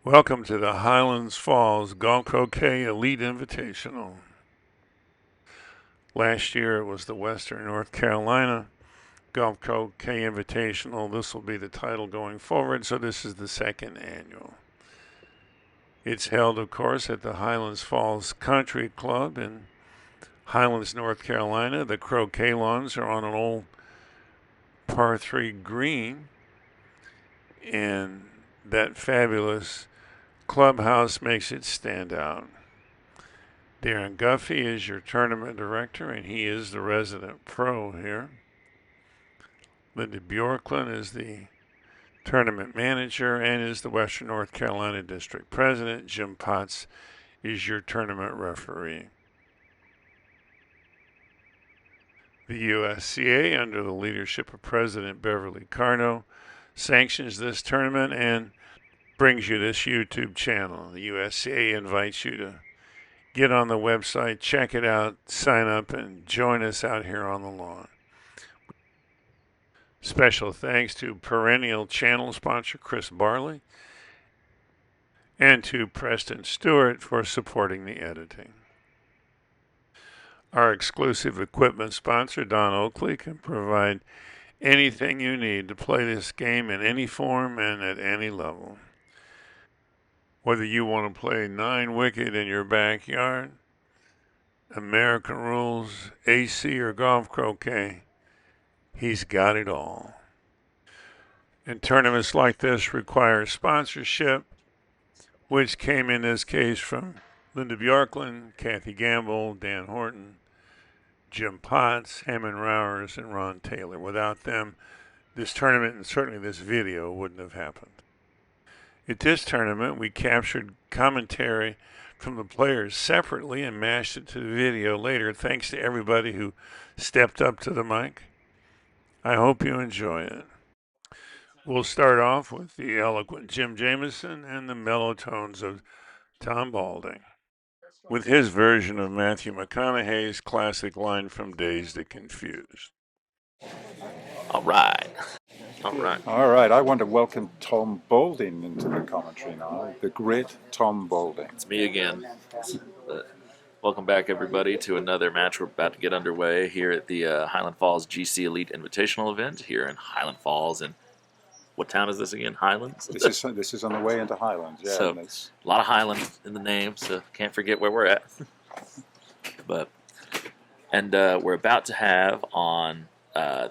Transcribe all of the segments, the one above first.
Welcome to the Highlands Falls Golf Croquet Elite Invitational. Last year it was the Western North Carolina Golf Croquet Invitational. This will be the title going forward, so this is the second annual. It's held, of course, at the Highlands Falls Country Club in Highlands, North Carolina. The croquet lawns are on an old par 3 green, and that fabulous clubhouse makes it stand out. Darin Guffey is your tournament director, and he is the resident pro here. Lynda Bjorkland is the tournament manager and is the Western North Carolina district president. Jim Potts is your tournament referee. The USCA, under the leadership of President Beverly Carno, sanctions this tournament and brings you this YouTube channel. The USCA invites you to get on the website, check it out, sign up, and join us out here on the lawn. Special thanks to perennial channel sponsor Chris Barley and to Preston Stewart for supporting the editing. Our exclusive equipment sponsor, Don Oakley, can provide anything you need to play this game in any form and at any level. Whether you want to play 9-wicket in your backyard, American rules, AC, or golf croquet, he's got it all. And tournaments like this require sponsorship, which came in this case from Lynda Bjorkland, Kathy Gamble, Dan Horton, Jim Potts, Hammond Rowers, and Ron Taylor. Without them, this tournament and certainly this video wouldn't have happened. At this tournament, we captured commentary from the players separately and mashed it to the video later. Thanks to everybody who stepped up to the mic. I hope you enjoy it. We'll start off with the eloquent Jim Jamison and the mellow tones of Tom Balding, with his version of Matthew McConaughey's classic line from Dazed and Confused. All right. All right. I want to welcome Tom Balding into the commentary now. The great Tom Balding. It's me again. Welcome back, everybody, to another match. We're about to get underway here at the Highland Falls GC Elite Invitational event here in Highland Falls. And what town is this again? Highlands? This is on the way into Highlands. Yeah, so a lot of Highland in the name, so can't forget where we're at. We're about to have on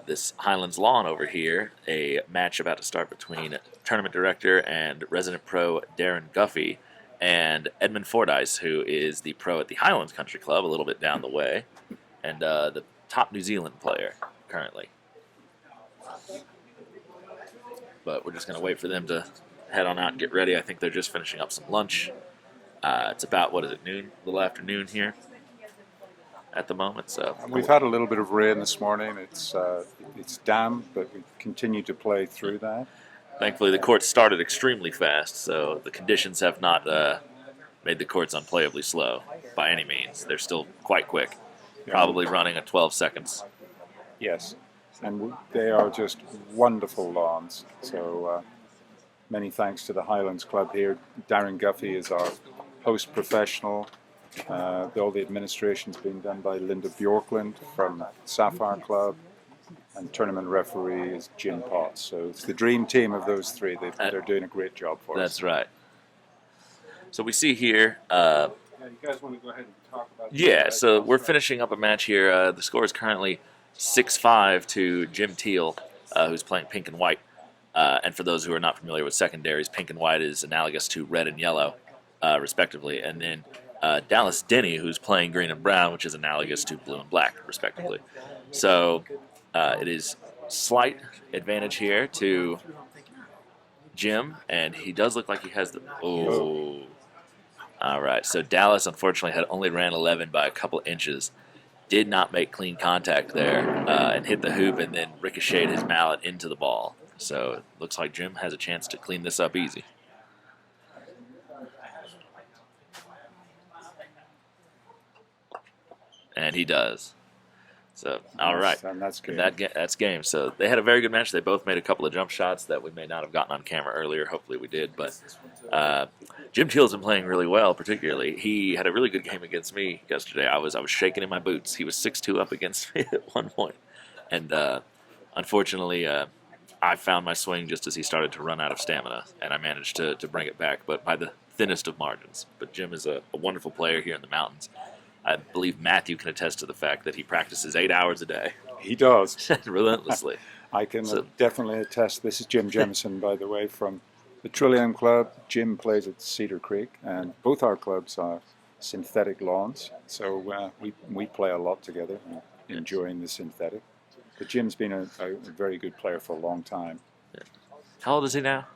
this Highlands lawn over here a match about to start between tournament director and resident pro Darin Guffey and Edmund Fordyce, who is the pro at the Highlands Country Club a little bit down the way, and the top New Zealand player currently. But we're just going to wait for them to head on out and get ready. I think they're just finishing up some lunch. It's about, noon? A little after noon here at the moment. So we've had a little bit of rain this morning. It's damp, but we continue to play through that. Thankfully, the courts started extremely fast, so the conditions have not made the courts unplayably slow by any means. They're still quite quick, probably running at 12 seconds. Yes, and they are just wonderful lawns. So many thanks to the Highlands Club here. Darin Guffey is our host professional. All the administration's being done by Lynda Bjorkland from Sapphire Club, and tournament referee is Jim Potts. So it's the dream team of those three. They're doing a great job for us. That's right. So we see here. You guys want to go ahead and talk about? Yeah. So we're finishing up a match here. The score is currently 6-5 to Jim Teel, who's playing pink and white. And for those who are not familiar with secondaries, pink and white is analogous to red and yellow, respectively. And then Dallas Denny, who's playing green and brown, which is analogous to blue and black, respectively. So it is slight advantage here to Jim, and he does look like he has the... Oh. All right, so Dallas, unfortunately, had only ran 11 by a couple inches. Did not make clean contact there and hit the hoop and then ricocheted his mallet into the ball. So it looks like Jim has a chance to clean this up easy. And he does. So, all right. And that's good. That's game. So they had a very good match. They both made a couple of jump shots that we may not have gotten on camera earlier. Hopefully we did. But Jim Teel's been playing really well, particularly. He had a really good game against me yesterday. I was shaking in my boots. He was 6-2 up against me at one point. And unfortunately, I found my swing just as he started to run out of stamina, and I managed to bring it back, but by the thinnest of margins. But Jim is a wonderful player here in the mountains. I believe Matthew can attest to the fact that he practices 8 hours a day. He does. Relentlessly. I can definitely attest. This is Jim Jemison, by the way, from the Trillium Club. Jim plays at Cedar Creek, and both our clubs are synthetic lawns, so we play a lot together, enjoying the synthetic. But Jim's been a very good player for a long time. Yeah. How old is he now?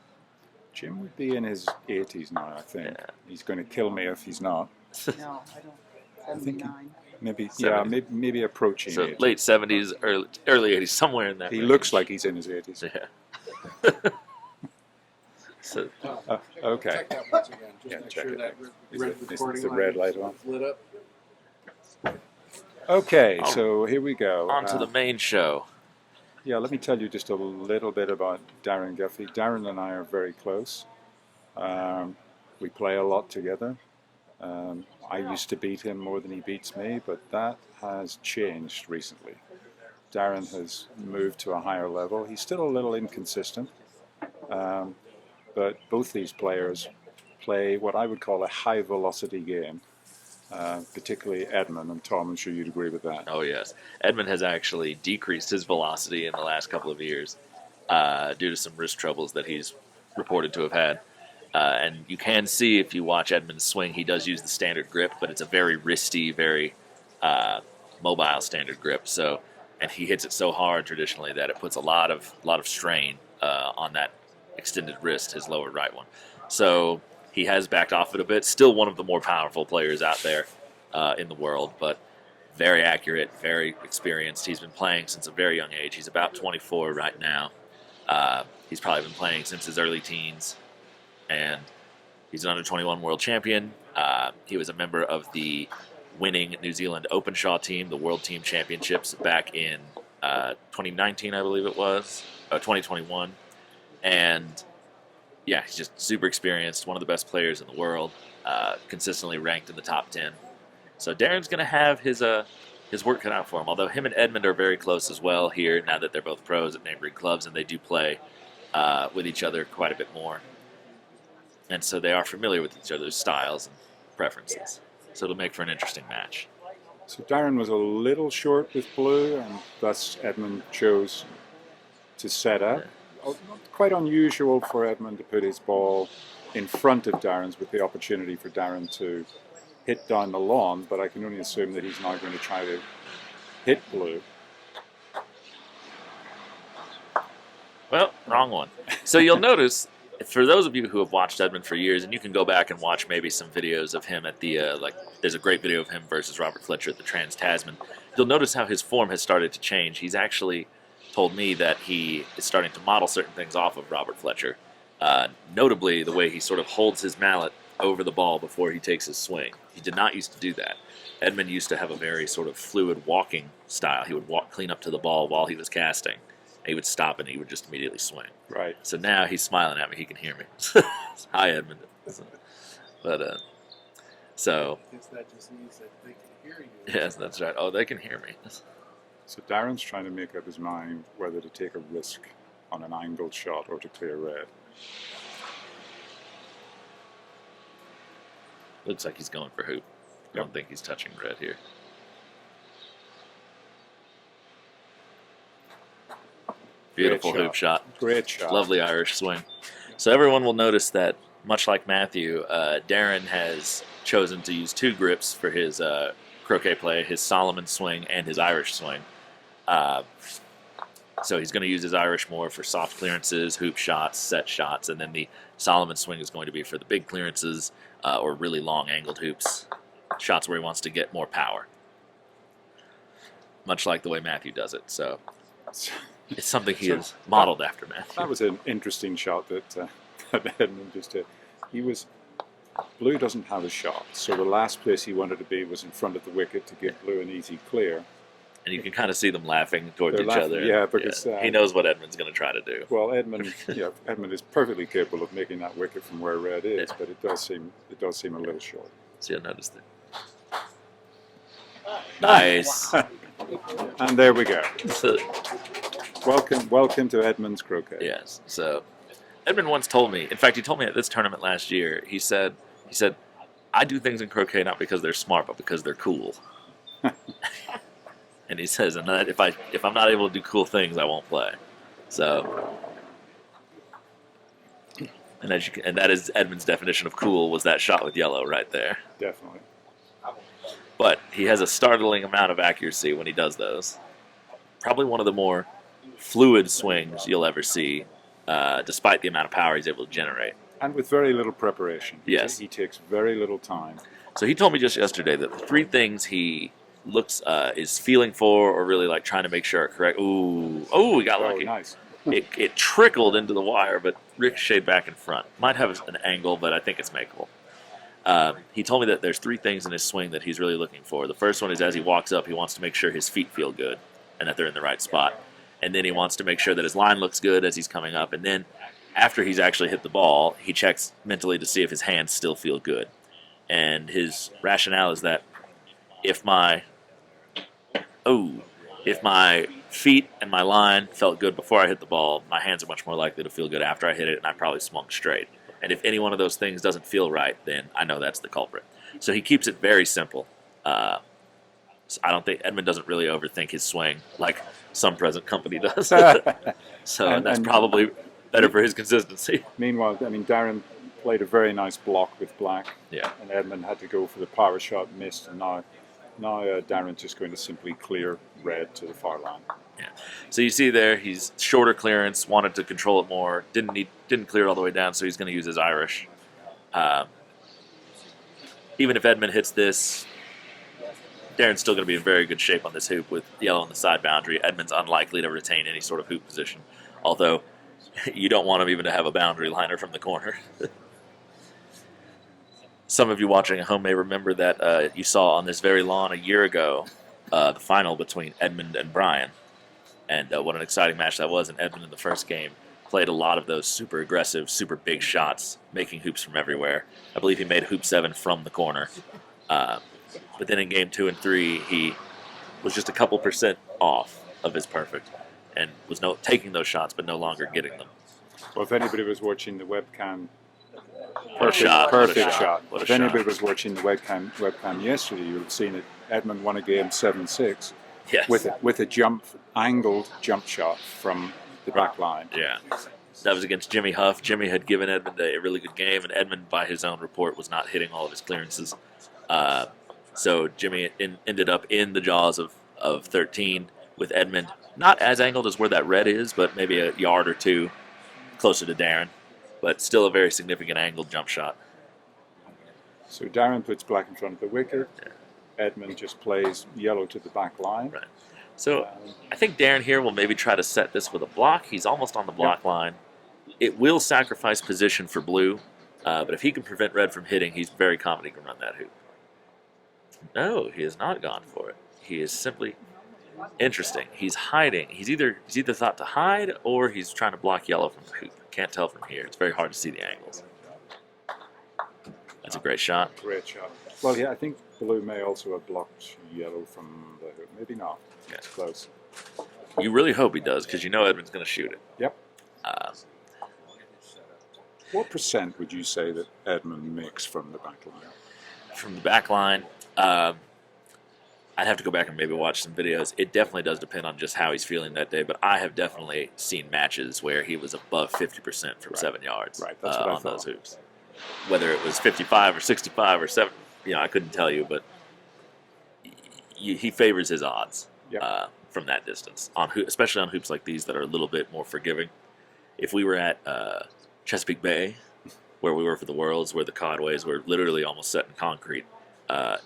Jim would be in his 80s now, I think. Yeah. He's going to kill me if he's not. No, I don't. 79. Maybe 70s. maybe approaching So 80. late 70s, early 80s, somewhere in that He range. looks like he's in his 80s. Yeah. So, Okay. Check that once again, just Yeah, make check sure it that out. red Is recording the red light on? lit up. Okay, Oh. so here we go. on to the main show. Yeah, let me tell you just a little bit about Darin Guffey. Darin and I are very close. We play a lot together. I used to beat him more than he beats me, but that has changed recently. Darin has moved to a higher level. He's still a little inconsistent, but both these players play what I would call a high-velocity game, particularly Edmund, and Tom, I'm sure you'd agree with that. Oh, yes. Edmund has actually decreased his velocity in the last couple of years due to some wrist troubles that he's reported to have had. And you can see if you watch Edmund's swing, he does use the standard grip, but it's a very wristy, very mobile standard grip. So, and he hits it so hard traditionally that it puts a lot of strain on that extended wrist, his lower right one. So he has backed off it a bit. Still one of the more powerful players out there in the world, but very accurate, very experienced. He's been playing since a very young age. He's about 24 right now. He's probably been playing since his early teens. And he's an under-21 world champion. He was a member of the winning New Zealand Openshaw team, the World Team Championships, back in 2019, I believe it was, 2021. And, yeah, he's just super experienced, one of the best players in the world, consistently ranked in the top 10. So Darin's going to have his work cut out for him, although him and Edmund are very close as well here, now that they're both pros at neighboring clubs, and they do play with each other quite a bit more. And so they are familiar with each other's styles and preferences. So it'll make for an interesting match. So Darin was a little short with blue, and thus Edmund chose to set up. Quite unusual for Edmund to put his ball in front of Darin's with the opportunity for Darin to hit down the lawn, but I can only assume that he's now going to try to hit blue. Well, wrong one. So you'll notice, for those of you who have watched Edmund for years, and you can go back and watch maybe some videos of him at the, there's a great video of him versus Robert Fletcher at the Trans-Tasman. You'll notice how his form has started to change. He's actually told me that he is starting to model certain things off of Robert Fletcher. Notably, the way he sort of holds his mallet over the ball before he takes his swing. He did not used to do that. Edmund used to have a very sort of fluid walking style. He would walk clean up to the ball while he was casting. He would stop and he would just immediately swing. Right. So now he's smiling at me. He can hear me. Hi, Edmund. But so. I guess that just means that they can hear you. Yes, that's right. Oh, they can hear me. So Darin's trying to make up his mind whether to take a risk on an angled shot or to clear red. Looks like he's going for hoop. I don't think he's touching red here. Beautiful hoop shot. Great shot. Lovely Irish swing. So everyone will notice that, much like Matthew, Darin has chosen to use two grips for his croquet play, his Solomon swing and his Irish swing. So he's going to use his Irish more for soft clearances, hoop shots, set shots, and then the Solomon swing is going to be for the big clearances or really long angled hoops, shots where he wants to get more power. Much like the way Matthew does it. So it's something he has modeled after Matthew. That was an interesting shot that Edmund just did. Blue doesn't have a shot, so the last place he wanted to be was in front of the wicket to give Blue an easy clear. And you can kind of see them laughing towards They're each laughing, other. yeah, because, he knows what Edmund's going to try to do. Well, Edmund is perfectly capable of making that wicket from where red is, but it does seem a little short. See, I noticed it. Nice. And there we go. So, Welcome to Edmund's Croquet. yes. So Edmund once told me, in fact, he told me at this tournament last year, he said, I do things in croquet not because they're smart, but because they're cool. And he says, and that if I'm not able to do cool things, I won't play. So, and that is Edmund's definition of cool, was that shot with yellow right there. Definitely. But he has a startling amount of accuracy when he does those. Probably one of the more fluid swings you'll ever see, despite the amount of power he's able to generate. And with very little preparation. Yes. He takes very little time. So he told me just yesterday that the three things he looks is feeling for, or really like trying to make sure are correct. Ooh, we got lucky. Nice. It trickled into the wire, but ricocheted back in front. Might have an angle, but I think it's makeable. He told me that there's three things in his swing that he's really looking for. The first one is as he walks up, he wants to make sure his feet feel good and that they're in the right spot. And then he wants to make sure that his line looks good as he's coming up. And then after he's actually hit the ball, he checks mentally to see if his hands still feel good. And his rationale is that if my feet and my line felt good before I hit the ball, my hands are much more likely to feel good after I hit it, and I probably swung straight. And if any one of those things doesn't feel right, then I know that's the culprit. So he keeps it very simple. So I don't think Edmund doesn't really overthink his swing like some present company does. So that's probably better for his consistency. Meanwhile, Darin played a very nice block with black. Yeah. And Edmund had to go for the power shot, missed, and now Darin's just going to simply clear red to the far line. Yeah. So you see there, he's shorter clearance, wanted to control it more, didn't clear it all the way down, so he's going to use his Irish. Even if Edmund hits this, Darin's still going to be in very good shape on this hoop with yellow on the side boundary. Edmund's unlikely to retain any sort of hoop position, although you don't want him even to have a boundary liner from the corner. Some of you watching at home may remember that you saw on this very lawn a year ago the final between Edmund and Brian. And what an exciting match that was. And Edmund in the first game played a lot of those super aggressive, super big shots, making hoops from everywhere. I believe he made hoop 7 from the corner. But then in game 2 and 3, he was just a couple percent off of his perfect and was taking those shots but no longer getting them. Well, if anybody was watching the webcam, What a shot. perfect shot. What a If anybody shot. was watching the webcam yesterday, you would have seen that Edmund won a game 7-6 Yes. with a angled jump shot from the back line. Yeah. That was against Jimmy Huff. Jimmy had given Edmund a really good game, and Edmund, by his own report, was not hitting all of his clearances. So Jimmy ended up in the jaws of 13 with Edmund. Not as angled as where that red is, but maybe a yard or two closer to Darin. But still a very significant angled jump shot. So Darin puts black in front of the wicket. Edmund just plays yellow to the back line. Right. So I think Darin here will maybe try to set this with a block. He's almost on the block line. It will sacrifice position for blue, but if he can prevent red from hitting, he's very confident he can run that hoop. No, he has not gone for it. He is simply interesting. He's hiding. He's either thought to hide or he's trying to block yellow from the hoop. Can't tell from here. It's very hard to see the angles. That's a great shot. Great shot. Well, yeah, I think blue may also have blocked yellow from the hoop. Maybe not. Yeah. It's close. You really hope he does because you know Edmund's going to shoot it. Yep. What percent would you say that Edmund makes from the back line? From the back line, I'd have to go back and maybe watch some videos. It definitely does depend on just how he's feeling that day, but I have definitely seen matches where he was above 50% from 7 yards Right, that's what I on thought. those hoops. Whether it was 55 or 65 or 7, I couldn't tell you, but he favors his odds from that distance, especially on hoops like these that are a little bit more forgiving. If we were at Chesapeake Bay, where we were for the Worlds, where the codways were literally almost set in concrete,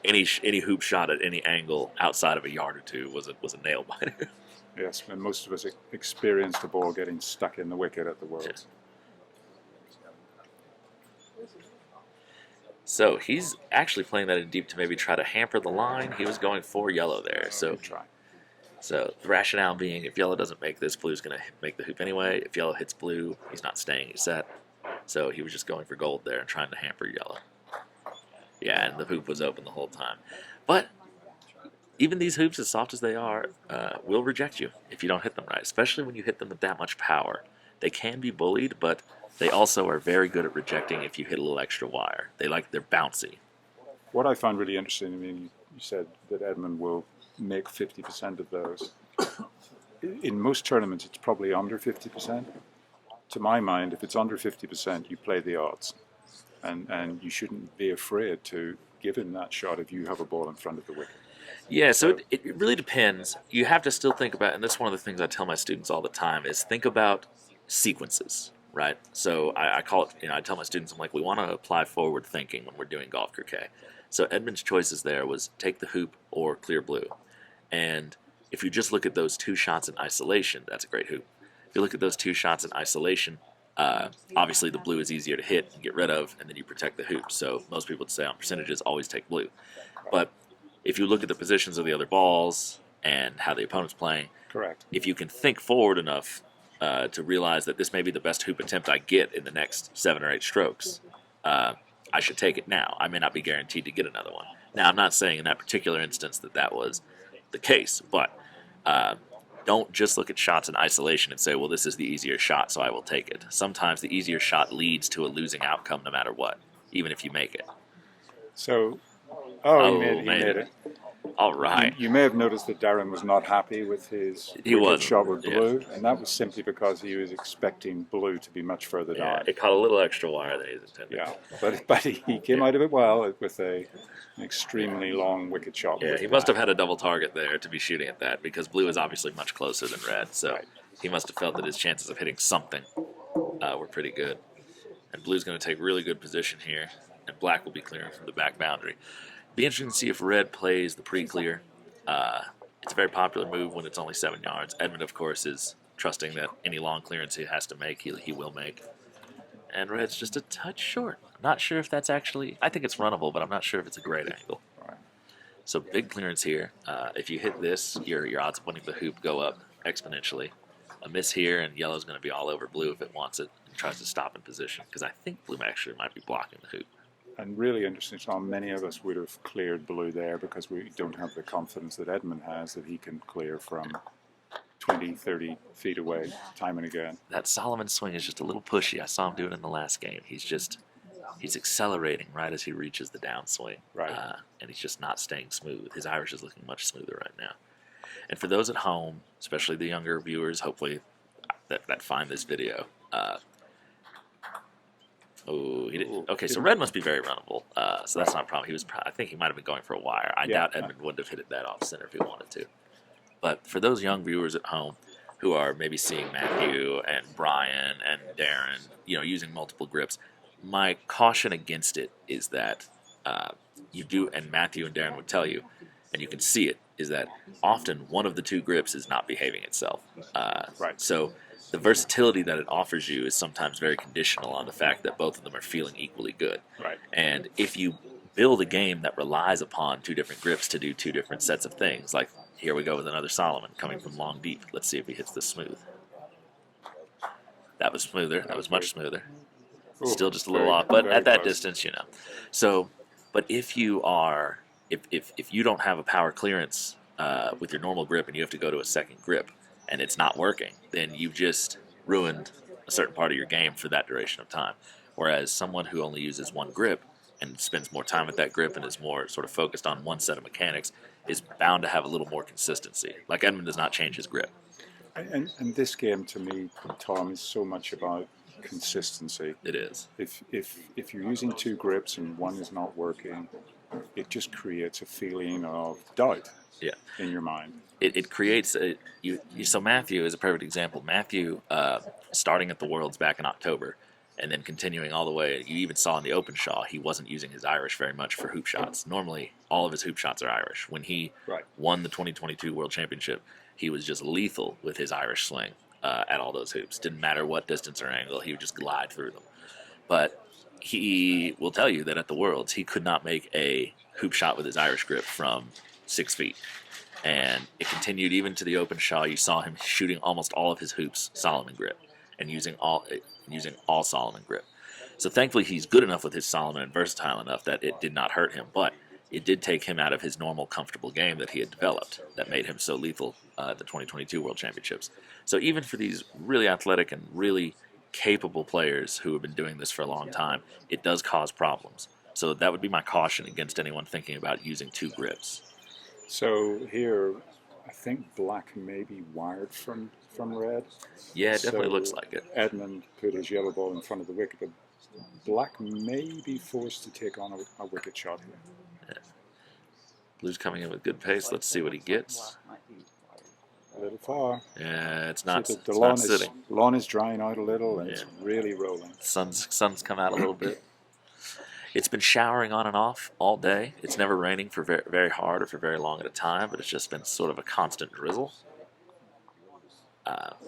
any hoop shot at any angle outside of a yard or two was a nail biter. Yes, and most of us experienced the ball getting stuck in the wicket at the Worlds. So he's actually playing that in deep to maybe try to hamper the line. He was going for yellow there. So Good try. So the rationale being, if yellow doesn't make this, blue's going to make the hoop anyway. If yellow hits blue, he's not staying, he's set. So he was just going for gold there and trying to hamper yellow. Yeah, and the hoop was open the whole time. But even these hoops, as soft as they are, will reject you if you don't hit them right, especially when you hit them with that much power. They can be bullied, but they also are very good at rejecting if you hit a little extra wire. They're bouncy. What I find really interesting, I mean, you said that Edmund will make 50% of those. In most tournaments, it's probably under 50%. To my mind, if it's under 50%, you play the odds. And you shouldn't be afraid to give him that shot if you have a ball in front of the wicket. Yeah, so it really depends. You have to still think about, and that's one of the things I tell my students all the time, is think about sequences, right? So I call it, I tell my students, I'm like, we want to apply forward thinking when we're doing golf croquet. So Edmund's choices there was take the hoop or clear blue. And if you just look at those two shots in isolation, that's a great hoop. If you look at those two shots in isolation, obviously the blue is easier to hit and get rid of, and then you protect the hoop. So most people would say on percentages, always take blue. But if you look at the positions of the other balls and how the opponent's playing, correct. If you can think forward enough to realize that this may be the best hoop attempt I get in the next 7 or 8 strokes, I should take it now. I may not be guaranteed to get another one. Now, I'm not saying in that particular instance that was the case, but don't just look at shots in isolation and say, well, this is the easier shot, so I will take it. Sometimes the easier shot leads to a losing outcome no matter what, even if you make it. So, Oh, he made it. All right. You may have noticed that Darin was not happy with his shot with blue, and that was simply because he was expecting blue to be much further down. It caught a little extra wire than he intended. Yeah, but he came out of it well with an extremely long wicket shot. Yeah, he must have had a double target there to be shooting at that, because blue is obviously much closer than red, so he must have felt that his chances of hitting something were pretty good. And blue's going to take really good position here, and black will be clearing from the back boundary. Be interesting to see if red plays the pre-clear. It's a very popular move when it's only 7 yards. Edmund, of course, is trusting that any long clearance he has to make, he will make. And red's just a touch short. I'm not sure if that's actually, I think it's runnable, but I'm not sure if it's a great angle. So big clearance here. If you hit this, your odds of winning the hoop go up exponentially. A miss here, and yellow's going to be all over blue if it wants it and tries to stop in position, because I think blue actually might be blocking the hoop. And really interesting, Tom, many of us would have cleared blue there because we don't have the confidence that Edmund has that he can clear from 20, 30 feet away time and again. That Solomon swing is just a little pushy. I saw him do it in the last game. He's accelerating right as he reaches the downswing. Right. And he's just not staying smooth. His Irish is looking much smoother right now. And for those at home, especially the younger viewers, hopefully that find this video, he didn't. Okay, so red must be very runnable. So that's not a problem. I think he might have been going for a wire. I doubt Edmund wouldn't have hit it that off center if he wanted to. But for those young viewers at home who are maybe seeing Matthew and Brian and Darin, using multiple grips, my caution against it is that you do, and Matthew and Darin would tell you, and you can see it, is that often one of the two grips is not behaving itself. So the versatility that it offers you is sometimes very conditional on the fact that both of them are feeling equally good. Right. And if you build a game that relies upon two different grips to do two different sets of things, like here we go with another Solomon coming from long deep. Let's see if he hits this smooth. That was smoother. That was much smoother. Still just a little off, but at that distance, So, but if you are, if you don't have a power clearance with your normal grip and you have to go to a second grip, and it's not working, then you've just ruined a certain part of your game for that duration of time. Whereas someone who only uses one grip and spends more time with that grip and is more sort of focused on one set of mechanics is bound to have a little more consistency. Like Edmund does not change his grip. And this game, to me, Tom, is so much about consistency. It is. If you're using two grips and one is not working, it just creates a feeling of doubt in your mind. It creates so Matthew is a perfect example. Matthew, starting at the Worlds back in October, and then continuing all the way, you even saw in the Open Shaw, he wasn't using his Irish very much for hoop shots. Normally, all of his hoop shots are Irish. When he won the 2022 World Championship, he was just lethal with his Irish swing at all those hoops. Didn't matter what distance or angle, he would just glide through them. But he will tell you that at the Worlds, he could not make a hoop shot with his Irish grip from 6 feet. And it continued even to the open shot. You saw him shooting almost all of his hoops Solomon grip and using all Solomon grip. So thankfully he's good enough with his Solomon and versatile enough that it did not hurt him, but it did take him out of his normal comfortable game that he had developed that made him so lethal at the 2022 World Championships. So even for these really athletic and really capable players who have been doing this for a long time, it does cause problems. So that would be my caution against anyone thinking about using 2 grips. So here, I think black may be wired from red. Yeah, it definitely So looks like it. Edmund put his yellow ball in front of the wicket, but black may be forced to take on a wicket shot here. Yeah. Blue's coming in with good pace. Let's see what he gets. A little far. Yeah, it's not, So it's the not sitting. lawn is drying out a little, and Yeah. it's really rolling. Sun's come out a little bit. It's been showering on and off all day. It's never raining for very, very hard or for very long at a time, but it's just been sort of a constant drizzle.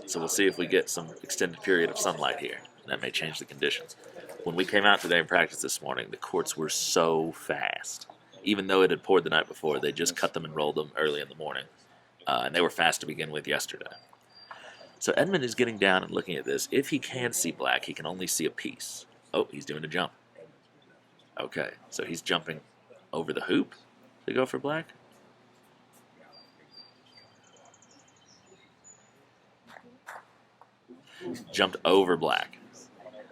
So we'll see if we get some extended period of sunlight here. And that may change the conditions. When we came out today in practice this morning, the courts were so fast. Even though it had poured the night before, they just cut them and rolled them early in the morning. And they were fast to begin with yesterday. So Edmund is getting down and looking at this. If he can see black, he can only see a piece. Oh, he's doing a jump. Okay, so he's jumping over the hoop to go for black. Jumped over black.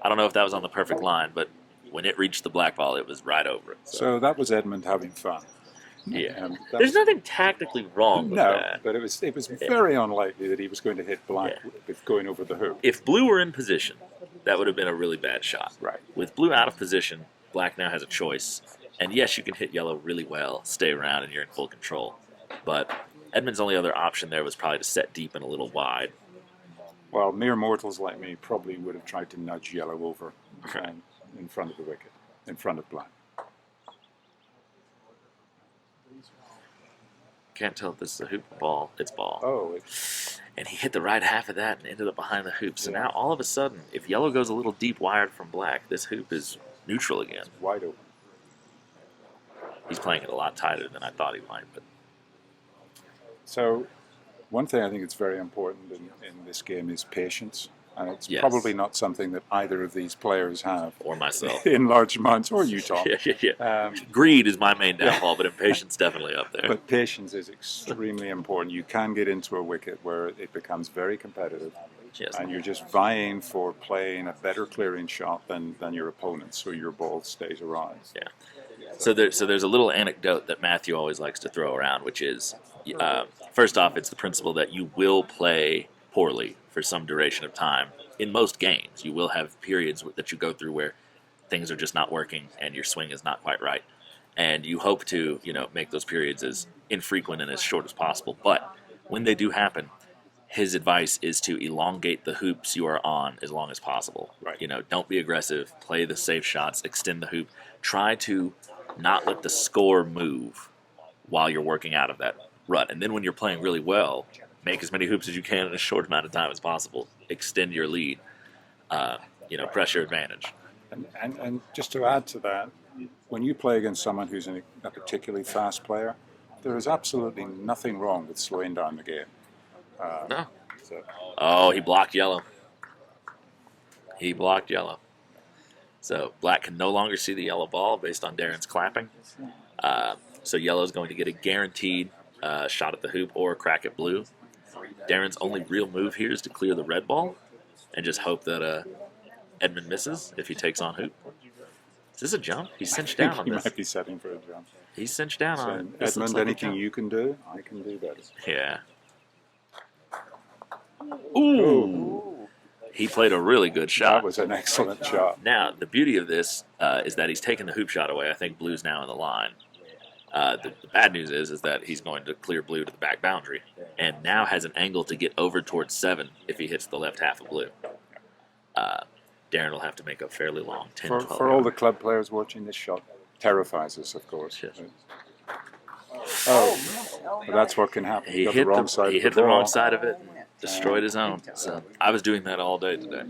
I don't know if that was on the perfect line, but when it reached the black ball, it was right over it. So that was Edmund having fun. Yeah. That There's was- nothing tactically wrong with No, that. but it was very unlikely that he was going to hit black Yeah. with going over the hoop. If blue were in position, that would have been a really bad shot. Right. With blue out of position, black now has a choice. And yes, you can hit yellow really well, stay around, and you're in full control. But Edmund's only other option there was probably to set deep and a little wide. Well, mere mortals like me probably would have tried to nudge yellow over in front of the wicket, in front of black. Can't tell if this is a hoop or ball. It's ball. Oh, And he hit the right half of that and ended up behind the hoop. So now all of a sudden, if yellow goes a little deep wired from black, this hoop is neutral again. wide open. He's playing it a lot tighter than I thought he might. But So, one thing I think it's very important in this game is patience. And it's Yes. probably not something that either of these players have or myself. in large amounts, or Utah. Yeah. Greed is my main downfall, but impatience definitely up there. But patience is extremely important. You can get into a wicket where it becomes very competitive, Yes. and you're just vying for playing a better clearing shot than your opponent, so your ball stays around. Yeah. So there's a little anecdote that Matthew always likes to throw around, which is, first off, it's the principle that you will play poorly for some duration of time. In most games, you will have periods that you go through where things are just not working and your swing is not quite right. And you hope to, make those periods as infrequent and as short as possible. But when they do happen, his advice is to elongate the hoops you are on as long as possible. Right. Don't be aggressive. Play the safe shots. Extend the hoop. Try to not let the score move while you're working out of that rut. And then when you're playing really well, make as many hoops as you can in a short amount of time as possible. Extend your lead. Press your advantage. And just to add to that, when you play against someone who's a particularly fast player, there is absolutely nothing wrong with slowing down the game. No. So, Oh, he blocked yellow. He blocked yellow. So black can no longer see the yellow ball based on Darin's clapping. So yellow is going to get a guaranteed shot at the hoop or crack at blue. Darin's only real move here is to clear the red ball and just hope that Edmund misses if he takes on hoop. Is this a jump? He's cinched down on he this. might be setting for a jump. He's cinched down So, on it. This looks Edmund, like a anything jump. you can do, I can do better. Yeah. Ooh. He played a really good shot. That was an excellent shot. Now, the beauty of this is that he's taken the hoop shot away. I think blue's now in the line. The bad news is that he's going to clear blue to the back boundary and now has an angle to get over towards 7 if he hits the left half of blue. Darin will have to make a fairly long 10, For 12 all the yard. club players watching, this shot terrifies us, of course. Yes. Oh, but that's what can happen. He You got hit the wrong side he of hit the the wrong ball. side of it and destroyed his own. So I was doing that all day today.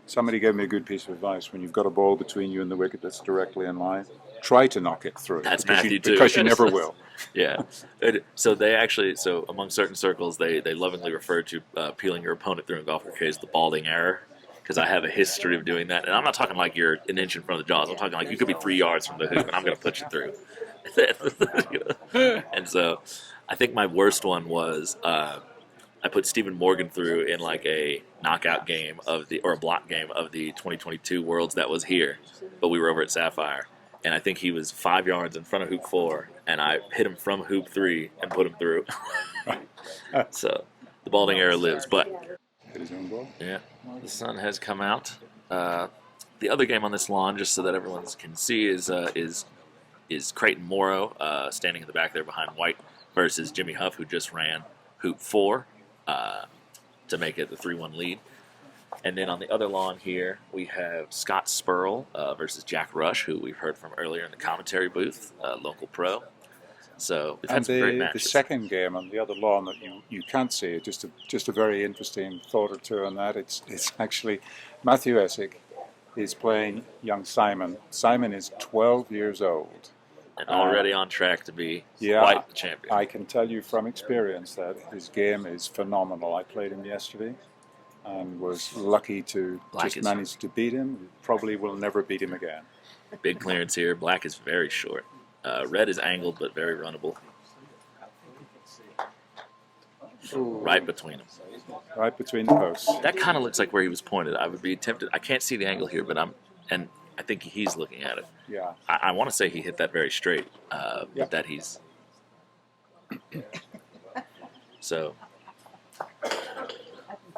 Somebody gave me a good piece of advice. When you've got a ball between you and the wicket that's directly in line, try to knock it through. That's because Matthew, too. Because you never will. Yeah. So among certain circles, they lovingly refer to peeling your opponent through in golf croquet as the balding error. Because I have a history of doing that. And I'm not talking like you're an inch in front of the jaws. I'm talking like you could be 3 yards from the hoop and I'm going to put you through. You know? And so I think my worst one was I put Stephen Morgan through in like a knockout game or a block game of the 2022 Worlds that was here, but we were over at Sapphire, and I think he was 5 yards in front of hoop 4, and I hit him from hoop 3 and put him through. So the balding error lives, but yeah, the sun has come out. The other game on this lawn, just so that everyone can see, is Crayton Morrow standing in the back there behind White versus Jimmy Huff, who just ran hoop 4. To make it the 3-1 lead. And then on the other lawn here, we have Scott Spurl versus Jack Rush, who we've heard from earlier in the commentary booth, local pro. So we've had some great matches. The second game on the other lawn that you can't see, just a very interesting thought or two on that. It's actually Matthew Essick is playing young Simon. Simon is 12 years old. And already on track to be yeah, quite the champion. I can tell you from experience that his game is phenomenal. I played him yesterday and was lucky to manage to beat him. Probably will never beat him again. Big clearance here. Black is very short. Red is angled but very runnable. Right between them. Right between the posts. That kind of looks like where he was pointed. I would be tempted. I can't see the angle here, but I think he's looking at it. Yeah. I want to say he hit that very straight, but that he's... So,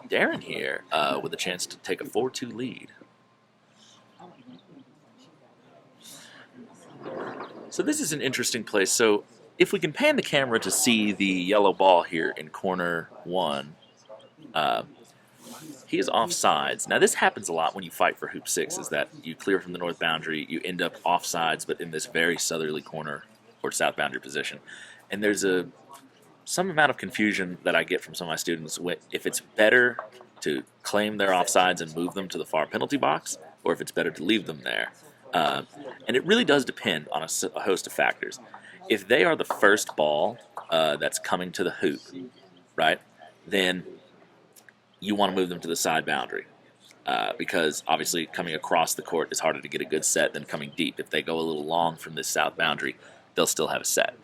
Darin here with a chance to take a 4-2 lead. So this is an interesting place. So if we can pan the camera to see the yellow ball here in corner 1, he is offsides. Now this happens a lot when you fight for hoop 6, is that you clear from the north boundary, you end up offsides, but in this very southerly corner or south boundary position. And there's some amount of confusion that I get from some of my students if it's better to claim their offsides and move them to the far penalty box, or if it's better to leave them there. And it really does depend on a host of factors. If they are the first ball that's coming to the hoop, right, then you want to move them to the side boundary because obviously coming across the court is harder to get a good set than coming deep. If they go a little long from this south boundary, they'll still have a set.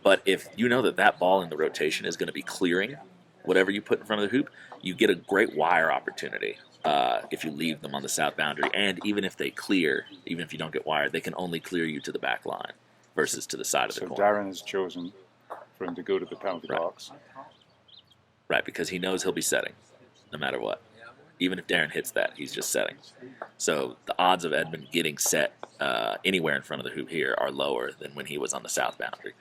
But if you know that ball in the rotation is going to be clearing whatever you put in front of the hoop, you get a great wire opportunity if you leave them on the south boundary. And even if they clear, even if you don't get wired, they can only clear you to the back line versus to the side of the corner. So Darin has chosen for him to go to the penalty box. Right, because he knows he'll be setting no matter what. Even if Darin hits that, he's just setting. So the odds of Edmund getting set anywhere in front of the hoop here are lower than when he was on the south boundary.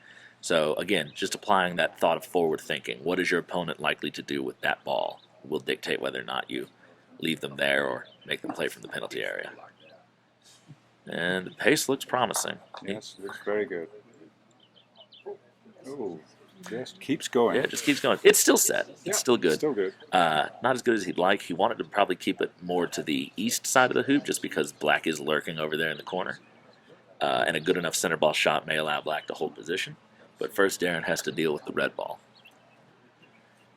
So again, just applying that thought of forward thinking. What is your opponent likely to do with that ball will dictate whether or not you leave them there or make them play from the penalty area. And the pace looks promising. Yes, it looks very good. Oh, just keeps going. Yeah, it just keeps going. It's still set. It's still good. Still good. Not as good as he'd like. He wanted to probably keep it more to the east side of the hoop just because Black is lurking over there in the corner. And a good enough center ball shot may allow Black to hold position. But first, Darin has to deal with the red ball.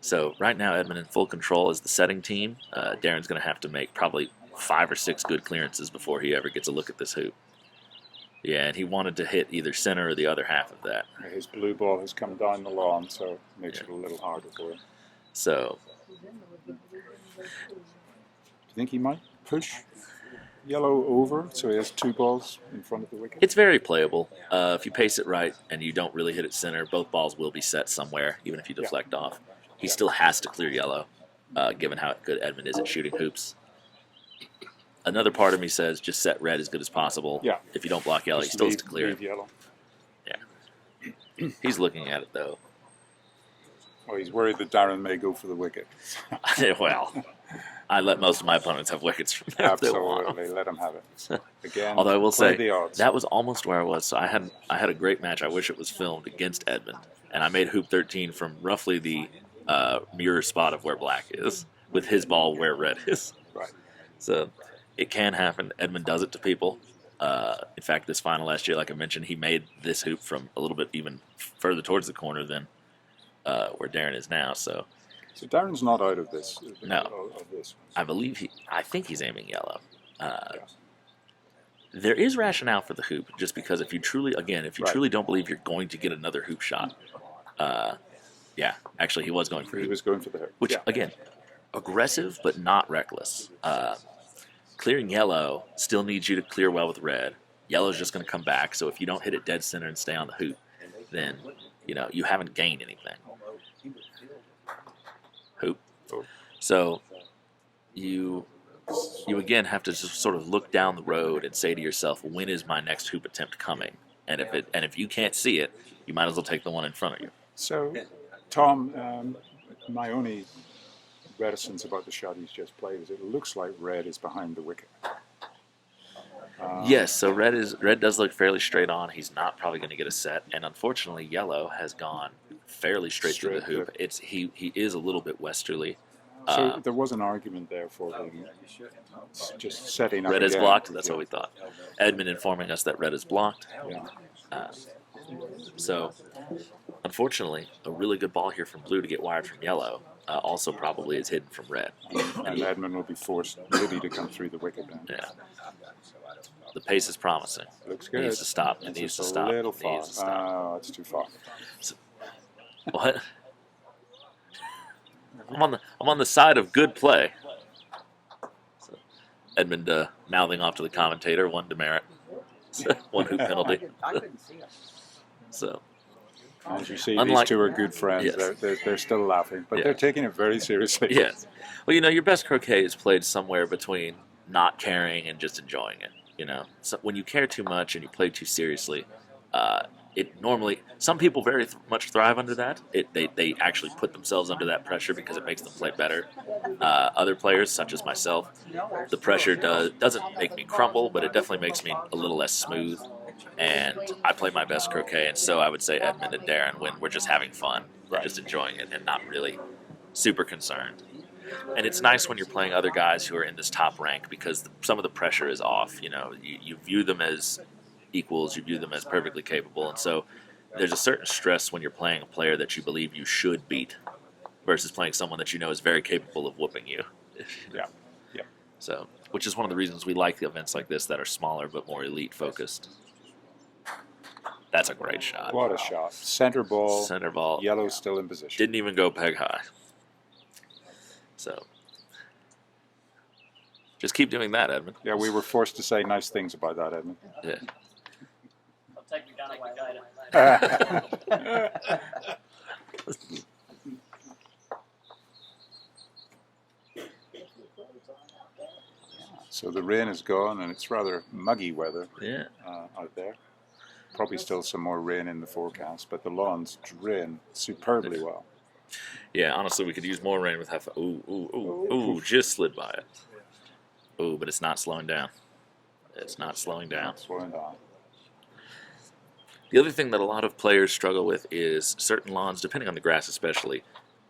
So right now, Edmund in full control as the setting team. Darin's going to have to make probably 5 or 6 good clearances before he ever gets a look at this hoop. Yeah, and he wanted to hit either center or the other half of that. His blue ball has come down the lawn, so it makes it a little harder for him. So, do you think he might push yellow over so he has 2 balls in front of the wicket? It's very playable. If you pace it right and you don't really hit it center, both balls will be set somewhere, even if you deflect off. He still has to clear yellow, given how good Edmund is at shooting hoops. Another part of me says just set red as good as possible. Yeah. If you don't block yellow, he still has to clear it. Yellow. Yeah. He's looking at it, though. Well, he's worried that Darin may go for the wicket. Well, I let most of my opponents have wickets from there. Absolutely, let him have it. Again, although I will say, the odds. that was almost where I was. So I had a great match. I wish it was filmed against Edmund. And I made hoop 13 from roughly the mirror spot of where Black is, with his ball where red is. Right. So It can happen. Edmund does it to people. In fact, this final last year, like I mentioned, he made this hoop from a little bit even further towards the corner than where Darin is now. So Darin's not out of this. No. Of this. I think he's aiming yellow. There is rationale for the hoop, just because if you truly don't believe you're going to get another hoop shot, actually he was going for He hoop. was going for the hoop. Which, again, aggressive but not reckless. Clearing yellow still needs you to clear well with red. Yellow's just going to come back, so if you don't hit it dead center and stay on the hoop, then you haven't gained anything. Hoop. So you again have to just sort of look down the road and say to yourself, when is my next hoop attempt coming? And if you can't see it, you might as well take the one in front of you. So, Tom, my only reticence about the shot he's just played is it looks like red is behind the wicket. Yes, so red does look fairly straight on. He's not probably going to get a set, and unfortunately, yellow has gone fairly straight through the hoop. He is a little bit westerly. So there was an argument there for him just setting up. Red is again. blocked. That's what we thought. Edmund informing us that red is blocked. Yeah. So, unfortunately, a really good ball here from blue to get wired from yellow. Also, probably is hidden from red. And Edmund will be forced really to come through the wicket then. Yeah. The pace is promising. Looks It good. needs to stop. It It's needs to just stop. a little It far. needs to stop. Oh, it's too far. What? I'm on the side of good play. So, Edmund mouthing off to the commentator, one demerit, one hoop penalty. I couldn't see it. So, As you see, Unlike- these two are good friends. Yes. They're still laughing, but Yeah. they're taking it very seriously. yes. Well, your best croquet is played somewhere between not caring and just enjoying it. So when you care too much and you play too seriously, it normally, some people very much thrive under that. They actually put themselves under that pressure because it makes them play better. Other players, such as myself, the pressure doesn't make me crumble, but it definitely makes me a little less smooth. And I play my best croquet, and so I would say Edmund and Darin when we're just having fun and just enjoying it and not really super concerned. And it's nice when you're playing other guys who are in this top rank because some of the pressure is off. You view them as equals, you view them as perfectly capable, and so there's a certain stress when you're playing a player that you believe you should beat versus playing someone that you know is very capable of whooping you. Yeah. Yeah. So, which is one of the reasons we like the events like this that are smaller but more elite focused. That's a great shot. What a shot. Center ball. Center ball. Yellow still in position. Didn't even go peg high. So, just keep doing that, Edmund. Yeah, we were forced to say nice things about that, Edmund. Yeah. Take me down a way later. So the rain is gone, and it's rather muggy weather Yeah. out there. Probably still some more rain in the forecast, but the lawns drain superbly well. Yeah, honestly, we could use more rain with Huff. Ooh, just slid by it. Ooh, but it's not slowing down. It's not slowing down. Slowing down. The other thing that a lot of players struggle with is certain lawns, depending on the grass especially.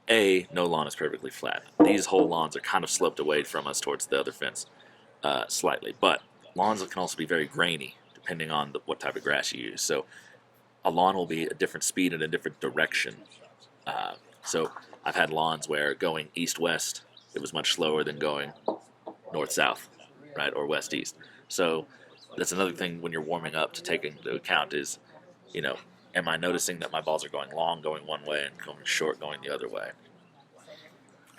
No lawn is perfectly flat. These whole lawns are kind of sloped away from us towards the other fence slightly. But lawns can also be very grainy, depending on what type of grass you use. So a lawn will be a different speed and a different direction. So I've had lawns where going east-west, it was much slower than going north-south, right, or west-east. So that's another thing when you're warming up to take into account is, am I noticing that my balls are going long, going one way, and going short, going the other way?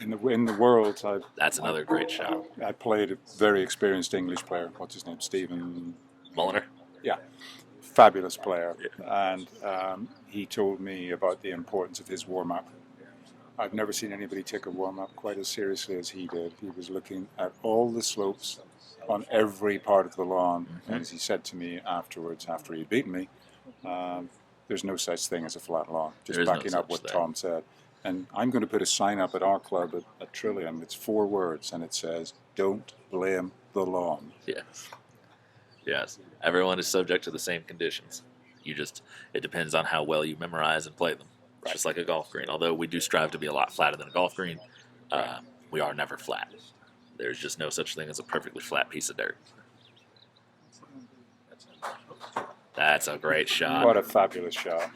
In the Worlds, That's another great shot. I played a very experienced English player. What's his name? Stephen. Mulliner? Yeah, fabulous player. And he told me about the importance of his warm-up. I've never seen anybody take a warm-up quite as seriously as he did. He was looking at all the slopes on every part of the lawn. And as he said to me afterwards, after he'd beaten me, there's no such thing as a flat lawn. Just There is no backing up such what thing. Tom said. And I'm going to put a sign up at our club at Trillium. It's 4 words, and it says, "Don't blame the lawn." Yes. Yes. Everyone is subject to the same conditions. It depends on how well you memorize and play them. It's just like a golf green. Although we do strive to be a lot flatter than a golf green, we are never flat. There's just no such thing as a perfectly flat piece of dirt. That's a great shot. What a fabulous shot.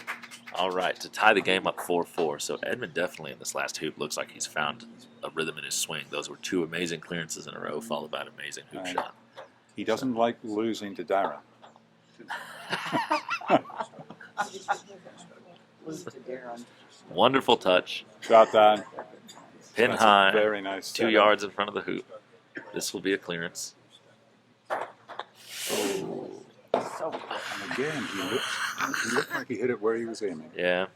All right, to tie the game up 4-4. So Edmund definitely in this last hoop looks like he's found a rhythm in his swing. Those were 2 amazing clearances in a row, followed by an amazing hoop shot. He doesn't like losing to Darin. Lose to Darin. Wonderful touch. Got that. Pin That's a high. very nice 2 yards in front of the hoop. This will be a clearance. So And again, he looked like he hit it where he was aiming. Yeah.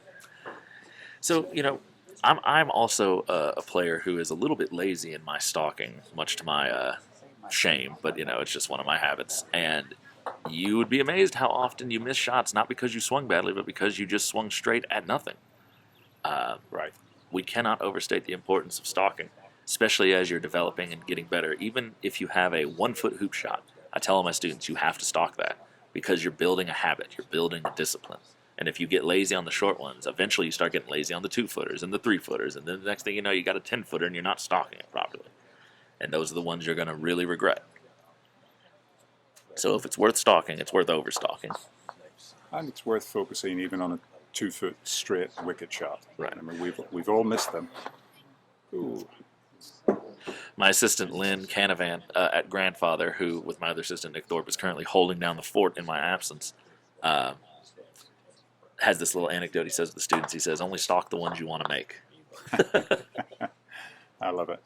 So, you know, I'm also a player who is a little bit lazy in my stalking, much to my shame, but, you know, it's just one of my habits. And you would be amazed how often you miss shots, not because you swung badly, but because you just swung straight at nothing. Right. We cannot overstate the importance of stalking, especially as you're developing and getting better. Even if you have a 1-foot hoop shot, I tell all my students you have to stalk that because you're building a habit, you're building a discipline. And if you get lazy on the short ones, eventually you start getting lazy on the 2-footers and the 3-footers, and then the next thing you know, you got a 10-footer and you're not stalking it properly. And those are the ones you're going to really regret. So if it's worth stalking, it's worth overstalking. And it's worth focusing even on a 2-foot straight wicket shot. Right. I mean, we've all missed them. Ooh. My assistant, Lynn Canavan, at Grandfather, who, with my other assistant, Nick Thorpe, is currently holding down the fort in my absence, has this little anecdote he says to the students. He says, only stalk the ones you want to make. I love it.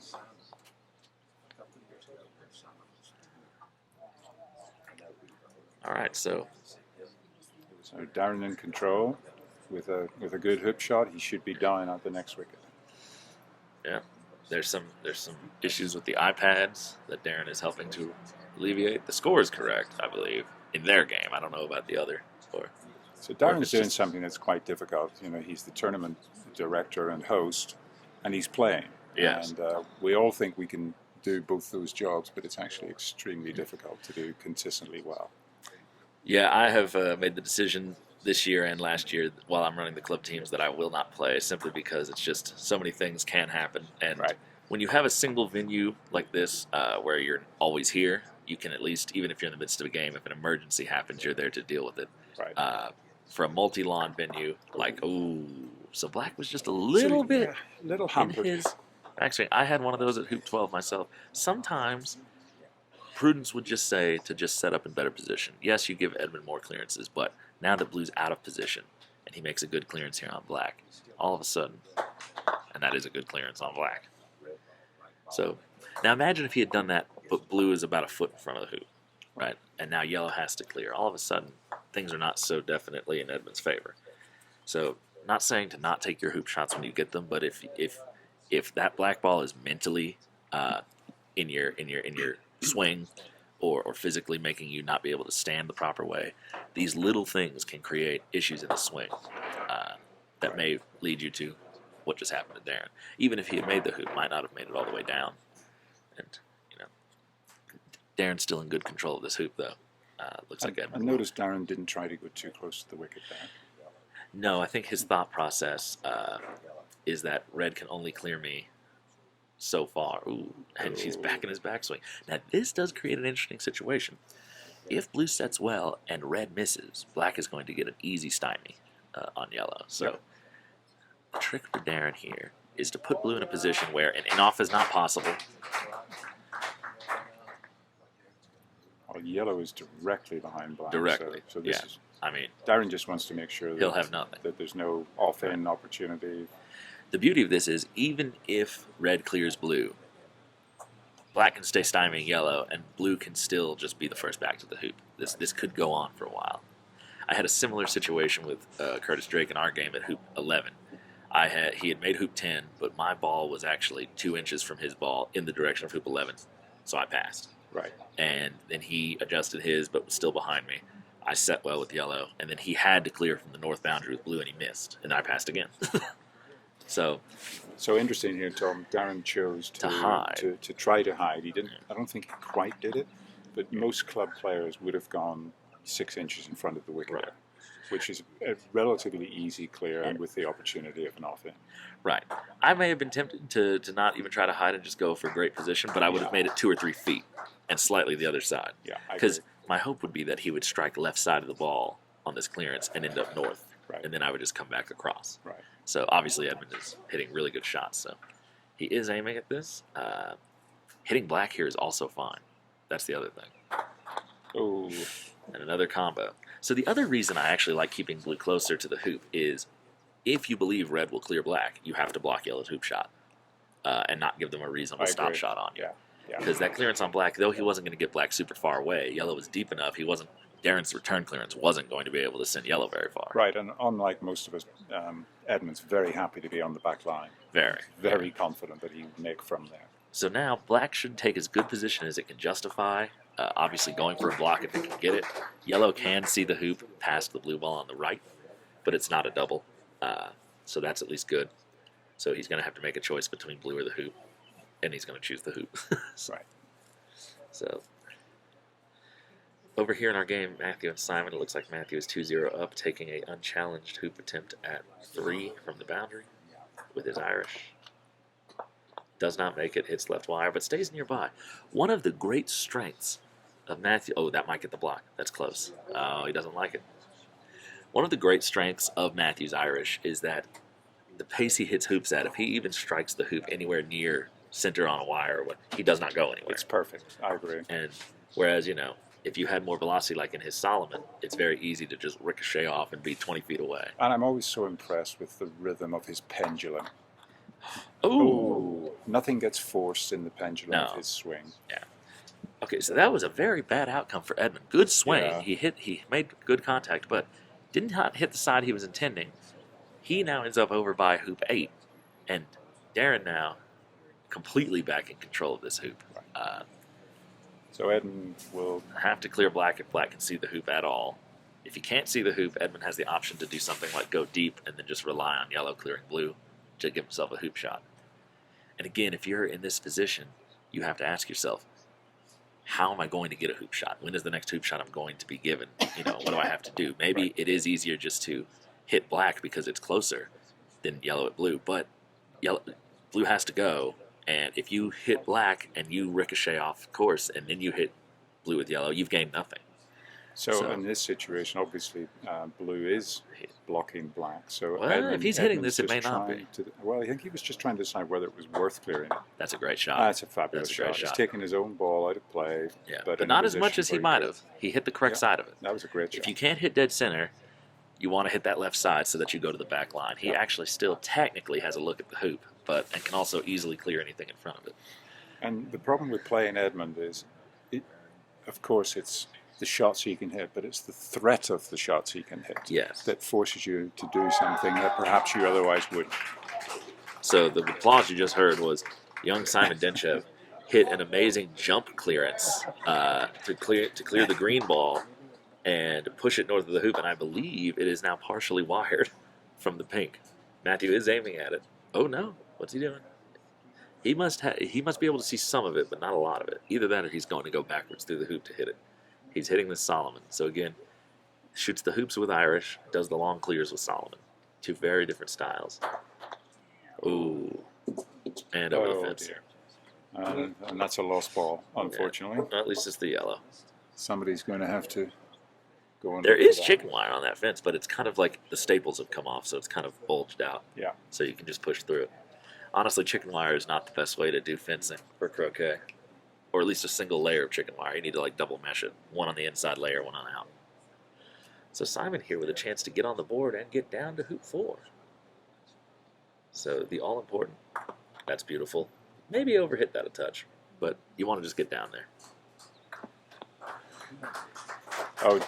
All right, so So Darin in control with a good hoop shot. He should be down at the next wicket. yeah, there's some issues with the iPads that Darin is helping to alleviate. The score is correct, I believe, in their game. I don't know about the other score. So Darin's it's doing just- something that's quite difficult. You know, he's the tournament director and host, and he's playing. Yes. And we all think we can do both those jobs, but it's actually extremely difficult to do consistently well. Yeah, I have made the decision this year and last year while I'm running the club teams that I will not play simply because it's just so many things can happen. And Right. when you have a single venue like this where you're always here, you can at least, even if you're in the midst of a game, if an emergency happens, you're there to deal with it. Right. For a multi-lawn venue, like, so Black was just a little bit little in hampered. his. Actually, I had one of those at Hoop 12 myself. Sometimes prudence would just say to just set up in better position. Yes, you give Edmund more clearances, but now that Blue's out of position and he makes a good clearance here on Black, all of a sudden, and that is a good clearance on Black. So now imagine if he had done that, but Blue is about a foot in front of the hoop, right? And now Yellow has to clear. All of a sudden, things are not so definitely in Edmund's favor. So, not saying to not take your hoop shots when you get them, but if that black ball is mentally in your swing or physically making you not be able to stand the proper way, these little things can create issues in the swing that may lead you to what just happened to Darin. Even if he had made the hoop, might not have made it all the way down. And Darin's still in good control of this hoop, though. Looks like I Edmund. noticed Darin didn't try to go too close to the wicket there. No, I think his thought process is that red can only clear me so far. Ooh, and she's back in his backswing. Now, this does create an interesting situation. If blue sets well and red misses, black is going to get an easy stymie on yellow. So the trick for Darin here is to put blue in a position where an in-off is not possible. Well, yellow is directly behind black. Directly, So this yeah. is I mean, Darin just wants to make sure that he'll have nothing. that there's no off-in opportunity. The beauty of this is even if red clears blue, black can stay stymieing yellow, and blue can still just be the first back to the hoop. This could go on for a while. I had a similar situation with Curtis Drake in our game at hoop 11. He had made hoop 10, but my ball was actually 2 inches from his ball in the direction of hoop 11, so I passed. Right. And then he adjusted his, but was still behind me. I set well with yellow, and then he had to clear from the north boundary with blue, and he missed, and I passed again. So interesting here, Tom. Darin chose To hide. to try to hide. He didn't. I don't think he quite did it, but most club players would have gone 6 inches in front of the wicket. Right. which is a relatively easy clear and with the opportunity of an off-in. Right. I may have been tempted to not even try to hide and just go for a great position, but I would have made it 2 or 3 feet and slightly the other side. Yeah, because my hope would be that he would strike left side of the ball on this clearance and end up north, Right. and then I would just come back across. Right. So obviously Edmund is hitting really good shots, so he is aiming at this. Hitting black here is also fine. That's the other thing. Oh, And another combo. So the other reason I actually like keeping blue closer to the hoop is if you believe red will clear black, you have to block yellow's hoop shot and not give them a reasonable I stop agree. shot on you. Yeah. Because that clearance on black, though he wasn't going to get black super far away, yellow was deep enough. Darin's return clearance wasn't going to be able to send yellow very far. Right, and unlike most of us, Edmund's very happy to be on the back line. Very confident that he would make from there. So now black should take as good position as it can justify. Obviously going for a block if it can get it. Yellow can see the hoop past the blue ball on the right, but it's not a double. So that's at least good. So he's going to have to make a choice between blue or the hoop, and he's going to choose the hoop. Right. So over here in our game, Matthew and Simon, it looks like Matthew is 2-0 up, taking a unchallenged hoop attempt at 3 from the boundary with his Irish. Does not make it, hits left wire, but stays nearby. One of the great strengths of Matthew... Oh, that might get the block. That's close. Oh, he doesn't like it. One of the great strengths of Matthew's Irish is that the pace he hits hoops at, if he even strikes the hoop anywhere near center on a wire, he does not go anywhere. It's perfect. I agree. And whereas, if you had more velocity like in his Solomon, it's very easy to just ricochet off and be 20 feet away. And I'm always so impressed with the rhythm of his pendulum. Ooh. Nothing gets forced in the pendulum No. of his swing. Yeah. Okay, so that was a very bad outcome for Edmund. Good swing. Yeah. He made good contact, but did not hit the side he was intending. He now ends up over by hoop 8, and Darin now completely back in control of this hoop. So Edmund will... Have to clear black if black can see the hoop at all. If he can't see the hoop, Edmund has the option to do something like go deep and then just rely on yellow clearing blue to give himself a hoop shot. And again, if you're in this position, you have to ask yourself, how am I going to get a hoop shot? When is the next hoop shot I'm going to be given? What do I have to do? Maybe it is easier just to hit black because it's closer than yellow at blue, but blue has to go. And if you hit black and you ricochet off course and then you hit blue with yellow, you've gained nothing. So in this situation, obviously, blue is blocking black. So Well, if he's hitting this, it may not be. Well, I think he was just trying to decide whether it was worth clearing. That's a great shot. That's a fabulous That's a great shot. He's shot. taking his own ball out of play. Yeah, but but in a not as much position as he where might could- have. He hit the correct side of it. That was a great shot. If you can't hit dead center, you want to hit that left side so that you go to the back line. He actually still technically has a look at the hoop, and can also easily clear anything in front of it. And the problem with playing Edmund is, of course, it's the shots he can hit, but it's the threat of the shots he can hit Yes. that forces you to do something that perhaps you otherwise wouldn't. So the applause you just heard was young Simon Dentchev hit an amazing jump clearance to clear the green ball and push it north of the hoop, and I believe it is now partially wired from the pink. Matthew is aiming at it. Oh no, what's he doing? He must be able to see some of it, but not a lot of it. Either that or he's going to go backwards through the hoop to hit it. He's hitting the Solomon. So again, shoots the hoops with Irish, does the long clears with Solomon. 2 very different styles. Ooh. And over the fence. Dear. And that's a lost ball, unfortunately. Well, at least it's the yellow. Somebody's going to have to go in. There is chicken wire on that fence, but it's kind of like the staples have come off, so it's kind of bulged out. Yeah. So you can just push through it. Honestly, chicken wire is not the best way to do fencing for croquet. Or at least a single layer of chicken wire. You need to double mesh it. One on the inside layer, one on out. So Simon here with a chance to get on the board and get down to hoop 4. So the all-important. That's beautiful. Maybe overhit that a touch, but you want to just get down there. Oh,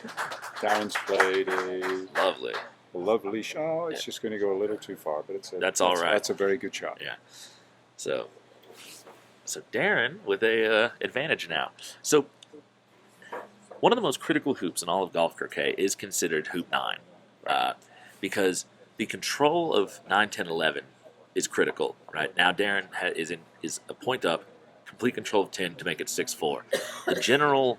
Darin's played a Lovely. lovely shot. Oh, it's just going to go a little too far, but That's all right. That's a very good shot. Yeah. So Darin with a advantage now. So one of the most critical hoops in all of golf croquet is considered hoop 9, because the control of 9, 10, 11 is critical. Right now, Darin is a point up, complete control of 10 to make it 6-4. The general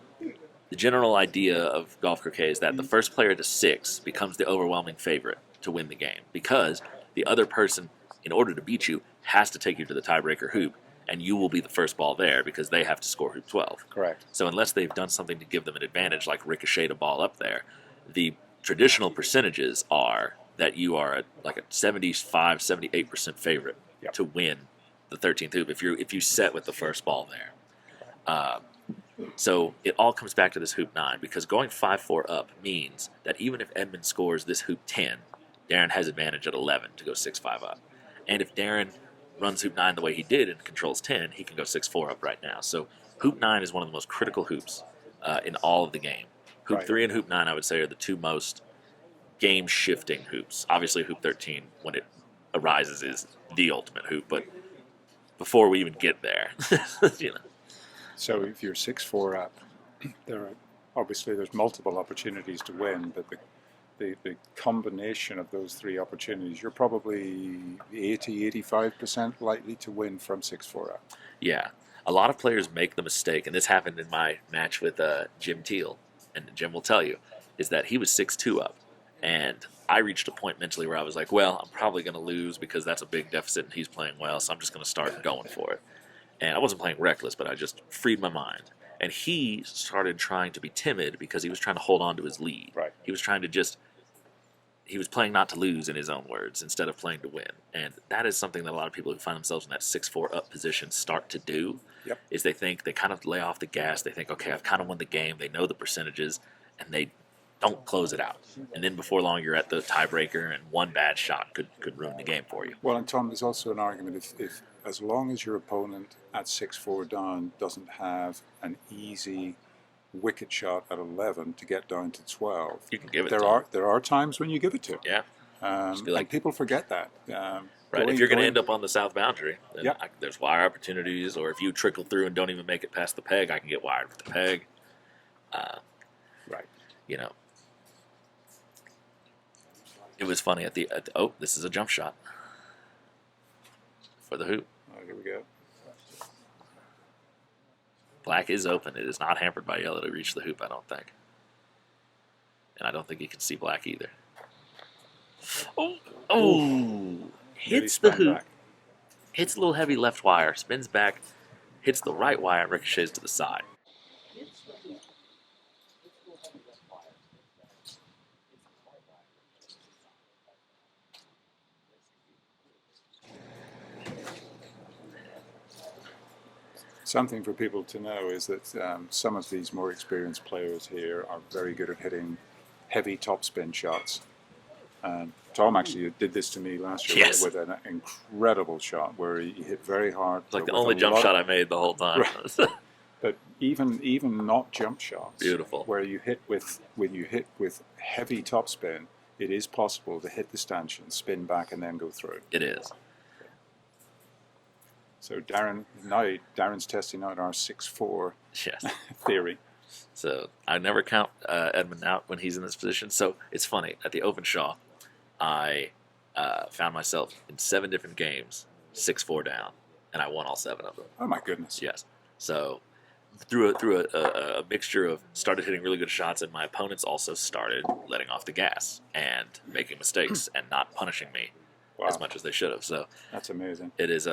the general idea of golf croquet is that the first player to 6 becomes the overwhelming favorite to win the game because the other person, in order to beat you, has to take you to the tiebreaker hoop, and you will be the first ball there because they have to score hoop 12. Correct. So unless they've done something to give them an advantage, like ricochet a ball up there, the traditional percentages are that you are like a 75, 78% favorite to win the 13th hoop if you set with the first ball there. So it all comes back to this hoop 9 because going 5-4 up means that even if Edmund scores this hoop 10, Darin has advantage at 11 to go 6-5 up. And if Darin runs hoop 9 the way he did and controls 10, he can go 6-4 up right now. So hoop 9 is one of the most critical hoops in all of the game. Hoop 3 and hoop 9, I would say, are the two most game-shifting hoops. Obviously, hoop 13, when it arises, is the ultimate hoop, but before we even get there, you know. So if you're 6-4 up, there's multiple opportunities to win, but the combination of those 3 opportunities, you're probably 80-85% likely to win from 6-4 up. Yeah. A lot of players make the mistake, and this happened in my match with Jim Teel, and Jim will tell you, is that he was 6-2 up. And I reached a point mentally where I was like, well, I'm probably going to lose because that's a big deficit and he's playing well, so I'm just going to start going for it. And I wasn't playing reckless, but I just freed my mind. And he started trying to be timid because he was trying to hold on to his lead. Right. He was trying to he was playing not to lose, in his own words, instead of playing to win. And that is something that a lot of people who find themselves in that 6-4 up position start to do, is they kind of lay off the gas. They think, okay, I've kind of won the game. They know the percentages, and they don't close it out. And then before long, you're at the tiebreaker, and one bad shot could ruin the game for you. Well, and Tom, there's also an argument if as long as your opponent at 6-4 down doesn't have an easy wicket shot at 11 to get down to 12, you can give it. There are times when you give it to him. Yeah. And people forget that. Right. If you're going to end up on the south boundary, then Yeah. there's wire opportunities, or if you trickle through and don't even make it past the peg, I can get wired with the peg. Right. You know. It was funny at the oh, this is a jump shot for the hoop. Oh, here we go. Black is open. It is not hampered by yellow to reach the hoop, I don't think. And I don't think you can see black either. Oh! Hits the hoop. Back. Hits a little heavy left wire, spins back, hits the right wire, and ricochets to the side. Something for people to know is that some of these more experienced players here are very good at hitting heavy topspin shots. Tom actually did this to me last year with an incredible shot where he hit very hard. It's like the only jump shot I made the whole time. Right. But even not jump shots, beautiful, where you hit with heavy topspin, it is possible to hit the stanchion, spin back, and then go through. It is. So Darin's testing out our 6-4 theory. So I never count Edmund out when he's in this position. So it's funny, at the Openshaw, I found myself in 7 different games, 6-4 down, and I won all 7 of them. Oh my goodness! Yes. So through a mixture of started hitting really good shots, and my opponents also started letting off the gas and making mistakes and not punishing me as much as they should have. So that's amazing. It is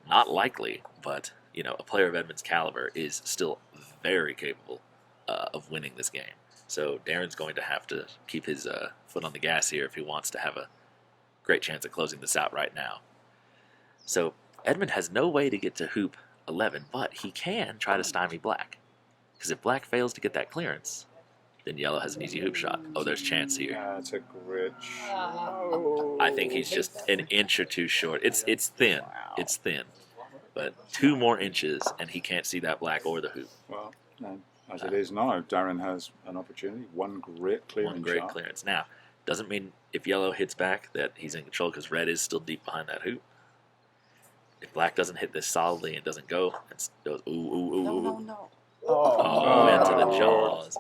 not likely, but a player of Edmund's caliber is still very capable of winning this game. So Darin's going to have to keep his foot on the gas here if he wants to have a great chance at closing this out right now. So Edmund has no way to get to hoop 11, but he can try to stymie black. Because if black fails to get that clearance, then yellow has an easy hoop shot. Oh, there's chance here. That's a great shot. I think he's just an inch or two short. It's thin. Wow. It's thin. But 2 more inches, and he can't see that black or the hoop. Well, as it is now, Darin has an opportunity. One great clearance. One great clearance. Now, doesn't mean if yellow hits back that he's in control, because red is still deep behind that hoop. If black doesn't hit this solidly and doesn't go, it goes ooh, ooh, ooh. No. Oh, into the jaws.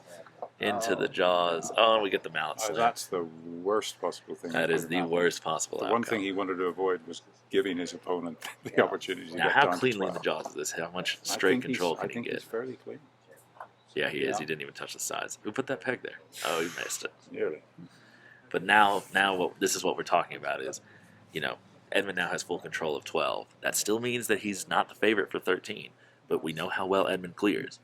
Into the jaws. Oh, we get the mouth. That's the worst possible thing. That is the worst possible outcome. One thing he wanted to avoid was giving his opponent the opportunity to now, get how down cleanly to 12. in the jaws is this? How much straight control can he get? I think he's fairly clean. Yeah, he is. He didn't even touch the sides. Who put that peg there? Oh, he missed it. Nearly. But now this is what we're talking about is, Edmund now has full control of 12. That still means that he's not the favorite for 13, but we know how well Edmund clears.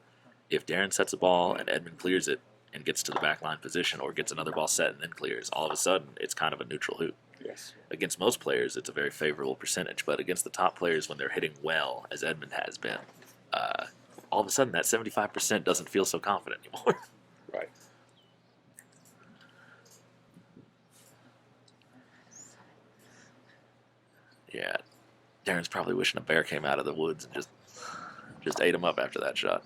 If Darin sets a ball and Edmund clears it and gets to the back line position or gets another ball set and then clears, all of a sudden it's kind of a neutral hoop. Yes. Against most players, it's a very favorable percentage, but against the top players when they're hitting well, as Edmund has been, all of a sudden that 75% doesn't feel so confident anymore. Right. Yeah, Darin's probably wishing a bear came out of the woods and just ate him up after that shot.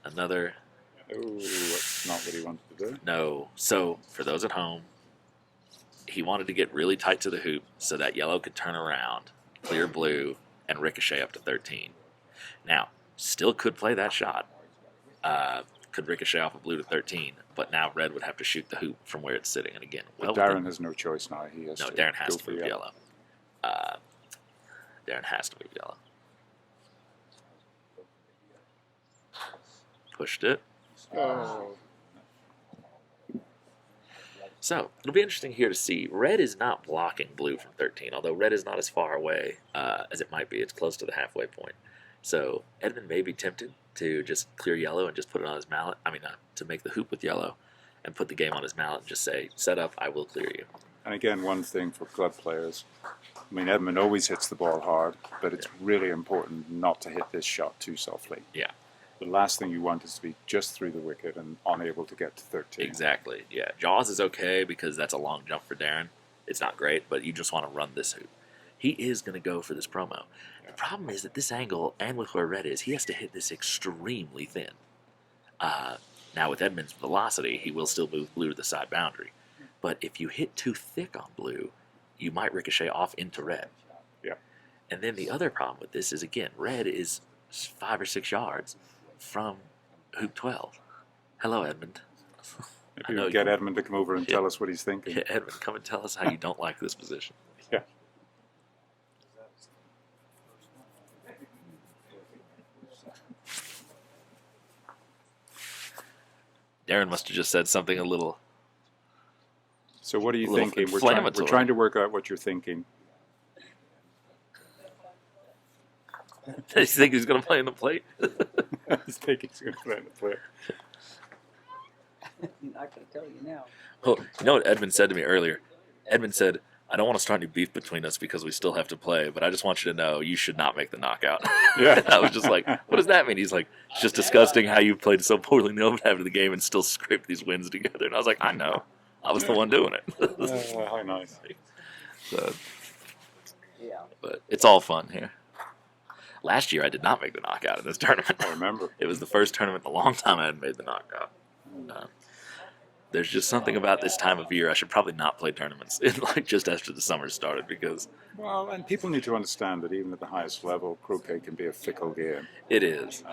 Another. Oh, that's not what he wanted to do. No. So, for those at home, he wanted to get really tight to the hoop so that yellow could turn around, clear blue, and ricochet up to 13. Now, still could play that shot. Could ricochet off of blue to 13, but now red would have to shoot the hoop from where it's sitting. And again, But Darin has no choice now. He has to Darin has go to for move yellow. Darin has to move yellow. Pushed it. Oh. So, it'll be interesting here to see. Red is not blocking blue from 13, although red is not as far away as it might be. It's close to the halfway point. So, Edmund may be tempted to just clear yellow and just put it on his mallet. To make the hoop with yellow and put the game on his mallet and just say, set up, I will clear you. And again, one thing for club players, Edmund always hits the ball hard, but it's really important not to hit this shot too softly. Yeah. The last thing you want is to be just through the wicket and unable to get to 13. Exactly, yeah. Jaws is okay because that's a long jump for Darin. It's not great, but you just want to run this hoop. He is going to go for this promo. The problem is that this angle, and with where red is, he has to hit this extremely thin. Now with Edmund's velocity, he will still move blue to the side boundary. But if you hit too thick on blue, you might ricochet off into red. Yeah. And then the other problem with this is, again, red is 5 or 6 yards from hoop 12. Hello, Edmund. Maybe we'll get Edmund to come over and tell us what he's thinking. Yeah, Edmund, come and tell us how you don't like this position. Yeah. Darin must have just said something a little. So what are you little thinking? We're inflammatory. trying to work out what you're thinking. Does he think he's going to play in the plate? He's thinking he's going to play in the plate. I'm not going to tell you now. Oh, you know what Edmund said to me earlier? Edmund said, I don't want to start any beef between us because we still have to play, but I just want you to know you should not make the knockout. Yeah. I was just like, what does that mean? He's like, it's just disgusting how you played so poorly in the open half of the game and still scraped these wins together. And I was like, I know. I was the one doing it. How nice. So, Yeah. but it's all fun here. Last year I did not make the knockout in this tournament. I remember. It was the first tournament in a long time I hadn't made the knockout. There's just something about this time of year. I should probably not play tournaments just after the summer started because Well, and people need to understand that even at the highest level, croquet can be a fickle game. it is.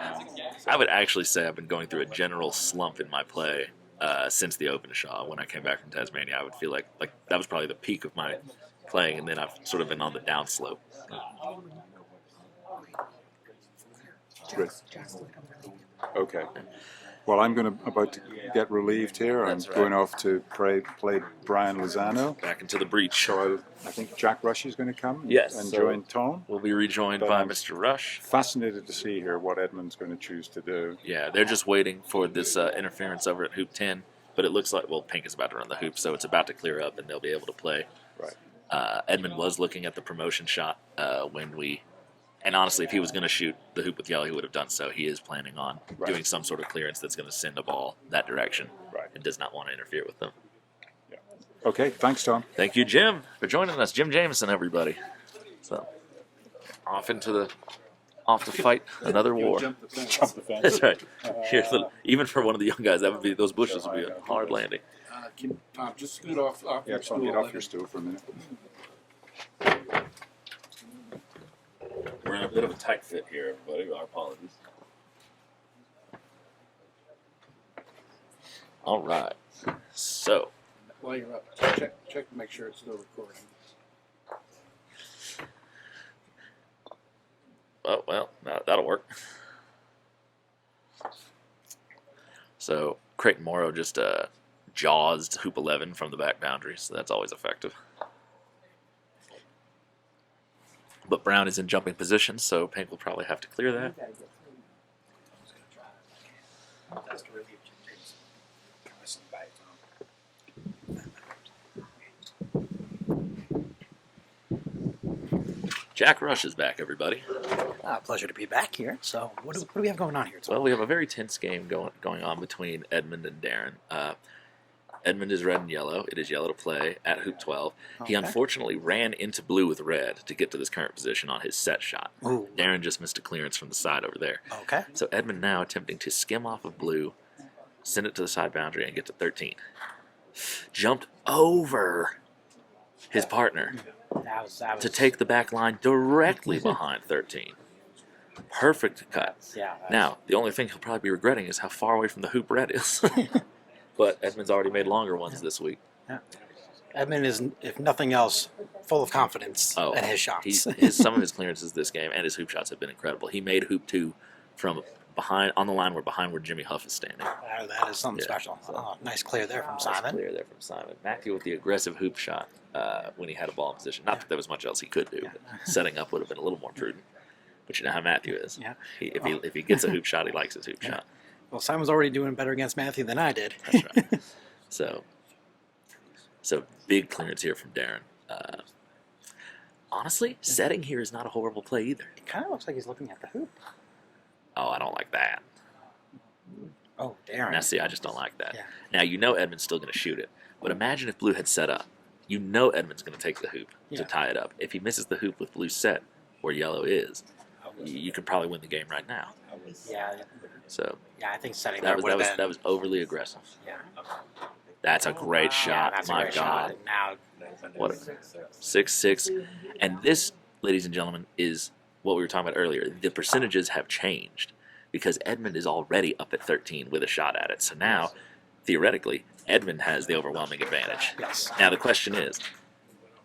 I would actually say I've been going through a general slump in my play since the Open Shaw. When I came back from Tasmania, I would feel like that was probably the peak of my playing, and then I've sort of been on the downslope. Good. Okay. Well, I'm about to get relieved here. I'm That's right. going off to play Brian Lozano. Back into the breach. So I think Jack Rush is going to come Yes, and so- join Tone. We'll be rejoined by Mr. Rush. Fascinated to see here what Edmund's going to choose to do. Yeah, they're just waiting for this interference over at hoop 10, but it looks like, pink is about to run the hoop, so it's about to clear up and they'll be able to play. Right. Edmund was looking at the promotion shot and honestly, if he was going to shoot the hoop with yellow, he would have done so. He is planning on Right. doing some sort of clearance that's going to send a ball that direction Right. and does not want to interfere with them. Yeah. Okay. Thanks, Tom. Thank you, Jim, for joining us. Jim Jameson, everybody. So, off to fight another war. Jump the fence. Jump the fence. That's right. Here, even for one of the young guys, those bushes would be a hard landing. Can Tom just scoot off Yeah, your Tom, stool? get off your stool for a minute. We're in a bit of a tight fit here, everybody. Our apologies. All right. So, While you're up, check to make sure it's still recording. well, that'll work. So Crayton Morrow just jaws hoop 11 from the back boundary, so that's always effective. But Brown is in jumping position, so Pink will probably have to clear that. Jack Rush is back, everybody. Pleasure to be back here. So, what do we have going on here? Well, we have a very tense game going on between Edmund and Darin. Edmund is red and yellow. It is yellow to play at hoop 12. He unfortunately ran into blue with red to get to this current position on his set shot. Ooh. Darin just missed a clearance from the side over there. Okay. So Edmund now attempting to skim off of blue, send it to the side boundary, and get to 13. Jumped over his partner That was to take the back line directly behind 13. Perfect cut. Yeah. Now, the only thing he'll probably be regretting is how far away from the hoop red is. But Edmund's already made longer ones this week. Yeah. Edmund is, if nothing else, full of confidence in his shots. Some of his clearances this game and his hoop shots have been incredible. He made hoop 2 from behind on the line where Jimmy Huff is standing. That is something special. Nice clear there from Simon. Clear there from Simon. Matthew with the aggressive hoop shot when he had a ball in position. Not that there was much else he could do. But setting up would have been a little more prudent. But you know how Matthew is. Yeah. If he gets a hoop shot, he likes his hoop shot. Well, Simon's already doing better against Matthew than I did. That's right. So big clearance here from Darin. Honestly, setting here is not a horrible play either. It kind of looks like he's looking at the hoop. Oh, I don't like that. Oh, Darin. Now, see, I just don't like that. Yeah. Now, you know Edmund's still going to shoot it. But imagine if blue had set up. You know Edmund's going to take the hoop to tie it up. If he misses the hoop with blue set where yellow is, you could probably win the game right now. Yeah. So Yeah, I think setting that there was overly aggressive. Yeah. That's a great shot. That's My a great God. shot. Now, What 6-6. And this, ladies and gentlemen, is what we were talking about earlier. The percentages have changed because Edmund is already up at 13 with a shot at it. So now, theoretically, Edmund has the overwhelming advantage. Yes. Now the question is,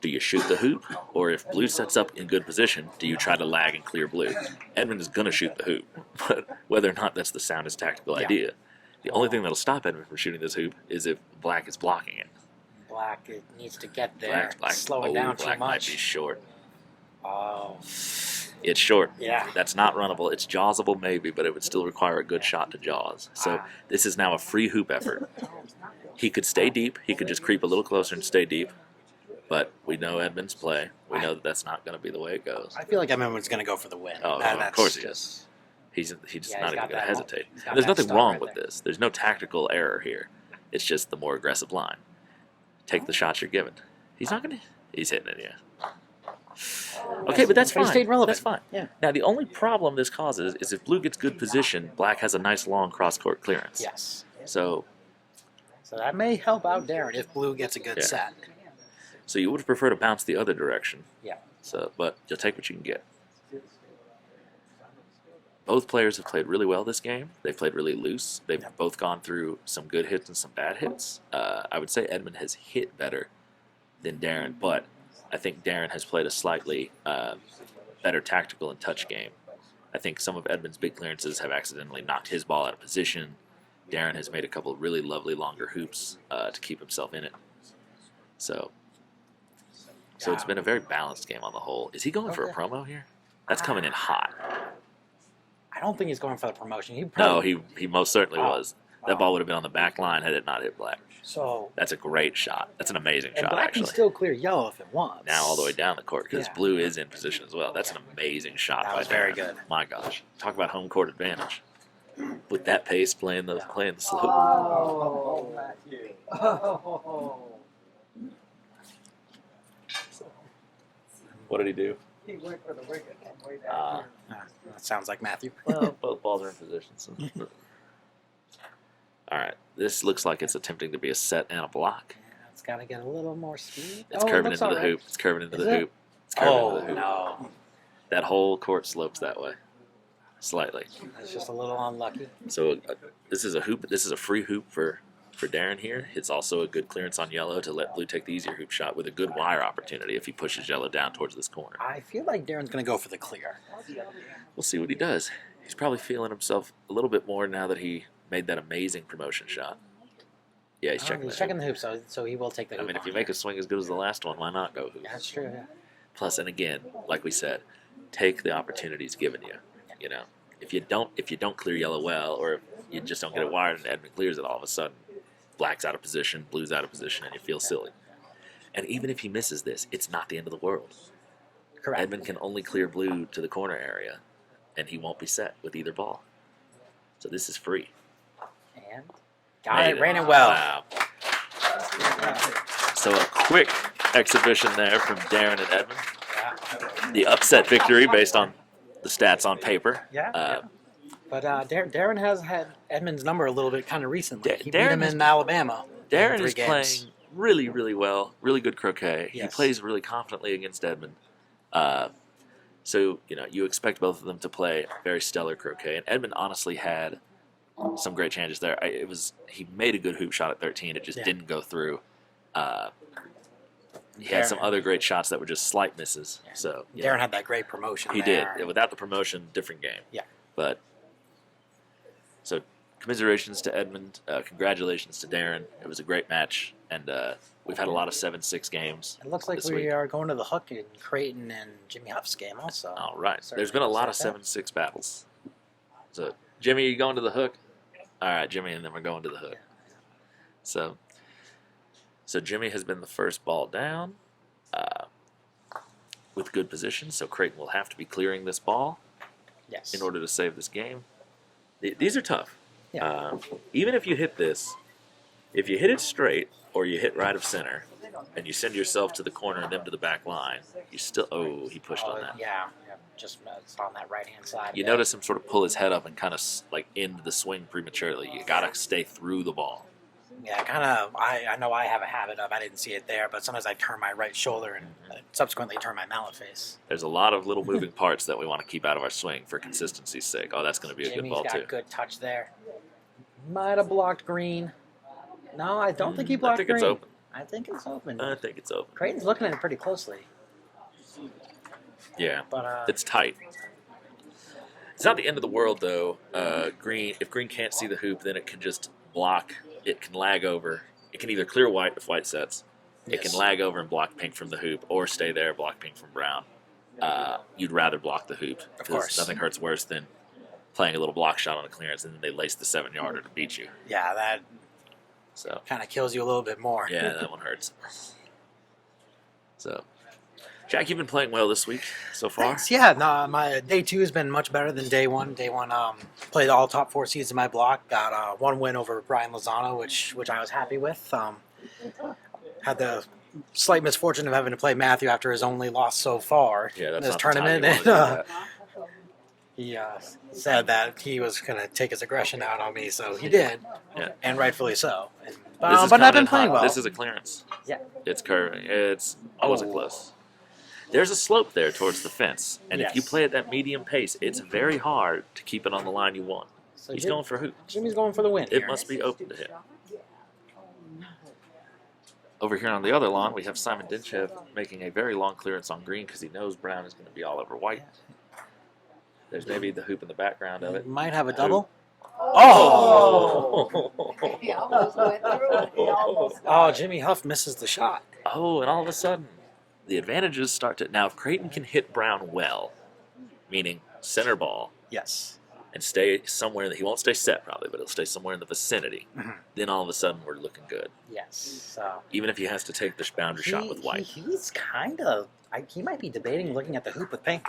do you shoot the hoop, or if blue sets up in good position, do you try to lag and clear blue? Edmund is going to shoot the hoop, but whether or not that's the soundest tactical idea. The only thing that'll stop Edmund from shooting this hoop is if black is blocking it. Black it needs to get there. Black, Slow it down black too might much. be short. Oh. It's short. Yeah. That's not runnable. It's jawsable maybe, but it would still require a good shot to jaws. So this is now a free hoop effort. He could stay deep. He could just creep a little closer and stay deep. But we know Edmund's play. We know that that's not going to be the way it goes. I feel like Edmund's going to go for the win. Oh, of course he is. He's not even going to hesitate. got There's that nothing start wrong right with there. this. There's no tactical error here. It's just the more aggressive line. Take the shots you're given. He's not going to. He's hitting it, yeah. Okay, but that's But he fine. stayed relevant. That's fine. Yeah. Now, the only problem this causes is if blue gets good position, black has a nice long cross-court clearance. Yes. So that may help out Darin if blue gets a good set. So you would have preferred to bounce the other direction. Yeah. So, but you'll take what you can get. Both players have played really well this game. They've played really loose. They've both gone through some good hits and some bad hits. I would say Edmund has hit better than Darin, but I think Darin has played a slightly better tactical and touch game. I think some of Edmund's big clearances have accidentally knocked his ball out of position. Darin has made a couple of really lovely longer hoops to keep himself in it. So it's been a very balanced game on the whole. Is he going for a promo here? That's coming in hot. I don't think he's going for the promotion. No, he most certainly was. That ball would have been on the back line had it not hit black. So that's a great shot. That's an amazing shot, black actually. can still clear yellow if it wants. Now all the way down the court because blue is in position as well. That's an amazing shot. That was very good. My gosh, talk about home court advantage. With that pace, playing the slope. Oh, Matthew. Oh. What did he do? He went for the wicket from way down here. That sounds like Matthew. Well, both balls are in position. So. All right, this looks like it's attempting to be a set and a block. It's got to get a little more speed. It's curving into the hoop. It's curving into the hoop. It's curving into the hoop. No. That whole court slopes that way, slightly. It's just a little unlucky. So this is a hoop. This is a free hoop for Darin here. It's also a good clearance on yellow to let blue take the easier hoop shot with a good wire opportunity if he pushes yellow down towards this corner. I feel like Darin's going to go for the clear. We'll see what he does. He's probably feeling himself a little bit more now that he made that amazing promotion shot. Yeah, he's checking He's the checking the hoop, so he will take the hoop. hoop. I mean, if on you make there. a swing as good as the last one, why not go hoop? Yeah, that's true. Yeah. Plus, and again, like we said, take the opportunities given you. You know, if you don't clear yellow well, or if you just don't get it wired and Edmund clears it, all of a sudden, black's out of position, blue's out of position, and you feel silly. And even if he misses this, it's not the end of the world. Correct. Edmund can only clear blue to the corner area, and he won't be set with either ball. So this is free. And got it. Ran it well. Wow. So a quick exhibition there from Darin and Edmund. Yeah. The upset victory based on the stats on paper. Yeah. But Darin has had Edmund's number a little bit kind of recently. He beat Darin him in Alabama. Darin in 3 is games. playing really, really well. Really good croquet. He Yes. plays really confidently against Edmund. So, you expect both of them to play very stellar croquet. And Edmund honestly had some great chances there. He made a good hoop shot at 13. It just didn't go through. He had some other great shots that were just slight misses. Yeah. So Darin had that great promotion. he there. did. Without the promotion, different game. Yeah. But so commiserations to Edmund. Congratulations to Darin. It was a great match, and we've had a lot of 7-6 games. It looks like this we week. are going to the hook in Crayton and Jimmy Huff's game also. All right. Sorry, There's been a lot of sorry. 7-6 battles. So Jimmy, you going to the hook? All right, Jimmy, and then we're going to the hook. So Jimmy has been the first ball down with good position. So Crayton will have to be clearing this ball Yes. in order to save this game. These are tough. Yeah. Even if you hit this, if you hit it straight or you hit right of center and you send yourself to the corner and them to the back line, you still, he pushed on that. Yeah. Just it's on that right hand side. You notice him sort of pull his head up and kind of like end the swing prematurely. You got to stay through the ball. Yeah, kind of. I know I have a habit of, I didn't see it there, but sometimes I turn my right shoulder and subsequently turn my mallet face. There's a lot of little moving parts that we want to keep out of our swing for consistency's sake. Oh, that's going to be a good Jimmy's ball, got too. good touch there. Might have blocked green. No, I don't think he blocked I think green. it's open. I think it's open. I think it's open. Crayton's looking at it pretty closely. Yeah, But it's tight. It's not the end of the world, though. If green can't see the hoop, then it can just block. It can lag over. It can either clear white if white sets. It Yes. can lag over and block pink from the hoop, or stay there, block pink from brown. You'd rather block the hoop. Of course. Nothing hurts worse than playing a little block shot on a clearance and then they lace the 7-yarder to beat you. yeah, that So, kind of kills you a little bit more. yeah, that one hurts. So, Jack, you've been playing well this week so far. Thanks. Yeah, no, my day 2 has been much better than day 1. Day 1, played all top 4 seeds in my block. Got 1 win over Brian Lozano, which I was happy with. Had the slight misfortune of having to play Matthew after his only loss so far Yeah, in that's this not the time tournament. you wanna do that. He said that he was going to take his aggression out on me, so he did, Yeah. and rightfully so. This is But I've coming been in playing hot. well. This is a clearance. Yeah. It's curving. It wasn't close. There's a slope there towards the fence, and if you Yes. play at that medium pace, it's very hard to keep it on the line you want. So He's going for hoop. Jimmy's going for the win. It here. must be open to him. Over here on the other lawn, we have Simon Dentchev making a very long clearance on green because he knows brown is going to be all over white. There's maybe the hoop in the background of it. Might have a double. Oh! He almost went through it. He almost Oh, Jimmy Huff misses the shot. Oh, and all of a sudden, the advantages start to... Now, if Crayton can hit brown well, meaning center ball, Yes. and stay somewhere, he won't stay set probably, but he'll stay somewhere in the vicinity, Mhm. then all of a sudden we're looking good. Yes. So Even if he has to take the boundary shot with white. He's kind of. He might be debating looking at the hoop with pink.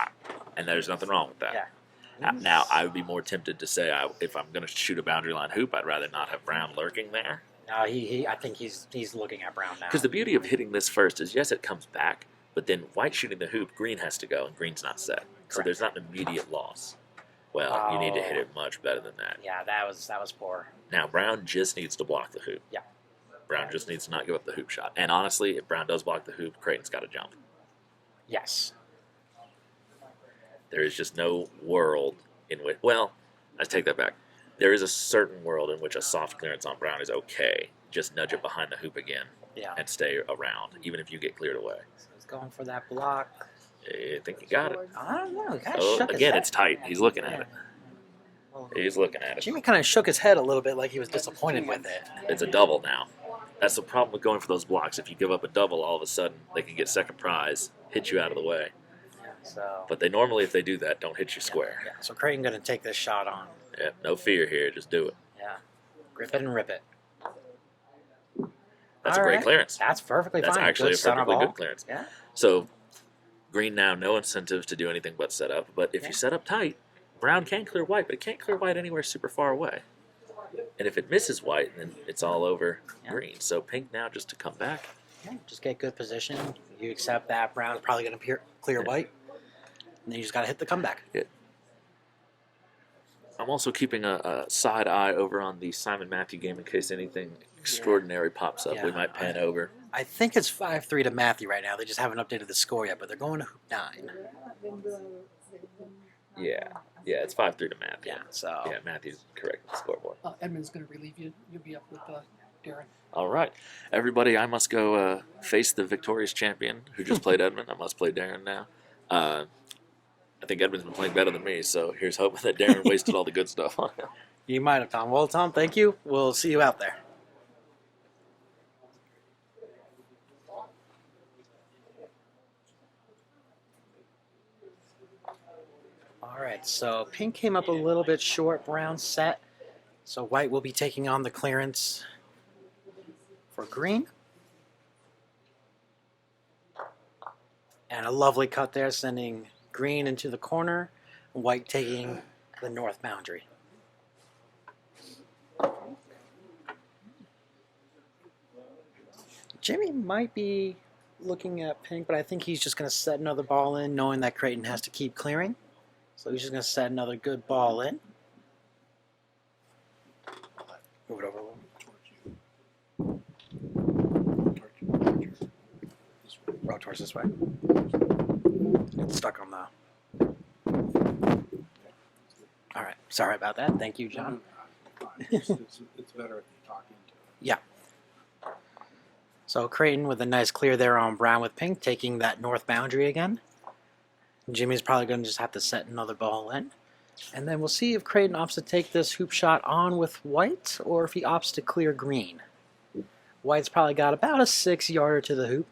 And there's nothing wrong with that. Yeah. Now, I would be more tempted to say if I'm going to shoot a boundary line hoop, I'd rather not have brown lurking there. No, I think he's looking at brown now. Because the beauty of hitting this first is, yes, it comes back, but then white shooting the hoop, green has to go, and green's not set. So Correct. there's not an immediate loss. Well, you need to hit it much better than that. Yeah, that was poor. Now, brown just needs to block the hoop. Yeah. Brown just needs to not give up the hoop shot. And honestly, if brown does block the hoop, Crayton's got to jump. Yes. There is just no world in which, well, I take that back. There is a certain world in which a soft clearance on brown is okay. Just nudge it behind the hoop again Yeah. and stay around, even if you get cleared away. So he's going for that block. I think you got it. I don't know. He kind of Oh, shook his again, head. it's tight. He's looking at it. He's looking at it. Jimmy kind of shook his head a little bit like he was disappointed with it. It's a double now. That's the problem with going for those blocks. If you give up a double, all of a sudden they can get second prize, hit you out of the way. So, But they normally, if they do that, don't hit you square. yeah, so Crayton going to take this shot on. Yeah, no fear here. Just do it. Yeah. Grip it and rip it. That's All a great right. clearance. That's perfectly That's fine. actually Good a center perfectly ball. good clearance. Yeah. So green now, no incentive to do anything but set up. But if you set up tight, brown can clear white, but it can't clear white anywhere super far away. And if it misses white, then it's all over green. So pink now just to come back. Yeah, just get good position. You accept that brown's probably going to clear white. And then you just got to hit the comeback. I'm also keeping a side eye over on the Simon Matthew game in case anything extraordinary pops up. Yeah, We might pan over. I think it's 5-3 to Matthew right now. They just haven't updated the score yet, but they're going to hoop 9. Yeah, it's 5-3 to Matthew. Yeah, so. Yeah, Matthew's correct with the scoreboard. Edmund's going to relieve you. You'll be up with Darin. All right, everybody, I must go face the victorious champion who just played Edmund. I must play Darin now. I think Edmund's been playing better than me, so here's hoping that Darin wasted all the good stuff on him. You might have, Tom. Well, Tom, thank you. We'll see you out there. All right, so pink came up a little bit short, brown set. So white will be taking on the clearance for green. And a lovely cut there, sending green into the corner, white taking the north boundary. Jimmy might be looking at pink, but I think he's just going to set another ball in, knowing that Crayton has to keep clearing. So he's just going to set another good ball in. Move it over a little. Roll towards this way. It's stuck on the... All right. Sorry about that. Thank you, John. It's better if you talk into it. Yeah. So Crayton with a nice clear there on brown with pink, taking that north boundary again. Jimmy's probably going to just have to set another ball in. And then we'll see if Crayton opts to take this hoop shot on with white or if he opts to clear green. White's probably got about a 6-yarder to the hoop.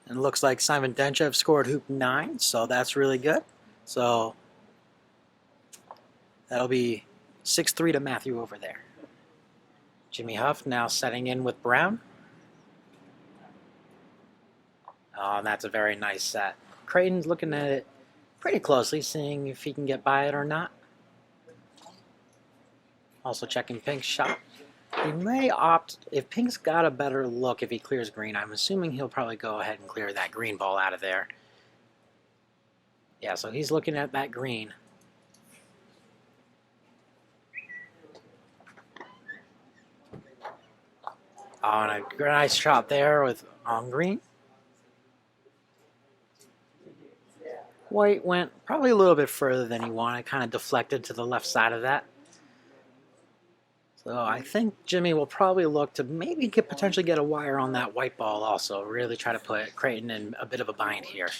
And it looks like Simon Dentchev scored hoop 9, so that's really good. So that'll be 6-3 to Matthew over there. Jimmy Huff now setting in with brown. Oh, and that's a very nice set. Crayton's looking at it pretty closely, seeing if he can get by it or not. Also checking pink's shot. He may opt, if pink's got a better look if he clears green, I'm assuming he'll probably go ahead and clear that green ball out of there. Yeah, so he's looking at that green. Oh, and a nice shot there with on green. White went probably a little bit further than he wanted, kind of deflected to the left side of that. So I think Jimmy will probably look to maybe potentially get a wire on that white ball also. Really try to put Crayton in a bit of a bind here.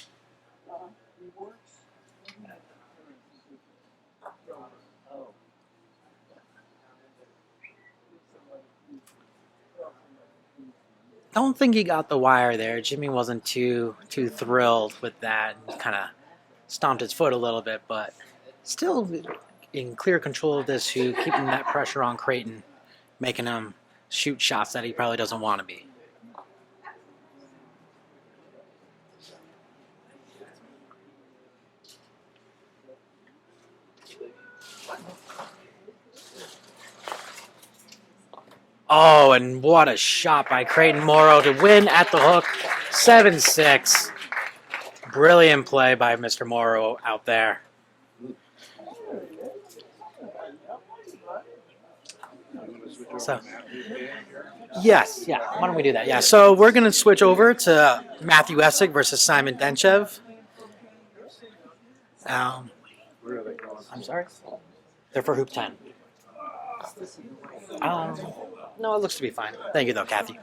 Don't think he got the wire there. Jimmy wasn't too thrilled with that. Kind of stomped his foot a little bit, but still in clear control of this hoop, keeping that pressure on Crayton, making him shoot shots that he probably doesn't want to be. Oh, and what a shot by Crayton Morrow to win at the hook, 7-6. Brilliant play by Mr. Morrow out there. So, yes, yeah, why don't we do that? Yeah, so we're going to switch over to Matthew Essick versus Simon Dentchev. I'm sorry? They're for hoop 10. No, it looks to be fine. Thank you, though, Kathy.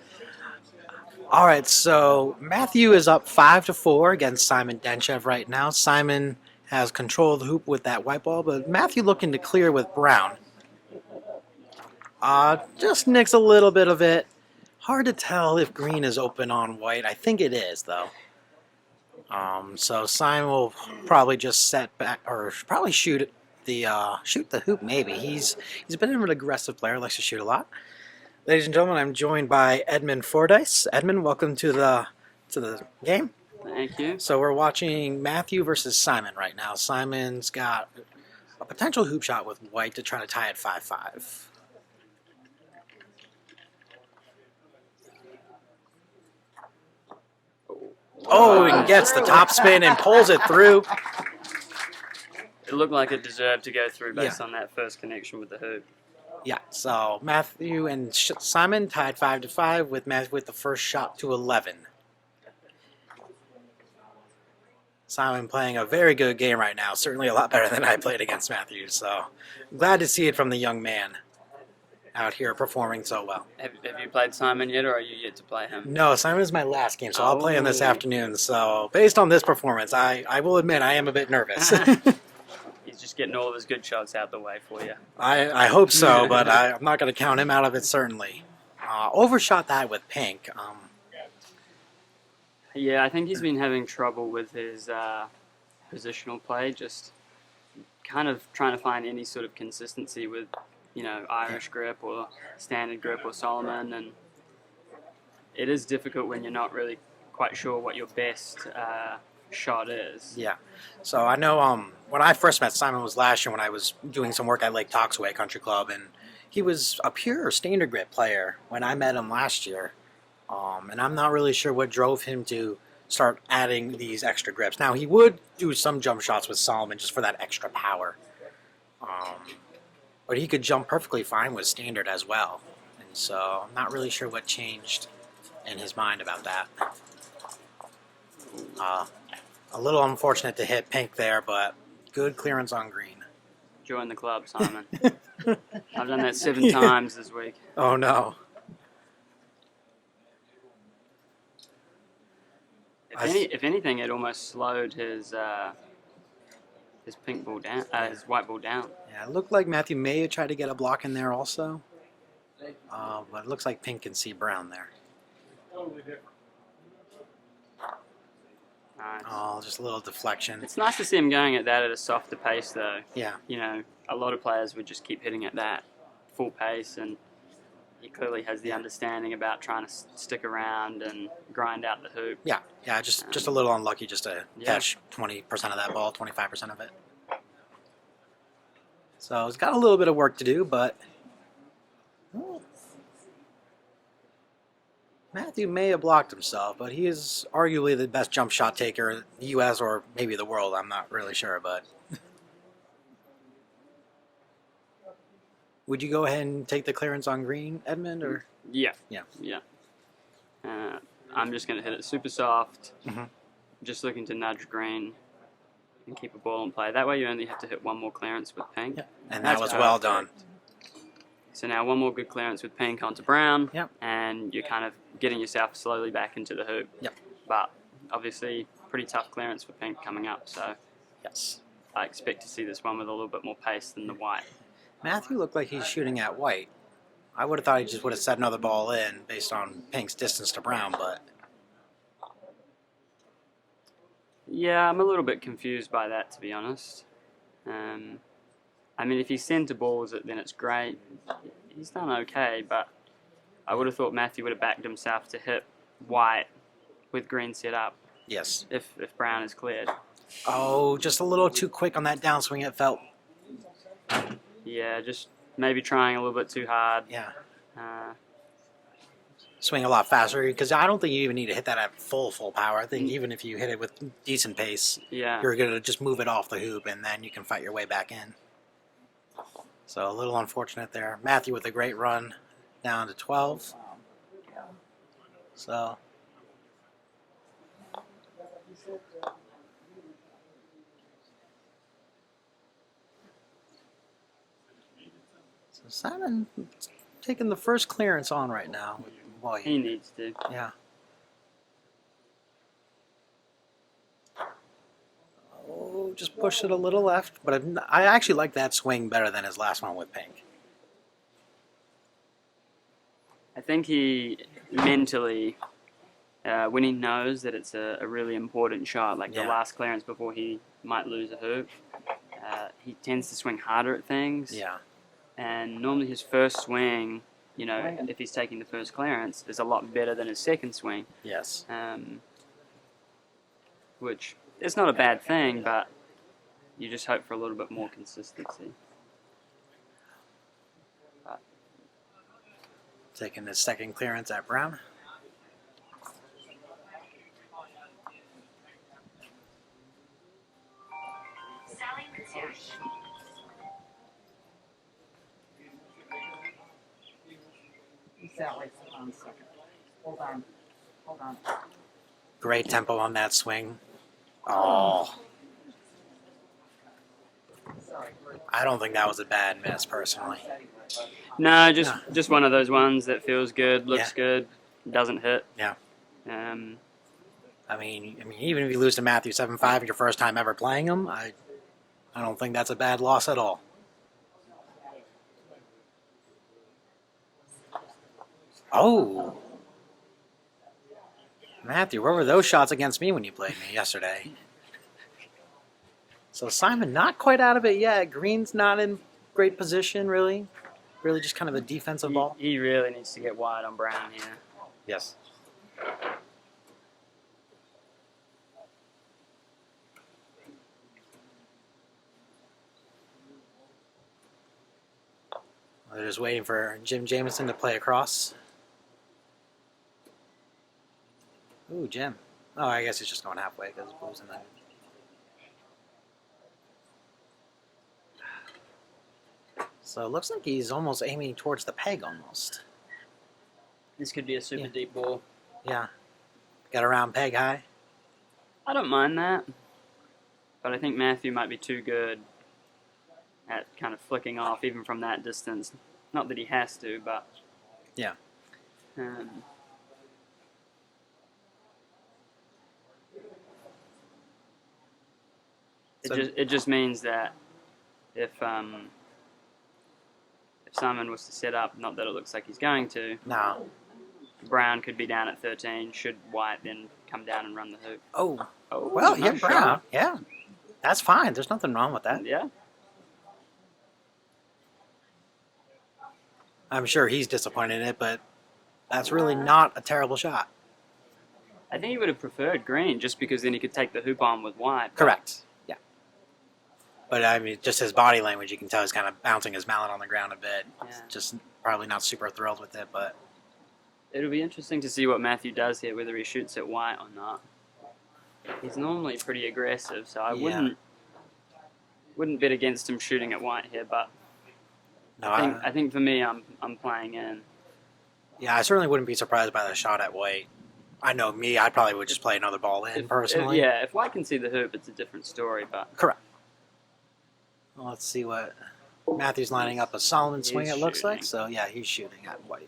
All right, so Matthew is up 5-4 against Simon Dentchev right now. Simon has control of the hoop with that white ball, but Matthew looking to clear with brown. Just nicks a little bit of it. Hard to tell if green is open on white. I think it is, though. So Simon will probably just set back, or probably shoot the hoop. Maybe he's a bit of an aggressive player, likes to shoot a lot. Ladies and gentlemen, I'm joined by Edmund Fordyce. Edmund, welcome to the game. Thank you. So we're watching Matthew versus Simon right now. Simon's got a potential hoop shot with white to try to tie it 5-5. Oh, and gets the top spin and pulls it through. It looked like it deserved to go through based on that first connection with the hoop. Yeah, so Matthew and Simon tied 5-5 with Matthew with the first shot to 11. Simon playing a very good game right now, certainly a lot better than I played against Matthew, so glad to see it from the young man out here performing so well. Have you played Simon yet, or are you yet to play him? No, Simon is my last game, so I'll play him this afternoon. So based on this performance, I will admit I am a bit nervous. He's just getting all of his good shots out the way for you. I hope so, but I'm not going to count him out of it, certainly. Overshot that with pink. Yeah, I think he's been having trouble with his positional play, just kind of trying to find any sort of consistency with, Irish grip or standard grip or Solomon, and it is difficult when you're not really quite sure what your best shot is. Yeah. So I know when I first met Simon was last year when I was doing some work at Lake Toxaway Country Club, and he was a pure standard grip player when I met him last year. And I'm not really sure what drove him to start adding these extra grips. Now, he would do some jump shots with Solomon just for that extra power. But he could jump perfectly fine with standard as well. And so I'm not really sure what changed in his mind about that. A little unfortunate to hit pink there, but good clearance on green. Join the club, Simon. I've done that 7 times this week. Oh, no. If anything, it almost slowed his pink ball down, his white ball down. Yeah, it looked like Matthew may have tried to get a block in there also. But it looks like pink can see brown there. Nice. Oh, just a little deflection. It's nice to see him going at that at a softer pace, though. Yeah. A lot of players would just keep hitting at that full pace, and he clearly has the understanding about trying to stick around and grind out the hoop. Yeah, just a little unlucky just to catch 20% of that ball, 25% of it. So he's got a little bit of work to do, but Matthew may have blocked himself, but he is arguably the best jump shot taker in the U.S. or maybe the world. I'm not really sure, but would you go ahead and take the clearance on green, Edmund, or? Yeah. Yeah. I'm just going to hit it super soft, Mm-hmm. just looking to nudge green and keep a ball in play. That way you only have to hit one more clearance with pink. Yeah. And that was well done. So now one more good clearance with pink onto brown, Yep. and you're kind of getting yourself slowly back into the hoop. Yep. But obviously pretty tough clearance for pink coming up, so Yes. I expect to see this one with a little bit more pace than the white. Matthew looked like he's shooting at white. I would have thought he just would have set another ball in based on pink's distance to brown, but Yeah, I'm a little bit confused by that, to be honest. If he center balls it, then it's great. He's done okay, but I would have thought Matthew would have backed himself to hit white with green set up yes. if brown is cleared. Oh, just a little too quick on that downswing, it felt. Yeah, just maybe trying a little bit too hard. Yeah. Uh, Swing a lot faster, because I don't think you even need to hit that at full power. I think even if you hit it with decent pace, yeah. you're going to just move it off the hoop, and then you can fight your way back in. So a little unfortunate there. Matthew with a great run down to 12. So Simon taking the first clearance on right now. Boy, He needs to. yeah. just push it a little left. But I actually like that swing better than his last one with pink. I think he mentally, when he knows that it's a really important shot, like the last clearance before he might lose a hoop, he tends to swing harder at things. Yeah. And normally his first swing, you know, if he's taking the first clearance, is a lot better than his second swing. Yes. Which is not a bad thing, but you just hope for a little bit more consistency. Taking his second clearance at Brown. Sally, hold on a second. Hold on. Hold on. Great tempo on that swing. Oh. I don't think that was a bad miss, personally. No, just one of those ones that feels good, looks good, doesn't hit. Yeah. I mean, even if you lose to Matthew 7-5 your first time ever playing him, I don't think that's a bad loss at all. Oh. Matthew, where were those shots against me when you played me yesterday? So Simon not quite out of it yet. Green's not in great position, really. Really just kind of a defensive ball. He really needs to get wide on Brown here. Yes. They're just waiting for Jim Jamison to play across. Ooh, Jim. Oh, I guess he's just going halfway because Blue's in there. So it looks like he's almost aiming towards the peg almost. This could be a super deep ball. Yeah. Got around peg high. I don't mind that. But I think Matthew might be too good at kind of flicking off even from that distance. Not that he has to, but... Yeah. It just means that if Simon was to set up, not that it looks like he's going to, no. Brown could be down at 13. Should White then come down and run the hoop? Oh. Oh, well, yeah, nice Brown. shot. Yeah. That's fine. There's nothing wrong with that. Yeah. I'm sure he's disappointed in it, but that's really not a terrible shot. I think he would have preferred green just because then he could take the hoop on with White. Correct. Yeah. But I mean, just his body language, you can tell he's kind of bouncing his mallet on the ground a bit. Yeah. Just probably not super thrilled with it, but... It'll be interesting to see what Matthew does here, whether he shoots at White or not. He's normally pretty aggressive, so I wouldn't bet against him shooting at White here, but no, I think for me, I'm playing in. Yeah, I certainly wouldn't be surprised by the shot at White. I know me, I probably would just play another ball in, personally. If White can see the hoop, it's a different story, but... Correct. Well, let's see what... Matthew's lining up a Solomon swing, it looks like. So, yeah, he's shooting at White.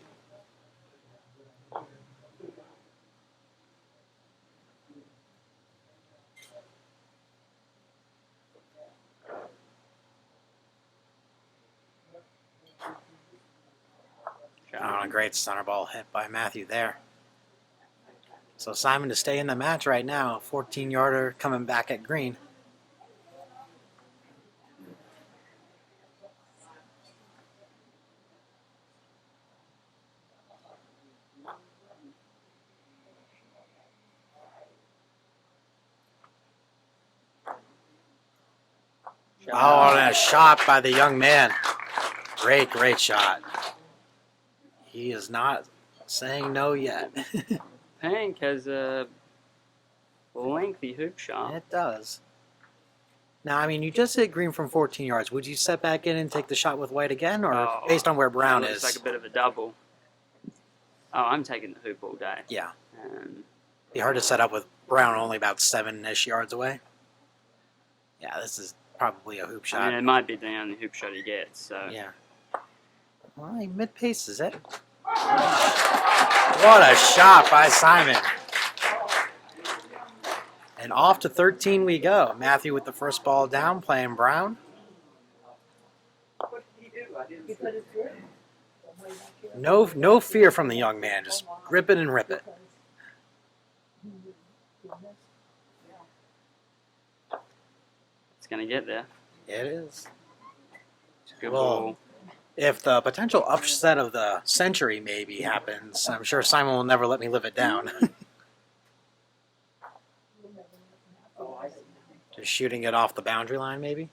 Oh, a great center ball hit by Matthew there. So Simon to stay in the match right now. 14-yarder coming back at green. Oh, and a shot by the young man. Great, great shot. He is not saying no yet. Pink has a lengthy hoop shot. It does. Now, I mean, you just hit green from 14 yards. Would you step back in and take the shot with White again, or based on where Brown it is? Looks like a bit of a double. Oh, I'm taking the hoop all day. Yeah. Be hard to set up with Brown only about 7-ish yards away. Yeah, this is probably a hoop shot. I mean, it might be the only hoop shot he gets. So. Yeah. Well, he mid-paces it. What a shot by Simon. And off to 13 we go. Matthew with the first ball down, playing Brown. No fear from the young man. Just grip it and rip it. It's going to get there. It is. Good Well, ball. if the potential upset of the century maybe happens, I'm sure Simon will never let me live it down. Just shooting it off the boundary line, maybe?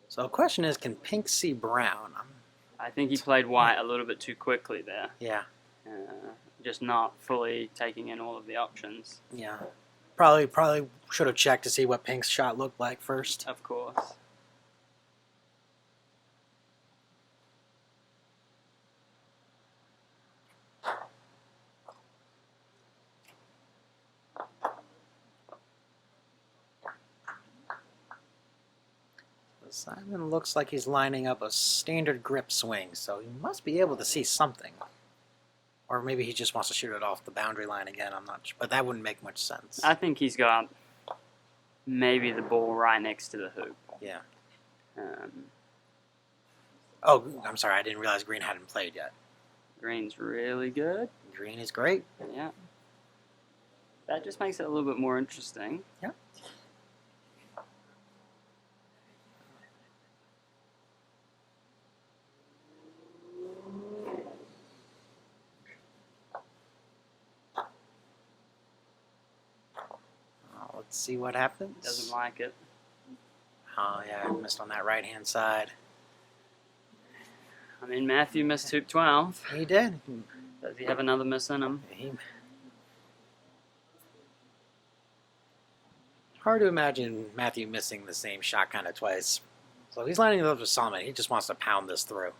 So the question is, can Pink see Brown? I think he played white a little bit too quickly there. Yeah, Just not fully taking in all of the options. yeah. Probably should have checked to see what Pink's shot looked like first. Of course. Simon looks like he's lining up a standard grip swing, so he must be able to see something. Or maybe he just wants to shoot it off the boundary line again, I'm not sure. But that wouldn't make much sense. I think he's got maybe the ball right next to the hoop. Yeah. Um, Oh, I'm sorry, I didn't realize Green hadn't played yet. Green's really good. Green is great. Yeah. That just makes it a little bit more interesting. Yeah. Let's see what happens. Doesn't like it. Oh, yeah, I missed on that right-hand side. I mean, Matthew missed hoop 12. He did. Does he have another miss in him? Hard to imagine Matthew missing the same shot kind of twice. So he's lining it up with Solomon. He just wants to pound this through.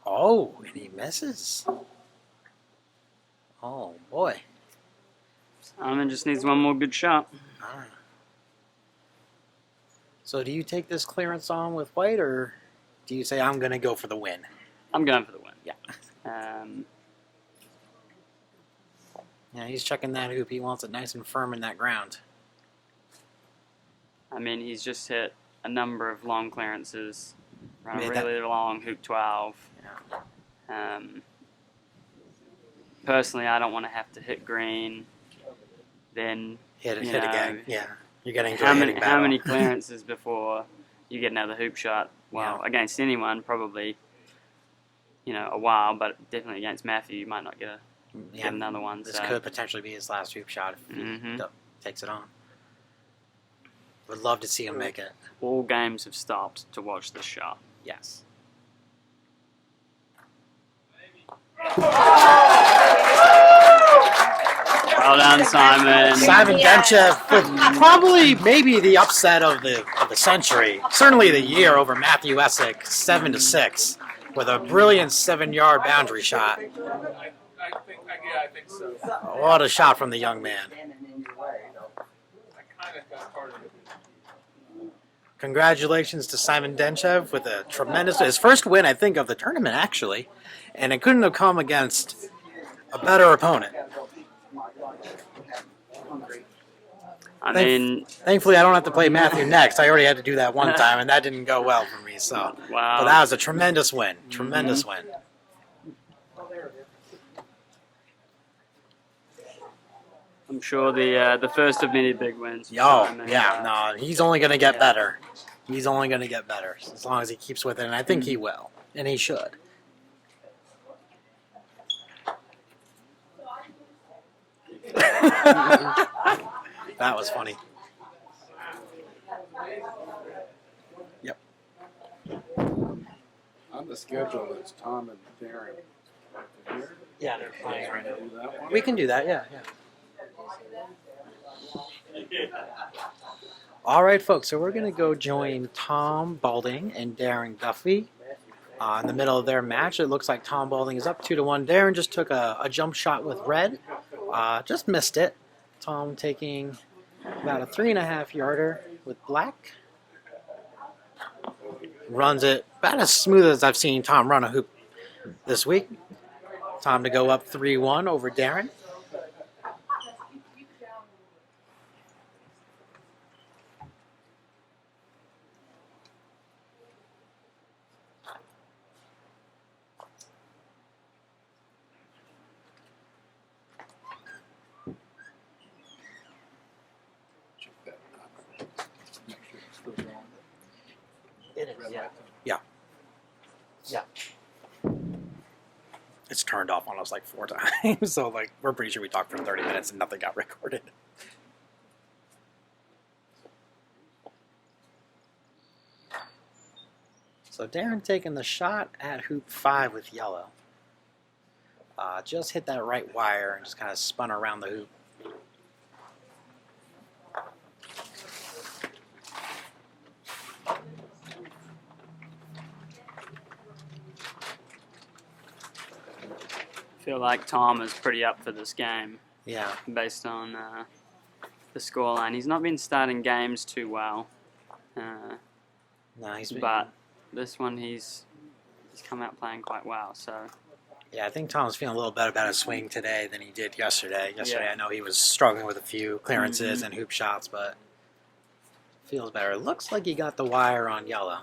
Oh, and he misses. Oh, boy. Simon just needs one more good shot. All right. So do you take this clearance on with white, or do you say, I'm going to go for the win? I'm going for the win. Yeah. Yeah, he's checking that hoop. He wants it nice and firm in that ground. I mean, he's just hit a number of long clearances. Run a Made really long hoop 12. Yeah. Personally, I don't want to have to hit green. Then Hit you again. know, Yeah. You're getting into how a many hitting how battle. many clearances before you get another hoop shot? Well, Yeah. against anyone, probably a while, but definitely against Matthew, you might not get another one. This So could potentially be his last hoop shot if he Mhm. takes it on. Would love to see him make it. all games have stopped to watch this shot. Yes. Well done, Simon. Simon Dentchev with probably maybe the upset of the century, certainly the year over Matthew Essick, 7-6, with a brilliant 7-yard boundary shot. I think so. What a shot from the young man! I kind of got part of it. Congratulations to Simon Dentchev with a his first win, I think, of the tournament actually, and it couldn't have come against a better opponent. I mean, Thankfully, I don't have to play Matthew next. I already had to do that one time, and that didn't go well for me. So, wow. but that was a tremendous win. Tremendous win. I'm sure the first of many big wins. for Oh, Simon. yeah. No, he's only going to get better. He's only going to get better as long as he keeps with it, and I think he will, and he should. That was funny. Yep. On the schedule, it's Tom and Darin. Yeah, they're playing right now. Do that one? We can do that, yeah. All right, folks, so we're going to go join Tom Balding and Darin Guffey In the middle of their match, it looks like Tom Balding is up 2-1. Darin just took a jump shot with red, just missed it. Tom taking about a 3.5 yarder with black. Runs it about as smooth as I've seen Tom run a hoop this week. Tom to go up 3-1 over Darin. It is, yeah. Yeah. It's turned off on us like 4 times, so like we're pretty sure we talked for 30 minutes and nothing got recorded. So Darin taking the shot at hoop 5 with yellow. Just hit that right wire and just kind of spun around the hoop. Feel like Tom is pretty up for this game Yeah. based on the scoreline. He's not been starting games too well, No, he's been, but this one he's come out playing quite well. So yeah, I think Tom's feeling a little better about his swing today than he did yesterday. Yesterday, Yeah. I know he was struggling with a few clearances and hoop shots, but feels better. It looks like he got the wire on yellow.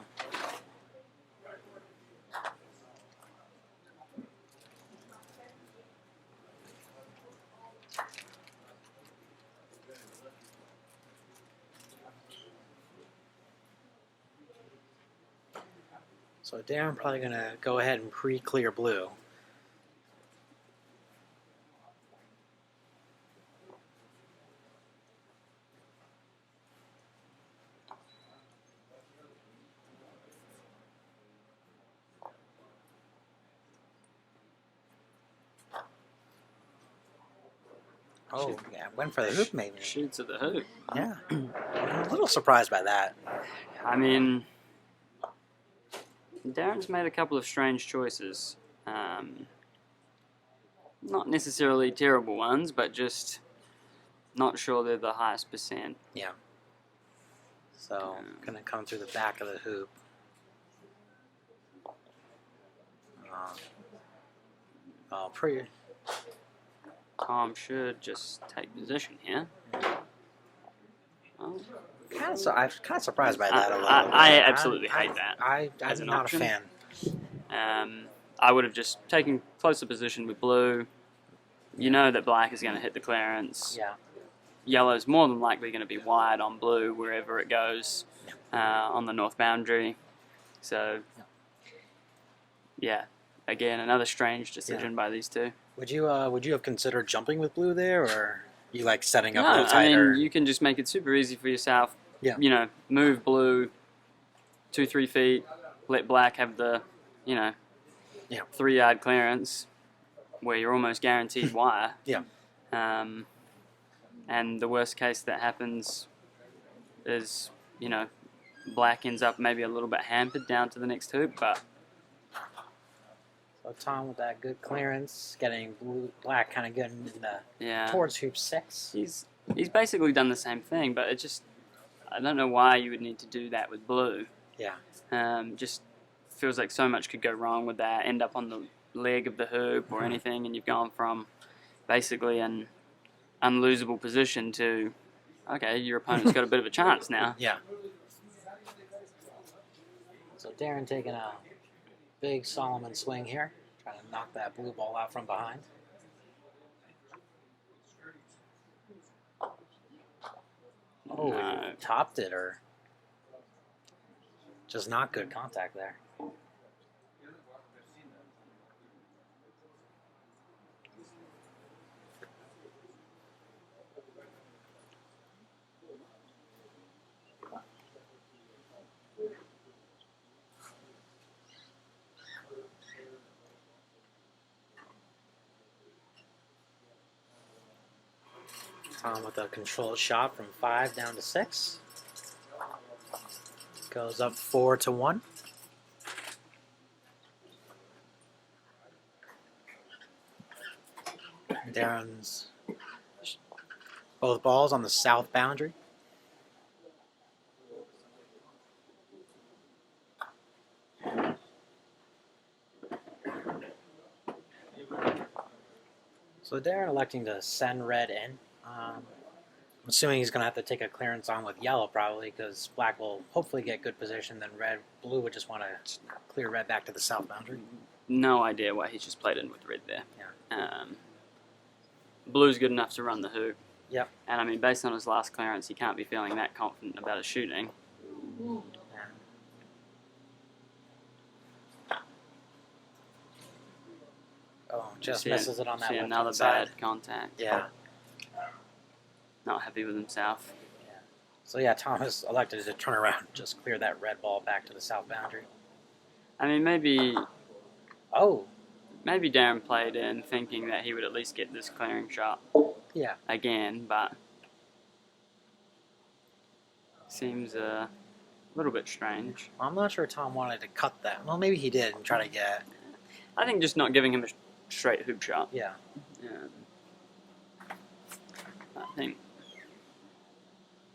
So Darin probably going to go ahead and pre-clear blue. Oh, yeah, went for the hoop maybe. shoots at the hoop. Yeah, I'm a little surprised by that. I mean, Darin's made a couple of strange choices. Not necessarily terrible ones, but just not sure they're the highest percent. Yeah. So, gonna come through the back of the hoop. Pretty. Tom should just take position here. Oh, I'm kind of surprised by that a little. I absolutely hate that I'm as an not option. a fan. I would have just taken closer position with blue. You know that black is going to hit the clearance. Yeah. Yellow's more than likely going to be wide on blue wherever it goes on the north boundary. So, yeah, again, another strange decision by these two. Would you have considered jumping with blue there, or you like setting up a No, little I tighter? mean, you can just make it super easy for yourself. Yeah. You know, move blue 2-3 feet, let black have the, 3-yard clearance where you're almost guaranteed wire. Yeah. And the worst case that happens is, black ends up maybe a little bit hampered down to the next hoop, but So Tom with that good clearance, getting black kind of getting in the, towards hoop 6. He's basically done the same thing, but it just, I don't know why you would need to do that with blue. Yeah. Just feels like so much could go wrong with that, end up on the leg of the hoop or anything, and you've gone from basically an unlosable position to, okay, your opponent's got a bit of a chance now. Yeah. So Darin taking a big Solomon swing here, trying to knock that blue ball out from behind. Oh, No. topped it, or just not good contact there. Tom with a controlled shot from 5 down to 6. Goes up 4-1. Darin's both balls on the south boundary. So Darin electing to send red in. I'm assuming he's going to have to take a clearance on with yellow probably because black will hopefully get good position. Then blue would just want to clear red back to the south boundary. No idea why he's just played in with red there. Yeah. Blue's good enough to run the hoop. Yep. And I mean, based on his last clearance, he can't be feeling that confident about his shooting. Yeah. Oh, just misses it on that See left another side. bad contact. Yeah. Not happy with himself. So yeah, Thomas elected to turn around and just clear that red ball back to the south boundary. I mean, maybe Oh, Darin played in thinking that he would at least get this clearing shot yeah. again, but seems a little bit strange. I'm not sure Tom wanted to cut that. Well, maybe he did and try to get. I think just not giving him a straight hoop shot. Yeah. I think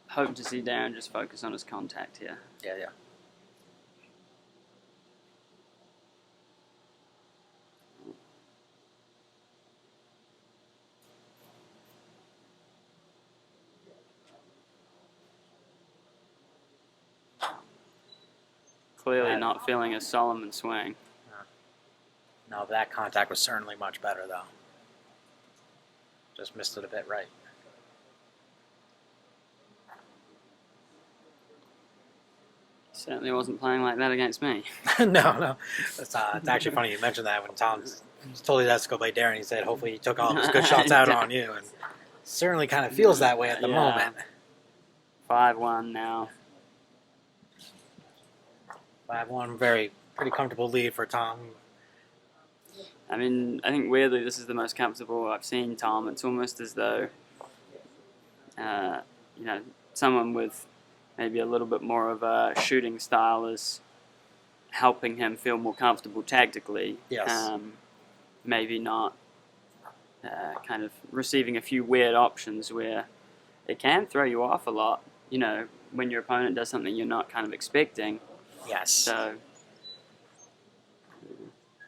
hope to see Darin just focus on his contact here. Yeah, yeah. Clearly not feeling a Solomon swing. No, that contact was certainly much better, though. Just missed it a bit right. Certainly wasn't playing like that against me. No. It's actually funny you mentioned that when Tom told you that's to go play Darin. He said hopefully he took all his good shots out on you, and certainly kind of feels that way at the Yeah. moment. 5-1 now. 5-1, pretty comfortable lead for Tom. I mean, I think weirdly this is the most comfortable I've seen Tom. It's almost as though, someone with maybe a little bit more of a shooting style is helping him feel more comfortable tactically. Yes. Maybe not kind of receiving a few weird options where it can throw you off a lot, when your opponent does something you're not kind of expecting. Yes.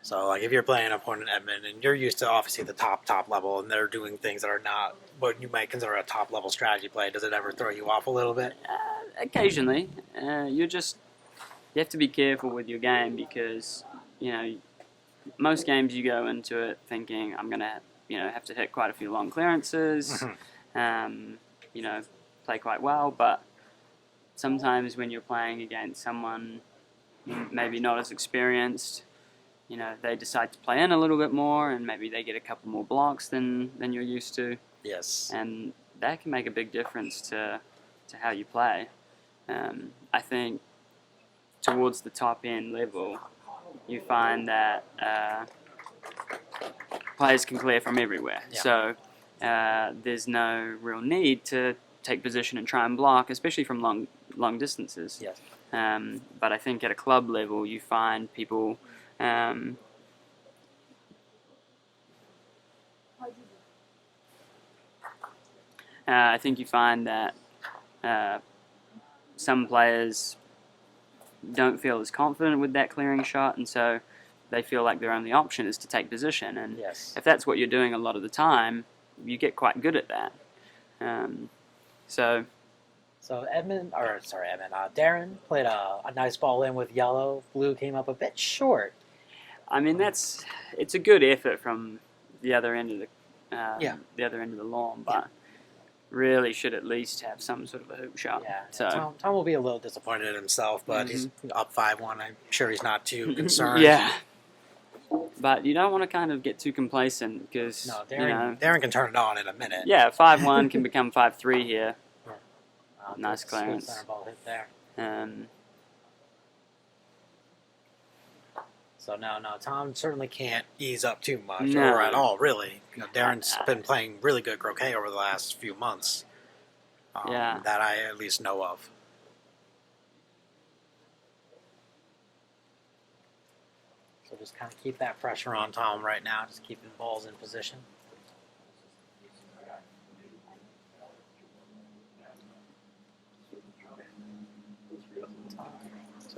So, like, if you're playing an opponent, Edmund, and you're used to obviously the top level, and they're doing things that are not what you might consider a top level strategy play, does it ever throw you off a little bit? occasionally, you have to be careful with your game because, most games you go into it thinking, I'm going to, have to hit quite a few long clearances, play quite well, but sometimes when you're playing against someone maybe not as experienced, they decide to play in a little bit more and maybe they get a couple more blocks than you're used to. Yes. And that can make a big difference to how you play. I think towards the top end level, you find that players can clear from everywhere. Yeah. So there's no real need to take position and try and block, especially from long distances. Yes. But I think at a club level, you find people I think you find that some players don't feel as confident with that clearing shot, and so they feel like their only option is to take position. And Yes. if that's what you're doing a lot of the time, you get quite good at that. So Darin played a nice ball in with yellow. Blue came up a bit short. I mean, it's a good effort from the other end of the lawn, but really should at least have some sort of a hoop shot. Yeah. So Tom will be a little disappointed in himself, but he's up 5-1. I'm sure he's not too concerned. yeah, but you don't want to kind of get too complacent because No, Darin can turn it on in a minute. 5-1 can become 5-3 here. Nice Good clearance. center ball hit there. So no, Tom certainly can't ease up too much, No. or at all, really. Darin's been playing really good croquet over the last few months. That I at least know of. So just kind of keep that pressure on Tom right now, just keeping balls in position.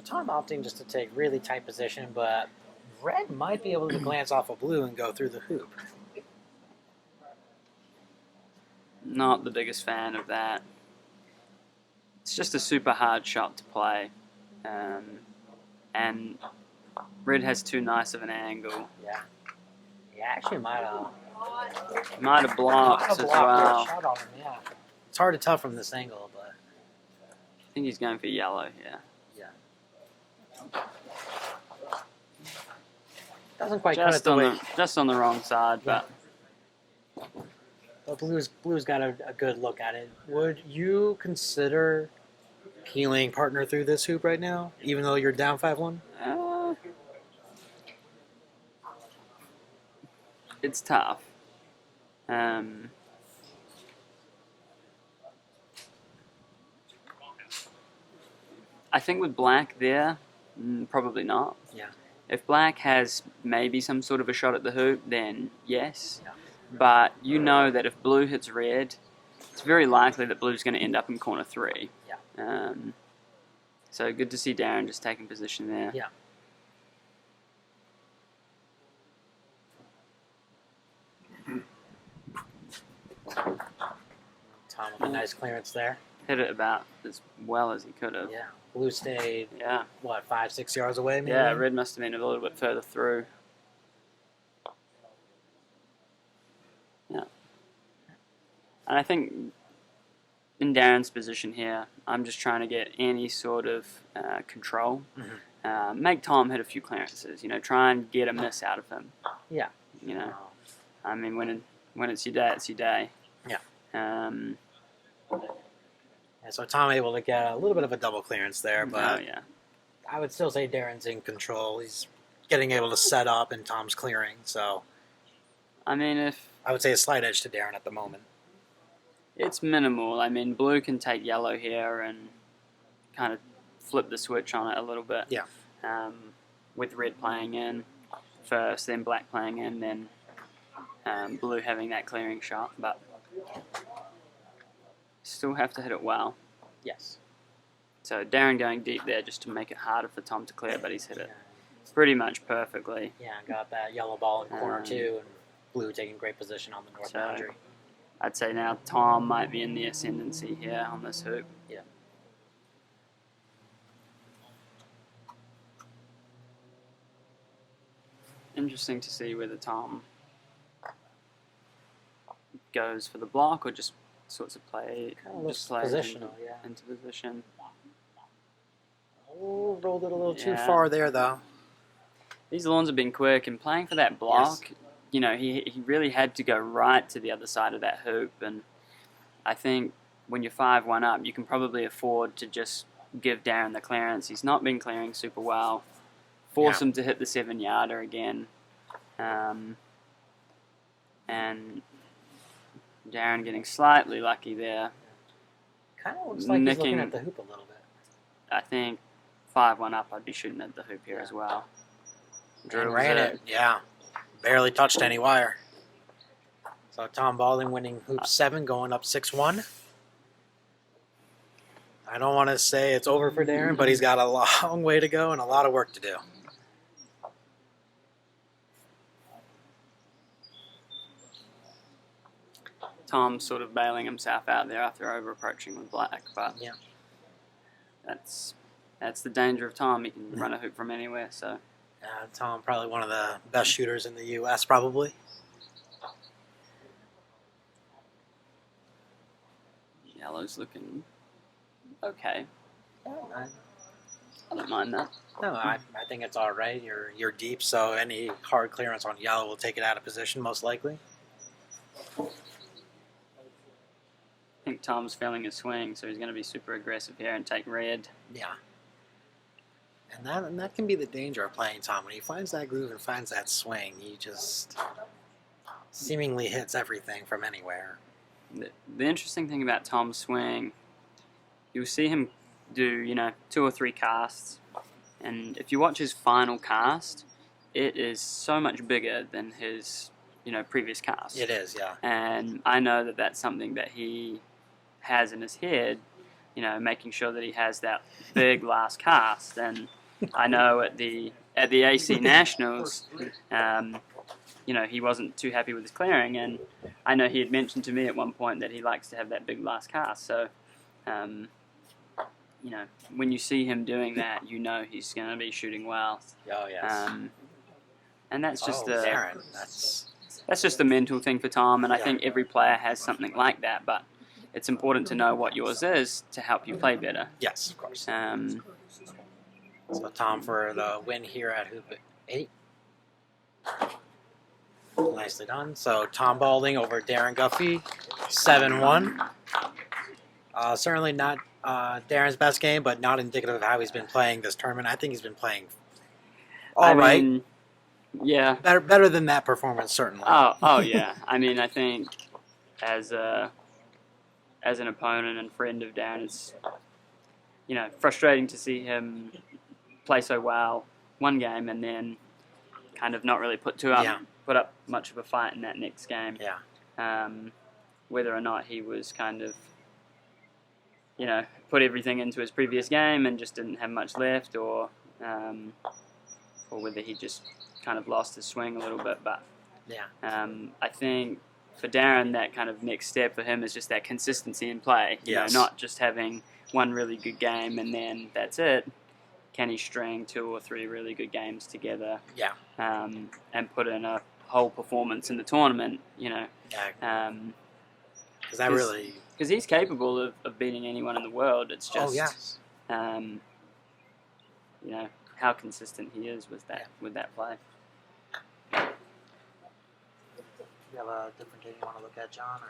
Tom opting just to take really tight position, but red might be able to glance off of blue and go through the hoop. Not the biggest fan of that. It's just a super hard shot to play. And red has too nice of an angle. Yeah. He actually might have Blocked as well. Shot on him, yeah. It's hard to tell from this angle, but I think he's going for yellow here. yeah. Doesn't quite cut it the way. Just on the wrong side, but Blue's got a good look at it. Would you consider peeling partner through this hoop right now, even though you're down 5-1? It's tough. I think with black there, probably not. Yeah. If black has maybe some sort of a shot at the hoop, then yes. Yeah. But you know that if blue hits red, it's very likely that blue's going to end up in corner 3. Yeah. So good to see Darin just taking position there. Yeah. Tom with a nice clearance there. Hit it about as well as he could have. Yeah. Blue stayed, Yeah. what, 5-6 yards away maybe? Yeah, red must have been a little bit further through. Yeah. And I think in Darin's position here, I'm just trying to get any sort of control. Mm-hmm. Make Tom hit a few clearances, try and get a miss out of him. Yeah. I mean, when it's your day, it's your day. Yeah. Yeah, so Tom able to get a little bit of a double clearance there, but yeah. I would still say Darin's in control. He's getting able to set up and Tom's clearing, so I mean, I would say a slight edge to Darin at the moment. it's minimal. I mean, blue can take yellow here and kind of flip the switch on it a little bit. Yeah. With red playing in first, then black playing in, then blue having that clearing shot, but still have to hit it well. Yes. So Darin going deep there just to make it harder for Tom to clear, but he's hit it pretty much perfectly. Yeah, got that yellow ball in corner 2, and blue taking great position on the north boundary. I'd say now Tom might be in the ascendancy here on this hoop. Yeah. Interesting to see whether Tom goes for the block or just sorts of play, Kind of looks just plays positional, yeah. into position. Oh, rolled it a little too Yeah. far there, though. These lawns have been quick, and playing for that block, he really had to go right to the other side of that hoop, and I think when you're 5-1 up, you can probably afford to just give Darin the clearance. He's not been clearing super well. Force him to hit the 7-yarder again. And Darin getting slightly lucky there. Kind of looks like he's looking at the hoop a little bit. I think 5-1 up, I'd be shooting at the hoop here as well. And ran it, yeah. Barely touched any wire. So Tom Balding winning hoop 7, going up 6-1. I don't want to say it's over for Darin, but he's got a long way to go and a lot of work to do. Tom's sort of bailing himself out there after over-approaching with black, but Yeah. that's the danger of Tom. He can run a hoop from anywhere, so... Tom, probably one of the best shooters in the U.S., probably. Yellow's looking okay. I don't mind that. think it's all right. You're deep, so any hard clearance on yellow will take it out of position, most likely. I think Tom's feeling his swing, so he's going to be super aggressive here and take red. Yeah. And that can be the danger of playing Tom. When he finds that groove and finds that swing, he just seemingly hits everything from anywhere. The interesting thing about Tom's swing, you'll see him do, 2 or 3 casts, and if you watch his final cast, it is so much bigger than his, previous cast. It is, yeah. And I know that that's something that he has in his head, making sure that he has that big last cast. And I know at the AC Nationals, he wasn't too happy with his clearing, and I know he had mentioned to me at one point that he likes to have that big last cast. So, when you see him doing that, he's going to be shooting well. Oh yes. And that's just Darin. that's just a mental thing for Tom, and I think every player has something like that, but it's important to know what yours is to help you play better. Yes, of course. So Tom for the win here at Hoop 8. Nicely done. So Tom Balding over Darin Guffey, 7-1. Certainly not Darin's best game, but not indicative of how he's been playing this tournament. I think he's been playing all right. Yeah. Better than that performance, certainly. Oh yeah. I think as an opponent and friend of Darin, it's frustrating to see him play so well one game and then kind of not really put up much of a fight in that next game. Yeah. Whether or not he was kind of put everything into his previous game and just didn't have much left, or whether he just kind of lost his swing a little bit. But I think for Darin, that kind of next step for him is just that consistency in play. Not just having one really good game and then that's it. Can he string 2 or 3 really good games together? Yeah. And put in a whole performance in the tournament? Because he's capable of beating anyone in the world. It's just how consistent he is with that play. You have a different game you want to look at, John?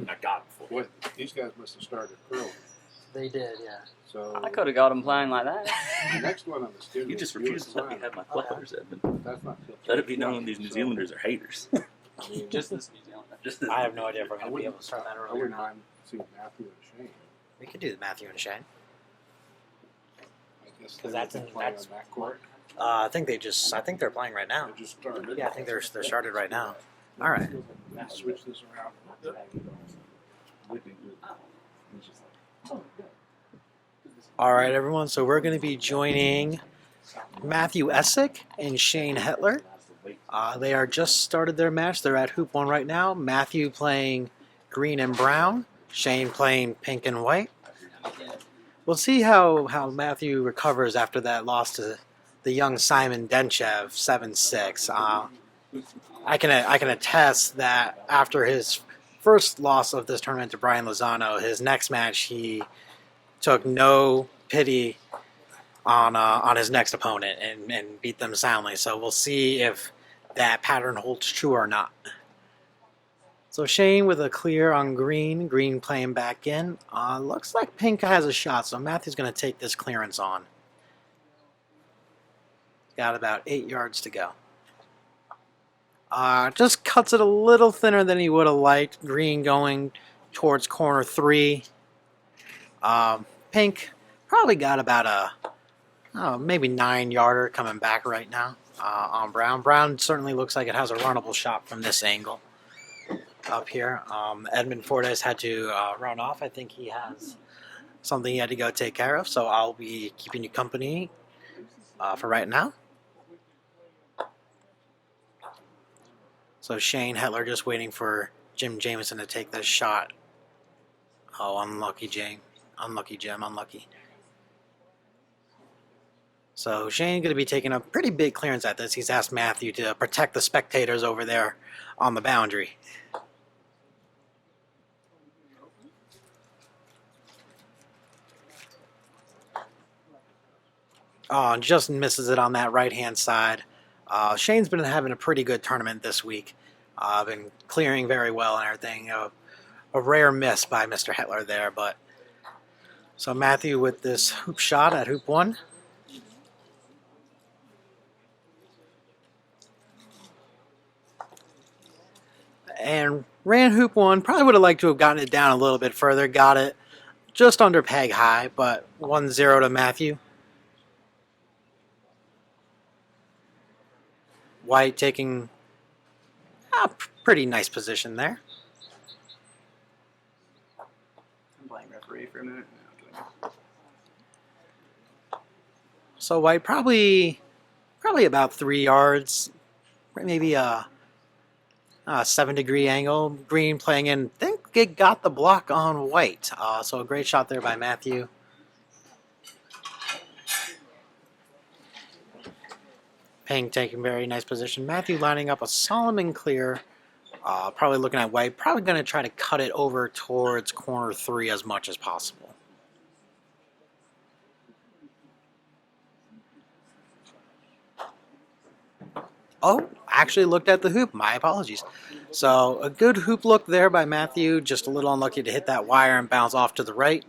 I got before. Boy, these guys must have started early. They did, yeah. So I could have got him playing like that. the next one on the schedule. You just refuse to let me have my flowers, Edmund. That's not till Let it be known these New Zealanders are haters. Just this New Zealander. Just this. I have no idea if we're going to be able to start that I early or wouldn't not. mind seeing Matthew and Shane. We could do Matthew and Shane. I guess 'Cause they that's would in- play on that's- that court. I think they're playing right now. They just started. Yeah, I think they're started right now. All right. Switch this around. All right, everyone. So we're going to be joining Matthew Essick and Shane Hettler. They are just started their match. They're at Hoop 1 right now. Matthew playing green and brown. Shane playing pink and white. We'll see how Matthew recovers after that loss to the young Simon Dentchev, 7-6. I can attest that after his first loss of this tournament to Brian Lozano, his next match he took no pity on his next opponent and beat them soundly. So we'll see if that pattern holds true or not. So Shane with a clear on green, green playing back in. Looks like pink has a shot, so Matthew's going to take this clearance on. Got about 8 yards to go. Just cuts it a little thinner than he would have liked. Green going towards corner 3. Pink probably got about maybe 9-yarder coming back right now on brown. Brown certainly looks like it has a runnable shot from this angle up here. Edmund Fordyce had to run off. I think he has something he had to go take care of, so I'll be keeping you company for right now. So Shane Hettler just waiting for Jim Jameson to take this shot. Oh, unlucky Jim. Unlucky Jim, unlucky. So Shane going to be taking a pretty big clearance at this. He's asked Matthew to protect the spectators over there on the boundary. Oh, and just misses it on that right-hand side. Shane's been having a pretty good tournament this week. Been clearing very well and everything. A rare miss by Mr. Hettler there, but so Matthew with this hoop shot at hoop 1. And ran hoop 1. Probably would have liked to have gotten it down a little bit further. Got it just under peg high, but 1-0 to Matthew. White taking a pretty nice position there. free for a minute. No, So white probably about 3 yards, maybe a 7-degree angle. Green playing in. I think it got the block on white. So a great shot there by Matthew. Payne taking very nice position. Matthew lining up a Solomon clear. Probably looking at white. Probably going to try to cut it over towards corner 3 as much as possible. Oh, actually looked at the hoop. My apologies. So a good hoop look there by Matthew. Just a little unlucky to hit that wire and bounce off to the right.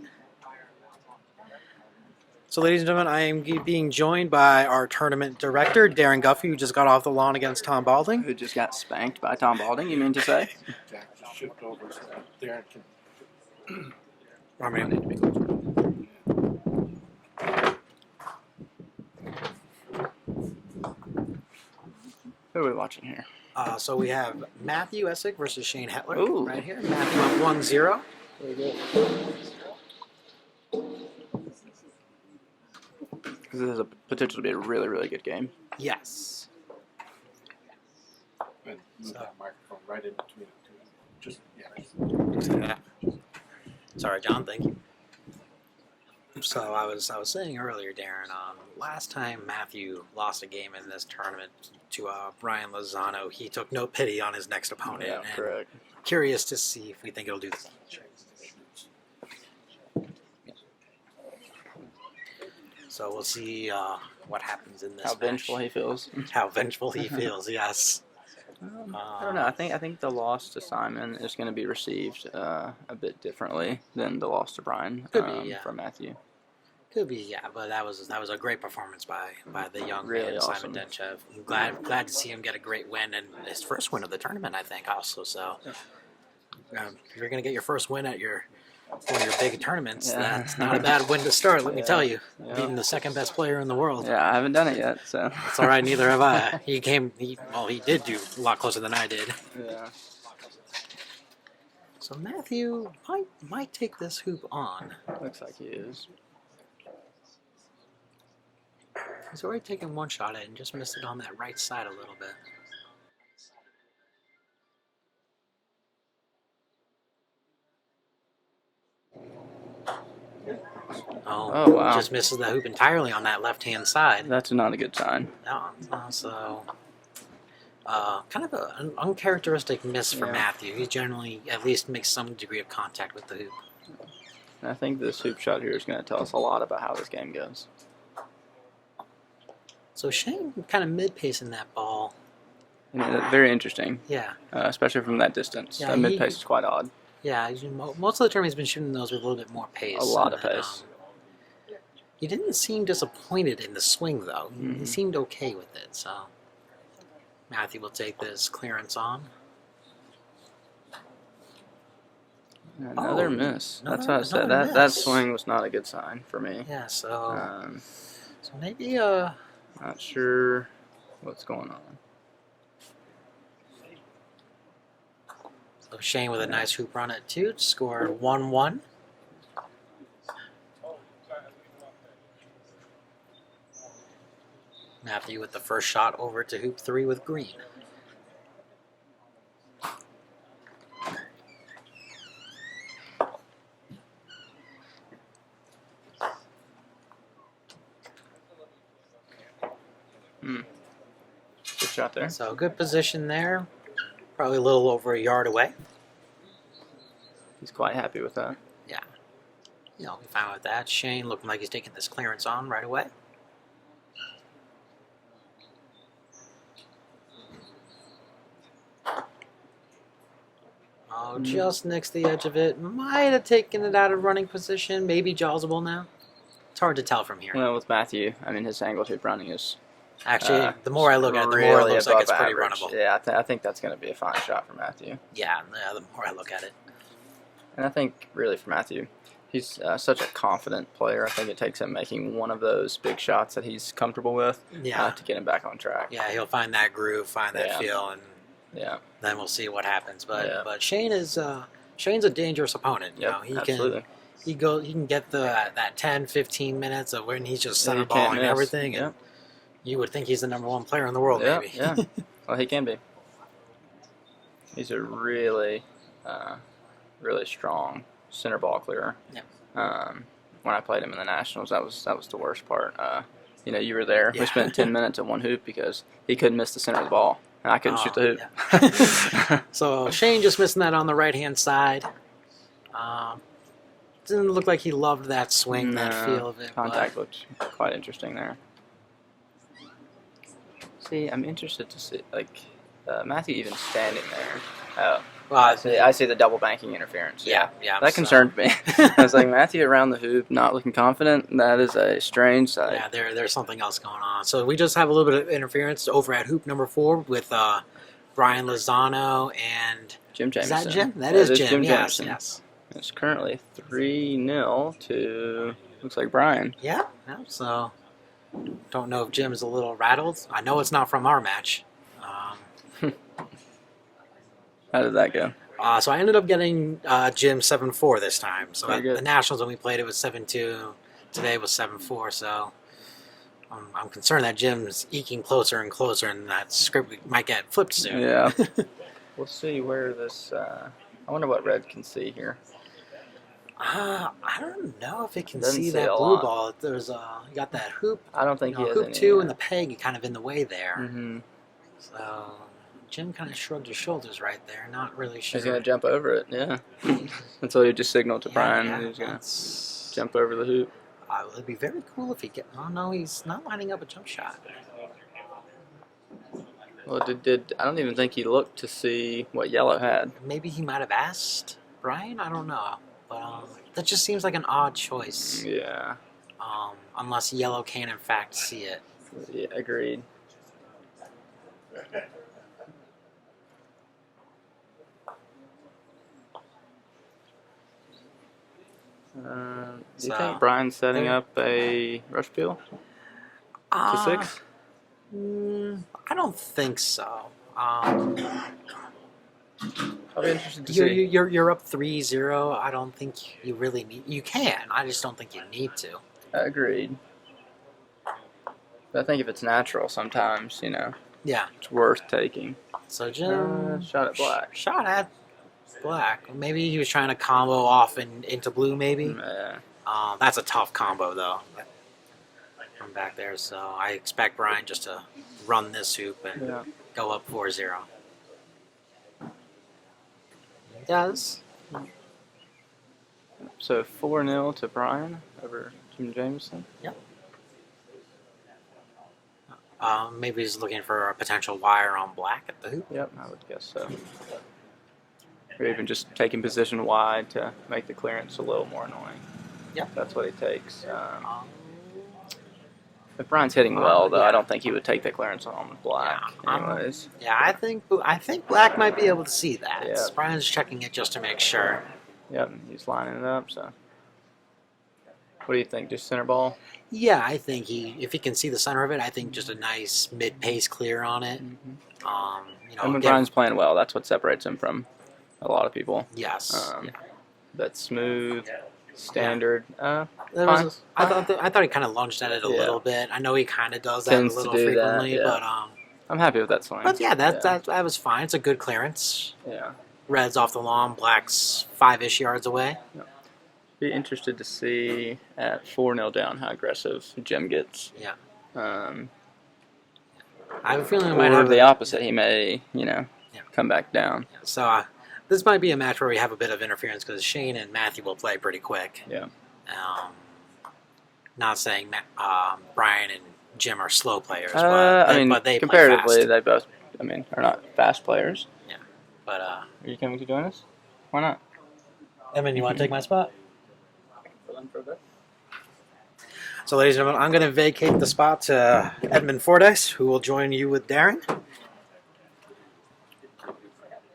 So ladies and gentlemen, I am being joined by our tournament director, Darin Guffey, who just got off the lawn against Tom Balding. who just got spanked by Tom Balding, you mean to say? Jack just shipped over so that Darin can. I mean, Need to be closer. Who are we watching here? So we have Matthew Essick versus Shane Hettler Ooh. right here. Matthew up 1-0. Because this has a potential to be a really, really good game. Yes. And move that microphone right in between the two. Just, yeah. Sorry, John. Thank you. So I was saying earlier, Darin, last time Matthew lost a game in this tournament to Brian Lozano, he took no pity on his next opponent. Yeah, and correct. Curious to see if we think it'll do the same. So we'll see what happens in this How match. vengeful he feels. How vengeful he feels, yes. I don't know. I think the loss to Simon is going to be received a bit differently than the loss to Brian Could be, yeah. from Matthew. Could be, yeah, but that was a great performance by the young Really man, awesome. Simon Dentchev. I'm glad to see him get a great win and his first win of the tournament, I think, also. So if you're going to get your first win at one of your big tournaments, Yeah. that's not a bad win to start, let me tell you. Yeah. Beating the second best player in the world. Yeah, I haven't done it yet, so. That's all right, neither have I. He did do a lot closer than I did. Yeah. So Matthew might take this hoop on. Looks like he is. He's already taken one shot at it and just missed it on that right side a little bit. Oh, wow. Just misses the hoop entirely on that left-hand side. That's not a good sign. So, kind of an uncharacteristic miss for Yeah. Matthew. He generally at least makes some degree of contact with the hoop. And I think this hoop shot here is going to tell us a lot about how this game goes. So Shane kind of mid-pacing that ball. Very interesting, Yeah. especially from that distance. Yeah, That mid-pace is quite odd. Yeah, most of the time he's been shooting those with a little bit more pace. A lot and of pace. He didn't seem disappointed in the swing, though. Mm-hmm. He seemed okay with it, so Matthew will take this clearance on. Another miss. That's what I said. another That miss. swing was not a good sign for me. Yeah, so So maybe not sure what's going on. so Shane with a nice hoop run at 2 to score 1-1. Matthew with the first shot over to hoop 3 with Green. Good shot there. So good position there. Probably a little over a yard away. He's quite happy with that. Yeah. Be fine with that. Shane looking like he's taking this clearance on right away. Oh, just next to the edge of it. Might have taken it out of running position. Maybe jazzable now. It's hard to tell from here. Well, with Matthew, I mean, his angled hoop running is Actually, the more I look at it, the more it really looks like it's above pretty average. runnable. Yeah, I think that's going to be a fine shot for Matthew. Yeah, the more I look at it. And I think, really, for Matthew, he's such a confident player. I think it takes him making one of those big shots that he's comfortable with Yeah. to get him back on track. Yeah, he'll find that groove, find that Yeah. feel, and Yeah. then we'll see what happens. But Yeah. but Shane is Shane's a dangerous opponent. You Yep, know, he absolutely. he can get that 10, 15 minutes of when he's just center He can't balling miss. everything, Yeah. and you would think he's the number 1 player in the world, Yeah, maybe. yeah. Well, he can be. He's a really, really strong center ball clearer. Yeah. When I played him in the Nationals, that was the worst part. You were there. Yeah. We spent 10 minutes at one hoop because he couldn't miss the center of the ball, and I couldn't shoot the hoop. Yeah. So Shane just missing that on the right-hand side. Didn't look like he loved that swing, that feel of it. Contact looked quite interesting there. See, I'm interested to see, Matthew even standing there. Oh, Well, I see the double banking interference. Yeah. That concerned me. I was like, Matthew around the hoop, not looking confident. That is a strange sight. Yeah, there's something else going on. So we just have a little bit of interference over at hoop number 4 with Brian Lozano and Jim Jameson. Is that Jim? That is Jim. Yes, Jameson. yes. It's currently 3-0 to, looks like, Brian. Yeah. So don't know if Jim's a little rattled. I know it's not from our match. How did that go? So I ended up getting Jim 7-4 this time. So Very at good. the Nationals when we played it was 7-2. Today was 7-4. So I'm concerned that Jim's eking closer and closer, and that script might get flipped soon. Yeah. We'll see where this. I wonder what Red can see here. I don't know if it can Doesn't see say that a blue lot. ball. There's you got that hoop. I don't think he has hoop any. 2 and the peg kind of in the way there. Mm-hmm. So Jim kind of shrugged his shoulders right there, not really sure. He's gonna jump over it. Yeah. That's what he just signaled to Brian. Yeah, He was gonna that's- jump over the hoop. It'd be very cool if he get. Oh no, he's not lining up a jump shot. Well, I don't even think he looked to see what yellow had. Maybe he might have asked Brian. I don't know, but that just seems like an odd choice. Yeah. Unless yellow can in fact see it. Yeah, agreed. Do you So, think Brian's setting there- up a rush peel to 6? I don't think so. I'll be interested to You're, see. you're up 3-0. I don't think you really need. You can. I just don't think you need to. Agreed. But I think if it's natural, sometimes Yeah. it's worth taking. So Jim Shot at black. Shot at black. Maybe he was trying to combo off into blue. Maybe. Yeah. That's a tough combo though. From back there, so I expect Brian just to run this hoop and Yeah. go up 4-0. He does. So 4-0 to Brian over Jim Jameson. Maybe he's looking for a potential wire on black at the hoop. Yep, I would guess so. Or even just taking position wide to make the clearance a little more annoying. Yep. That's what he takes. If Brian's hitting well, though, yeah. I don't think he would take the clearance on with black. Yeah, Anyways. Yeah, I think black might be able to see that. Yeah. Brian's checking it just to make sure. Yep, he's lining it up. So, what do you think? Just center ball? Yeah, I think if he can see the center of it, I think just a nice mid-pace clear on it. And when Brian's playing well, that's what separates him from a lot of people. Yes. That smooth, standard. I Fine. thought he kind of lunged at it a little bit. I know he kind of does that Tends a to little do that, frequently, yeah. I'm happy with that swing. but yeah, that was fine. It's a good clearance. Yeah. Red's off the lawn, black's 5-ish yards away. Be interested to see at 4-0 down how aggressive Jim gets. Yeah. I I have a feeling we might or have the opposite. He may, Yeah. come back down. So this might be a match where we have a bit of interference because Shane and Matthew will play pretty quick. Yeah. Not saying Brian and Jim are slow players, I mean, but they comparatively, play fast. they both, are not fast players. But Are you coming to join us? Why not? Edmund, you want to take my spot? So, ladies and gentlemen, I'm going to vacate the spot to Edmund Fordyce, who will join you with Darin.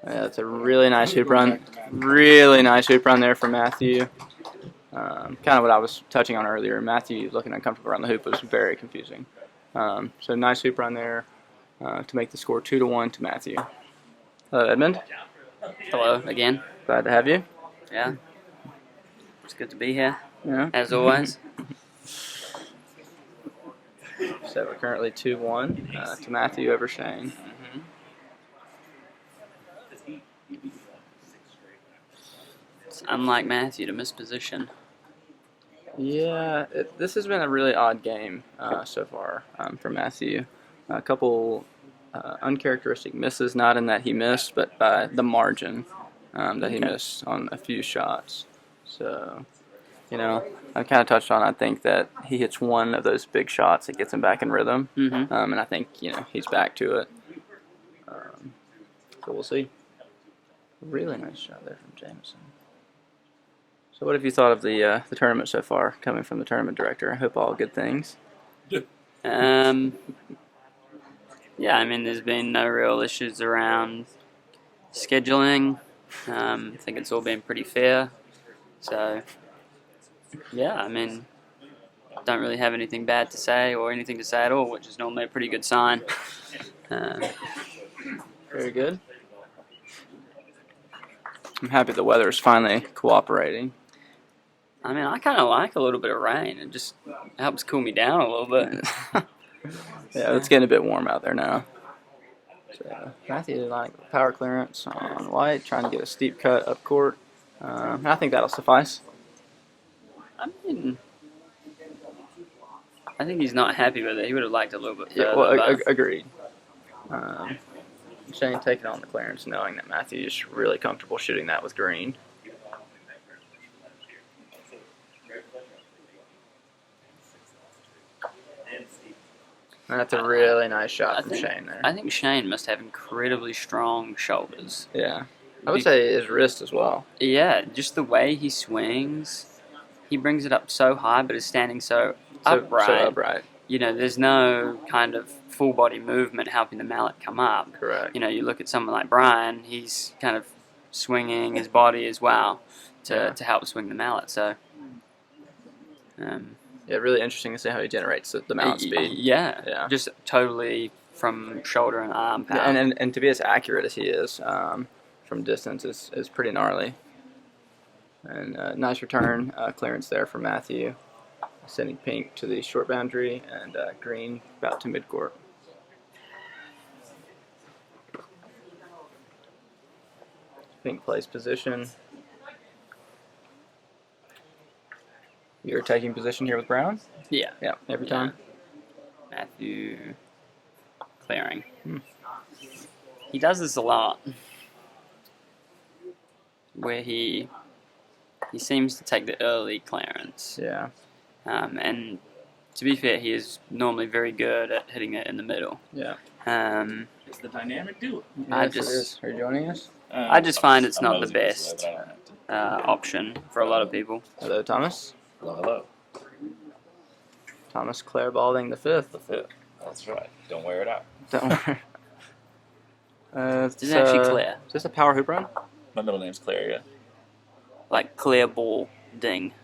Yeah, it's a really nice hoop run. Really nice hoop run there for Matthew. Kind of what I was touching on earlier. Matthew looking uncomfortable around the hoop was very confusing. So nice hoop run there to make the score 2-1 to Matthew. Hello, Edmund. Hello again. Glad to have you. Yeah. It's good to be here, Yeah. as always. So we're currently 2-1 to Matthew over Shane. It's unlike Matthew to miss position. Yeah, this has been a really odd game so far for Matthew. A couple uncharacteristic misses, not in that he missed, but by the margin that he missed on a few shots. So, I kind of touched on, I think that he hits one of those big shots that gets him back in rhythm. And I think, he's back to it. So we'll see. Really nice shot there from Jameson. So what have you thought of the tournament so far, coming from the tournament director? I hope all good things. Yeah, I mean, there's been no real issues around scheduling. I think it's all been pretty fair. So, yeah, I mean, don't really have anything bad to say or anything to say at all, which is normally a pretty good sign. Very good. I'm happy the weather is finally cooperating. I mean, I kind of like a little bit of rain. It just helps cool me down a little bit. Yeah, it's getting a bit warm out there now. So, Matthew like power clearance on White, trying to get a steep cut up court. I think that'll suffice. I mean, I think he's not happy with it. He would have liked a little bit further. Yeah, well, agreed. Shane taking on the clearance, knowing that Matthew is really comfortable shooting that with green. That's a really nice shot from Shane there. I think Shane must have incredibly strong shoulders. Yeah. I would say his wrist as well. Yeah, just the way he swings. He brings it up so high, but is standing so upright. So upright. There's no kind of full body movement helping the mallet come up. Correct. You look at someone like Brian, he's kind of swinging his body as well to help swing the mallet. So, yeah, really interesting to see how he generates the mallet speed. Yeah, just totally from shoulder and arm power. And to be as accurate as he is from distance is pretty gnarly. And nice return clearance there for Matthew, sending pink to the short boundary and green about to midcourt. Pink plays position. You're taking position here with Brown? Yeah. Yeah, every time. Matthew clearing. He does this a lot, where he seems to take the early clearance. Yeah. And to be fair, he is normally very good at hitting it in the middle. Yeah. It's the dynamic duo. Yes, it is. Are you joining us? I just find it's not the best option for a lot of people. Hello, Thomas. Hello, hello. Thomas Claire Balding the fifth. The fifth. That's right. Don't wear it out. Don't worry. It's actually Claire. Is this a power hoop run? My middle name's Claire, yeah. Like Claire Ball Ding.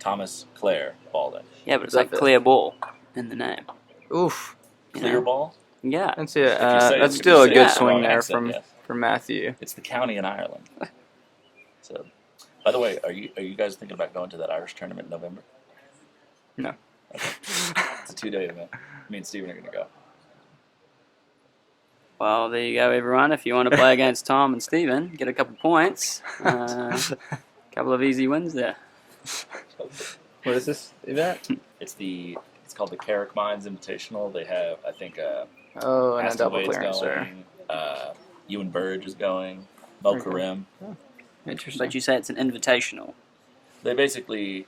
Thomas Claire Balding. Yeah, but it's like Claire Ball in the name. Oof. Clear ball? Yeah. That's still a good swing there from Matthew. It's the county in Ireland. So, by the way, are you guys thinking about going to that Irish tournament in November? No. Okay. It's a 2-day event. Me and Steven are going to go. Well, there you go, everyone. If you want to play against Tom and Steven, get a couple points. Couple of easy wins there. What is this event? It's called the Carrick Mines Invitational. They have, I think, and a double Wade's clearance going, Ewan Burge is going, Mel Karim. Oh, interesting. But you say it's an invitational. They basically,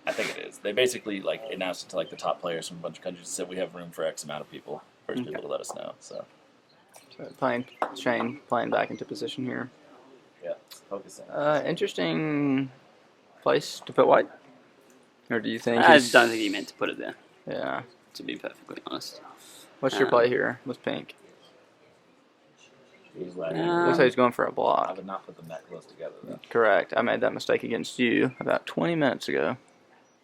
I think it is. They basically announced it to the top players from a bunch of countries and said we have room for X amount of people. First people to let us know. So Shane playing back into position here. yeah, focusing. Interesting place to put White. Or do you think? I don't think he meant to put it there. Yeah. To be perfectly honest. What's your play here with pink? He's like, Looks like he's going for a I block. would not put them that close together though. Correct. I made that mistake against you about 20 minutes ago.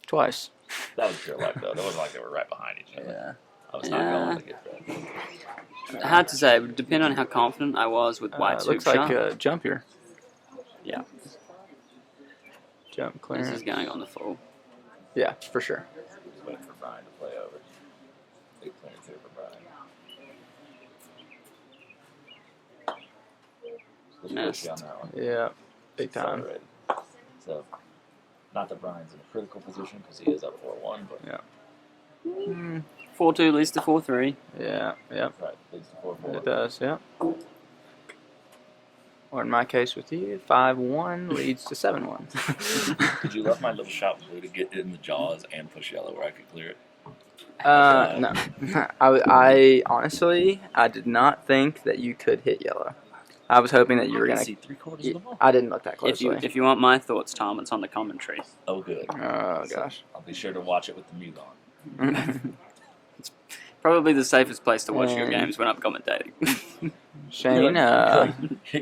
Twice. That was pure luck though. That wasn't like they were right behind each other. Yeah. I was not going to get that. Hard to say. It would depend on how confident I was with White's hoop Looks like shot. a jump here. Yeah. Jump This clearance. is going on the full. Yeah, for sure. Just waiting for Brian to play over. Big clearance here for Brian. Just Missed. risky on that one. Yeah, big time. Accelerated. So, not that Brian's in a critical position because he is up 4-1, but Yeah. 4-2 leads to 4-3. Yeah, yep. right, leads to 4-4. It does, yeah. Or in my case with you, 5-1 leads to 7-1. Did you love my little shot blue to get in the jaws and push yellow where I could clear it? No. I honestly, I did not think that you could hit yellow. I was hoping that you were I going see 3/4 of the ball. I didn't look that If closely. you want my thoughts, Tom, it's on the commentary. Oh, good. Oh, gosh. I'll be sure to watch it with the mute on. Probably the safest place to watch your And- games when I'm commentating. Shane,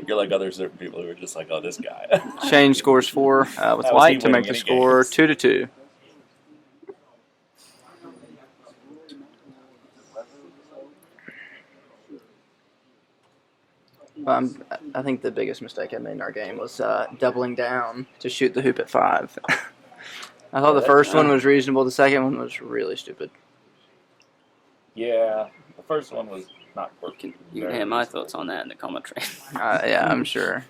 You're like other certain people who are just like, oh, this guy. Shane scores 4 with How is he white to winning make the any score games? 2-2. I think the biggest mistake I made in our game was doubling down to shoot the hoop at 5. I thought the first one was reasonable. The second one was really stupid. Yeah, the first one was not working. You can hear my thoughts on that in the commentary. Yeah, I'm sure.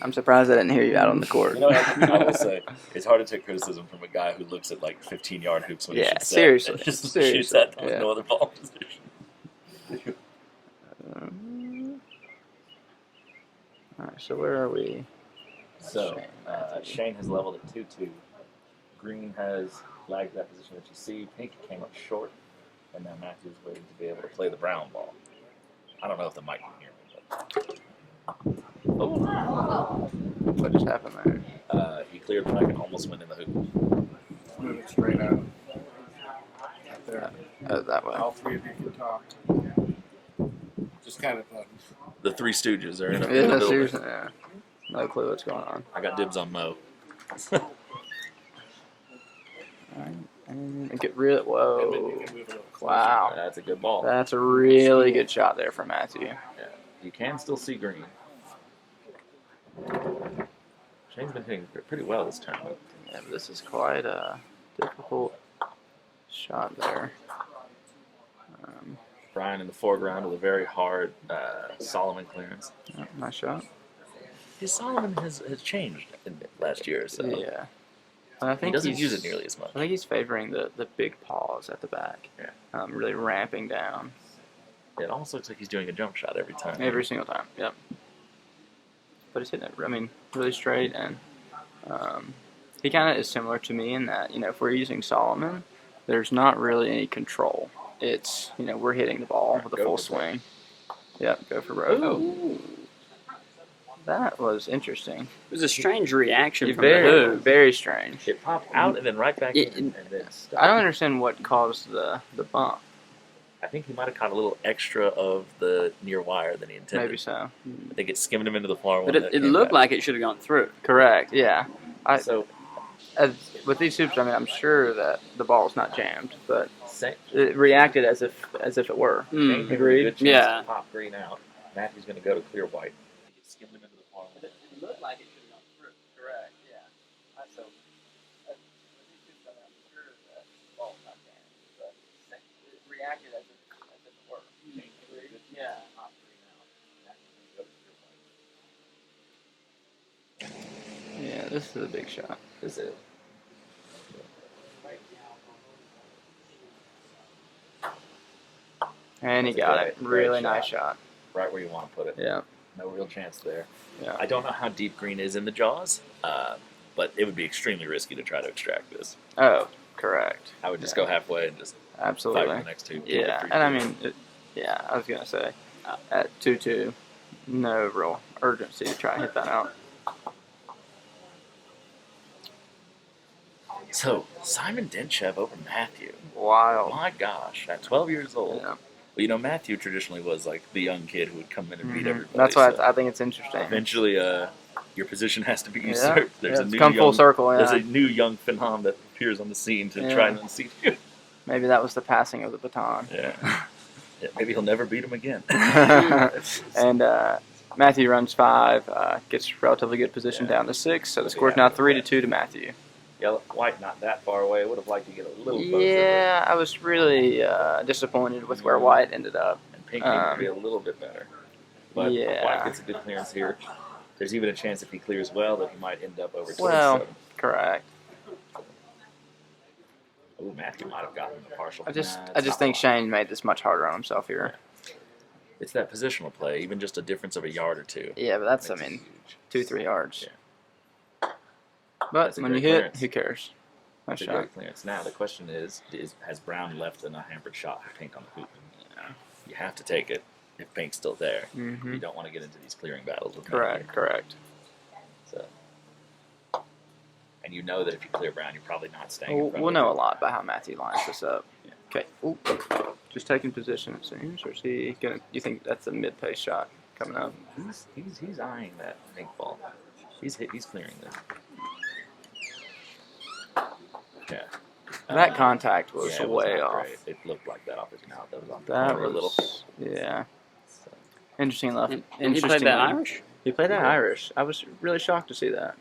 I'm surprised I didn't hear you out on the court. You know, I will say, it's hard to take criticism from a guy who looks at like 15-yard hoops when he Yeah, shoots that seriously, and just seriously, shoots that with yeah. no other ball position. All right, so where are we? So, Shane has leveled at 2-2. Green has lagged that position that you see. Pink came up short, and now Matthew's waiting to be able to play the brown ball. I don't know if the mic can hear me, but What just happened there? he cleared the mic and almost went in the hoop. Move it straight out. Out there. That way. All three of you can talk. Just kind of The Three Stooges are in a Yeah, building. seriously, yeah. No clue what's going on. I got dibs on Mo. All right, and get rid. Whoa! Wow, That's a good ball. that's a really good shot there from Matthew. Yeah, you can still see Green. Shane's been hitting pretty well this tournament. Yeah, but this is quite a difficult shot there. Brian in the foreground with a very hard Solomon clearance. Yeah, nice shot. His Solomon has changed in last year or so. Yeah, and I He think doesn't he's, use it nearly as much. I think he's favoring the big pause at the back. Yeah. Really ramping down It almost looks like he's doing a jump shot every time. every single time. Yep. But he's hitting it. I mean, really straight, and he kind of is similar to me in that if we're using Solomon, there's not really any control. It's we're hitting the ball with a Go full for swing. Yep, go for broke. Ooh. That was interesting. It was a strange reaction from the Very, hoop. very strange. It popped out and then right back Yeah, in and then stopped. I don't understand what caused the bump. I think he might have caught a little extra of the near wire than he intended. Maybe so. I think it skimmed him into the far one. But it looked like it should have gone through. Correct. Yeah. So, With these hoops, I mean, I'm sure that the ball's not jammed, but Shane it reacted as if it were. Mm. had a Agreed. good chance Yeah. to pop Green out. Matthew's going to go to clear white. He skimmed him into the far one. It looked like it should have gone through. Correct. Yeah. So with these hoops, I'm sure that the ball's not jammed, but it reacted as if it were. Yeah. Pop Green out. Matthew's going to go to clear white. Yeah. This is a big shot. This is. And he That's a got great- it. great Really shot. nice shot. Right where you want to put it. Yeah. No real chance there. Yeah. I don't know how deep Green is in the jaws, but it would be extremely risky to try to extract this. Oh, correct. I would just Yeah. go halfway and just fight Absolutely. for the next two. Yeah, three, and I two. mean, I was gonna say, at 2-2, no real urgency to try and hit that out. So, Simon Dentchev over Matthew. Wild. My gosh, at 12 years old. Yeah. Well, Matthew traditionally was like the young kid who would come in and beat everybody. That's why so I think it's interesting. eventually, your position has to be Yeah, usurped. There's yeah, a it's new come full young, circle. There's Yeah. a new young phenom that appears on the scene to Yeah. try and unseat you. Maybe that was the passing of the baton. Yeah. Yeah, maybe he'll never beat him again. And Matthew runs 5, gets relatively good position down to 6, so the score's now 3-2 to Matthew. Yellow, white not that far away. Would have liked to get a little closer. Yeah, I was really disappointed with where white ended up. And pink needed to be a little bit better. But yeah. white gets a good clearance here. There's even a chance if he clears well that he might end up over towards Well, 7. correct. Ooh, Matthew might have gotten the partial. I just think Shane made this much harder on himself here. It's that positional play, even just a difference of a yard or 2. Yeah, but that's, I mean, 2-3 yards. Yeah. But when you hit, clearance. who cares? Nice That's a shot. great clearance. Now the question is, has Brown left in a hampered shot for pink on the hoop? Yeah. You have to take it if pink's still there. Mm-hmm. You don't want to get into these clearing battles with Correct, correct. So, and you know that if you clear Brown, you're probably not staying. In front We'll of know him. a lot about how Matthew lines this up. Yeah. Okay. Ooh. Just taking position, it seems. Or is he gonna? You think that's a mid-pace shot coming up? He's eyeing that pink ball. He's clearing this. Yeah. That contact was yeah, way off. Great. It looked like that off his mouth. That was on the That corner a little. Yeah. So. Interesting enough. And he played that Irish? He played that Irish. I was really shocked to see that.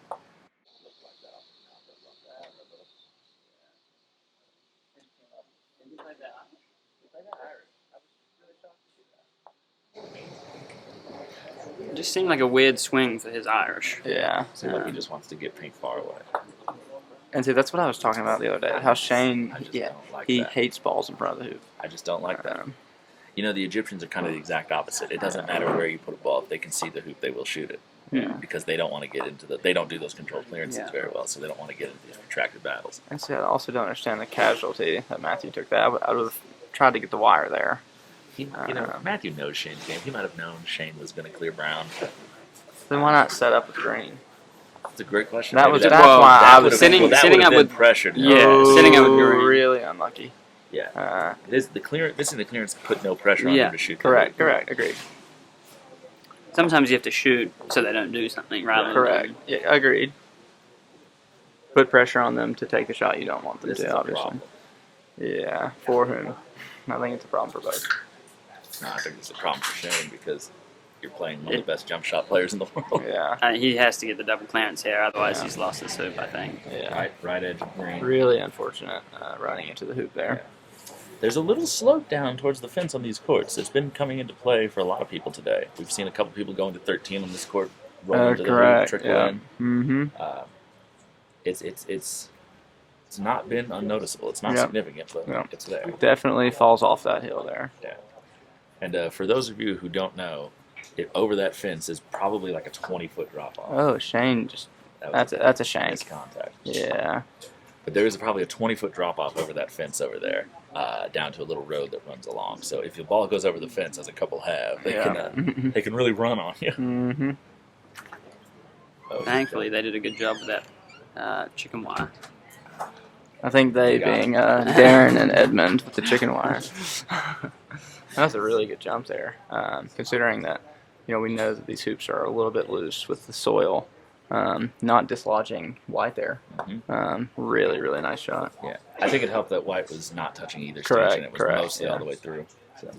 It just seemed like a weird swing for his Irish. Yeah. Seems like he just wants to get pink far away. And see, that's what I was talking about the other day. How Shane, he that. hates balls in front of the hoop. I just don't like that. You know, the Egyptians are kind of the exact opposite. It doesn't matter where you put a ball. If they can see the hoop, they will shoot it. Yeah. Because they don't want to get into they don't do those controlled clearances very well, so they don't want to get into these protracted battles. And see, I also don't understand the casualty that Matthew took that. I would have tried to get the wire there. You know, Matthew knows Shane's game. He might have known Shane was going to clear Brown. Then why not set up with Green? That's a great question. That Maybe was that- that's why I was sitting up with pressured. sitting up with Green. Really unlucky. Yeah. Missing the clearance put no pressure on him to shoot. Correct. Agreed. Sometimes you have to shoot so they don't do something rather than Correct. Yeah, agreed. Put pressure on them to take the shot you don't want them This is to, a obviously. problem. Yeah, for whom? I think it's a problem for both. No, I think it's a problem for Shane because you're playing one of the best jump shot players in the world. Yeah. he has to get the double clearance here, otherwise he's lost his hoop, I think. Yeah. Right edge of green. Really unfortunate running into the hoop there. There's a little slope down towards the fence on these courts. It's been coming into play for a lot of people today. We've seen a couple people going to 13 on this court, roll into the hoop, trickle in. Mm-hmm. It's not been unnoticeable. It's not significant, but it's there. Definitely falls off that hill there. Yeah. And for those of you who don't know, over that fence is probably like a 20-foot drop off. Oh, Shane just that's a shank. Nice contact. Yeah. But there is probably a 20-foot drop off over that fence over there, down to a little road that runs along. So if your ball goes over the fence, as a couple have, they can really run on you. Mm-hmm. Thankfully, they did a good job with that chicken wire. I think they being Darin and Edmund with the chicken wire. That's a really good jump there, considering that we know that these hoops are a little bit loose with the soil, not dislodging white there. Mm-hmm. Really, really nice shot. Yeah, I think it helped that white was not touching either station. It was mostly all the way through. So,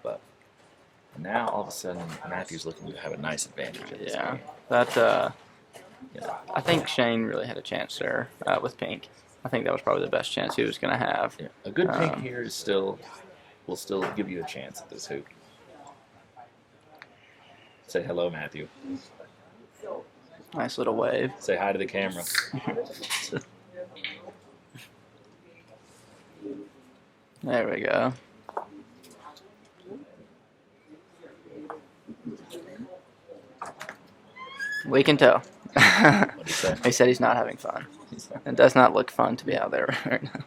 but now all of a sudden Matthew's looking to have a nice advantage. In this game. That I think Shane really had a chance there with pink. I think that was probably the best chance he was going to have. Yeah. A good pink here is will still give you a chance at this hoop. Say hello, Matthew. Nice little wave. Say hi to the camera. There we go. We can tell. What'd he say? He said he's not having fun. It does not look fun to be out there right now.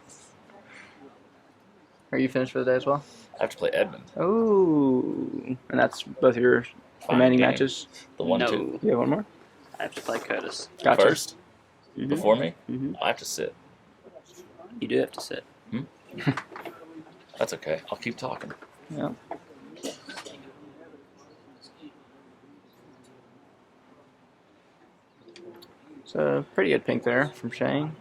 Are you finished for the day as well? I have to play Edmund. Ooh. And that's both your remaining matches? The 1-2. You have one more? I have to play Curtis. Gotcha. First? Mm-hmm. Before me? Mm-hmm. I have to sit. You do have to sit. That's okay. I'll keep talking. Yeah. So, pretty good pink there from Shane.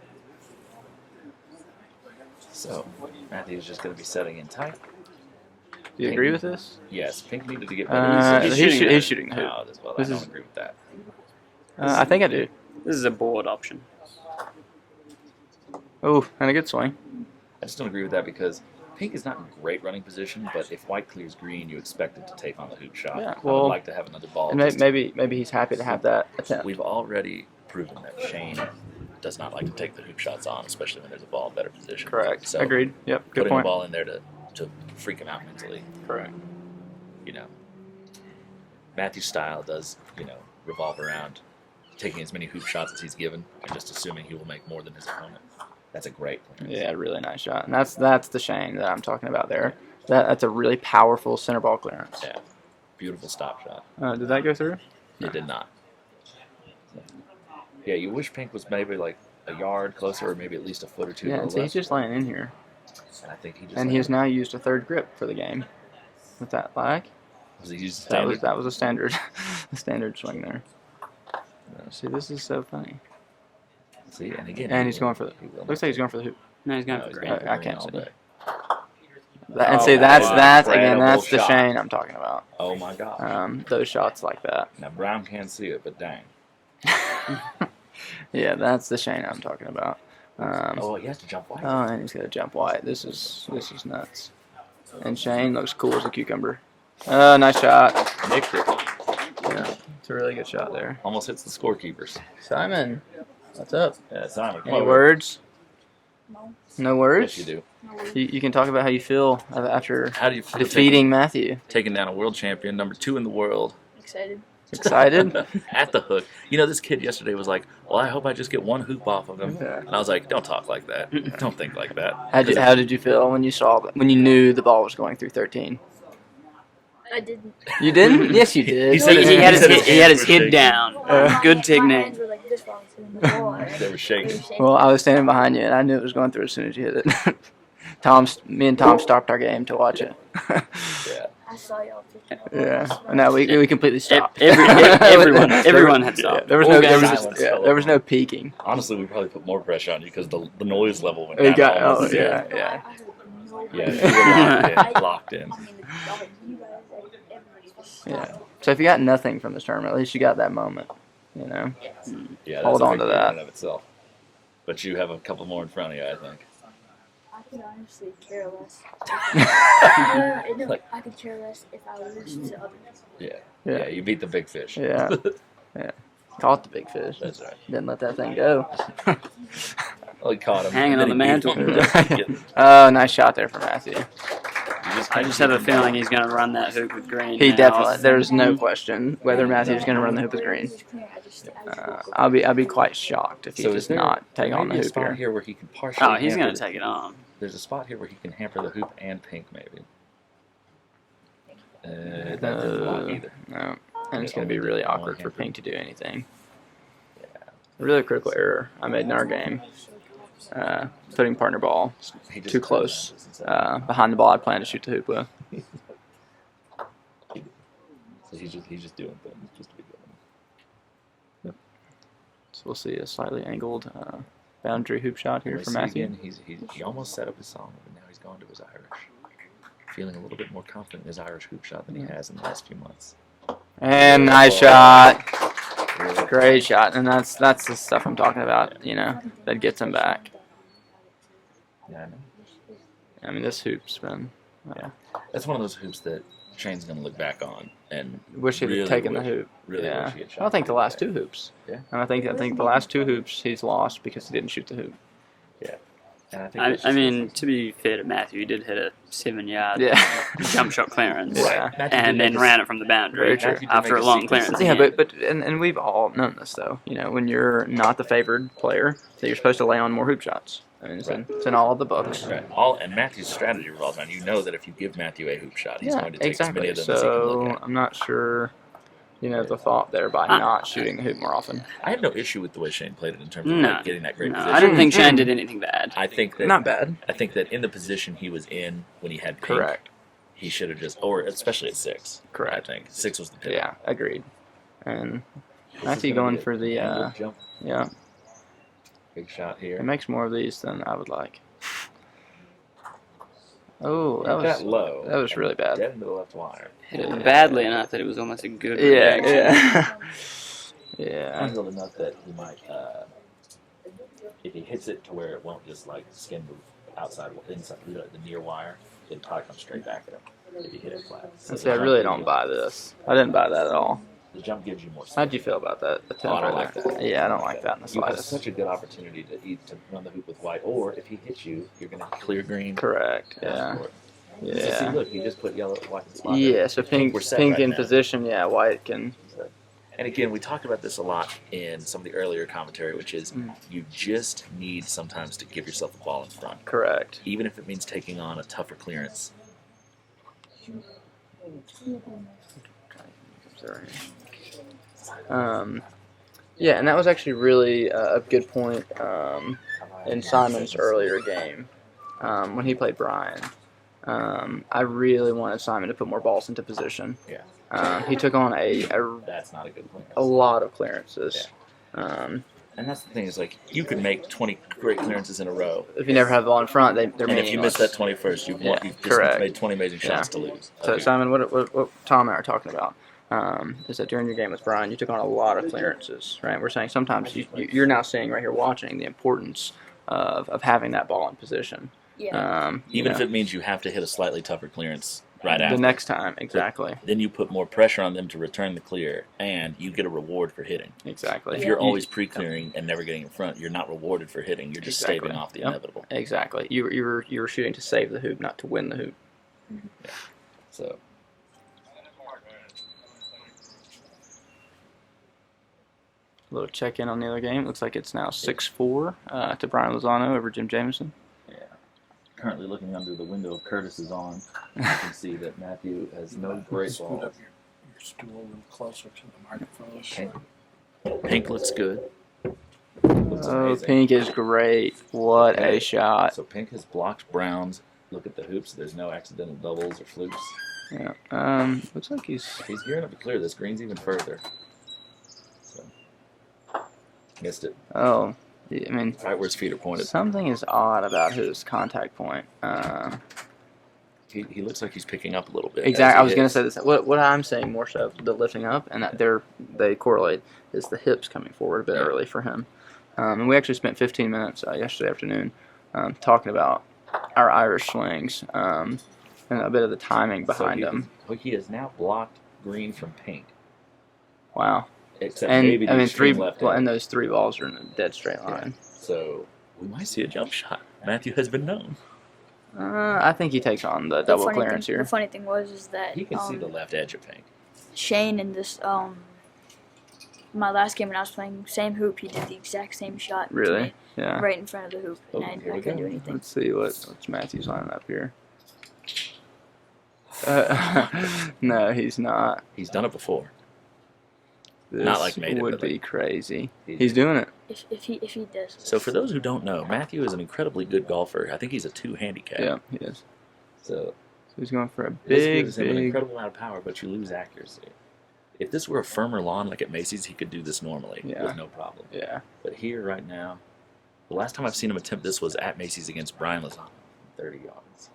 So, Matthew's just going to be setting in tight. Do you agree with this? Yes, Pink needed to get better. He's shooting the hoop. No, as well. This I don't is- agree with that. I think I do. This is a board option. Oh, and a good swing. I just don't agree with that because Pink is not in great running position, but if White clears green, you expect it to take on the hoop shot. Yeah, I well, would like to have another ball. And just- maybe he's happy to have that attempt. We've already proven that Shane does not like to take the hoop shots on, especially when there's a ball in better position. Correct. So Agreed. Yep. Good putting point. the ball in there to freak him out mentally. Correct. You know, Matthew's style does, revolve around taking as many hoop shots as he's given and just assuming he will make more than his opponent. That's a great clearance. Yeah, really nice shot. And that's the Shane that I'm talking about there. That's a really powerful center ball clearance. Yeah. Beautiful stop shot. Did that go through? It did not. Yeah, you wish Pink was maybe like a yard closer or maybe at least a foot or two Yeah, to and the so left. he's just laying in here. And I think he just And he has now used a third grip for the game with that lag. Was he used That was a standard a standard swing there. See, this is so funny. See, and again, And he's going for the he will looks like he's going for the hoop. No, he's going No, for he's green. going for I green can't all see. day. And see, Oh, that's wow. again, Incredible that's the shot. Shane I'm talking about. Oh my gosh. Those shots like that. Now Brown can't see it, but dang. Yeah, that's the Shane I'm talking about. Oh, he has to jump wide. Oh, and he's gonna jump wide. This is nuts. And Shane looks cool as a cucumber. Oh, nice shot. Nicked it. Yeah, it's a really good shot there. Almost hits the scorekeepers. Simon, what's up? Yeah, Simon. come Any over. words? No words? Yes, you do. You can talk about how you feel after How do you feel defeating Matthew. taking down a world champion, number 2 in the world, Excited. Excited? at the hook? This kid yesterday was like, "Well, I hope I just get one hoop off of him." Yeah. And I was like, "Don't talk like that. Don't think like that." How did you feel when you knew the ball was going through 13? I didn't. You didn't? Yes, you did. He said He had his said head, he had his hands were head down. Good My technique. hands were like this long, so in the ball. They were shaking. Well, I was standing behind you, and I knew it was going through as soon as you hit it. Me and Tom stopped our game to watch it. Yeah. I saw y'all taking off. Yeah. No, we completely stopped. Everyone had stopped. There was All no games. there was no peeking. Honestly, we probably put more pressure on you because the noise level went We down. got almost yeah. I heard no. Yeah, you were locked in. I mean, you guys, everybody's Yeah. So if you got nothing from this tournament, at least you got that moment. Yeah, that's Hold a on big to deal that. in and of itself. But you have a couple more in front of you, I think. I could honestly care less. No, Like- I could care less if I lose to others. Yeah, you beat the big fish. Yeah. Yeah. Caught the big fish. That's right. Didn't let that thing go. Well, he caught him. Hanging and on then the he beat mantle. him. Oh, nice shot there from Matthew. I just have a feeling he's going to run that hoop with green. He now. definitely. There's no question whether Matthew's going to run the hoop with green. I'll be quite shocked if he So does is there not take there on may the be a hoop spot here. here where he can partially Oh, he's hamper going to take it on. There's a spot here where he can hamper the hoop and Pink, maybe. That doesn't block either. No, and it's going to be really awkward for Pink to do anything. A really critical error I made in our game. Putting partner ball He just too does close that. It's insane. behind the ball I plan to shoot the hoop with. So he's just doing things just to be doing. So we'll see a slightly angled boundary hoop shot here We'll for see Matthew. Again, he almost set up his song, but now he's gone to his Irish. Feeling a little bit more confident in his Irish hoop shot than he has in the last few months. And nice shot. Great shot. And that's the stuff I'm talking about, that gets him back. Yeah, I know. I mean, this hoop's been... That's one of those hoops that Shane's going to look back on and Wish he'd really have taken the wish- hoop. Really Yeah. wish he had shot I think the it last there. 2 hoops. Yeah. And I think the last 2 hoops he's lost because he didn't shoot the hoop. Yeah. And I think it's I just- mean, to be fair to Matthew, he did hit a 7-yard Yeah. jump shot clearance Yeah. Matthew and did then make ran it from the boundary Very true. Matthew did after make a a long sequence clearance. of- Yeah, again. and we've all known this though. When you're not the favored player, that you're supposed to lay on more hoop shots. I mean, it's in all of the books. Right. And Matthew's strategy revolves around, that if you give Matthew a hoop shot, he's Yeah, going to take as many exactly. of them as he can look So at. I'm not sure, the thought there by not shooting the hoop more often. I have no issue with the way Shane played it in terms of No, getting that great no, position. I didn't think Shane did anything bad. I think that Not bad. I think that in the position he was in when he had Pink, Correct. he should have or especially at 6. Correct. I think 6 was the pivot. Yeah, agreed. And This is Matthew gonna going be for the an angled jump. yeah. Big shot here. It makes more of these than I would like. Oh, that was low. That was really bad. Dead into the left wire. Hit it badly enough that it was almost a good Yeah, reaction. yeah, yeah. Angled enough that he might, if he hits it to where it won't just like skin the outside, inside the near wire, it'd probably come straight back at him if he hit it flat. So See, I really don't buy this. I didn't buy that at all. The jump gives you more space. How'd you feel about that attempt? Oh, I don't right like there? that. Yeah, I don't like that in the You have slightest. such a good opportunity to run the hoop with white, or if he hits you, you're going to clear green. Correct. Yeah. So Yeah. see, look, he just put yellow, white, and spot. Yeah. So pink we're set in right now. position. Yeah, white can. And again, we talked about this a lot in some of the earlier commentary, which is you just need sometimes to give yourself the ball in front. Correct. Even if it means taking on a tougher clearance. Sorry. Yeah, and that was actually really a good point in Simon's earlier game when he played Brian. I really wanted Simon to put more balls into position. Yeah. He took on That's not a good clearance. a lot of clearances. And that's the thing is, like, you could make 20 great clearances in a row. If you never have the ball in front, they're And if you miss meaningless. that 21st, you've just correct. made 20 amazing shots to lose. So Okay. Simon, what Tom and I are talking about is that during your game with Brian, you took on a lot of clearances, right? We're saying sometimes you're now seeing right here watching the importance of having that ball in position. Yeah. Even if it means you have to hit a slightly tougher clearance right after. The next time, exactly. Then you put more pressure on them to return the clear, and you get a reward for hitting. Exactly. If you're always pre-clearing and never getting in front, you're not rewarded for hitting. You're just staving off the inevitable. Exactly. You were shooting to save the hoop, not to win the hoop. Yeah. So. A little check in on the other game. Looks like it's now 6-4 to Brian Lozano over Jim Jamison. Yeah. Currently looking under the window of Curtis's on, you can see that Matthew has no great ball. Your stool a little closer to the microphone. Pink looks good. Oh, pink is great. What a shot. So pink has blocked Brown's. Look at the hoops. There's no accidental doubles or flukes. Yeah. Looks like he's gearing up to clear this. Green's even further. So missed it. Oh, I mean, right where his feet are pointed. Something is odd about his contact point. He looks like he's picking up a little bit. Exactly. I was going to say this. What I'm saying more so, the lifting up, and that they correlate, is the hips coming forward a bit early for him. And we actually spent 15 minutes yesterday afternoon talking about our Irish swings and a bit of the timing behind them. He has now blocked Green from pink. Wow. Except and maybe I mean, left and those three balls are in a dead straight line. Yeah. So we might see a jump shot. Matthew has been known. I think he takes on the double clearance here. The funny thing is that he can see the left edge of pink. Shane in this my last game when I was playing same hoop, he did the exact same shot. to Really? me, Yeah. Right in front of the hoop, and I couldn't do anything. Let's see what's Matthew's lining up here. No, he's not. He's done it before. This Not like made it, would but be crazy. He's doing it. If he does. So for those who don't know, Matthew is an incredibly good golfer. I think he's a 2 handicap. Yeah, he is. So he's going for a this big, gives him an incredible amount of power, but you lose accuracy. If this were a firmer lawn like at Macy's, he could do this normally with no problem. Yeah. But here right now, the last time I've seen him attempt this was at Macy's against Brian Lozano, 30 yards.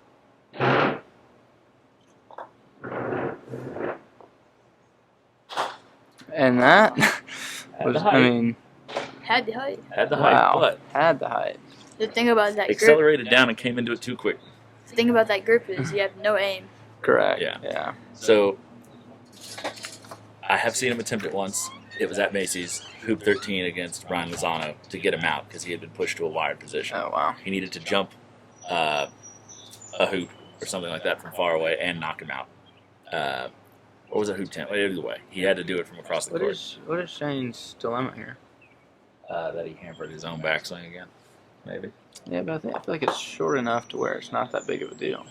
And that was, I mean, Had the height. Had the wow, height, but had the height. The thing about that accelerated down and came into it too quick. The thing about that grip is you have no aim. Correct. Yeah. So I have seen him attempt it once. It was at Macy's, hoop 13 against Brian Lozano to get him out because he had been pushed to a wired position. Oh, wow. He needed to jump a hoop or something like that from far away and knock him out. Or was it hoop 10? Either way, he had to do it from across the court. What is Shane's dilemma here? That he hampered his own backswing again, maybe. Yeah, but I feel like it's short enough to where it's not that big of a deal.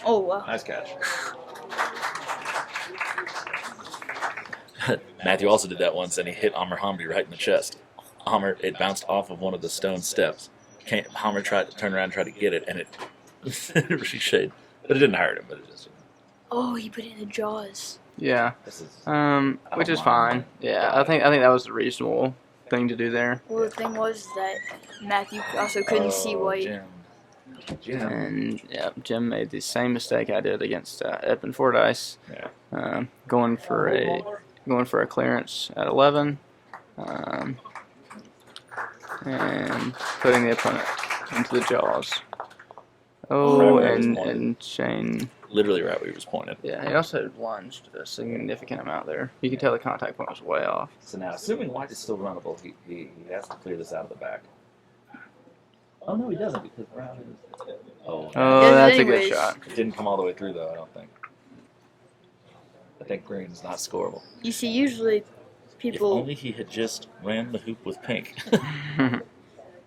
Oh, wow. Nice catch. Matthew also did that once, and he hit Amr Hamdi right in the chest. It bounced off of one of the stone steps. Hammer tried to turn around and try to get it, and it ricocheted. But it didn't hurt him, but it just... Oh, he put it in the jaws. Yeah. Which is fine. Yeah, I think that was a reasonable thing to do there. Well, the thing was that Matthew also couldn't see white. Jim. Jim. And yeah, Jim made the same mistake I did against Edmund Fordyce, going for a clearance at 11, and putting the opponent into the jaws. Oh, and Shane. Literally right where he was pointed. Yeah, he also lunged a significant amount there. You could tell the contact point was way off. So now, assuming white is still runnable, he has to clear this out of the back. Oh, no, he doesn't, because brown is... Oh, that's a good shot. It didn't come all the way through, though, I don't think. I think green is not scoreable. You see, usually people... If only he had just ran the hoop with pink.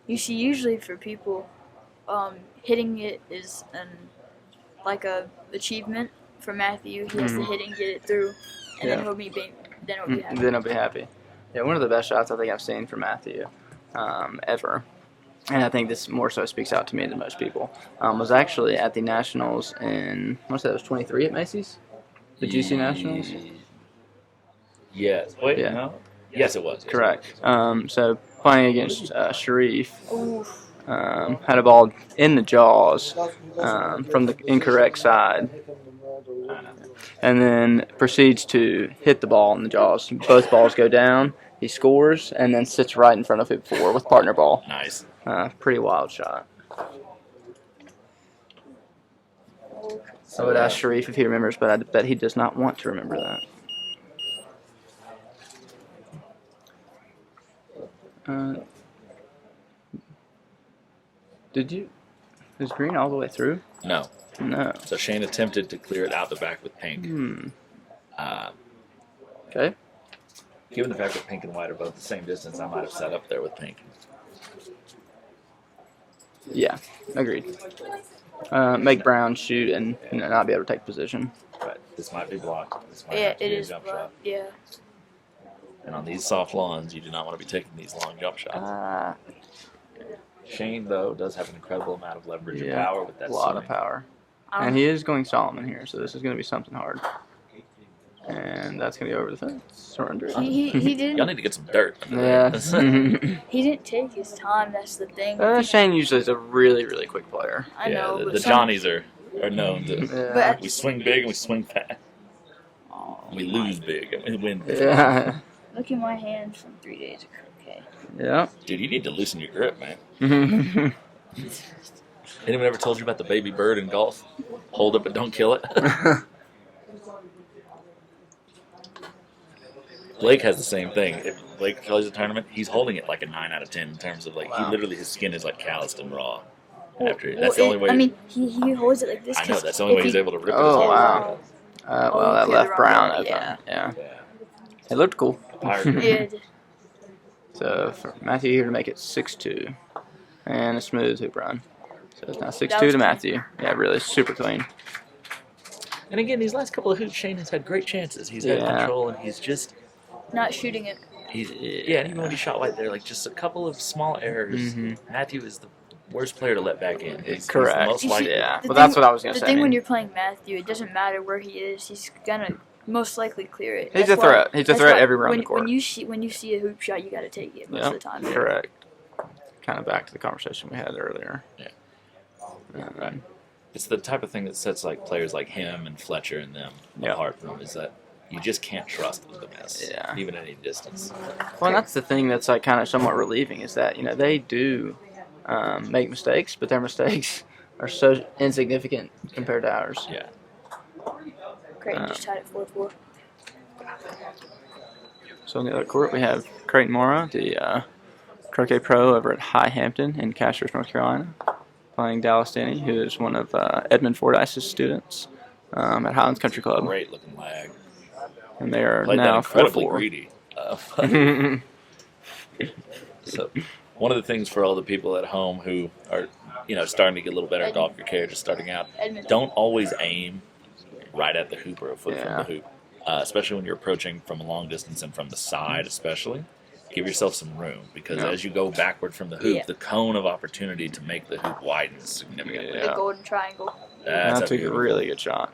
You see, usually for people, hitting it is like a achievement for Matthew. He has to hit it and get it through, and then he'll be happy. Then he'll be happy. Yeah, one of the best shots I think I've seen from Matthew ever, and I think this more so speaks out to me than most people, was actually at the Nationals in, I want to say it was 23 at Macy's? The GC Nationals? Yes. Wait, Yeah. no? Yes, it was. Yes, Correct. So playing against Sherif, Oof. had a ball in the jaws from the incorrect side, and then proceeds to hit the ball in the jaws. Both balls go down. He scores and then sits right in front of hoop 4 with partner ball. Nice. Pretty wild shot. I would ask Sherif if he remembers, but I bet he does not want to remember that. Is green all the way through? No. No. So Shane attempted to clear it out the back with pink. Okay. Given the fact that pink and white are both the same distance, I might have set up there with pink. Yeah, agreed. Make brown shoot and not be able to take position. But this might be blocked. This might Yeah, have to it be a is. jump shot. Yeah. And on these soft lawns, you do not want to be taking these long jump shots. Shane, though, does have an incredible amount of leverage and power with that a lot swing. of power. And he is going Solomon here, so this is going to be something hard. And that's going to go over the fence. Surrender. He didn't. Y'all need to get some dirt. Yeah. He didn't take his time. That's the thing. Shane usually is a really, really quick player. I know. The but Johnnies are known to. But We swing big and we swing fast. We lose big and we win big. Yeah. look at my hand from 3 days of croquet. Yeah. Dude, you need to loosen your grip, man. Anyone ever told you about the baby bird in golf? Hold it but don't kill it. Blake has the same thing. If Blake plays a tournament, he's holding it like a 9 out of 10 in terms of like he literally his skin is like calloused and raw. After that's the only way. I mean, he holds it like this. I know that's the only way he's able to rip it. Oh wow. Well, that left brown open. Yeah. It looked cool. Yeah. So for Matthew here to make it 6-2, and a smooth hoop run. So it's now 6-2 to Matthew. Yeah, really super clean. And again, these last couple of hoops, Shane has had great chances. He's had control, and he's just not shooting it. He's and even when he shot right there, like just a couple of small errors. Matthew is the worst player to let back in. Correct. He's the most likely. Well, that's what I was gonna say. The thing when you're playing Matthew, it doesn't matter where he is. He's gonna most likely clear it. He's a threat. He's a threat everywhere on the court. When you see a hoop shot, you got to take it most of the time. Correct. Kind of back to the conversation we had earlier. Yeah. Right. It's the type of thing that sets like players like him and Fletcher and them apart from them is that you just can't trust them to miss, even at any distance. Well, that's the thing that's like kind of somewhat relieving is that they do make mistakes, but their mistakes are so insignificant compared to ours. Yeah. Crayton just tied it 4-4. So on the other court we have Crayton Morrow, the Croquet Pro over at High Hampton in Castres, North Carolina, playing Denny, who is one of Edmund Fordyce's students at Highlands Country Club. Great looking lag. And they are played now that incredibly 4-4. greedy. So one of the things for all the people at home who are starting to get a little better at golf cricket, just starting out, don't always aim right at the hoop or a foot from the hoop, especially when you're approaching from a long distance and from the side especially. Give yourself some room because as you go backward from the hoop, the cone of opportunity to make the hoop widens significantly. The golden triangle. That's a really good shot.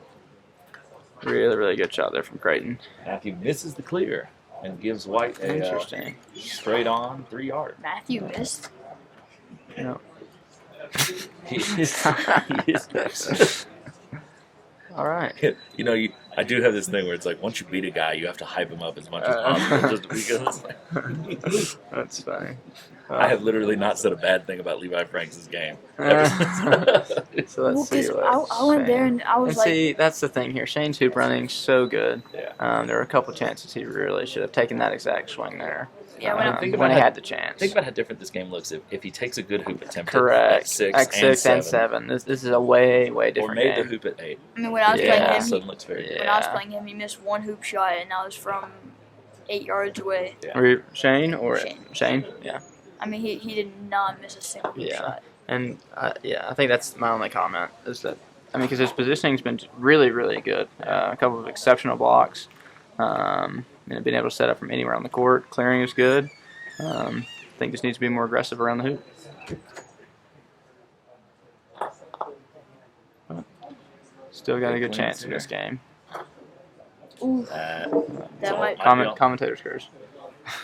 Really, really good shot there from Crayton. Matthew misses the clear and gives White a straight on 3 yard. Matthew missed. Yeah. He is. All right. You know, I do have this thing where it's like once you beat a guy, you have to hype him up as much as possible, just because. That's funny. I have literally not said a bad thing about Levi Franks' game. So let's see. I went there and I was and like, see, that's the thing here. Shane's hoop running's so good. Yeah. There were a couple chances he really should have taken that exact swing there. Yeah, when he had the chance. Think about how different this game looks if he takes a good hoop attempt Correct. at 6 and 7. This is a way different or made game. the hoop at 8. I mean, when I was playing him, so it looks very good. when I was playing him, he missed one hoop shot, and I was from 8 yards away. Yeah. Were you Shane or Shane? Yeah. I mean, he did not miss a single hoop shot. And I think that's my only comment is that because his positioning's been really, really good. A couple of exceptional blocks. Being able to set up from anywhere on the court, clearing is good. I think just needs to be more aggressive around the hoop. Still got a good chance in this game. Ooh, that might. Commentator's curse.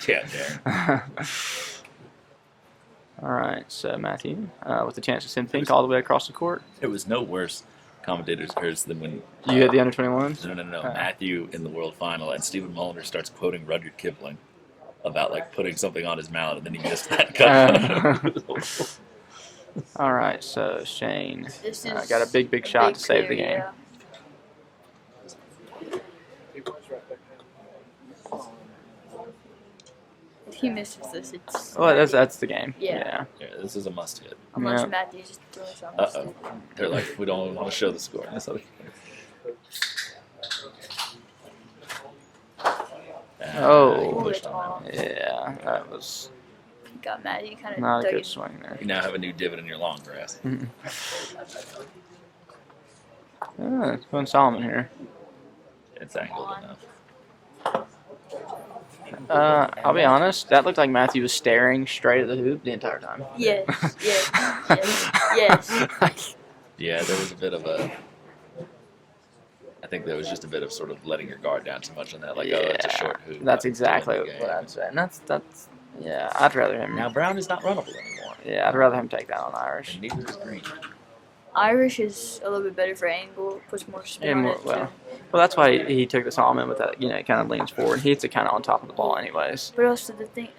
Yeah, Darin. All right, so Matthew, with the chance to send Pink all the way across the court. It was no worse commentator's curse than when you hit the under 21s. No. Matthew in the World Final, and Stephen Mulliner starts quoting Rudyard Kipling about like putting something on his mallet, and then he missed that cut. All right, so Shane This got a big shot to save the game. Yeah. If he misses this, it's. Well, that's the game. Yeah. Yeah, this is a must hit. Unless Matthew just throws something. They're like, we don't want to show the score. Pushed on that. Yeah, that was. He got mad. He kind of not a good swing there. You now have a new divot in your long grass. It's going Solomon here. It's angled enough. I'll be honest, that looked like Matthew was staring straight at the hoop the entire time. Yes. Yeah, there was a bit of a. I think there was just a bit of sort of letting your guard down too much on that, like, it's a short hoop. That's exactly what I'd say. And that's I'd rather him. Now Brown is not runnable anymore. Yeah, I'd rather him take that on Irish. And neither is Green. Irish is a little bit better for angle, puts more spin on it. Well, that's why he took the Solomon with that. It kind of leans forward. He hits it kind of on top of the ball, anyways. But also the thing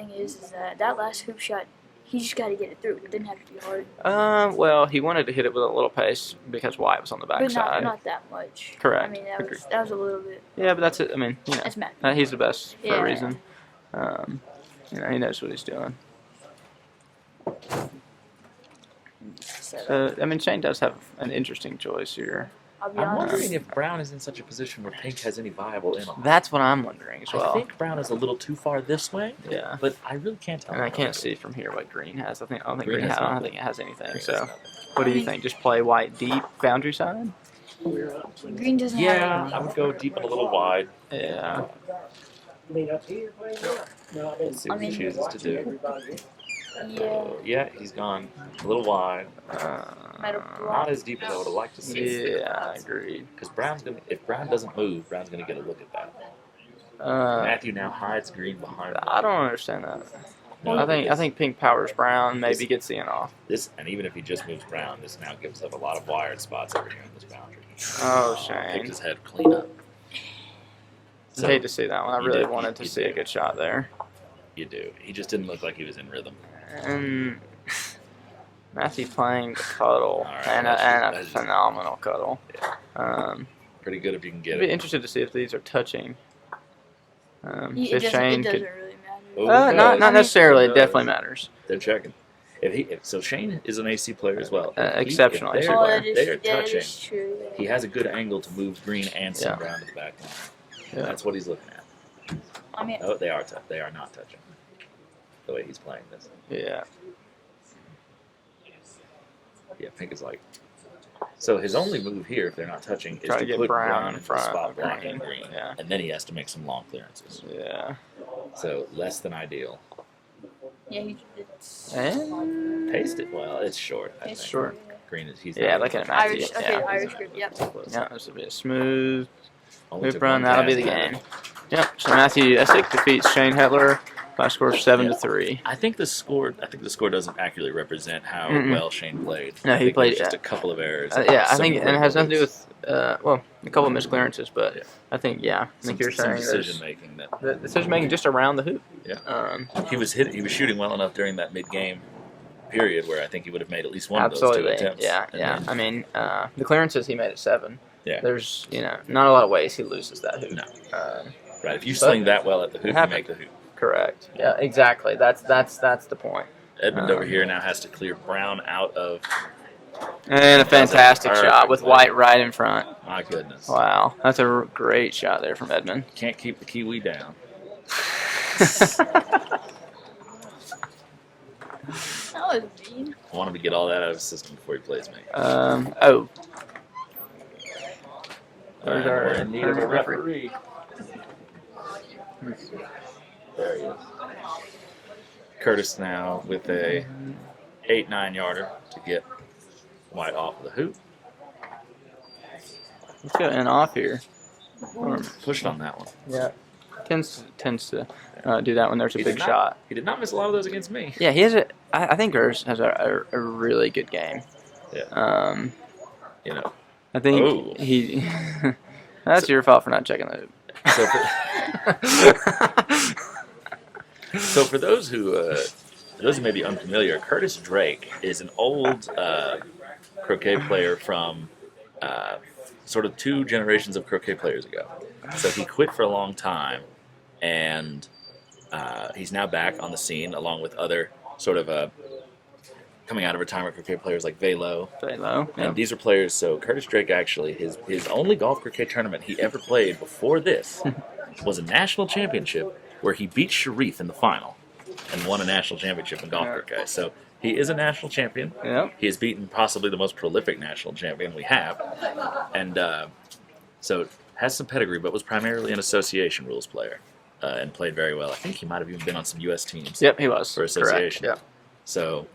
is that last hoop shot, he just got to get it through. It didn't have to be hard. Well, he wanted to hit it with a little pace because White was on the backside. But not that much. Correct. I mean, that was a little bit. Yeah, but that's it. I mean, That's Matt. He's the best for a Yeah. reason. He knows what he's doing. So, Shane does have an interesting choice here. I'm wondering if Brown is in such a position where Pink has any viable in on it. That's what I'm wondering as well. I think Brown is a little too far this way. Yeah, but I really can't tell. And I can't see from here what Green has. I don't think Green it has anything. So, what do you think? Just play White deep, boundary side? Green doesn't. Yeah, I would go deep and a little wide. Yeah. Let's see what he chooses to do. Yeah, he's gone a little wide. Not as deep as I would have liked to see. Yeah, I agreed. Because if Brown doesn't move, Brown's gonna get a look at that. Matthew now hides Green behind him. I don't understand that. No, I think Pink powers Brown, maybe gets the end off. And even if he just moves Brown, this now gives up a lot of wired spots over here in this boundary. Oh, Shane. Picked his head clean up. I hate to see that one. I really wanted to see a good shot there. You do. He just didn't look like he was in rhythm. And Matthew playing the cuddle, and a phenomenal cuddle. Yeah. Pretty good if you can get it. I'd be interested to see if these are touching. It doesn't really matter. Not necessarily. It definitely matters. They're checking. So Shane is an AC player as well. Exceptional AC player. player. They are touching. That is true. He has a good angle to move Green and send Brown to the back line. Yeah. That's what he's looking at. I mean, they are not touching. The way he's playing this. Yeah. Yeah, Pink is like. So his only move here, if they're not touching, is to get put Brown in front spot of blocking Green. Green. Yeah. And then he has to make some long clearances. Yeah. So less than ideal. Yeah, it's. And Paced it well. It's short. I think. short. Green is he's. Yeah, looking at Matthew. Irish grip. Yep. Yeah, this will be a smooth Only hoop took run. one That'll be pass the there. game. Yep. So Matthew Essick defeats Shane Hettler By a score of 7-3. I think the score doesn't accurately represent how well Shane played. No, I he think played it was just a couple of errors. Yeah, I some think, and it has nothing to do movements. with a couple of misclearances, but I think Some you're saying decision making that. the decision making just around the hoop. Yeah. He was shooting well enough during that mid game period where I think he would have made at least one Absolutely. of those 2 attempts. Yeah, And yeah. then- I mean, the clearances he made at 7. Yeah. There's not a lot of ways he loses that hoop. No. Right. If you swing that well at the hoop, you make the hoop. Correct. Yeah, exactly. That's the point. Edmund over here now has to clear Brown out of. And a fantastic Perfect shot with play. White right in front. My goodness. Wow, that's a great shot there from Edmund. Can't keep the Kiwi down. That was mean. I want him to get all that out of his system before he plays me. Oh. There's We're our in need of a referee. There he is. Curtis now with a 8-9 yarder to get White off the hoop. Let's go in off here. Pushed on that one. Yeah. Tends to do that when there's a He big did not- shot. He did not miss a lot of those against me. Yeah, he has a. I think Curtis has a really good game. Yeah. I Oh. think he. That's your fault for not checking the hoop. So for those who may be unfamiliar, Curtis Drake is an old croquet player from sort of 2 generations of croquet players ago. So he quit for a long time, and he's now back on the scene along with other sort of coming out of retirement croquet players like Velo. And these are players. So Curtis Drake actually his only golf croquet tournament he ever played before this was a national championship where he beat Sherif in the final and won a national championship in golf croquet. So he is a national champion. Yep. He has beaten possibly the most prolific national champion we have, and so has some pedigree, but was primarily an association rules player and played very well. I think he might have even been on some U.S. teams. Yep, he was. For association. Correct. Yep. So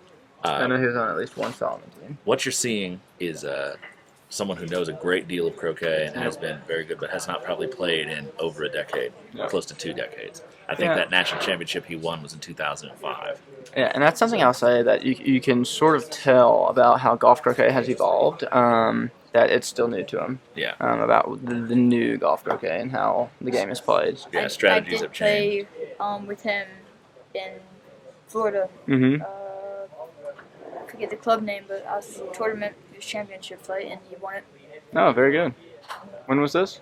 I know he was on at least one Solomon team. what you're seeing is someone who knows a great deal of croquet and has been very good, but has not probably played in over a decade, close to 2 decades. I think that national championship he won was in 2005. Yeah, and that's something I'll say that you can sort of tell about how golf croquet has evolved. That it's still new to him. Yeah. About the new golf croquet and how the game is played. Yeah, strategies have changed. I did play with him in Florida. Mm-hmm. I forget the club name, but I was in a tournament, it was championship fight, and he won it. Oh, very good. When was this?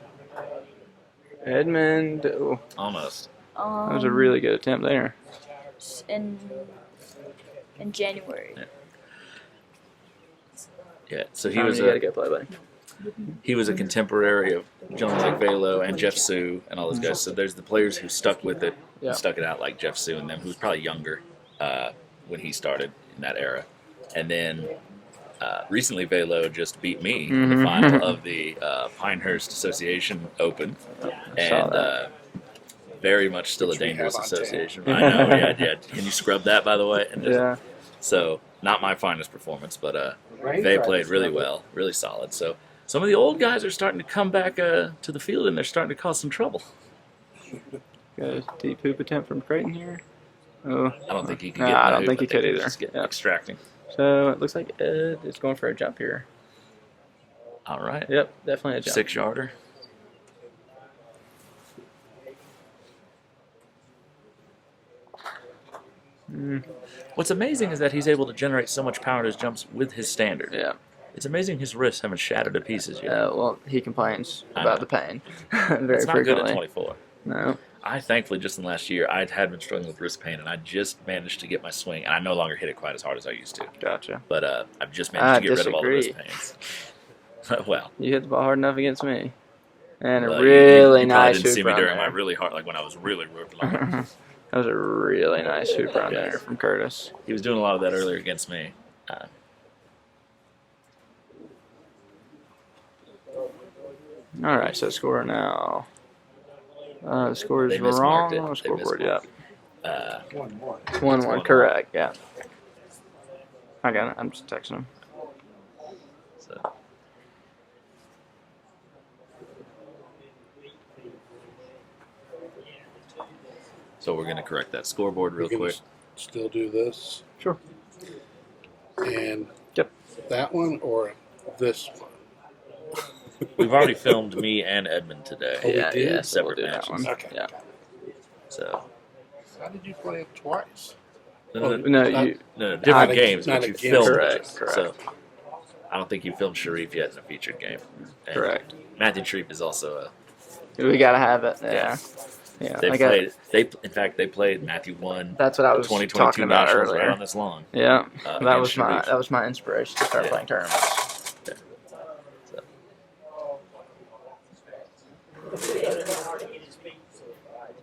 Edmund. Oh, almost. That was a really good attempt there. In January. Yeah, so he How was many you gotta go play, buddy? He was a contemporary of gentlemen like Velo and Jeff Sue and all those guys. So there's the players who stuck with it, Yeah. stuck it out like Jeff Sue and them, who was probably younger when he started in that era. And then recently Velo just beat me in the final of the Pinehurst Association Open. And very much still a dangerous association. I know, yeah. Can you scrub that, by the way? And just, so, not my finest performance, but they played really well, really solid. So, some of the old guys are starting to come back to the field, and they're starting to cause some trouble. Got a deep hoop attempt from Crayton here. Oh, I don't think he could get I in the don't hoop. think he could he either. was just extracting. So, it looks like Ed is going for a jump here. All right. Yep, definitely a jump. 6-yarder. What's amazing is that he's able to generate so much power in his jumps with his standard. Yeah. It's amazing his wrists haven't shattered to pieces yet. Well, he complains I about know. the pain very It's not frequently. good at 24. No. I thankfully just in the last year I had been struggling with wrist pain, and I just managed to get my swing, and I no longer hit it quite as hard as I used to. Gotcha. But I've just managed to get rid of all the wrist disagree. pains. Well, You hit the ball hard enough against me. And well, a really you nice probably didn't see hoop me run during there. my really hard, like when I was really long. That was a really nice hoop run there from Curtis. He was doing a lot of that earlier against me. All right, so score now. The score They is mismarked wrong it. on the They scoreboard. Yeah, mismarked 1-1. it's 1-1. Correct. Yeah. I got it. I'm just texting him. So. So we're going to correct that scoreboard real We're gonna quick. Still do this. Sure. And Yep. that one or this one? We've already filmed me and Edmund today. Oh, we Yeah, did? yeah. So we'll Separate do that matches. one. Okay. Yeah. So How did you play it twice? no, No, Not- you. different Not games, not but you against filmed Correct, it. correct. So I don't think you filmed Sherif yet in a featured game. And Correct. Matthew Sherif is also a. We gotta have it. Yeah. Yeah. They I got- played. In fact, they played. Matthew won. That's what I the was 2022 talking about Nationals earlier. right on this lawn. Yeah. Against That was my inspiration to start Yeah. playing tournaments.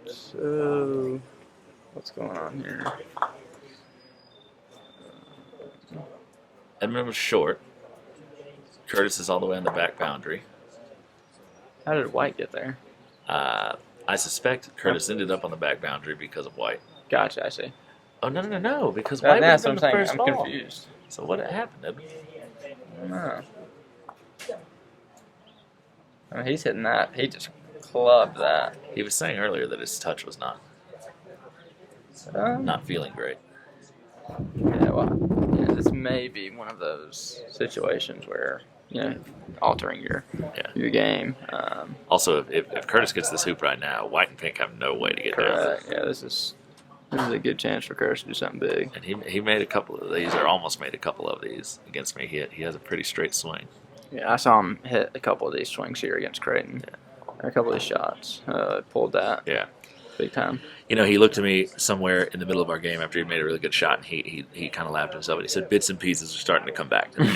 So, what's going on here? Edmund was short. Curtis is all the way on the back boundary. How did White get there? I suspect Curtis ended up on the back boundary because of White. Gotcha, I see. Oh no! Because White That's was what in I'm the saying. first I'm ball. confused. So what happened, Edmund? I don't know. I mean, he's hitting that. He just clubbed that. He was saying earlier that his touch was not feeling great. Yeah, well, this may be one of those situations where altering your game. Also, if Curtis gets this hoop right now, White and Pink have no way to get down. Correct. Yeah, this is a good chance for Curtis to do something big. And he made a couple of these, or almost made a couple of these against me. He has a pretty straight swing. Yeah, I saw him hit a couple of these swings here against Crayton. A couple of these shots. Pulled that. Yeah. Big time. He looked at me somewhere in the middle of our game after he made a really good shot, and he kind of laughed to himself, and he said, bits and pieces are starting to come back to me.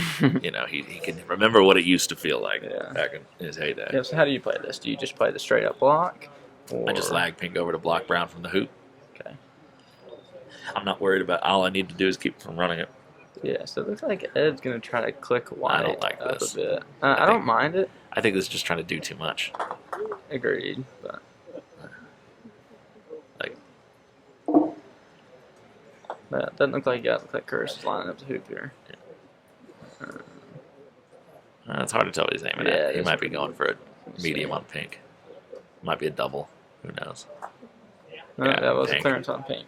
He can remember what it used to feel like back in his heyday. Yeah, so how do you play this? Do you just play the straight up block? I just lag Pink over to block Brown from the hoop. Okay. I'm not worried about all I need to do is keep from running it. Yeah, so it looks like Ed's going to try to click White I don't like up this. a bit. I don't mind it. I think this is just trying to do too much. Agreed, but it doesn't look like Curtis is lining up the hoop here. It's hard to tell what he's aiming Yeah, at. it He is might be going for a medium see. on Pink. Might be a double. Who knows? No, Yeah, that was Pink. a clearance on Pink.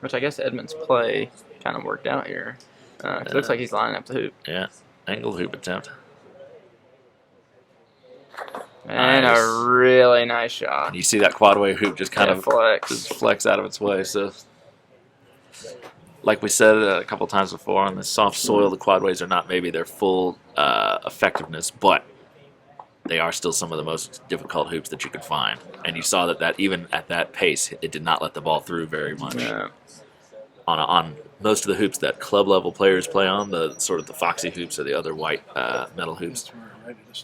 Which I guess Edmund's play kind of worked out here. It looks like he's lining up the hoop. Yeah, angled hoop attempt. And Nice. a really nice shot. And you see that quadway hoop just kind of flex. just flex out of its way. So, like we said a couple times before, on the soft soil, the quadways are not maybe their full effectiveness, but they are still some of the most difficult hoops that you could find. And you saw that even at that pace, it did not let the ball through very much. Yeah. On most of the hoops that club level players play on, the sort of the Foxy hoops or the other white metal hoops,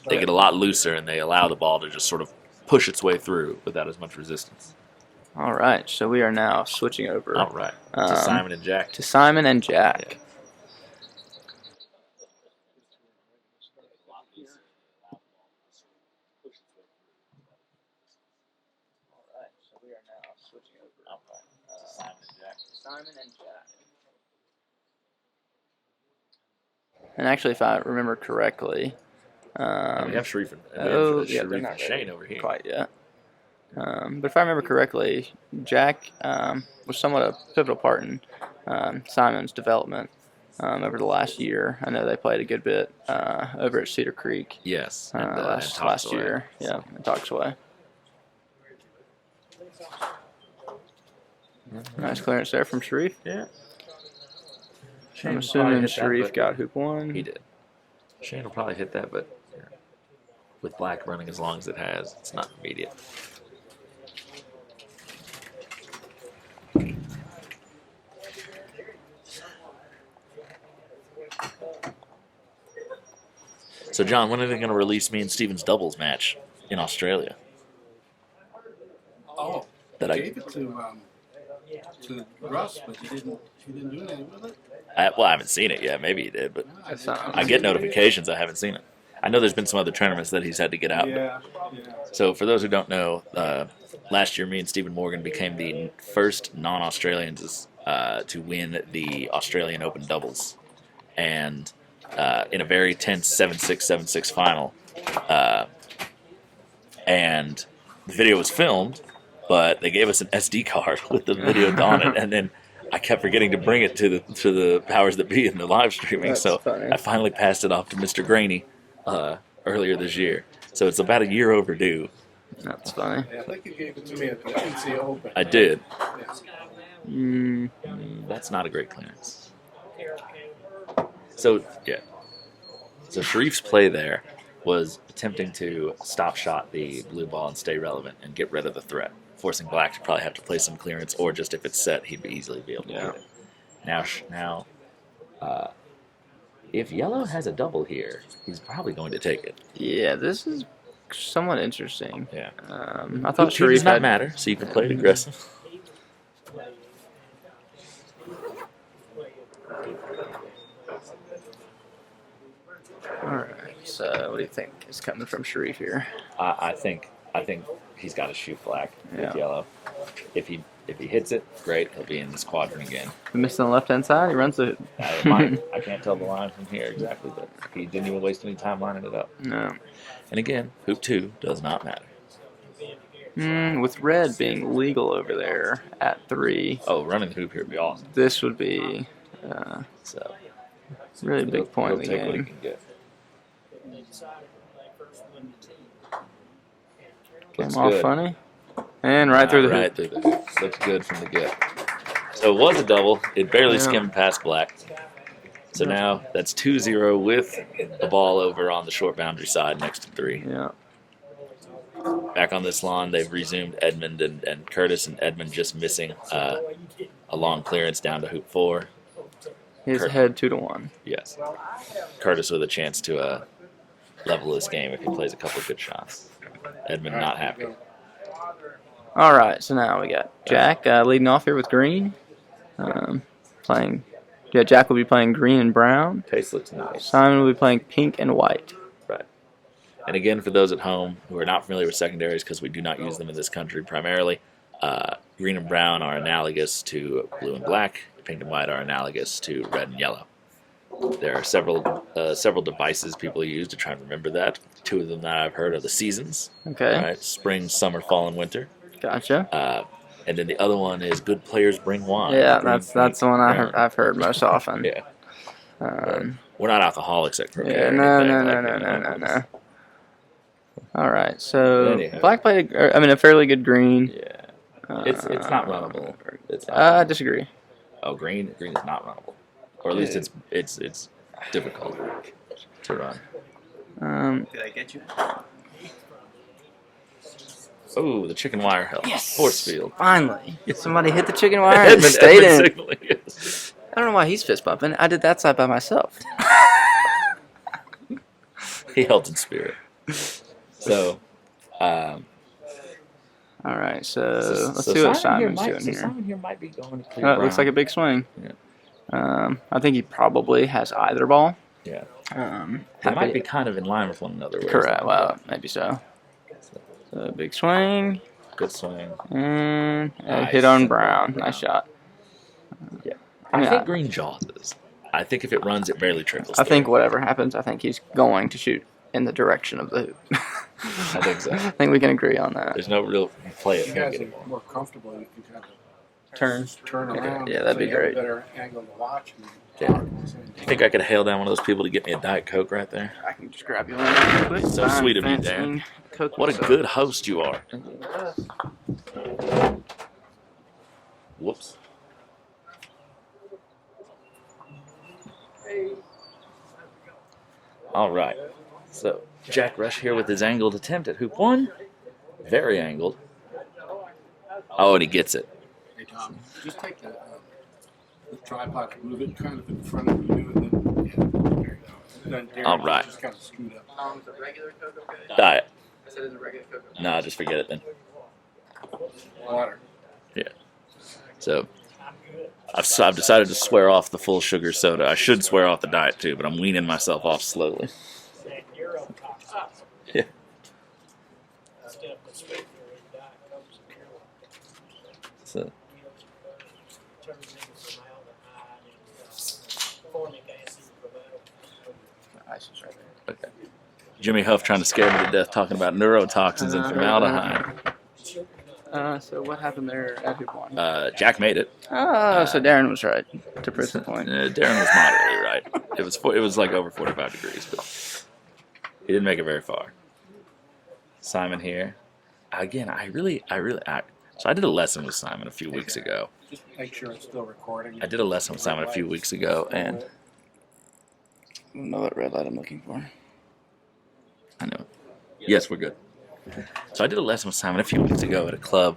they get a lot looser and they allow the ball to just sort of push its way through without as much resistance. All right, so we are now switching over. All right, to Simon and Jack. To Simon and Jack. Yeah. And actually, if I remember correctly, We have Sherif and, they're Sherif not and Shane over here. quite yet. But if I remember correctly, Jack was somewhat a pivotal part in Simon's development over the last year. I know they played a good bit over at Cedar Creek. Yes, Last year. Yeah, and talks away. Nice clearance there from Sherif. Yeah. I'm assuming Sherif got hoop one. He did. Shane will probably hit that, but with black running as long as it has, it's not immediate. So, John, when are they going to release me and Steven's doubles match in Australia? Oh, That I I- gave it to Russ, but he didn't do anything with it. Well, I haven't seen it yet. Maybe he did, but That's not, I get notifications. I haven't seen it. I know there's been some other tournaments that he's had to get out. Yeah. So for those who don't know, last year me and Stephen Morgan became the first non-Australians to win the Australian Open doubles. And in a very tense 7-6, 7-6 final. And the video was filmed, but they gave us an SD card with the video on it, and then I kept forgetting to bring it to the powers that be in the live streaming. That's so funny. I finally passed it off to Mr. Graney earlier this year. So it's about a year overdue. That's funny. Yeah, I think you gave it to me at the NCAA Open. I did. Yeah. That's not a great clearance. So yeah. So Sherif's play there was attempting to stop shot the blue ball and stay relevant and get rid of the threat, forcing black to probably have to play some clearance, or just if it's set, he'd easily be able to get it. Now, if yellow has a double here, he's probably going to take it. Yeah, this is somewhat interesting. Yeah. I thought Sherif Sherif does not had... matter, so you can play it aggressive. Alright, so what do you think is coming from Sherif here? I think he's got to shoot black with Yeah. yellow. If he hits it, great. He'll be in this quadrant again. He missed on the left-hand side, he runs the... I can't tell the line from here exactly, but he didn't even waste any time lining it up. No. And again, hoop 2 does not matter. With red being legal over there at 3, Oh, running the hoop here would be awesome. this would be So really big point of he'll the take what he game. can get. Came off funny. And right through the Right hoop. through the hoop. Looks good from the get. So it was a double. It barely Yeah. skimmed past black. So now that's 2-0 with the ball over on the short boundary side next to 3. Yeah. Back on this lawn, they've resumed Edmund and Curtis, and Edmund just missing a long clearance down to hoop 4. He's ahead 2-1. Yes. Curtis with a chance to level this game if he plays a couple of good shots. Edmund not happy. Alright, so now we got Jack leading off here with green. Playing... Yeah, Jack will be playing green and brown. Pace looks nice. Simon will be playing pink and white. Right. And again, for those at home who are not familiar with secondaries, because we do not use them in this country primarily, green and brown are analogous to blue and black. Pink and white are analogous to red and yellow. There are several devices people use to try and remember that. 2 of them that I've heard are the seasons. Okay. Right, spring, summer, fall, and winter. Gotcha. And then the other one is good players bring wine. Yeah, Green, that's the one brown. I've heard most often. Yeah. We're not alcoholics at Croquet. Yeah, or no. anything. All right, so Anyhow. black played, a fairly good green. Yeah. It's not runnable. It's not I disagree. Oh, green is not runnable, or at least it's difficult to run. Did I get you? Oh, the chicken wire help. Yes. Force field. Finally, somebody hit the chicken wire and stayed in. Signaling. I don't know why he's fist bumping. I did that side by myself. He helped in spirit. So, all right. So let's see what Simon's doing here. Simon here might be going to clear It looks like a big swing. Yeah. I think he probably has either ball. Yeah. They might be kind of in line with one another. Correct. Well, maybe so. So big swing. Good swing. And Nice. hit on brown. Nice shot. Yeah. I think green jaws is. I think if it runs, it barely trickles. I think whatever happens, I think he's going to shoot in the direction of the hoop. I think so. I think we can agree on that. There's no real play If at you pink guys anymore. are more comfortable, you can kind of Turn around. Yeah, that'd so be you have great. a better angle to watch. Yeah. You think I could hail down one of those people to get me a Diet Coke right there? I can just grab you one real quick. So sweet of you, Fancy Dan. Coke What a myself. good host you are. Whoops. All right. So Jack Rush here with his angled attempt at hoop 1. Very angled. Oh, and he gets it. Hey, Tom, just take the tripod and move it kind of in front of you, and then, yeah, there you go. And then Darin All right. just kind of scoot up. Is it regular Coke okay? Diet. I said, is it regular Coke okay? Nah, just forget it then. Water. Yeah. So I've decided to swear off the full sugar soda. I should swear off the diet too, but I'm weaning myself off slowly. Yeah. So okay. Jimmy Huff trying to scare me to death talking about neurotoxins and formaldehyde. So what happened there at hoop one? Jack made it. Oh, so Darin was right to prove the point. Darin was moderately right. It was like over 45 degrees, but he didn't make it very far. Simon here. Again, so I did a lesson with Simon a few weeks ago. Just make sure it's still recording. I did a lesson with Simon a few weeks ago, and I don't know what red light I'm looking for. I know. Yes, we're good. So I did a lesson with Simon a few weeks ago at a club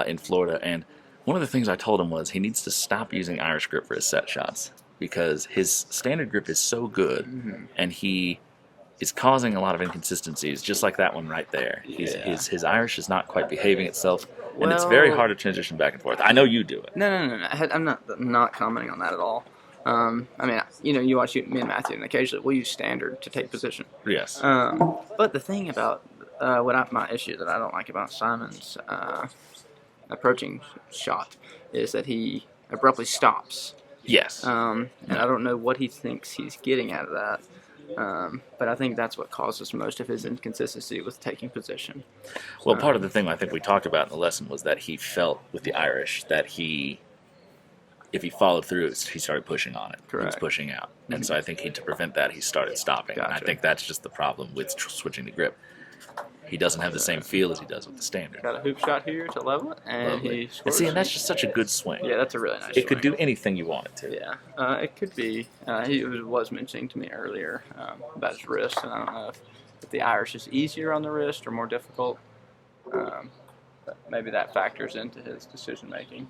in Florida, and one of the things I told him was he needs to stop using Irish grip for his set shots because his standard grip is so good, and he is causing a lot of inconsistencies, just like that one right there. His Irish is not quite behaving itself, and it's very hard to transition back and forth. I know you do it. No. I'm not commenting on that at all. I mean, you watch me and Matthew, and occasionally we'll use standard to take position. Yes. But the thing about my issue that I don't like about Simon's approaching shot is that he abruptly stops. Yes. And I don't know what he thinks he's getting out of that. But I think that's what causes most of his inconsistency with taking position. Well, part of the thing I think we talked about in the lesson was that he felt with the Irish that if he followed through, he started pushing on it. Correct. He was pushing out. And so I think to prevent that, he started stopping. Gotcha. And I think that's just the problem with switching the grip. He doesn't have the same feel as he does with the standard. Got a hoop shot here to level it, and he scores. And that's just such a good swing. Yeah, that's a really nice It swing. could do anything you want it to. Yeah, it could be. He was mentioning to me earlier about his wrist, and I don't know if the Irish is easier on the wrist or more difficult. But maybe that factors into his decision making.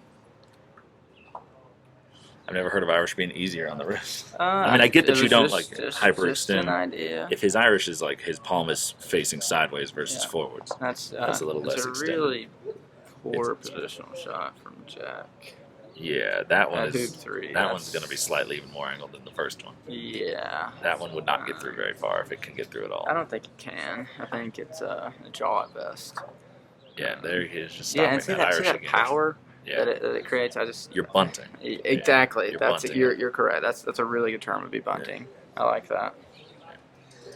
I've never heard of Irish being easier on the wrist. I mean, I get that you don't hyperextend. Just an idea. If his Irish is his palm is facing sideways versus forwards, that's a little less extended. It's a really poor positional shot from Jack. Yeah, that one At is. hoop three, that one's going to be slightly even more angled than the first one. Yeah. That one would not get through very far if it can get through at all. I don't think it can. I think it's a jaw at best. Yeah, there he is, just stopping and see that Irish that again. power that it creates. You're bunting. Exactly. You're That's bunting. you're correct. That's a really good term to be bunting. I like that.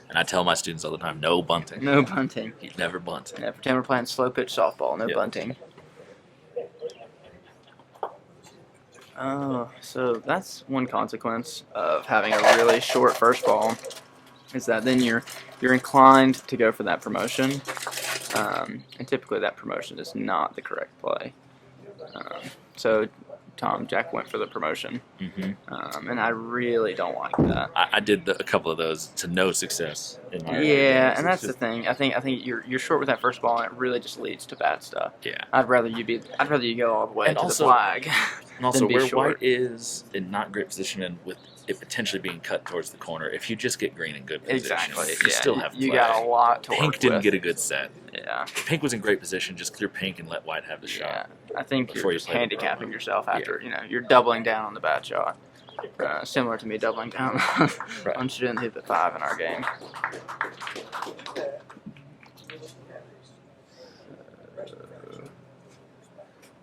And I tell my students all the time, no bunting. No bunting. You never bunt. Yeah, pretend we're playing slow pitch softball. No bunting. Oh, so that's one consequence of having a really short first ball, is that then you're inclined to go for that promotion, and typically that promotion is not the correct play. So Jack went for the promotion, and I really don't like that. I did a couple of those to no success in my Yeah, and that's the thing. I think you're short with that first ball, and it really just leads to bad stuff. Yeah. I'd rather you go all the way to the flag. And also, than be where short. white is in not great position and with it potentially being cut towards the corner, if you just get green in good position, Exactly. you still have you play. got a lot to Pink work didn't with. get a good set. Yeah. Pink was in great position. Just clear pink and let white have the shot. I think Before you're you just play the handicapping promo. yourself after you're doubling down on the bad shot. Similar to me doubling down on shooting the hoop at 5 in our game.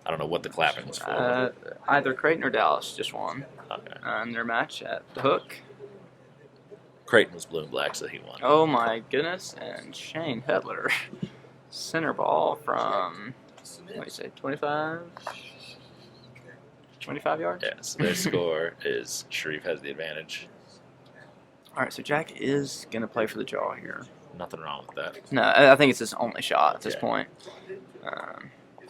I don't know what the clapping was for. Either Crayton or Dallas just won Okay. in their match at the hook. Crayton was blue and black, so he won. Oh my goodness! And Shane Hettler, center ball from what do you say, 25 yards? Yeah, so their score is Sherif has the advantage. All right, so Jack is gonna play for the jaw here. Nothing wrong with that. No, I think it's his only shot at this point.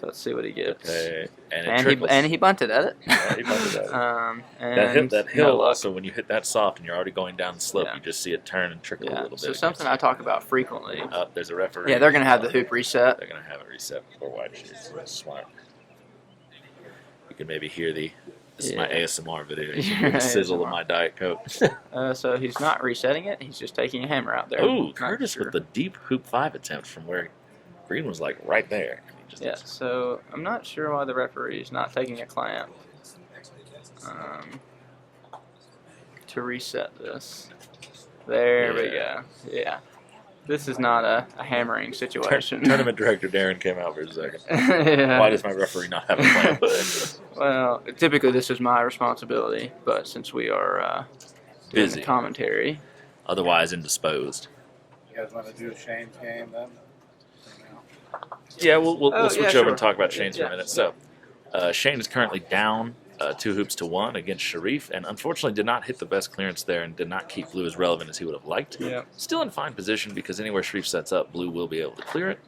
So let's see what he gets. Okay. And he bunted at it. Yeah, he bunted at it. And that hill also, when you hit that soft and you're already going down the slope, you just see it turn and trickle a little bit. So something I talk about frequently. There's a referee. Yeah, they're going to have the hoop reset. They're going to have it reset before white shoots. That's smart. You can maybe hear this is my ASMR video. You can hear the sizzle of my Diet Coke. So he's not resetting it. He's just taking a hammer out there. Ooh, Curtis with the deep hoop 5 attempt from where green was like right there. Yeah, so I'm not sure why the referee is not taking a clamp to reset this. There we go. Yeah. This is not a hammering situation. Tournament director Darin came out for a second. Yeah. Why does my referee not have a clamp? Well, typically this is my responsibility, but since we are doing Busy the commentary. Otherwise indisposed. You guys want to do Shane's game then? Yeah, we'll switch over sure. and talk about Shane's for Yeah. a minute. So, Shane is currently down 2 hoops to 1 against Sherif, and unfortunately did not hit the best clearance there and did not keep Blue as relevant as he would have liked. Yeah. Still in fine position because anywhere Sherif sets up, Blue will be able to clear it.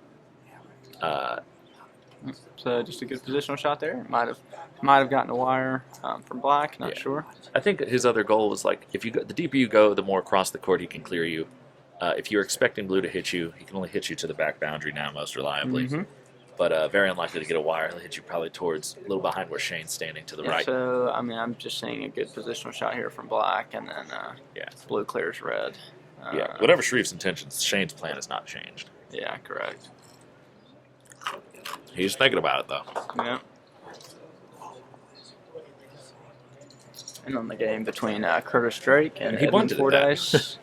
So just a good positional shot there. Might have gotten a wire from Black. Not sure. I think his other goal was like if you go, the deeper you go, the more across the court he can clear you. If you're expecting Blue to hit you, he can only hit you to the back boundary now most reliably. Mm-hmm. But very unlikely to get a wire. He'll hit you probably towards a little behind where Shane's standing to the right. So I mean, I'm just seeing a good positional shot here from Black, and then Blue clears red. Whatever Sherif's intentions, Shane's plan has not changed. Yeah, correct. He's thinking about it though. Yeah. And on the game between Curtis Drake and he Edmund bunted Fordyce.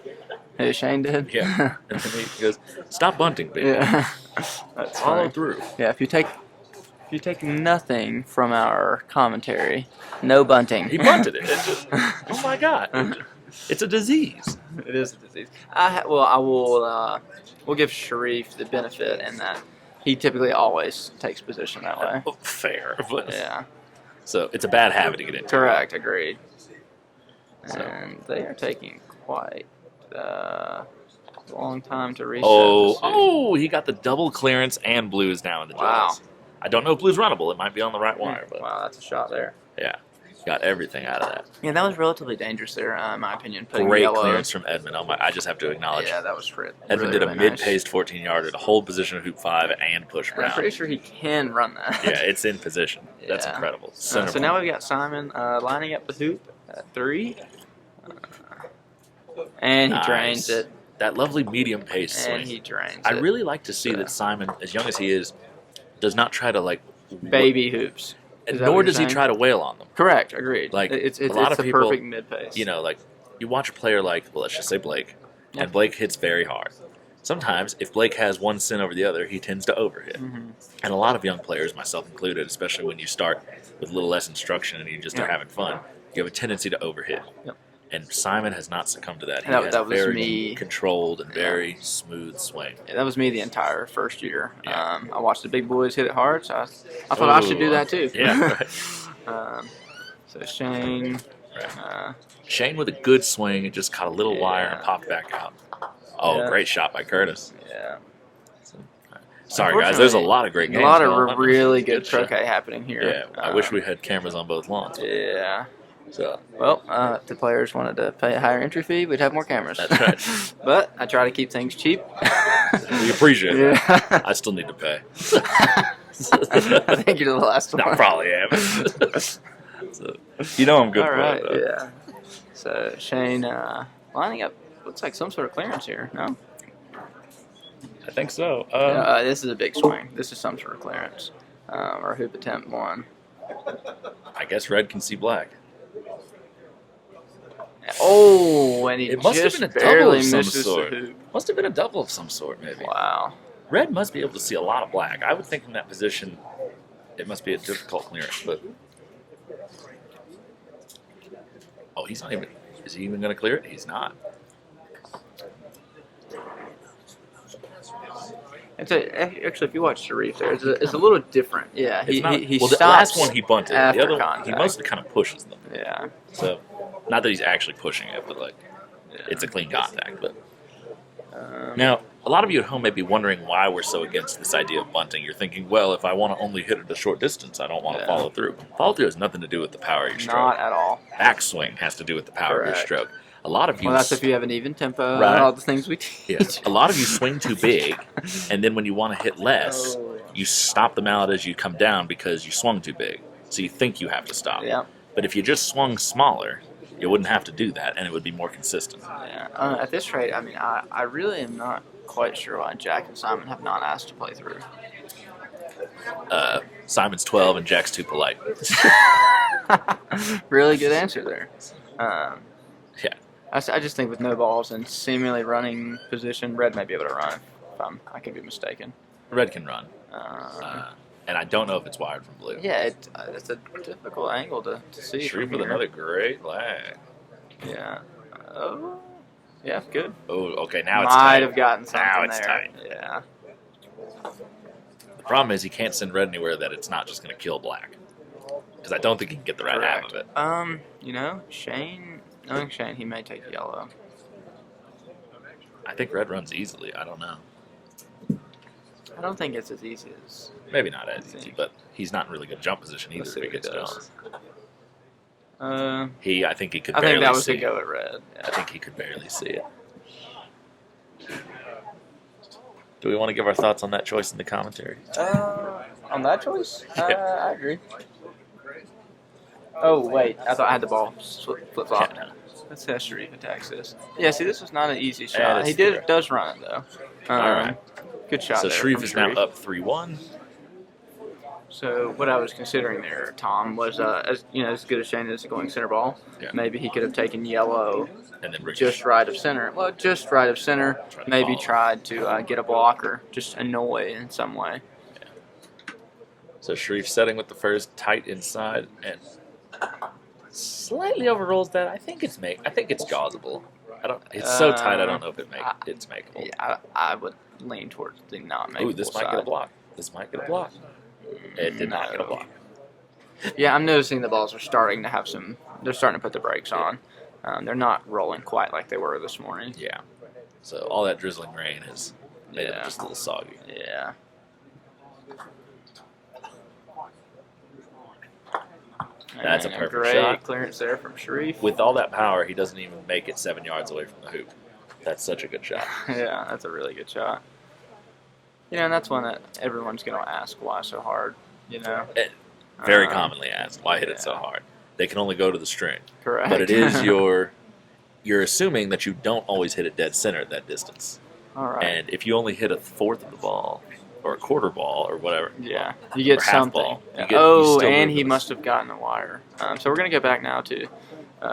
Who Shane did? Yeah. And then he goes, "Stop bunting, baby." Yeah. That's Follow funny. through. Yeah, if you take nothing from our commentary, no bunting. He bunted it. It's just, oh my God. It's a disease. It is a disease. I will. We'll give Sherif the benefit in that he typically always takes position that way. Fair, but Yeah. so it's a bad habit to get into. Correct. Agreed. So. And they are taking quite a long time to reset. He got the double clearance and Blue is now in the Wow. jaws. I don't know if Blue's runnable. It might be on the right wire, but Wow, that's a shot there. yeah, got everything out of that. Yeah, that was relatively dangerous there, in my opinion. Putting Great yellow. clearance from Edmund. I just have to acknowledge. Yeah, that was really, Edmund did a really nice. mid-paced 14-yarder to hold position of hoop 5 and push And I'm Brown. pretty sure he can run that. Yeah, it's in position. That's Yeah. incredible. So Center now point. we've got Simon lining up the hoop at 3. And he Nice. drains it. That lovely medium pace swing. And he drains I it. really like to see that Simon, as young as he is, does not try to like Baby hoops. Is that nor what does you're he saying? try to wail on them. Correct, agreed. Like it's a lot of the people, perfect mid pace. You know, like you watch a player like, well, let's just say Blake, Yeah. and Blake hits very hard. Sometimes, if Blake has one sin over the other, he tends to overhit. Mm-hmm. And a lot of young players, myself included, especially when you start with a little less instruction and you just are having fun, you have a tendency to overhit. Yep. And Simon has not succumbed to that. He That- has that a was very me. controlled and very smooth swing. Yeah, that was me the entire first year. Yeah. I watched the big boys hit it hard, so I thought I should do that too. Yeah, right. So Shane. Shane with a good swing, it just caught a little wire and popped back out. Oh, Yeah. great shot by Curtis. Yeah. Sorry, guys. There's a lot of great games. A lot of going on. really good shot. croquet happening here. Yeah, I wish we had cameras on both lawns. Yeah. So, well, if the players wanted to pay a higher entry fee, we'd have more cameras. That's right. But I try to keep things cheap. We appreciate it. Yeah. I still need to pay. I think you're the last one. I probably am. So, you know I'm good All for right, it, though. yeah. So Shane lining up looks like some sort of clearance here. No? I think so. This is a big swing. This is some sort of clearance. Or hoop attempt 1. I guess red can see black. Oh, and he It must have just been a double barely of some misses sort. the hoop. Must have been a double of some sort, maybe. Wow. Red must be able to see a lot of black. I would think in that position, it must be a difficult clearance, but. Oh, he's not even. Is he even going to clear it? He's not. Actually, if you watch Sherif there, it's a little different. Yeah, It's not, he well, the stops last one he bunted. The after other one, he contact. mostly kind of pushes them. Yeah. So, not that he's actually pushing it, but like, it's a clean contact. But now, a lot of you at home may be wondering why we're so against this idea of bunting. You're thinking, well, if I want to only hit it a short distance, I don't want to follow through. Follow through has nothing to do with the power of your stroke. Not at all. Backswing has to do with the power of your Correct. stroke. A lot of you. Well, that's if you have an even tempo Right. and all the things we teach. Yes. A lot of you swing too big, and then when you want to hit less, you stop the mallet as you come down because you swung too big. So you think you have to stop. Yeah. But if you just swung smaller, you wouldn't have to do that, and it would be more consistent. Yeah. At this rate, I mean, I really am not quite sure why Jack and Simon have not asked to play through. Simon's 12 and Jack's too polite. Really good answer there. Yeah. I just think with no balls and seemingly running position, Red may be able to run. I could be mistaken. Red can run. And I don't know if it's wired from blue. Yeah, it's a difficult angle to see. Sherif from with here. another great lag. Yeah. Oh. Yeah, good. Oh, okay, now it's tight. Might have gotten something Now it's there. tight. Yeah. Problem is he can't send red anywhere that it's not just going to kill black. Because I don't think he can get the right half of it. You know, Shane, knowing Shane, he may take yellow. I think red runs easily. I don't know. I don't think it's as easy as... Maybe not as easy, but he's not in really good jump position either Let's if see he what he gets does. Jones. I think he could I barely think that was see a go it. at red. Yeah. I think he could barely see it. Do we want to give our thoughts on that choice in the commentary? On that choice? I agree. Oh, wait. I thought I had the ball flip-flopped. Yeah. Let's see how Sherif attacks this. Yeah, see, this was not an easy Yeah, shot. it He is fair. does run it, though. All right. Good shot So there Sherif from is now Sherif. up 3-1. So what I was considering there, Tom, was as good as Shane is going center ball. Yeah. Maybe he could have taken yellow And then just right of center. Well, just right of center. Maybe tried to get a blocker, just annoy in some way. So Sherif setting with the first tight inside and slightly overrolls that. I think it's jauzable. It's so tight. I don't know if it's makeable. Yeah, I would lean towards the not makeable. Ooh, this might get a block. This might get a block. It did not get a block. Yeah, I'm noticing the balls are starting to have some. They're starting to put the brakes on. They're not rolling quite like they were this morning. Yeah. So all that drizzling rain has made them just a little soggy. Yeah. That's a And perfect great shot. Clearance there from Sherif. With all that power, he doesn't even make it 7 yards away from the hoop. That's such a good shot. Yeah, that's a really good shot. You know, and that's one that everyone's going to ask why so hard, you know? Very commonly asked, why hit it so hard? They can only go to the string. Correct. But it is you're assuming that you don't always hit it dead center at that distance. All right. And if you only hit a fourth of the ball, or a quarter ball, or whatever. Yeah, you get or half something. ball, you Yeah. still And move he this. must have gotten the wire. So we're going to go back now to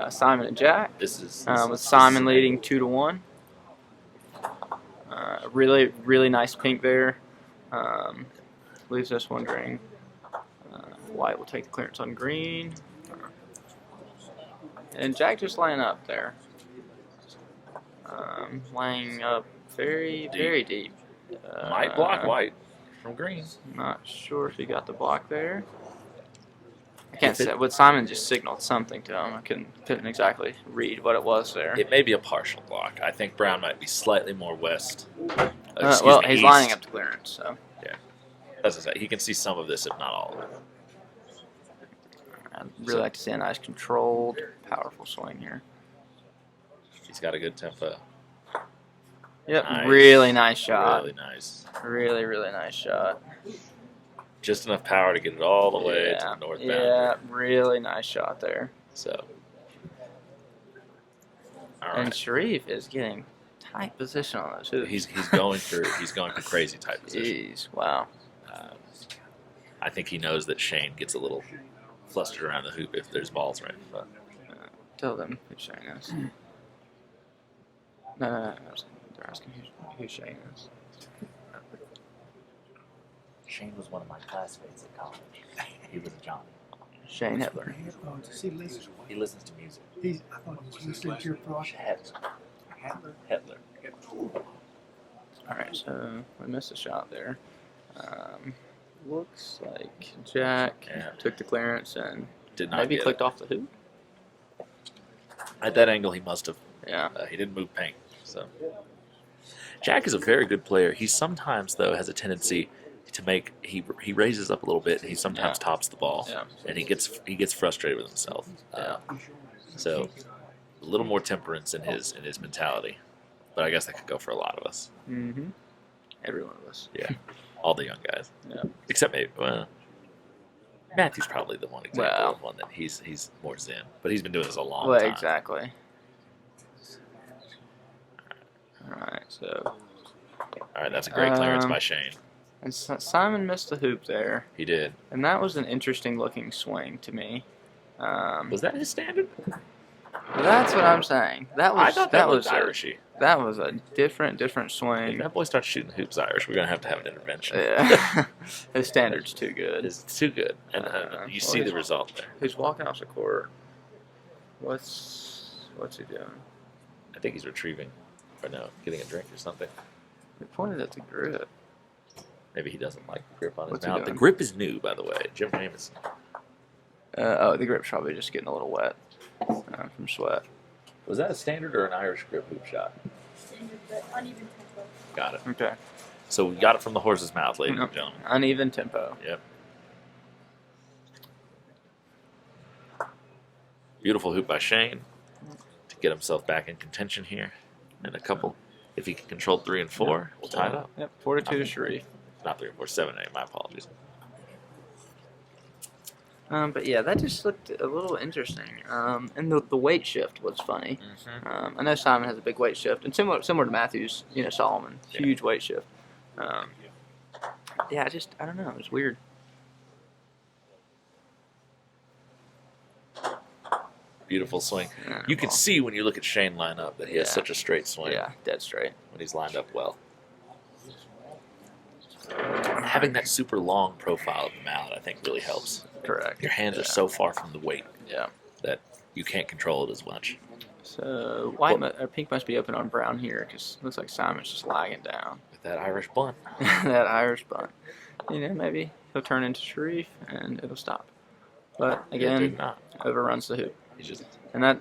Simon and Jack. This is with Simon leading 2-1. Really, really nice pink there. Leaves us wondering White will take the clearance on green. And Jack just laying up there. Laying up very, very deep. Might block White from green. Not sure if he got the block there. I can't say. But Simon just signaled something to him. I couldn't exactly read what it was there. It may be a partial block. I think Brown might be slightly more west. Well, he's east. lining up the clearance, so. Yeah. As I say, he can see some of this, if not all of it. I'd really like to see a nice controlled, powerful swing here. He's got a good tempo. Yep, Nice. really nice shot. Really nice. Really, really nice shot. Just enough power to get it all the way to the north boundary. Yeah, really nice shot there. So. All And right. Sherif is getting tight position on those hoops. He's going for crazy tight position. Jeez, wow. I think he knows that Shane gets a little flustered around the hoop if there's balls right in front. Tell them who Shane is. No. They're asking who Shane is. Shane was one of my classmates at college. He was a Johnny. Shane Hettler. He listens to music. I thought he was listening to your project. Hettler. All right, so we missed a shot there. Looks like Jack took the clearance and Did not maybe get clicked it. off the hoop. At that angle, he must have. Yeah. He didn't move pink. So Jack is a very good player. He sometimes, though, has a tendency to make he raises up a little bit and he sometimes tops the ball, and he gets frustrated with himself. So a little more temperance in his mentality, but I guess that could go for a lot of us. Mm-hmm. Every one of us. Yeah, all the young guys. Yeah. Except maybe Matthew's probably the one example of one that he's more zen, but he's been doing this a long time. Exactly. All right, so. All right, that's a great clearance by Shane. And Simon missed the hoop there. He did. And that was an interesting looking swing to me. Was that his standard? That's what I'm saying. I thought that was Irishy. That was a different swing. If that boy starts shooting hoops Irish, we're gonna have to have an intervention. Yeah. His standard's too good. It's too good, and you see the result there. He's walking off the court. What's he doing? I think he's retrieving, or no, getting a drink or something. He pointed at the grip. Maybe he doesn't like the grip on his What's he mouth. The doing? grip is new, by the way. Jim Jameson. The grip's probably just getting a little wet from sweat. Was that a standard or an Irish grip hoop shot? Standard, but uneven tempo. Got it. Okay. So we got it from the horse's mouth, ladies and gentlemen. Uneven tempo. Yep. Beautiful hoop by Shane to get himself back in contention here. And a couple. If he can control 3 and 4, we'll tie it up. Yep, 4-2 to Sherif. Not 3 and 4, 7-8. My apologies. But yeah, that just looked a little interesting. And the weight shift was funny. I know Simon has a big weight shift, and similar to Matthews, Solomon, huge weight shift. Yeah, I don't know, it was weird. Beautiful swing. You can see when you look at Shane line up that he has such a straight swing. Yeah, dead straight. When he's lined up well. Having that super long profile of the mallet, I think, really helps. Correct. Your hands are so far from the weight that you can't control it as much. So pink must be open on brown here because it looks like Simon's just lagging down. With that Irish bunt. That Irish bunt. Maybe he'll turn into Sherif and it'll stop. But again, overruns the hoop. And that,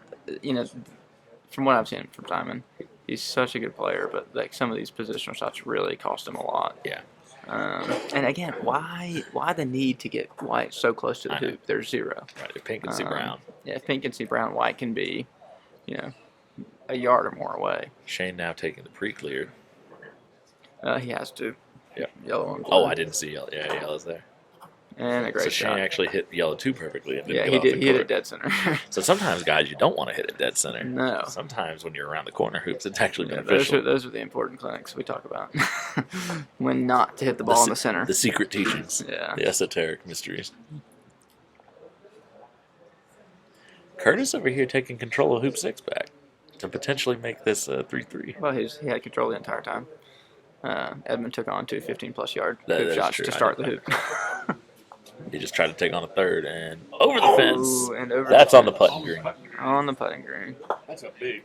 from what I've seen from Simon, he's such a good player, but like some of these positional shots really cost him a lot. Yeah. And again, why the need to get white so close to the hoop? There's zero. Right, if pink can see brown. Yeah, if pink can see brown, white can be, a yard or more away. Shane now taking the pre-cleared. He has to. Yeah. Yellow and blue. Oh, I didn't see yellow. Yeah, yellow's there. And a great shot. Shane actually hit yellow 2 perfectly. And Yeah, he did. He hit it dead center. So sometimes, guys, you don't want to hit it dead center. No. Sometimes when you're around the corner hoops, it's actually beneficial. Those are the important clinics we talk about. When not to hit the ball in the center. The secret teachings. Yeah. The esoteric mysteries. Curtis over here taking control of hoop 6 back to potentially make this 3-3. Well, he had control the entire time. Edmund took on 2 15-plus yard That hoop is shots true. to start the hoop. He just tried to take on a third and over the fence. And over That's the on the fence. putting green. On the putting green. That's a big.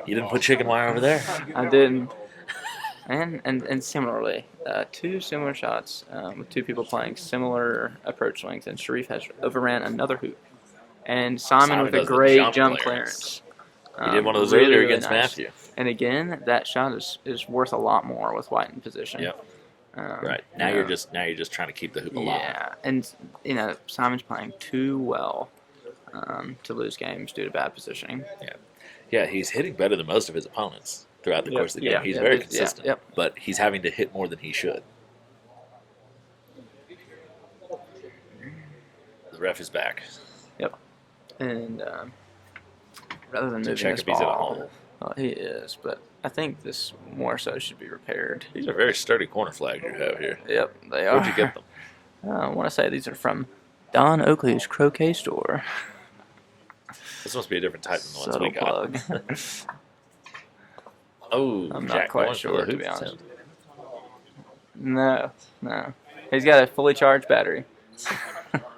You didn't put chicken wire over there? I didn't. And similarly, 2 similar shots with 2 people playing similar approach swings, and Sherif has overran another hoop. And Simon with a great jump clearance. He did one of those really, earlier really against nice. Matthew. And again, that shot is worth a lot more with white in position. Yep. Right. Now you're just trying to keep the hoop alive. Yeah, and Simon's playing too well to lose games due to bad positioning. Yeah. Yeah, he's hitting better than most of his opponents throughout the course of the game. He's very consistent, but he's having to hit more than he should. The ref is back. Yep. And rather than To moving check this if he's in a ball, hole. well, he is, but I think this more so should be repaired. These are very sturdy corner flags you have here. Yep, they are. Where'd you get them? I want to say these are from Don Oakley's Croquet store. This must be a different type than the ones Subtle we got. plug. Oh, I'm Jack not quite going for sure, the to be hoop honest. attempt. No. He's got a fully charged battery.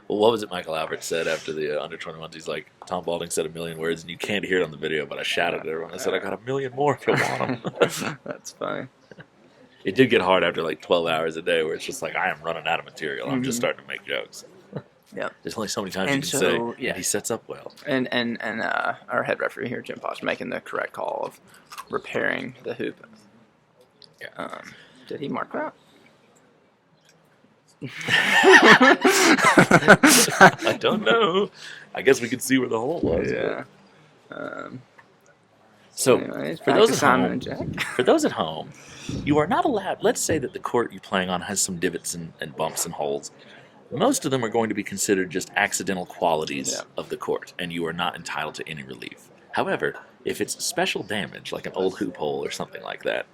Well, what was it Michael Albert said after the under 21s? He's like, Tom Balding said 1,000,000 words, and you can't hear it on the video, but I shouted at everyone. I said, I got 1,000,000 more if you want them. That's funny. It did get hard after like 12 hours a day where it's just like, I am running out of material. I'm just starting to make jokes. Yeah. There's only so many times And you can so, say, yeah. and he sets up well. And our head referee here, Jim Potts, making the correct call of repairing the hoop. Yeah. Did he mark that? I don't know. I guess we could see where the hole was. Yeah. So, anyways, for those at Simon home, and Jack. for those at home, you are not allowed. Let's say that the court you're playing on has some divots and bumps and holes. Most of them are going to be considered just accidental qualities of the court, and you are not entitled to any relief. However, if it's special damage, like an old hoop hole or something like that,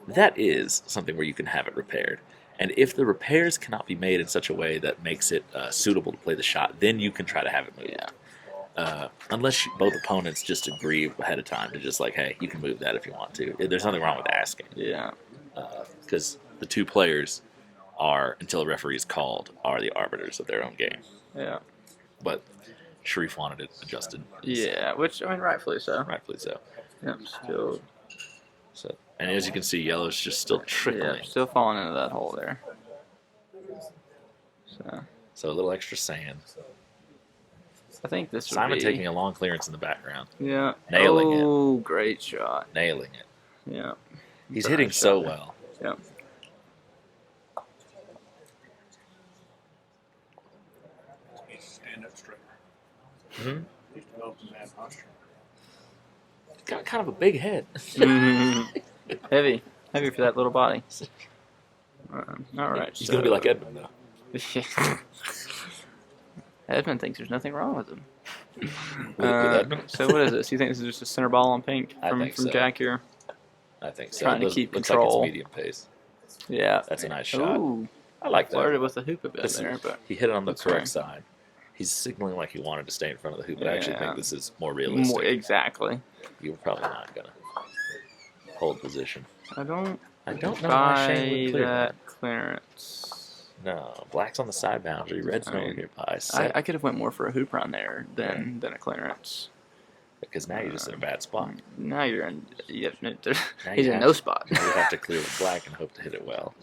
that is something where you can have it repaired. And if the repairs cannot be made in such a way that makes it suitable to play the shot, then you can try to have it moved. Unless both opponents just agree ahead of time to just like, hey, you can move that if you want to. There's nothing wrong with asking. Yeah. Because the two players are, until a referee is called, are the arbiters of their own game. Yeah. But Sherif wanted it adjusted. Yeah, which, I mean, rightfully so. Rightfully so. Yep, still. So, And as you can see, yellow's just still trickling. Yeah, still falling into that hole there. So a little extra sand. I think this would Simon be... taking a long clearance in the background. Yeah. Nailing it. Oh, great shot. Nailing it. Yeah. He's hitting so well. Yep. Stand up straight. Mm-hmm. He's developing that posture. He's got kind of a big head. Heavy for that little body. All right. He's gonna be like Edmund though. Edmund thinks there's nothing wrong with him. With Edmund? So what is this? You think this is just a center ball on pink from so. Jack here? I think so. Trying to keep looks control. like it's medium pace. Yeah. That's a nice shot. Ooh. I like that. Flirted with the hoop a bit there, but he hit it on the that's correct right. side. He's signaling like he wanted to stay in front of the hoop, but I actually Yeah. think this is more realistic. Exactly. You were probably not gonna hold position. I don't know why Shane would clear that clearance. No, black's on the side boundary, red's nowhere nearby. I could have went more for a hoop run there than a clearance. Because now you're just in a bad spot. Now you're in. He's you in have no to- spot. Now you have to clear with black and hope to hit it well.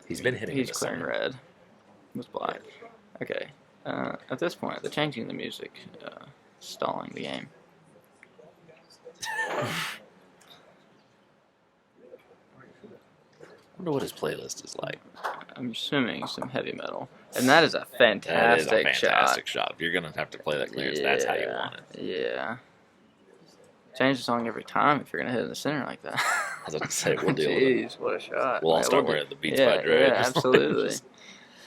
He's been hitting. He's in the clearing center. red with black. Okay. At this point, the changing the music, stalling the game. I wonder what his playlist is like. I'm assuming some heavy metal, and that is a fantastic, That is a fantastic shot. If you're gonna have to play that clearance, that's how you want it. Yeah. Change the song every time if you're gonna hit it in the center like that. I was about to say, we'll deal with Jeez, it. what a shot! We'll all Yeah, start we'll wearing do- the Beats yeah, by Dre. Yeah, absolutely.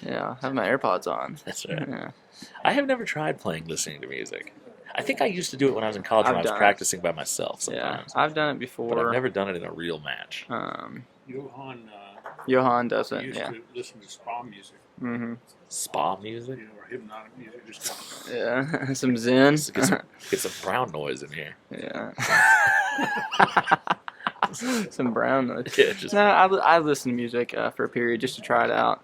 Yeah, have my AirPods on. That's right. Yeah. I have never tried listening to music. I think I used to do it when I was in college when I've I was done it. practicing by myself Yeah, sometimes. I've done it before. But I've never done it in a real match. Johan does it. Used Yeah. to listen to spa music. Mm-hmm. Spa music? Or hypnotic music. Just Yeah, some Zen. Get some brown noise in here. Yeah. Some brown noise. Yeah, just- No, I listen to music for a period just to try it out.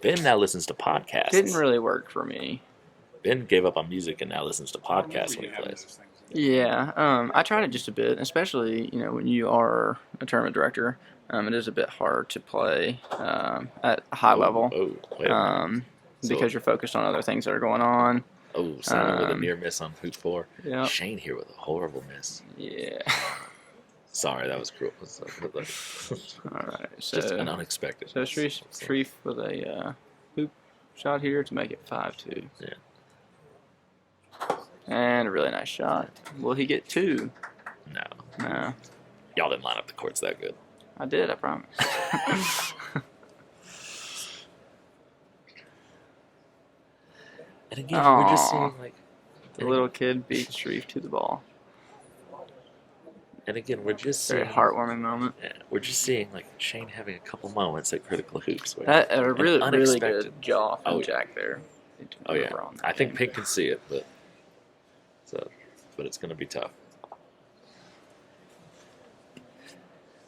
Ben now listens to podcasts. Didn't really work for me. Ben gave up on music and now listens to podcasts when he plays. Yeah, I tried it just a bit, especially when you are a tournament director. It is a bit hard to play at a high level wait a minute. because you're focused on other things that are going on. Oh, Simon with a near miss on hoop 4. Yeah. Shane here with a horrible miss. Yeah. Sorry, that was cruel. All right, so Just an unexpected. So Sherif with a hoop shot here to make it 5-2. Yeah. And a really nice shot. Will he get 2? No. No. Y'all didn't line up the courts that good. I did, I promise. And again, we're just seeing the little kid beat Sherif to the ball. And again, we're just Very seeing heartwarming moment. Yeah, we're just seeing Shane having a couple moments at critical hoops. Where That a really unexpected- good jaw from Oh, Jack there. Oh yeah, I think Pink can see it, but it's going to be tough.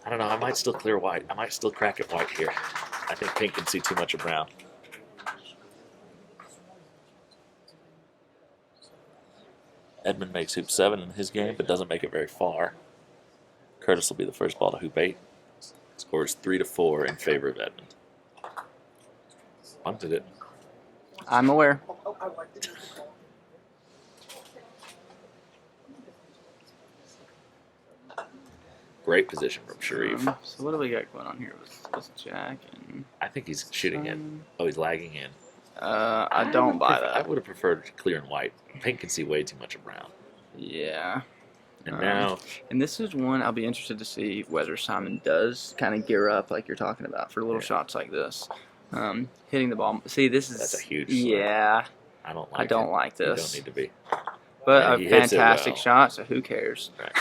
I don't know. I might still clear white. I might still crack it white here. I think Pink can see too much of brown. Edmund makes hoop 7 in his game, but doesn't make it very far. Curtis will be the first ball to hoop 8. Scores 3-4 in favor of Edmund. Bunted it. I'm aware. Great position from Sherif. So what do we got going on here with Jack? And I think he's shooting in. Oh, he's lagging in. I don't buy that. I would have preferred clear and white. Pink can see way too much of brown. Yeah. And now... And this is one I'll be interested to see whether Simon does kind of gear up like you're talking about for little shots like this. Hitting the ball. See, this is... That's a huge Yeah. I don't like You this. don't need to be. But And a he hits it fantastic well. shot, so who cares? Right.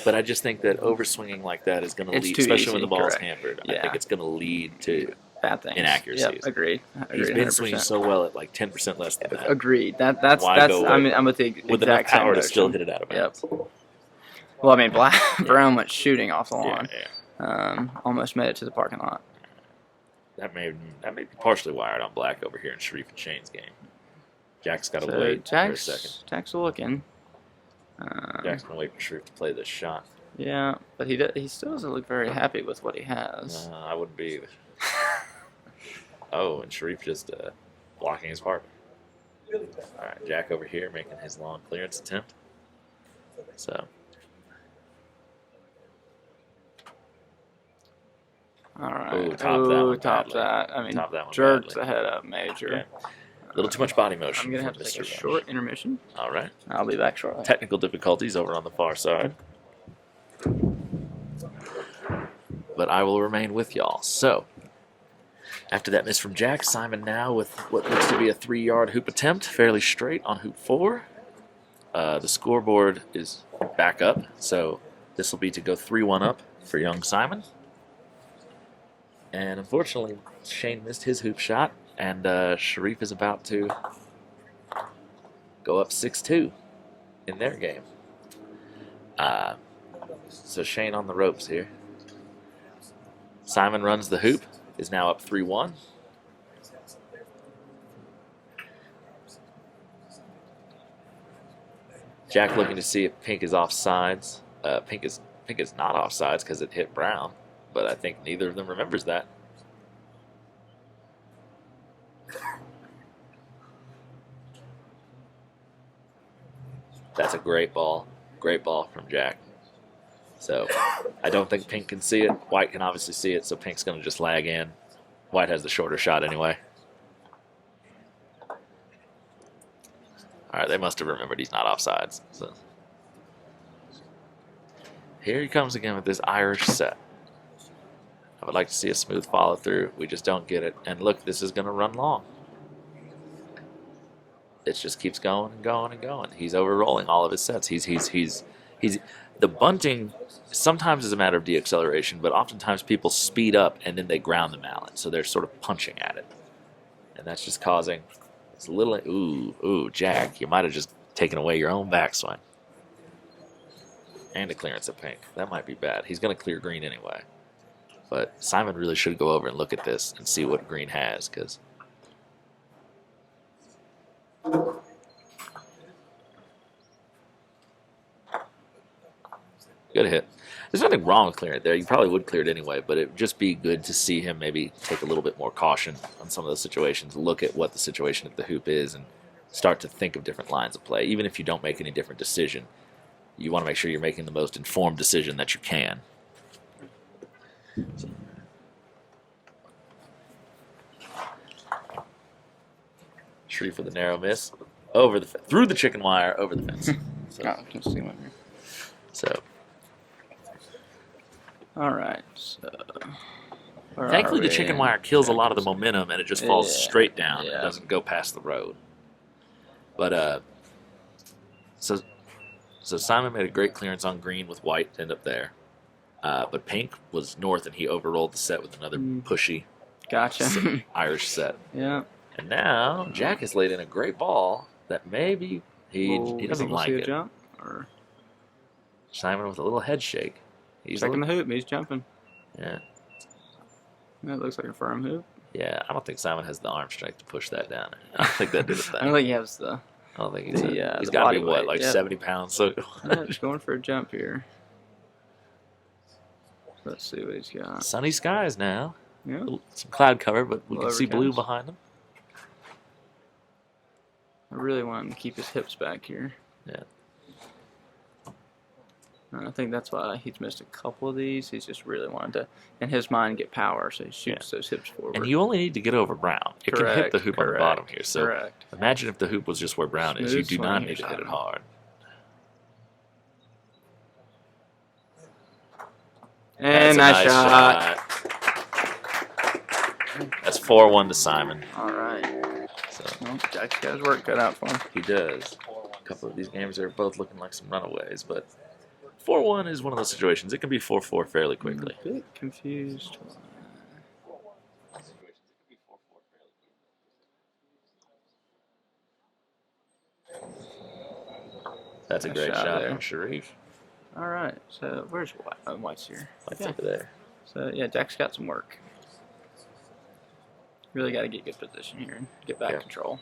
But I just think that overswinging like that is going to It's lead, too especially easy, when the ball's correct. hampered. I Yeah. think it's going to lead to bad things. inaccuracies. Yep, agreed. He's been 100%. swinging so well at like 10% less than that. Agreed. That's Why go I mean, I'm with the with enough exact same power to still notion. hit it out of bounds. Yep. Well, I mean, Brown went shooting off the lawn. Yeah. Almost made it to the parking lot. That may be partially wired on black over here in Sherif and Shane's game. Jack's got to wait for a second. Jack's looking. Jack's going to wait for Sherif to play this shot. Yeah, but he still doesn't look very happy with what he has. I wouldn't be either. Oh, and Sherif just blocking his partner. All right, Jack over here making his long clearance attempt. So. All right. Ooh, top top that. I mean, jerks the head up major. Okay. A little too much body motion. I'm going to have to take a short intermission. All right. I'll be back shortly. Technical difficulties over on the far side. But I will remain with y'all. So, after that miss from Jack, Simon now with what looks to be a 3-yard hoop attempt, fairly straight on hoop 4. The scoreboard is back up, so this will be to go 3-1 up for young Simon. And unfortunately, Shane missed his hoop shot, and Sherif is about to go up 6-2 in their game. So Shane on the ropes here. Simon runs the hoop, is now up 3-1. Jack looking to see if Pink is offsides. Pink is not offsides because it hit Brown, but I think neither of them remembers that. That's a great ball from Jack. So I don't think Pink can see it. White can obviously see it, so Pink's going to just lag in. White has the shorter shot anyway. All right, they must have remembered he's not offsides. So here he comes again with this Irish set. I would like to see a smooth follow through. We just don't get it. And look, this is going to run long. It just keeps going and going and going. He's over-rolling all of his sets. He's the bunting sometimes is a matter of deacceleration, but oftentimes people speed up and then they ground the mallet, so they're sort of punching at it, and that's just causing this little ooh, Jack, you might have just taken away your own backswing and a clearance of Pink. That might be bad. He's going to clear green anyway, but Simon really should go over and look at this and see what green has, because good hit. There's nothing wrong with clearing it there. You probably would clear it anyway, but it would just be good to see him maybe take a little bit more caution on some of those situations, look at what the situation at the hoop is, and start to think of different lines of play. Even if you don't make any different decision, you want to make sure you're making the most informed decision that you can. So. Sherif with a narrow miss. Through the chicken wire, over the fence. So. All right. So, thankfully, the chicken wire kills a lot of the momentum, and it just falls straight down. It doesn't go past the road. But so Simon made a great clearance on green with white to end up there. But Pink was north, and he overrolled the set with another pushy, Irish set. Yeah. And now Jack has laid in a great ball that maybe he doesn't like it. Jump, or? Simon with a little head shake. He's checking the hoop. He's jumping. Yeah. That looks like a firm hoop. Yeah, I don't think Simon has the arm strength to push that down. I don't think that did a thing. I don't think he has the. I don't think he's got to be what, like 70 pounds. So just going for a jump here. Let's see what he's got. Sunny skies now. Yeah. Some cloud cover, but we can see blue behind him. I really want him to keep his hips back here. Yeah. And I think that's why he's missed a couple of these. He's just really wanted to, in his mind, get power, so he shoots those hips forward. And you only need to get over Brown. It can hit the hoop on the bottom here. So imagine if the hoop was just where Brown is. You do not need to hit it hard. And nice shot. That's 4-1 to Simon. All right. So Jack's got his work cut out for him. He does. A couple of these games are both looking like some runaways, but 4-1 is one of those situations. It can be 4-4 fairly quickly. I'm a bit confused. That's a great shot from Sherif. All right. So where's White? Oh, White's here. White's over there. So yeah, Jack's got some work. Really got to get good position here and get back control.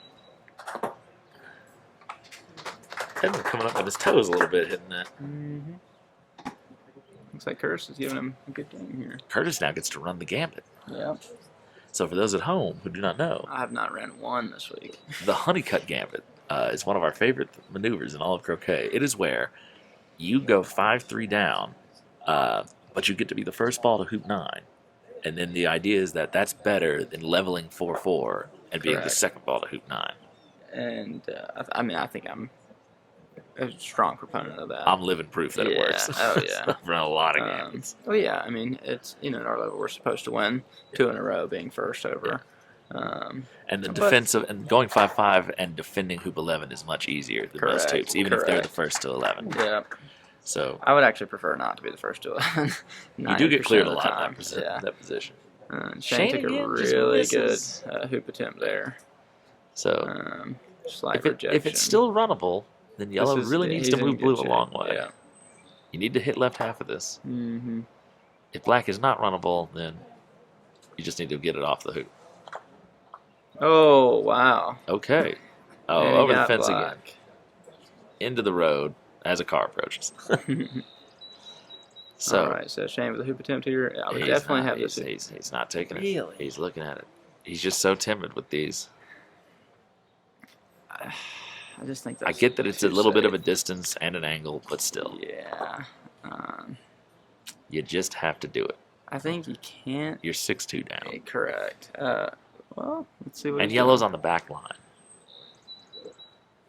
Edmund coming up on his toes a little bit, hitting that. Looks like Curtis is giving him a good game here. Curtis now gets to run the gambit. Yeah. So for those at home who do not know, I have not ran one this week. the honeycut gambit is one of our favorite maneuvers in all of croquet. It is where you go 5-3 down, but you get to be the first ball to hoop 9. And then the idea is that that's better than leveling 4-4 and being the Correct. second ball to hoop 9. And, I think I'm a strong proponent of that. I'm living proof that it works. Oh, yeah. I've run a lot of games. Well, yeah, I mean, it's, at our level, we're supposed to win 2 in a row, being first over. And the defensive and going 5-5 and defending hoop 11 is much easier than most hoops, even if they're the first to 11. Yeah. So I would actually prefer not to be the first to 11. you do get cleared a of the lot time. in that position. Shane took a really good hoop attempt there. So slight if it's still runnable, then yellow really needs to move blue a long way. Yeah. You need to hit left half of this. Mm-hmm. If black is not runnable, then you just need to get it off the hoop. Oh, wow. Okay. Oh, And over the got fence black. again. Into the road as a car approaches. So, all right, so Shane with a hoop attempt here. I would he's definitely not- have this. He's not taking it. Really? He's looking at it. He's just so timid with these. I just think I that's get that it's a too little bit of a safe. distance and an angle, but still. Yeah. You just have to do it. I think you can't. You're 6'2" down. Correct. Well, let's see what. And he's yellow's doing. on the back line.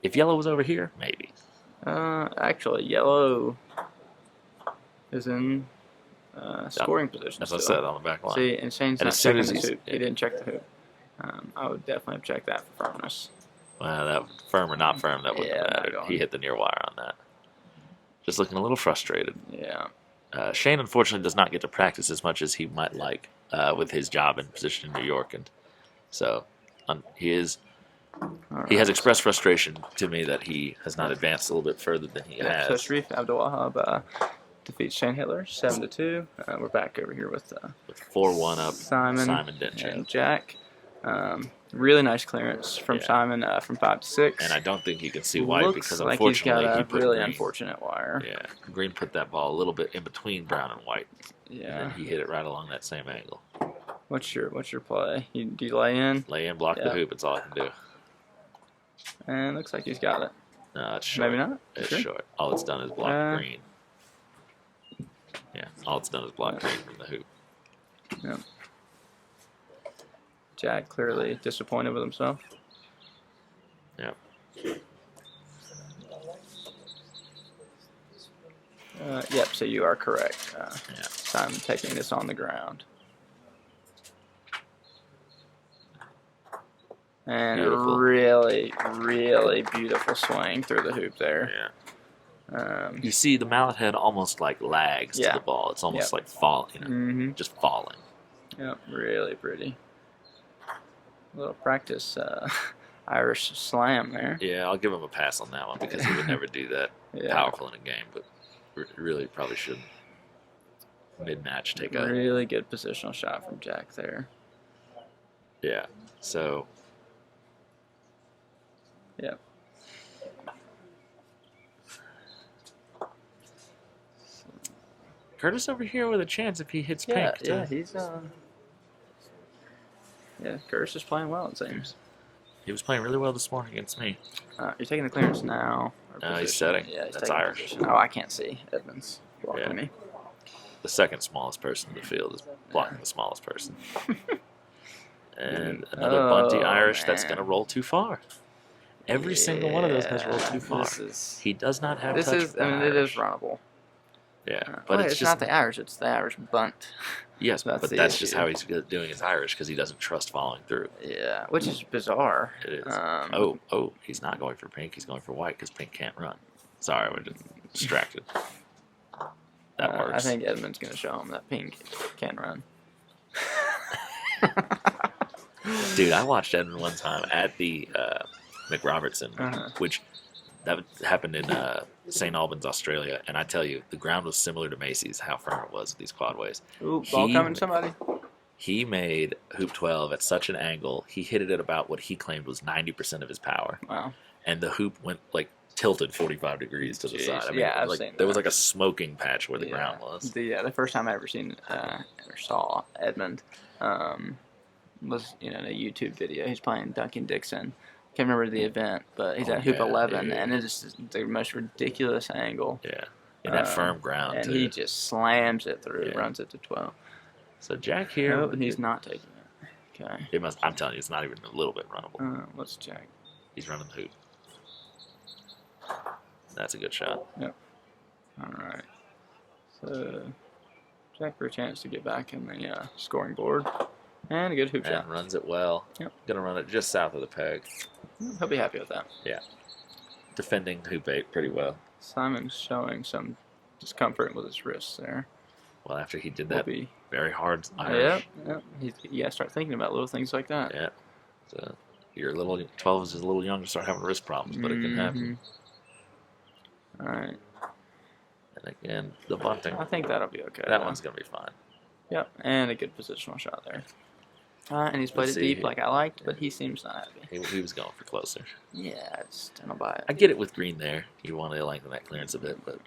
If yellow was over here, maybe. Actually, yellow is in scoring position. As I still. said, on the back line. See, and Shane's And not as soon checking as the he's- hoop. He didn't check the hoop. I would definitely have checked that for firmness. Well, that firm or not firm, that wouldn't Yeah, have not mattered. going. He hit the near wire on that. Just looking a little frustrated. Yeah. Shane, unfortunately, does not get to practice as much as he might like with his job and position in New York, and so he has expressed frustration to me that he has not advanced a little bit further than he Yeah, has. so Sherif Abdelwahab defeats Shane Hettler 7-2. We're back over here with 4-1 up Simon Dentchev. and Jack. Really nice clearance from Simon from 5 to 6. And I don't think you can see why, Looks because like he's got unfortunately a he put really green. unfortunate wire. Yeah, Green put that ball a little bit in between brown and white. Yeah. And then he hit it right along that same angle. What's your play? Do you lay in? Lay in, block the Yeah. hoop. It's all I can do. And looks like he's got it. No, it's short. Maybe not? It's Sure. short. All it's done is block green. Yeah, all it's done is block green from the hoop. Yeah. Jack clearly disappointed with himself. Yep. Yep, so you are correct. Simon taking this on the ground. And Beautiful. a really, really beautiful swing through the hoop there. Yeah. Um, You see the mallet head almost like lags Yeah. to the ball. It's almost Yep. like falling, Mhm. just falling. Yep, really pretty. A little practice Irish slam there. Yeah, I'll give him a pass on that one because he would never do that Yeah. powerful in a game, but really probably should mid-match take a... Really good positional shot from Jack there. Yeah, so... Yep. Curtis over here with a chance if he hits Yeah, pink. yeah, he's yeah, Curtis is playing well, it seems. He was playing really well this morning against me. You're taking the clearance now. or No, he's position. setting. Yeah, he's That's taking Irish. position. Oh, I can't see. Edmund's blocking Yeah. me. The second smallest person in the field is blocking the smallest person. And another bunty Irish that's going to roll too far. Every single one of those has rolled too far. He does not have touch with the I mean, it is runnable. Yeah, But but it's it's just not the Irish, it's the Irish bunt. yes, That's but the that's just issue. how he's doing his Irish because he doesn't trust following through. Yeah, which is bizarre. It is. Um, He's not going for pink. He's going for white because pink can't run. Sorry, we're just distracted. That works. I think Edmund's going to show him that pink can run. Dude, I watched Edmund one time at the McRobertson, which that happened in St. Albans, Australia, and I tell you, the ground was similar to Macy's, how firm it was with these quadways. Ooh, ball coming to somebody. He made hoop 12 at such an angle, he hit it at about what he claimed was 90% of his power. Wow. And the hoop went like tilted 45 degrees to the Jeez, side. I mean, yeah, I've like, seen there was that. like a smoking patch where the ground was. The first time I ever seen or saw Edmund was in a YouTube video. He's playing Duncan Dixon. Can't remember the event, but he's at hoop 11, and it is the most ridiculous angle. Yeah, in that firm ground, and too. he just slams it through, runs it to 12. So Jack here, nope, he's not taking it. Okay. It must. I'm telling you, it's not even a little bit runnable. Let's check. He's running the hoop. That's a good shot. Yep. All right. So Jack for a chance to get back in the scoring board. And a good hoop shot. And runs it well. Yep. Gonna run it just south of the peg. He'll be happy with that. Yeah. Defending hoop 8 pretty well. Simon's showing some discomfort with his wrists there. Well, after he did that very hard Irish. Yep. You gotta start thinking about little things like that. Yeah. So you're 12 is a little young to start having wrist problems, but it can happen. All right. And again, the bunting. I think that'll be okay. That one's gonna be fine. Yep, and a good positional shot there. And he's played it deep like I liked, but he seems not happy. He was going for closer. Yeah, I just don't buy it. I get it with green there. You want to lengthen that clearance a bit, but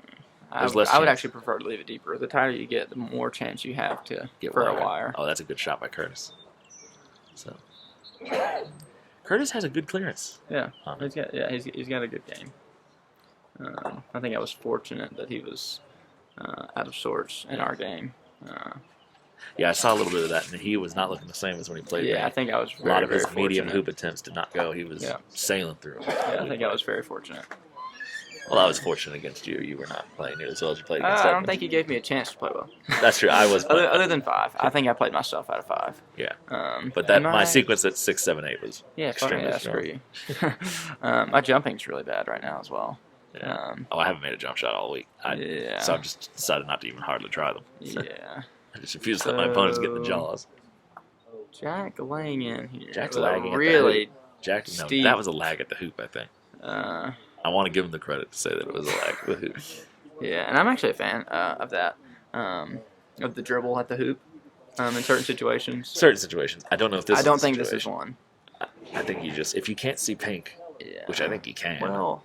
I would actually prefer to leave it deeper. The tighter you get, the more chance you have to get for a wire. Oh, that's a good shot by Curtis. So Curtis has a good clearance. Yeah, he's got a good game. I think I was fortunate that he was out of sorts in our game. Yeah, I saw a little bit of that, and he was not looking the same as when he played. Yeah, I think I was a lot of his very medium fortunate. hoop attempts did not go. He was sailing through. Yeah, I think I was very fortunate. Well, I was fortunate against you. You were not playing near as well as you played against I Edmund. don't think you gave me a chance to play well. That's true. I was other than 5. I think I played myself out of 5. Yeah. But that my sequence at 6, 7, 8 was extremely strong. You. My jumping's really bad right now as well. Yeah. I haven't made a jump shot all week. So I've just decided not to even hardly try them. Yeah. I just refuse to let my opponents get in the jaws. Jack laying in here. Jack's lagging really at the hoop. steep. That was a lag at the hoop, I think. I want to give him the credit to say that it was a lag at the hoop. Yeah, and I'm actually a fan of that, of the dribble at the hoop in certain situations. Certain situations. I don't know if this is I don't think this is one. I think you just, if you can't see pink, which I think you can, well,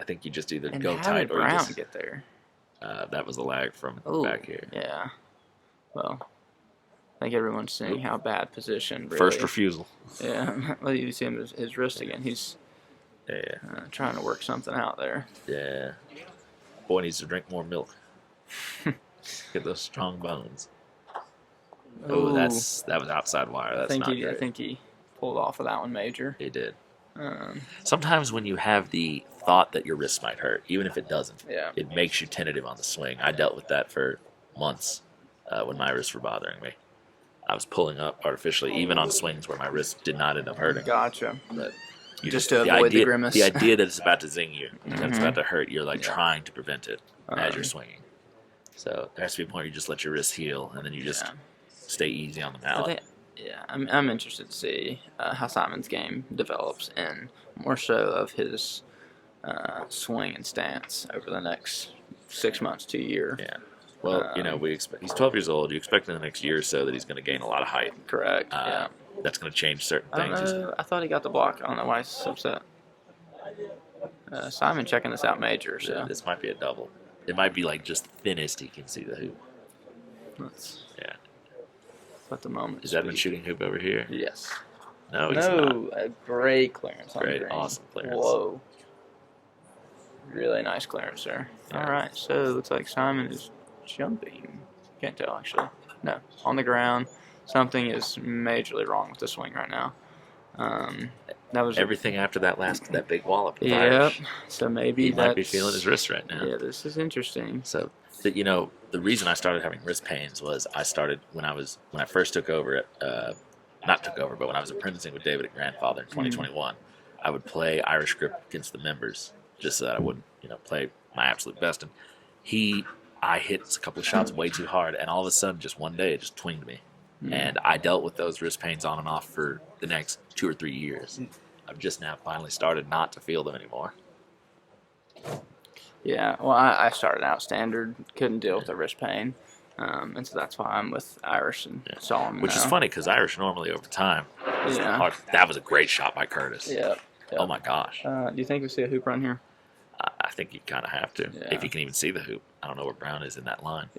I think you just either and go how tight did or you Brown just get there? That was a lag from back here. Yeah. Well, I think everyone's seeing how bad position. Really. First refusal. Yeah. Well, you see him his wrist again. He's trying to work something out there. Yeah. Boy needs to drink more milk. Get those strong bones. Oh, that was outside wire. That's not great. I think he pulled off of that one major. He did. Sometimes when you have the thought that your wrist might hurt, even if it doesn't, it makes you tentative on the swing. I dealt with that for months when my wrists were bothering me. I was pulling up artificially, even on swings where my wrist did not end up hurting. Gotcha. But just to avoid the grimace. The idea that it's about to zing you, that it's about to hurt, you're like trying to prevent it as you're swinging. So there has to be a point where you just let your wrist heal, and then you just stay easy on the mallet. I'm interested to see how Simon's game develops, and more so of his swing and stance over the next 6 months to a year. Yeah. Well, we expect he's 12 years old. You expect in the next year or so that he's going to gain a lot of height. Correct. That's going to change certain things. I thought he got the block. I don't know why he's upset. Simon checking this out major. So this might be a double. It might be like just thinnest he can see the hoop. Yeah. At the moment. Is Edmund shooting hoop over here? Yes. No, he's not. A great clearance. Great, awesome clearance. Whoa. Really nice clearance there. Yeah. All right, so it looks like Simon is jumping. Can't tell actually. No, on the ground. Something is majorly wrong with the swing right now. That was everything after that big wallop. Yep. So maybe he might be feeling his wrist right now. Yeah, this is interesting. So the reason I started having wrist pains was I started when I first took over at but when I was apprenticing with David at Grandfather in 2021, I would play Irish grip against the members just so that I wouldn't play my absolute best. And I hit a couple of shots way too hard, and all of a sudden, just one day, it just twinged me. And I dealt with those wrist pains on and off for the next 2 or 3 years. I've just now finally started not to feel them anymore. Yeah, well, I started out standard, couldn't deal with the wrist pain, and so that's why I'm with Irish and Solomon. Which is funny because Irish normally over time, that was a great shot by Curtis. Yeah. Oh my gosh. Do you think we see a hoop run here? I think you kind of have to if you can even see the hoop. I don't know where brown is in that line.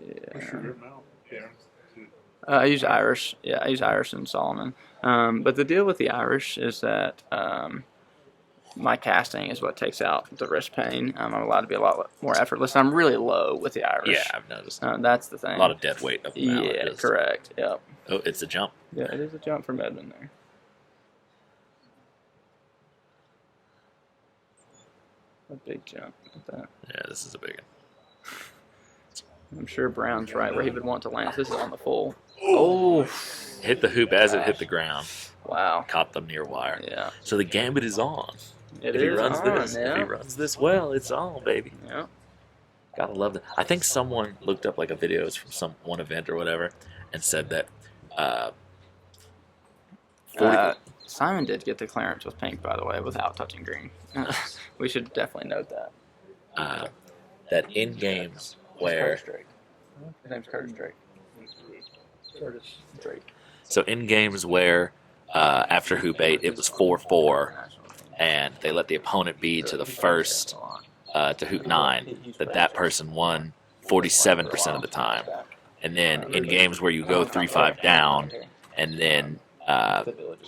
I use Irish. Yeah, I use Irish and Solomon. But the deal with the Irish is that my casting is what takes out the wrist pain. I'm allowed to be a lot more effortless. I'm really low with the Irish. Yeah, I've noticed. That's the thing. A lot of dead weight up the mallet. Yeah, correct. Yep. Oh, it's a jump. Yeah, it is a jump from Edmund there. A big jump with that. Yeah, this is a big one. I'm sure Brown's right where he would want to land. This is on the full. Oh! Hit the hoop as it hit the ground. Wow. Caught them near wire. Yeah. So the gambit is on. If he runs this well, it's on, baby. Yeah. Gotta love that. I think someone looked up like a videos from one event or whatever and said that Simon did get the clearance with pink, by the way, without touching green. We should definitely note that. That in games where His name's Curtis Drake. Curtis Drake. So in games where after hoop 8 it was 4-4 and they let the opponent be to the first to hoop 9, that person won 47% of the time. And then in games where you go 3-5 down and then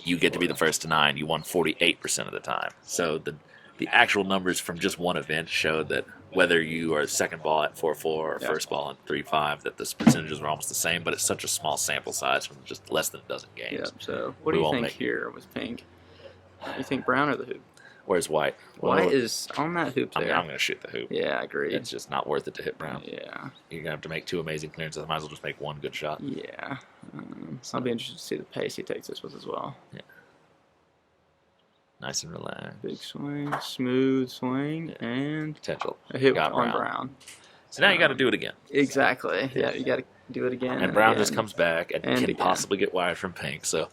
you get to be the first to 9, you won 48% of the time. So the actual numbers from just one event showed that whether you are second ball at 4-4 or first ball at 3-5, that the percentages were almost the same, but it's such a small sample size from just less than a dozen games. Yeah, so what do you think here with pink? You think brown or the hoop? Where's white? White is on that hoop there. I'm going to shoot the hoop. Yeah, I agree. It's just not worth it to hit brown. Yeah. You're going to have to make 2 amazing clearances. I might as well just make 1 good shot. Yeah. I'll be interested to see the pace he takes this with as well. Yeah. Nice and relaxed. Big swing, smooth swing, and potential. A hit got on brown. So now you got to do it again. Exactly. Yeah, you got to do it again. And brown just comes back and can again. possibly get wired from pink. So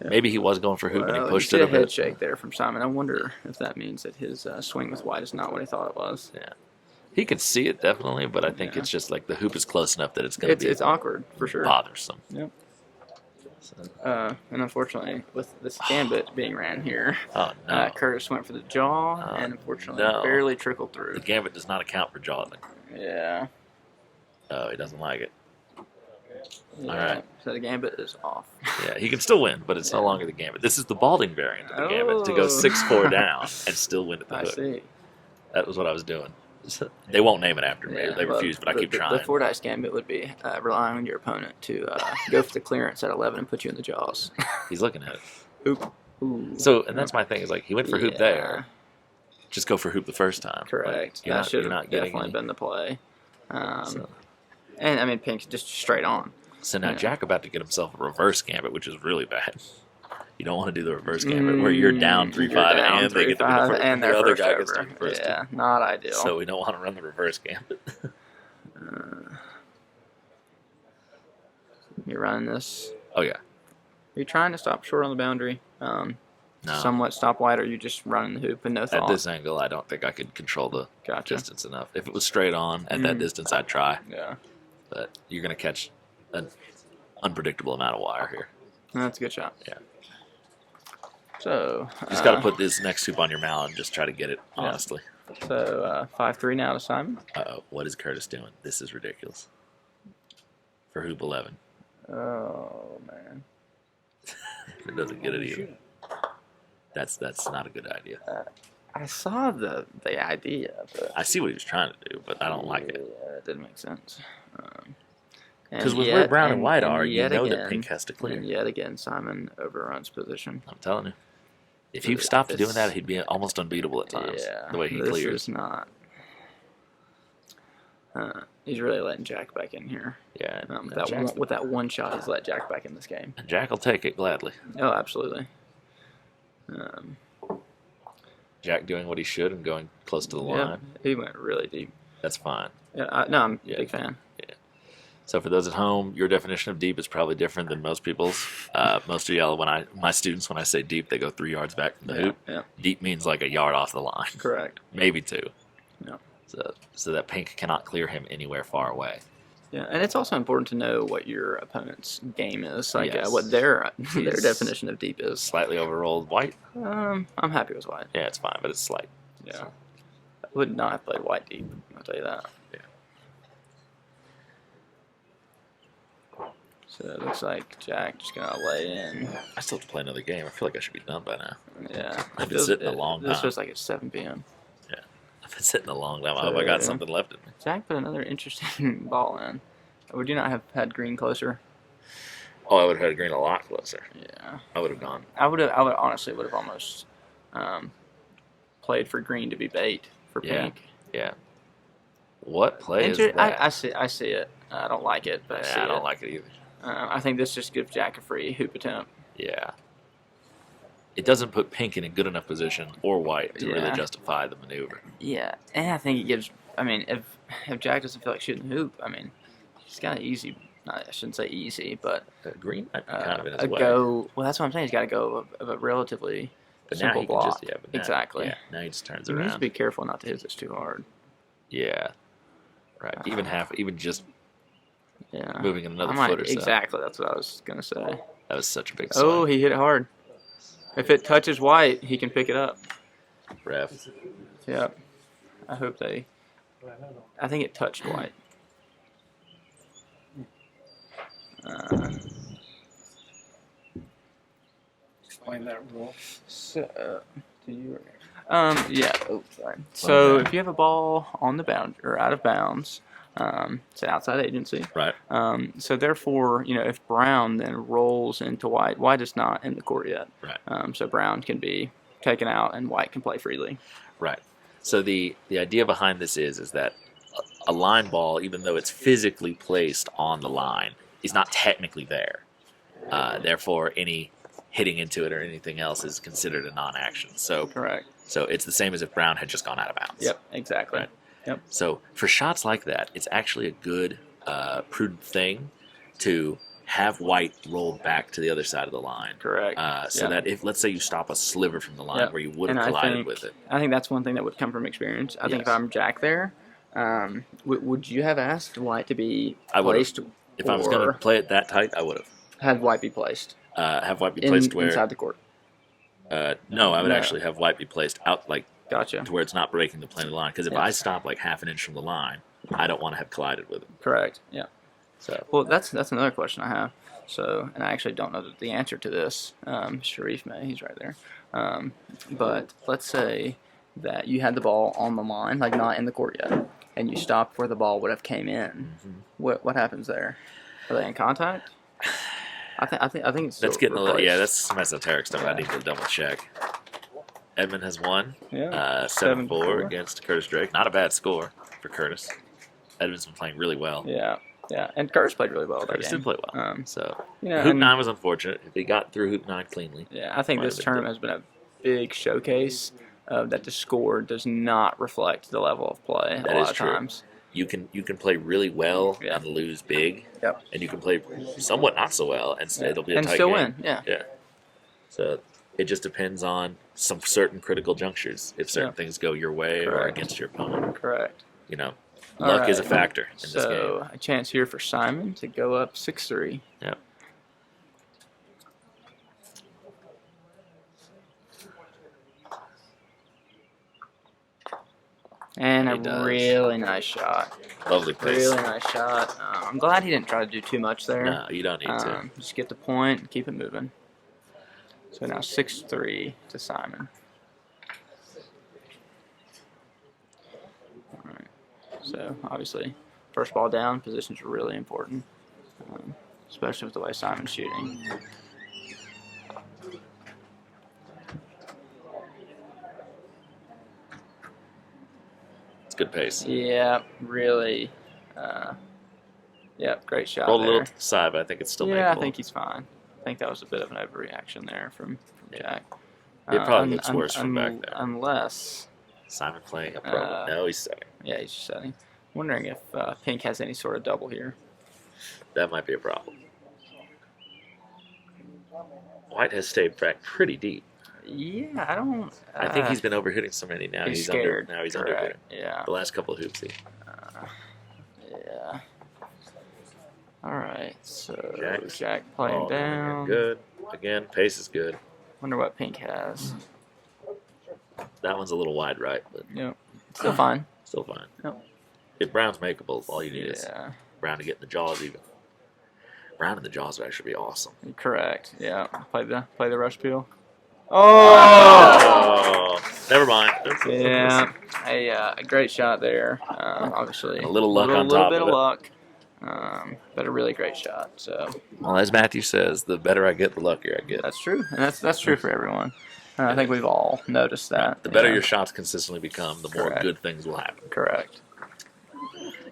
maybe he was going for hoop and he You pushed see it a a head bit. shake there from Simon. I wonder if that means that his swing with white is not what he thought it was. Yeah. He could see it definitely, but I think it's just like the hoop is close enough that it's going to be It's awkward for sure. bothersome. Yep. And unfortunately, with this gambit being ran here, Curtis went for the jaw and unfortunately barely trickled through. The gambit does not account for jawing. Yeah. Oh, he doesn't like it. Yeah. All right. So the gambit is off. Yeah, he can still win, but it's no longer the gambit. This is the balding variant of the gambit to go 6-4 down and still win at the hook. I see. That was what I was doing. They won't name it after me. Yeah, They refuse, but I keep trying. The Fordyce gambit would be relying on your opponent to go for the clearance at 11 and put you in the jaws. He's looking at it. Hoop. Ooh. So, and that's my thing is like he went for hoop there. Just go for hoop the first time. Correct. Like, that should have not definitely been the play. And I mean, pink's just straight on. So now Jack about to get himself a reverse gambit, which is really bad. You don't want to do the reverse gambit where you're down 3-5 and they get to be the first, and the other guy over. gets to be the first. Yeah, not ideal. So we don't want to run the reverse gambit. You're running this. Oh yeah. Are you trying to stop short on the boundary? No. Somewhat stop wide, or are you just running the hoop and no thought? At this angle, I don't think I could control the distance enough. If it was straight on at that distance, I'd try. Yeah. But you're going to catch an unpredictable amount of wire here. That's a good shot. Yeah. So you just got to put this next hoop on your mallet and just try to get it honestly. So 5-3 now to Simon. What is Curtis doing? This is ridiculous. For hoop 11. Oh man. It doesn't get it either. That's not a good idea. I saw the idea, but I see what he was trying to do, but I don't like it. Yeah, it didn't make sense. Because with where brown and white are, you know that pink has to clear. And yet again, Simon overruns position. I'm telling you. If he stopped doing that, he'd be almost unbeatable at times. Yeah, the way he this clears. Is not. He's really letting Jack back in here. Yeah. With that one shot, he's let Jack back in this game. And Jack will take it gladly. Oh, absolutely. Jack doing what he should and going close to the line. He went really deep. That's fine. Yeah, I'm a big fan. Yeah. So for those at home, your definition of deep is probably different than most people's. Most of y'all, my students, when I say deep, they go 3 yards back from the hoop. Yeah. Deep means like a yard off the line. Correct. Maybe 2. Yeah. So that pink cannot clear him anywhere far away. Yeah, and it's also important to know what your opponent's game is, like Yes. what their definition of deep is. Slightly overrolled white. I'm happy with white. Yeah, it's fine, but it's slight. Yeah. I would not have played white deep. I'll tell you that. Yeah. So it looks like Jack just gonna lay in. I still have to play another game. I feel like I should be done by now. Yeah. I've been sitting a long time. This was like at 7 p.m. Yeah. I've been sitting a long time. I hope I got something left in me. Jack put another interesting ball in. Would you not have had green closer? Oh, I would have had green a lot closer. Yeah. I would have gone. I would honestly would have almost played for green to be bait for pink. Yeah. What play is that? I see it. I don't like it, but I don't like it either. I think this just gives Jack a free hoop attempt. Yeah. It doesn't put pink in a good enough position or white to really justify the maneuver. Yeah, and I think it gives. I mean, if Jack doesn't feel like shooting the hoop, I mean, he's got an easy. I shouldn't say easy, but green might be kind of in his way. Go. Well, that's what I'm saying. He's got to go of a relatively simple block. Exactly. Yeah, now he just turns He around. needs to be careful not to hit this too hard. Yeah. Right. Even just Yeah. moving in another foot or so. Exactly. That's what I was gonna say. That was such a big swing. Oh, he hit it hard. If it touches white, he can pick it up. Ref. Yeah. I hope they. I think it touched white. Explain that rule. So, do you? Yeah. Oh, sorry. So, if you have a ball on the bound or out of bounds, it's an outside agency. Right. So therefore, if brown then rolls into white, white is not in the court yet. Right. So brown can be taken out and white can play freely. Right. So the idea behind this is that a line ball, even though it's physically placed on the line, is not technically there. Therefore, any hitting into it or anything else is considered a non-action. So correct. So it's the same as if brown had just gone out of bounds. Yep. Exactly. Right. Yep. So for shots like that, it's actually a good, prudent thing to have white rolled back to the other side of the line. Correct. So that if, let's say, you stop a sliver from the line where you would have collided with it. I think that's one thing that would come from experience. I think if I'm Jack there, would you have asked white to be placed? If I was going to play it that tight, I would have. Had white be placed. Have white be placed where? Inside the court. No, I would actually have white be placed out Gotcha. to where it's not breaking the plane of the line. Because if I stop like half an inch from the line, I don't want to have collided with it. Correct. Yeah. So well, that's another question I have. So, and I actually don't know the answer to this. Sherif may, he's right there. But let's say that you had the ball on the line, like not in the court yet, and you stopped where the ball would have came in. Mm-hmm. What happens there? Are they in contact? I think it's. That's getting a little. Yeah, that's some esoteric stuff. I need to double check. Edmund has won. Yeah. 7-4 against Curtis Drake. Not a bad score for Curtis. Edmund's been playing really well. Yeah. Yeah, and Curtis played really well that Curtis game. did play well. So Yeah, Hoop 9 was unfortunate. If he got through Hoop 9 cleanly. Yeah, I think this tournament has been a big showcase that the score does not reflect the level of play a lot of times. You can play really well and lose big. Yep. And you can play somewhat not so well and it'll be a tight still game. Win. Yeah. Yeah. So it just depends on some certain critical junctures. If certain things go your way or against your opponent. Correct. Luck is a factor in this game. So a chance here for Simon to go up 6-3. Yep. And a really nice shot. Lovely place. Really nice shot. I'm glad he didn't try to do too much there. No, you don't need to. Just get the point and keep it moving. So now 6-3 to Simon. All right. So obviously, first ball down, position's really important, especially with the way Simon's shooting. Good pace. Yeah, really. Great shot. Rolled a little to the side, but I think it's still makeable. I think he's fine. I think that was a bit of an overreaction there from Jack. It probably looks worse from back there. Unless Simon playing a problem. No, he's setting. Yeah, he's just setting. Wondering if Pink has any sort of double here. That might be a problem. White has stayed back pretty deep. Yeah, I don't. I think he's been overhitting so many now. He's scared. Now he's underhitting. Yeah. The last couple of hoops. Yeah. All right. So Jack Oh, playing down. Good. Again, pace is good. Wonder what Pink has. That one's a little wide right, but yeah. Still fine. Still fine. Yep. If Brown's makeable, all you need is Yeah. Brown to get in the jaws even. Brown in the jaws would actually be awesome. Correct. Yeah. Play the rush peel. Oh! Never mind. Yeah. A great shot there. Obviously. A little luck a on little top bit of of it. luck. But a really great shot. So. Well, as Matthew says, the better I get, the luckier I get. That's true, and that's true for everyone. I think we've all noticed that. The better your shots consistently become, the more Correct. good things will happen. Correct.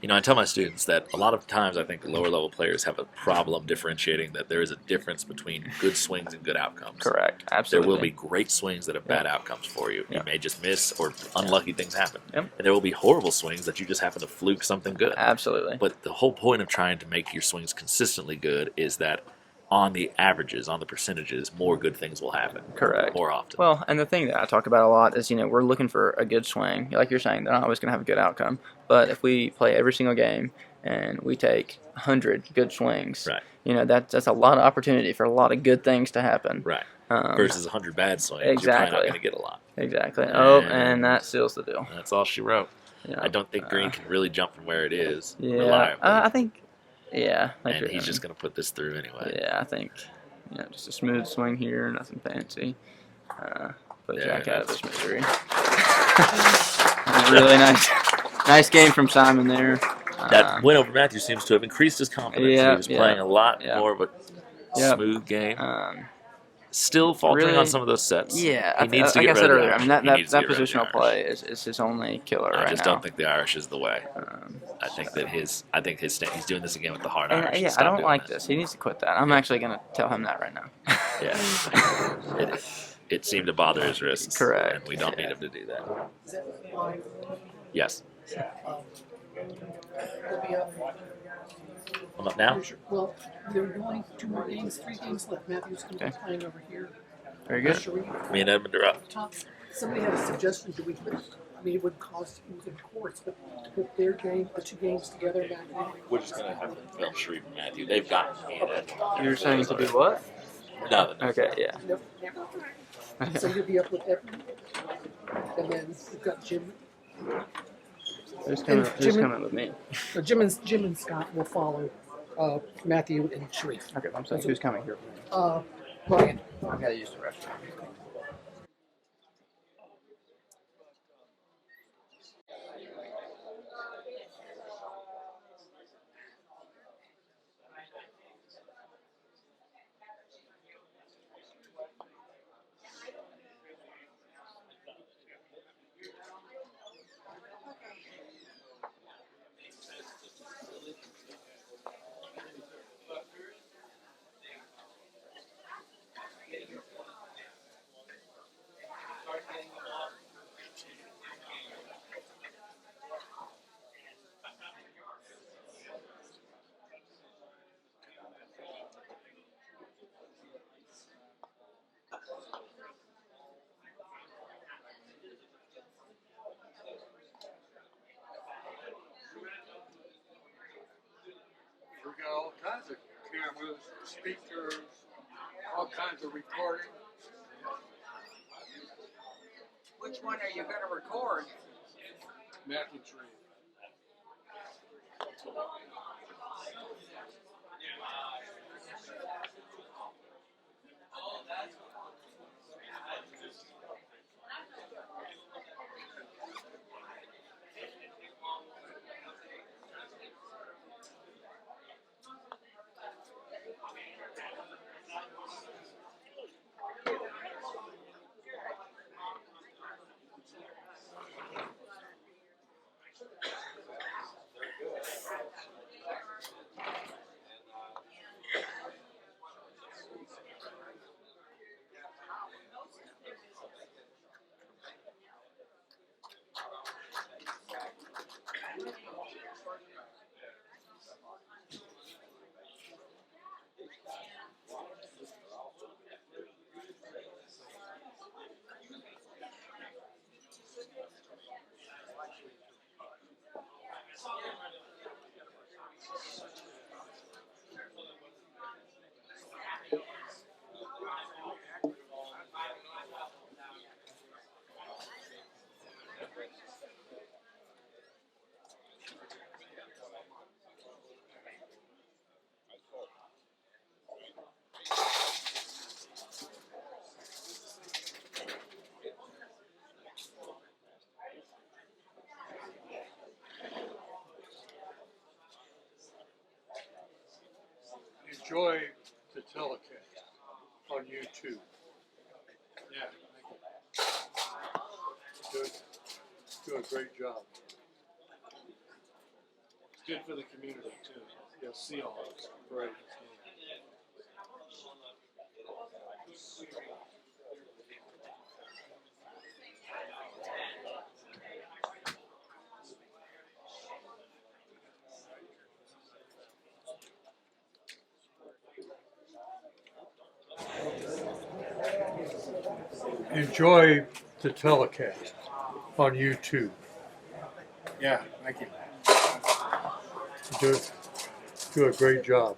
You know, I tell my students that a lot of times I think lower level players have a problem differentiating that there is a difference between good swings and good outcomes. Correct. Absolutely. There will be great swings that have bad outcomes for you. You may just miss or unlucky things happen. Yep. And there will be horrible swings that you just happen to fluke something good. Absolutely. But the whole point of trying to make your swings consistently good is that on the averages, on the percentages, more good things will happen. Correct. More often. Well, and the thing that I talk about a lot is, we're looking for a good swing. Like you're saying, they're not always going to have a good outcome. But if we play every single game and we take 100 good swings, right. That's a lot of opportunity for a lot of good things to happen. Right. Versus 100 bad swings, exactly. you're probably not going to get a lot. Exactly. And that seals the deal. That's all she wrote. I don't think Green can really jump from where it is reliably. I think, yeah. And he's just going to put this through anyway. Yeah, I think, just a smooth swing here, nothing fancy. Put Jack out of his misery. Really nice game from Simon there. That win over Matthew seems to have increased his confidence. He was playing a lot more of a smooth game. Still faltering on some of those sets. Yeah, he needs to like get I said rid of earlier, the that Irish. positional play is his only killer right now. I just don't think the Irish is the way. I think that he's he's doing this again with the hard Irish. Yeah, I don't like this. He needs to quit that. I'm actually going to tell him that right now. Yeah. It seemed to bother his wrists. Correct. And we don't need him to do that. Yes. I'm up now? Well, there are only 2 more games, 3 games left. Matthew's going to be playing over here. Very good. Sherif. Me and Edmund are up. Somebody had a suggestion. Do we put? I mean, it would cost the courts, but to put their game, the 2 games together. We're just going to have them film Sherif and Matthew. They've got me and Edmund. You're saying to do what? Nothing. Okay, yeah. Okay. So you'll be up with Edmund, and then we've got Jim. Who's coming with me? Jim and Scott will follow Matthew and Sherif. Okay, I'm saying who's coming here with me? Brian. I gotta use the restroom. We got all kinds of cameras, speakers, all kinds of recording. Which one are you going to record? Matt and Sherif. Enjoy the telecast on YouTube. Yeah, do a great job. It's good for the community too. You'll see all this great. Enjoy the telecast on YouTube. Yeah, thank you. Do a great job.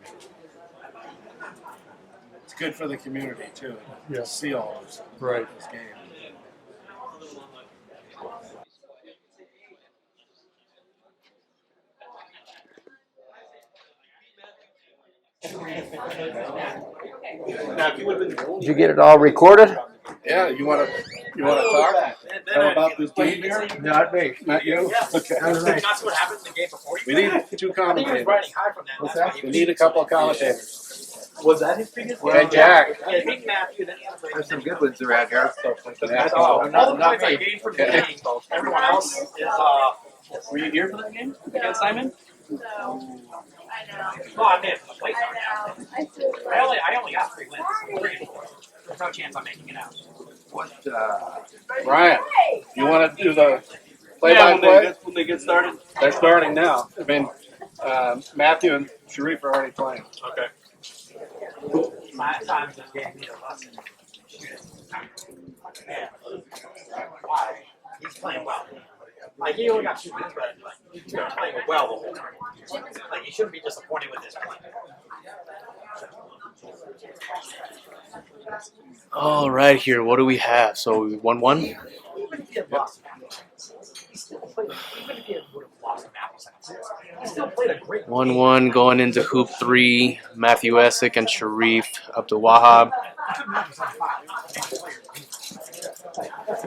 It's good for the community too. Yeah. See all this. Right. This game. Did you get it all recorded? Yeah, you want to talk? Tell about this game here? Not me, not you. Okay. That's what happened in the game before. We need two commentators. What's that? We need a couple of commentators. Was that his previous game? Hey, Jack. Yeah, Big Matthew. There's some good ones around here. All the points I gained from the game. Everyone else is. Were you here for that game against Simon? So, I know. No, I did. Wait, I I only got 3 wins. 3 and 4. There's no chance I'm making it out. What? Brian, you want to do the play-by-play? When they get started. They're starting now. I mean, Matthew and Sherif are already playing. Okay. Simon just gave me a lesson. Yeah. Why? He's playing well. Like, he only got 2 wins, but he's been playing well the whole time. Like, he shouldn't be disappointed with his play. All right, here. What do we have? So 1-1. Even if he had lost he still played. Even if he would have lost to Matthew, he still played a great 1-1 going into hoop 3. Matthew Essick and Sherif Abdelwahab.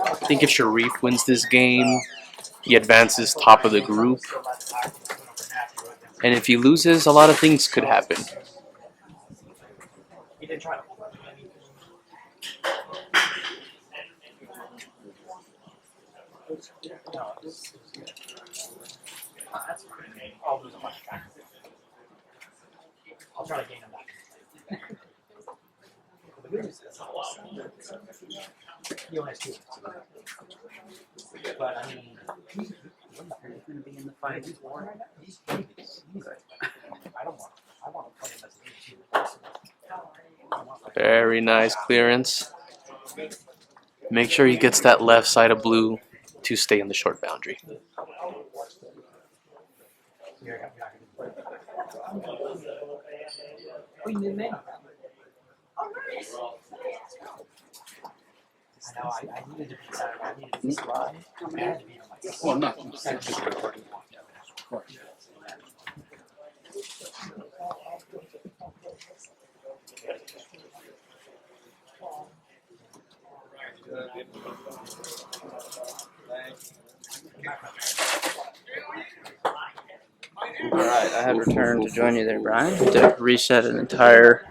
I think if Sherif wins this game, he advances top of the group. And if he loses, a lot of things could happen. He didn't try to. No, that's great. I'll lose a bunch of track. I'll try to gain him back. The good news is he only has 2. But I mean, he's going to be in the fight. He's warm right now. He's good. I want to play him as a Very nice clearance. Make sure he gets that left side of blue to stay in the short boundary. I needed to be tired. I needed to be slide. I had to be on my Well, not. All right, I have returned to join you there, Brian, to reset an entire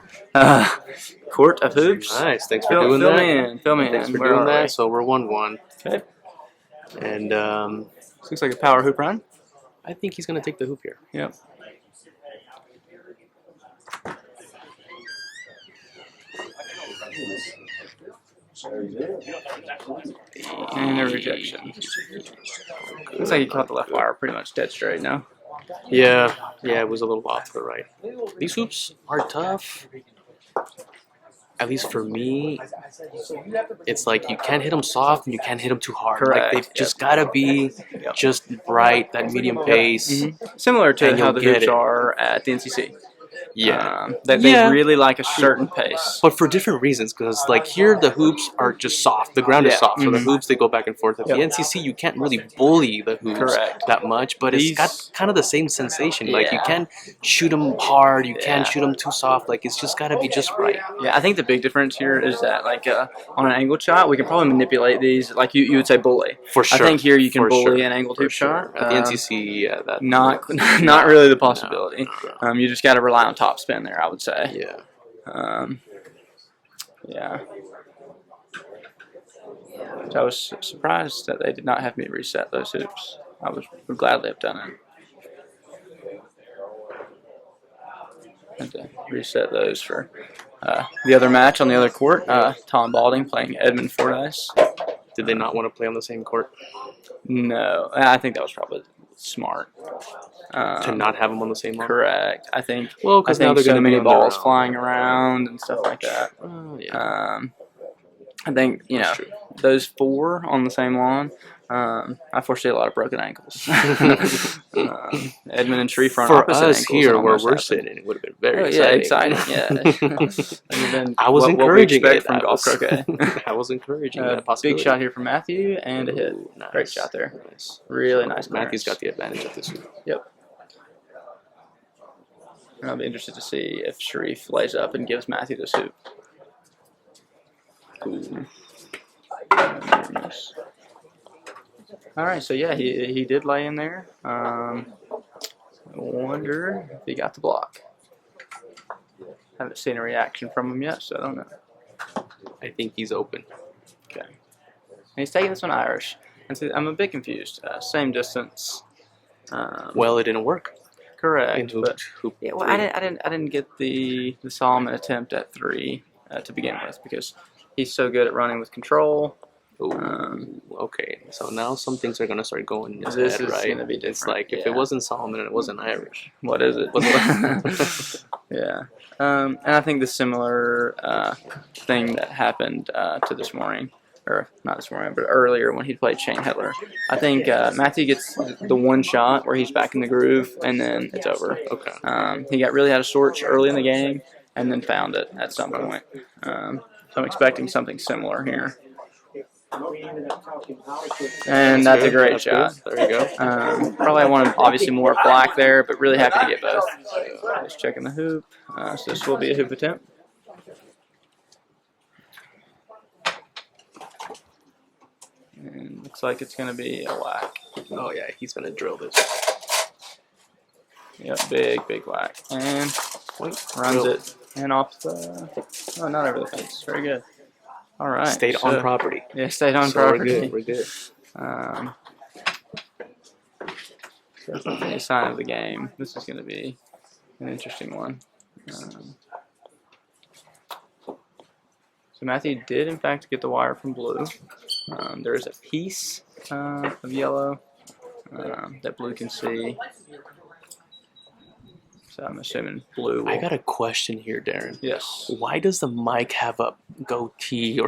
court of hoops. Nice, thanks for doing that. Fill me in. Thanks for doing that. So we're 1-1. Okay. And This looks like a power hoop run. I think he's going to take the hoop here. Yep. And a rejection. Looks like he caught the left wire pretty much dead straight now. Yeah, it was a little off to the right. These hoops are tough. At least for me, it's like you can't hit them soft and you can't hit them too hard. Correct. Like they've just got to be just right, that medium pace. Similar to and how you'll the get hoops it. are at the NCC. Yeah. They really like a certain pace. But for different reasons, because like here the hoops are just soft. The ground is soft, so the hoops, they go back and forth. At the NCC, you can't really bully the hoops that much, but it's got kind of the same sensation. Like you can't shoot them hard, you can't shoot them too soft. Like it's just got to be just right. Yeah, I think the big difference here is that like on an angled shot, we can probably manipulate these. Like you would say bully. For sure. I think here you can bully an angled hoop shot. At the NCC, not really the possibility. You just got to rely on top spin there, I would say. Yeah. Yeah. So I was surprised that they did not have me reset those hoops. I would gladly have done it. Had to reset those for the other match on the other court. Tom Balding playing Edmund Fordyce. Did they not want to play on the same court? No, I think that was probably smart. To not have them on the same court? Correct. I think. Well, because now they're so going to many be balls flying around and stuff like that. Yeah. I think those 4 on the same lawn. I foresee a lot of broken ankles. Edmund and Sherif are on for opposite us ankles. here where we're sitting, it would have been very exciting. Yeah. I was encouraging it from golf croquet. I was encouraging that possibility. Big shot here from Matthew and a hit. Nice. Great shot there. Nice. Really nice clearance. Matthew's got the advantage of this one. Yep. And I'll be interested to see if Sherif lays up and gives Matthew the soup. Ooh. Nice. All right, so yeah, he did lay in there. I wonder if he got the block. Haven't seen a reaction from him yet, so I don't know. I think he's open. Okay. And he's taking this one Irish. And so I'm a bit confused. Same distance. Well, it didn't work. Correct. Yeah, well, I didn't get the Solomon attempt at 3 to begin with because he's so good at running with control. Okay, so now some things are going to start going in his This head, is right? going to be different. It's like if it wasn't Solomon and it wasn't Irish. What is it? Yeah. And I think the similar thing that happened to this morning, or not this morning, but earlier when he played Shane Hettler. I think Matthew gets the one shot where he's back in the groove, and then it's over. Okay. He got really out of sorts early in the game, and then found it at some point. So I'm expecting something similar here. And that's a great shot. There you go. Probably wanted obviously more black there, but really happy to get both. Just checking the hoop. So this will be a hoop attempt. And looks like it's going to be a whack. Oh yeah, he's going to drill this. Yep, big whack. And runs it. And off the... Oh, not over the fence. Very good. All right. Stayed on property. Yeah, stayed on property. We're good. So that's not any sign of the game. This is going to be an interesting one. So Matthew did, in fact, get the wire from blue. There is a piece of yellow that blue can see. So I'm assuming blue will... I got a question here, Darin. Yes. Why does the mic have a goatee or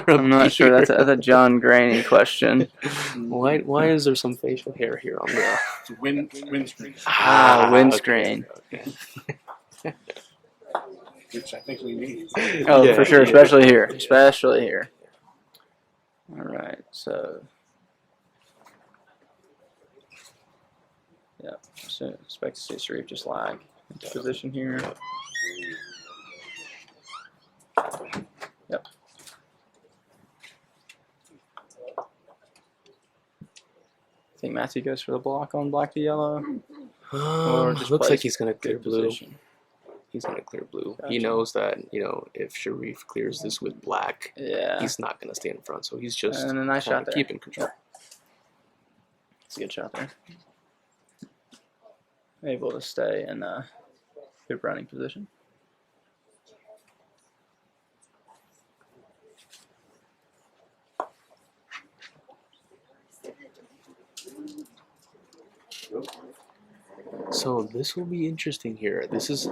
I'm not sure. That's a John Graney question. Why is there some facial hair here on the... It's a windscreen. Windscreen. Okay. Which I think we need. Oh, Yeah, for sure. yeah. Especially here. Especially here. All right. So... Yeah, so expect to see Sherif just lag into position here. Yep. I think Matthew goes for the block on black to yellow. Or just looks plays like he's going to clear good blue. position. He's going to clear blue. Gotcha. He knows that, if Sherif clears this with black, Yeah. he's not going to stay in front. So he's just And a nice shot there. keeping control. It's a good shot there. Able to stay in hoop running position. So this will be interesting here. This is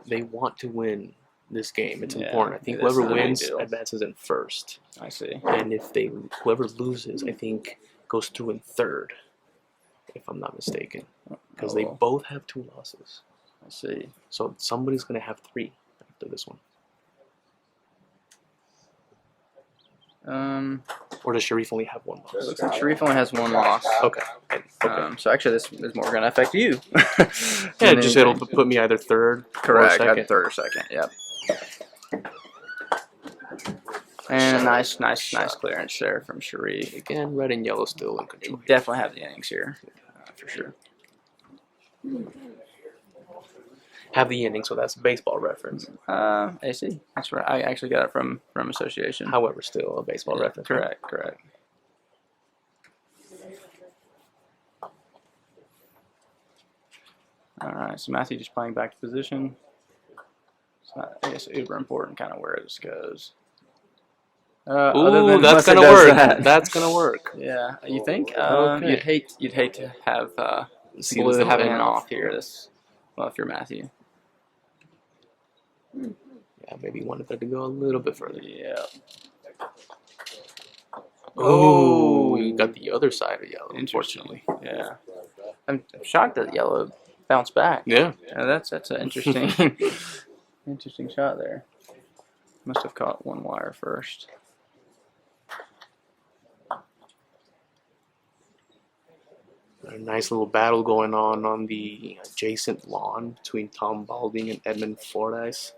they want to win this game. It's Yeah, important. I think it is whoever a big wins deal. advances in first, I see. and if whoever loses, I think goes through in third, if I'm not mistaken, because they Oh. both have 2 losses. I see. So somebody's gonna have 3 after this one. Or does Sherif only have 1 loss? Looks like Sherif only has 1 loss. Okay. So actually, this is more going to affect you. Yeah, just it'll put me either third Correct. or second. Third or second. Yep. And a nice clearance there from Sherif. Again, red and yellow still in control. You definitely have the innings here, for sure. have the inning, so that's a baseball reference. AC. That's right. I actually got it from association. However, still a baseball reference. Correct. Correct. All right. So Matthew just playing back to position. It's not, I guess, uber important kind of where this goes. Ooh, that's gonna work. That's gonna work. Yeah, you think? Okay. You'd hate to have See Blue this having little an end off here. Well, if you're Matthew. Yeah, maybe wanted that to go a little bit further. Yeah. Oh, we got the other side of yellow, Unfortunately. Yeah. I'm shocked that yellow bounced back. Yeah. That's an interesting interesting shot there. Must have caught one wire first. A nice little battle going on the adjacent lawn between Tom Balding and Edmund Fordyce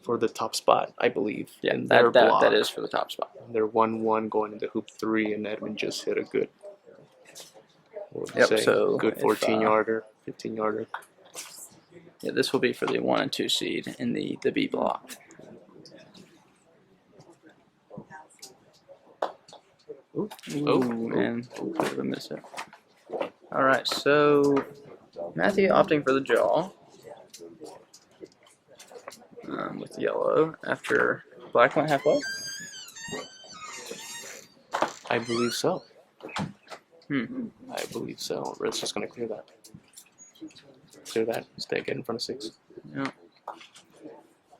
for the top spot, I believe. Yeah, in that is for the top spot. They're 1-1 going into hoop 3, and Edmund just hit a good, So good 14-yarder, 15-yarder. Yeah, this will be for the 1 and 2 seed in the B block. Man, could have missed it. All right, so Matthew opting for the jaw with yellow after black went halfway. I believe so. I believe so. Red's just going to clear that. Clear that. Stay get in front of 6.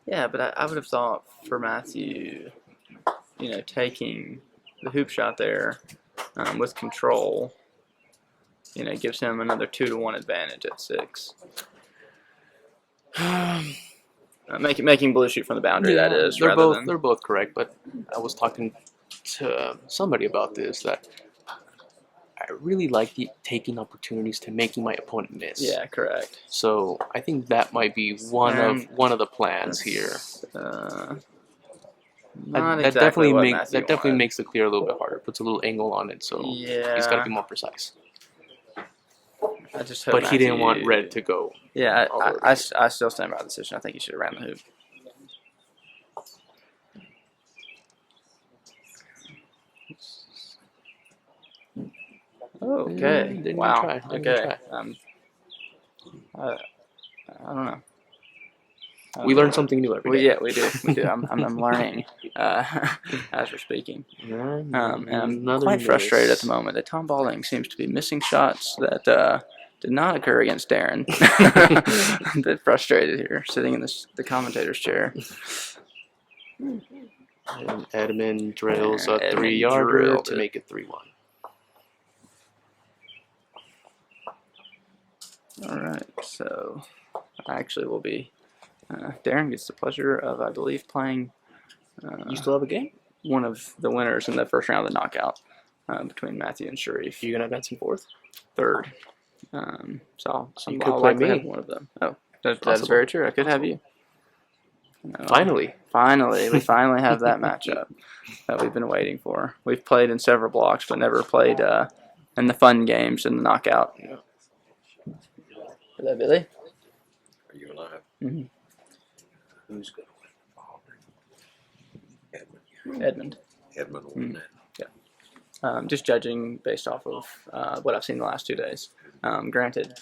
Yeah, but I would have thought for Matthew, taking the hoop shot there with control, gives him another 2-1 advantage at 6. Making Blue shoot from the boundary, that is. They're both correct, but I was talking to somebody about this, that I really like taking opportunities to making my opponent miss. Yeah, correct. So I think that might be one of the plans here. That definitely makes the clear a little bit harder. Puts a little angle on it, so he's got to be more precise. I just hope but he didn't want red to go. Yeah, I still stand by the decision. I think he should have ran the hoop. Okay. Wow. Okay. I don't know. We learn something new every day. Yeah, we do. I'm learning as we're speaking. And I'm quite frustrated at the moment that Tom Balding seems to be missing shots that did not occur against Darin. I'm a bit frustrated here, sitting in the commentator's chair. And Edmund drills a 3-yarder to make it 3-1. All right, so actually will be Darin gets the pleasure of, I believe, playing. You still have a game? One of the winners in the first round of the knockout between Matthew and Sherif. You're gonna advance in 4th? 3rd. So I'll likely have one of them. Oh, that's very true. I could have you. Finally, we finally have that matchup that we've been waiting for. We've played in several blocks, but never played in the fun games in the knockout. Yeah. Is that Billy? Are you alive? Mm-hmm. Who's going to win? Edmund. Edmund will win that. Yeah. Just judging based off of what I've seen the last 2 days. Granted,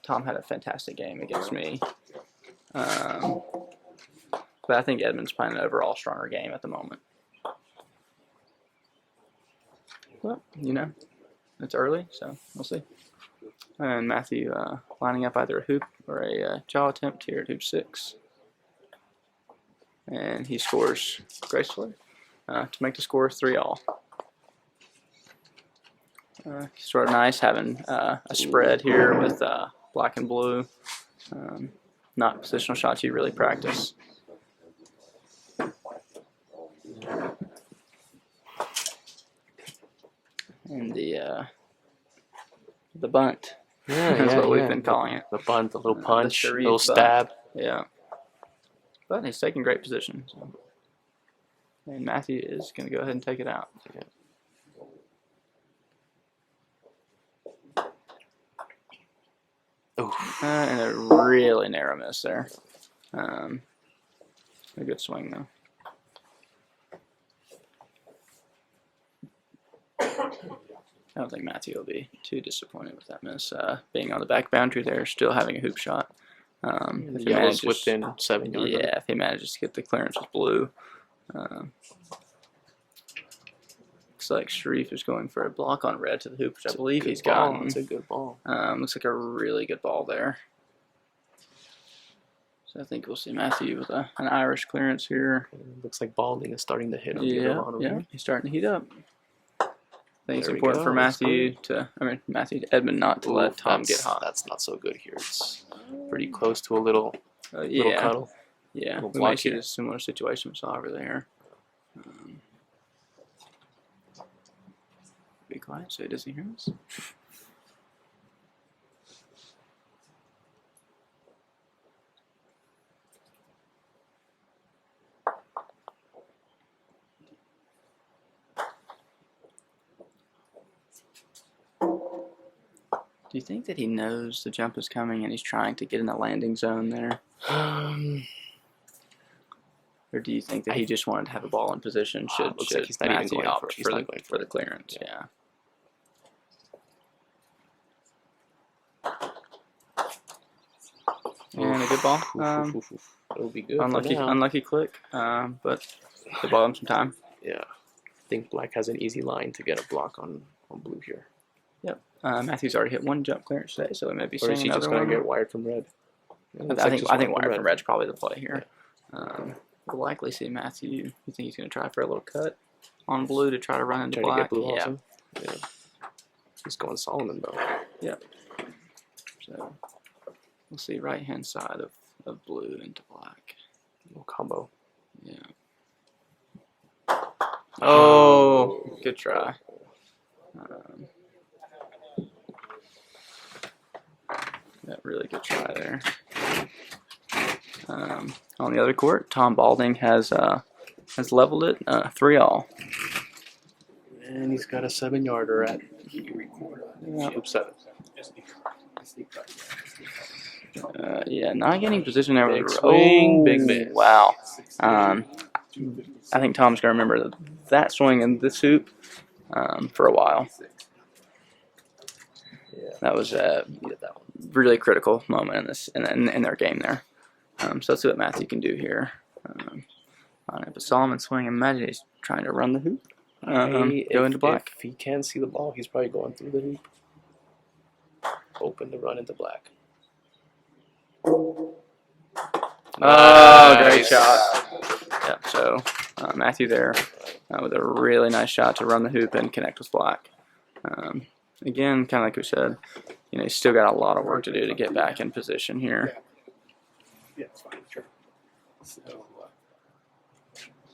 Tom had a fantastic game against me. But I think Edmund's playing an overall stronger game at the moment. Well, it's early, so we'll see. And Matthew lining up either a hoop or a jaw attempt here at hoop 6. And he scores gracefully to make the score 3-all. Sort of nice having a spread here with black and blue. Not positional shots you really practice. And the bunt. That's what we've been calling it. The bunt, the little punch, the little stab. Yeah. But he's taking great position. So. And Matthew is going to go ahead and take it out. Yeah. And a really narrow miss there. A good swing, though. I don't think Matthew will be too disappointed with that miss. Being on the back boundary there, still having a hoop shot. If he manages, within 7 yards. Yeah, if he manages to get the clearance with blue. Looks like Sherif is going for a block on red to the hoop, which I believe he's gotten. It's a good ball. Looks like a really good ball there. So I think we'll see Matthew with an Irish clearance here. Looks like Balding is starting to hit on the other bottom. Yeah, he's starting to heat up. I think it's There we important go. for Edmund not to let Tom get hot. That's not so good here. It's pretty close to a little cuddle. Yeah, Little we block might see here. a similar situation we saw over there. Be quiet so he doesn't hear us. Do you think that he knows the jump is coming and he's trying to get in the landing zone there? Or do you think that he just wanted to have a ball in position should like he's not even Matthew going opt for it. for the clearance? Yeah. And a good ball. It'll be good. Unlucky click, but the ball in some time. Yeah. I think black has an easy line to get a block on blue here. Yep. Matthew's already hit one jump clearance today, so we may be Or seeing is he another just going one. to get wired from red? I think wired from red's probably the play here. We'll likely see Matthew. You think he's going to try for a little cut on blue to try to run into black? To get blue Yeah. also? Yeah. He's going Solomon though. Yep. So we'll see right hand side of blue into black. Little combo. Yeah. Oh, good try. That really good try there. On the other court, Tom Balding has leveled it 3-all. And he's got a 7-yarder at hoop 7. Yeah, not getting position there. Big swing, big miss. Wow. I think Tom's going to remember that swing in this hoop for a while. That was a really critical moment in this in their game there. So let's see what Matthew can do here. But Solomon swing. Imagine he's trying to run the hoop. Go into black. If he can see the ball, he's probably going through the hoop. Open to run into black. Oh, great shot. Yep, so Matthew there with a really nice shot to run the hoop and connect with black. Again, kind of like we said, he's still got a lot of work to do to get back in position here. Yeah, it's fine, sure. So,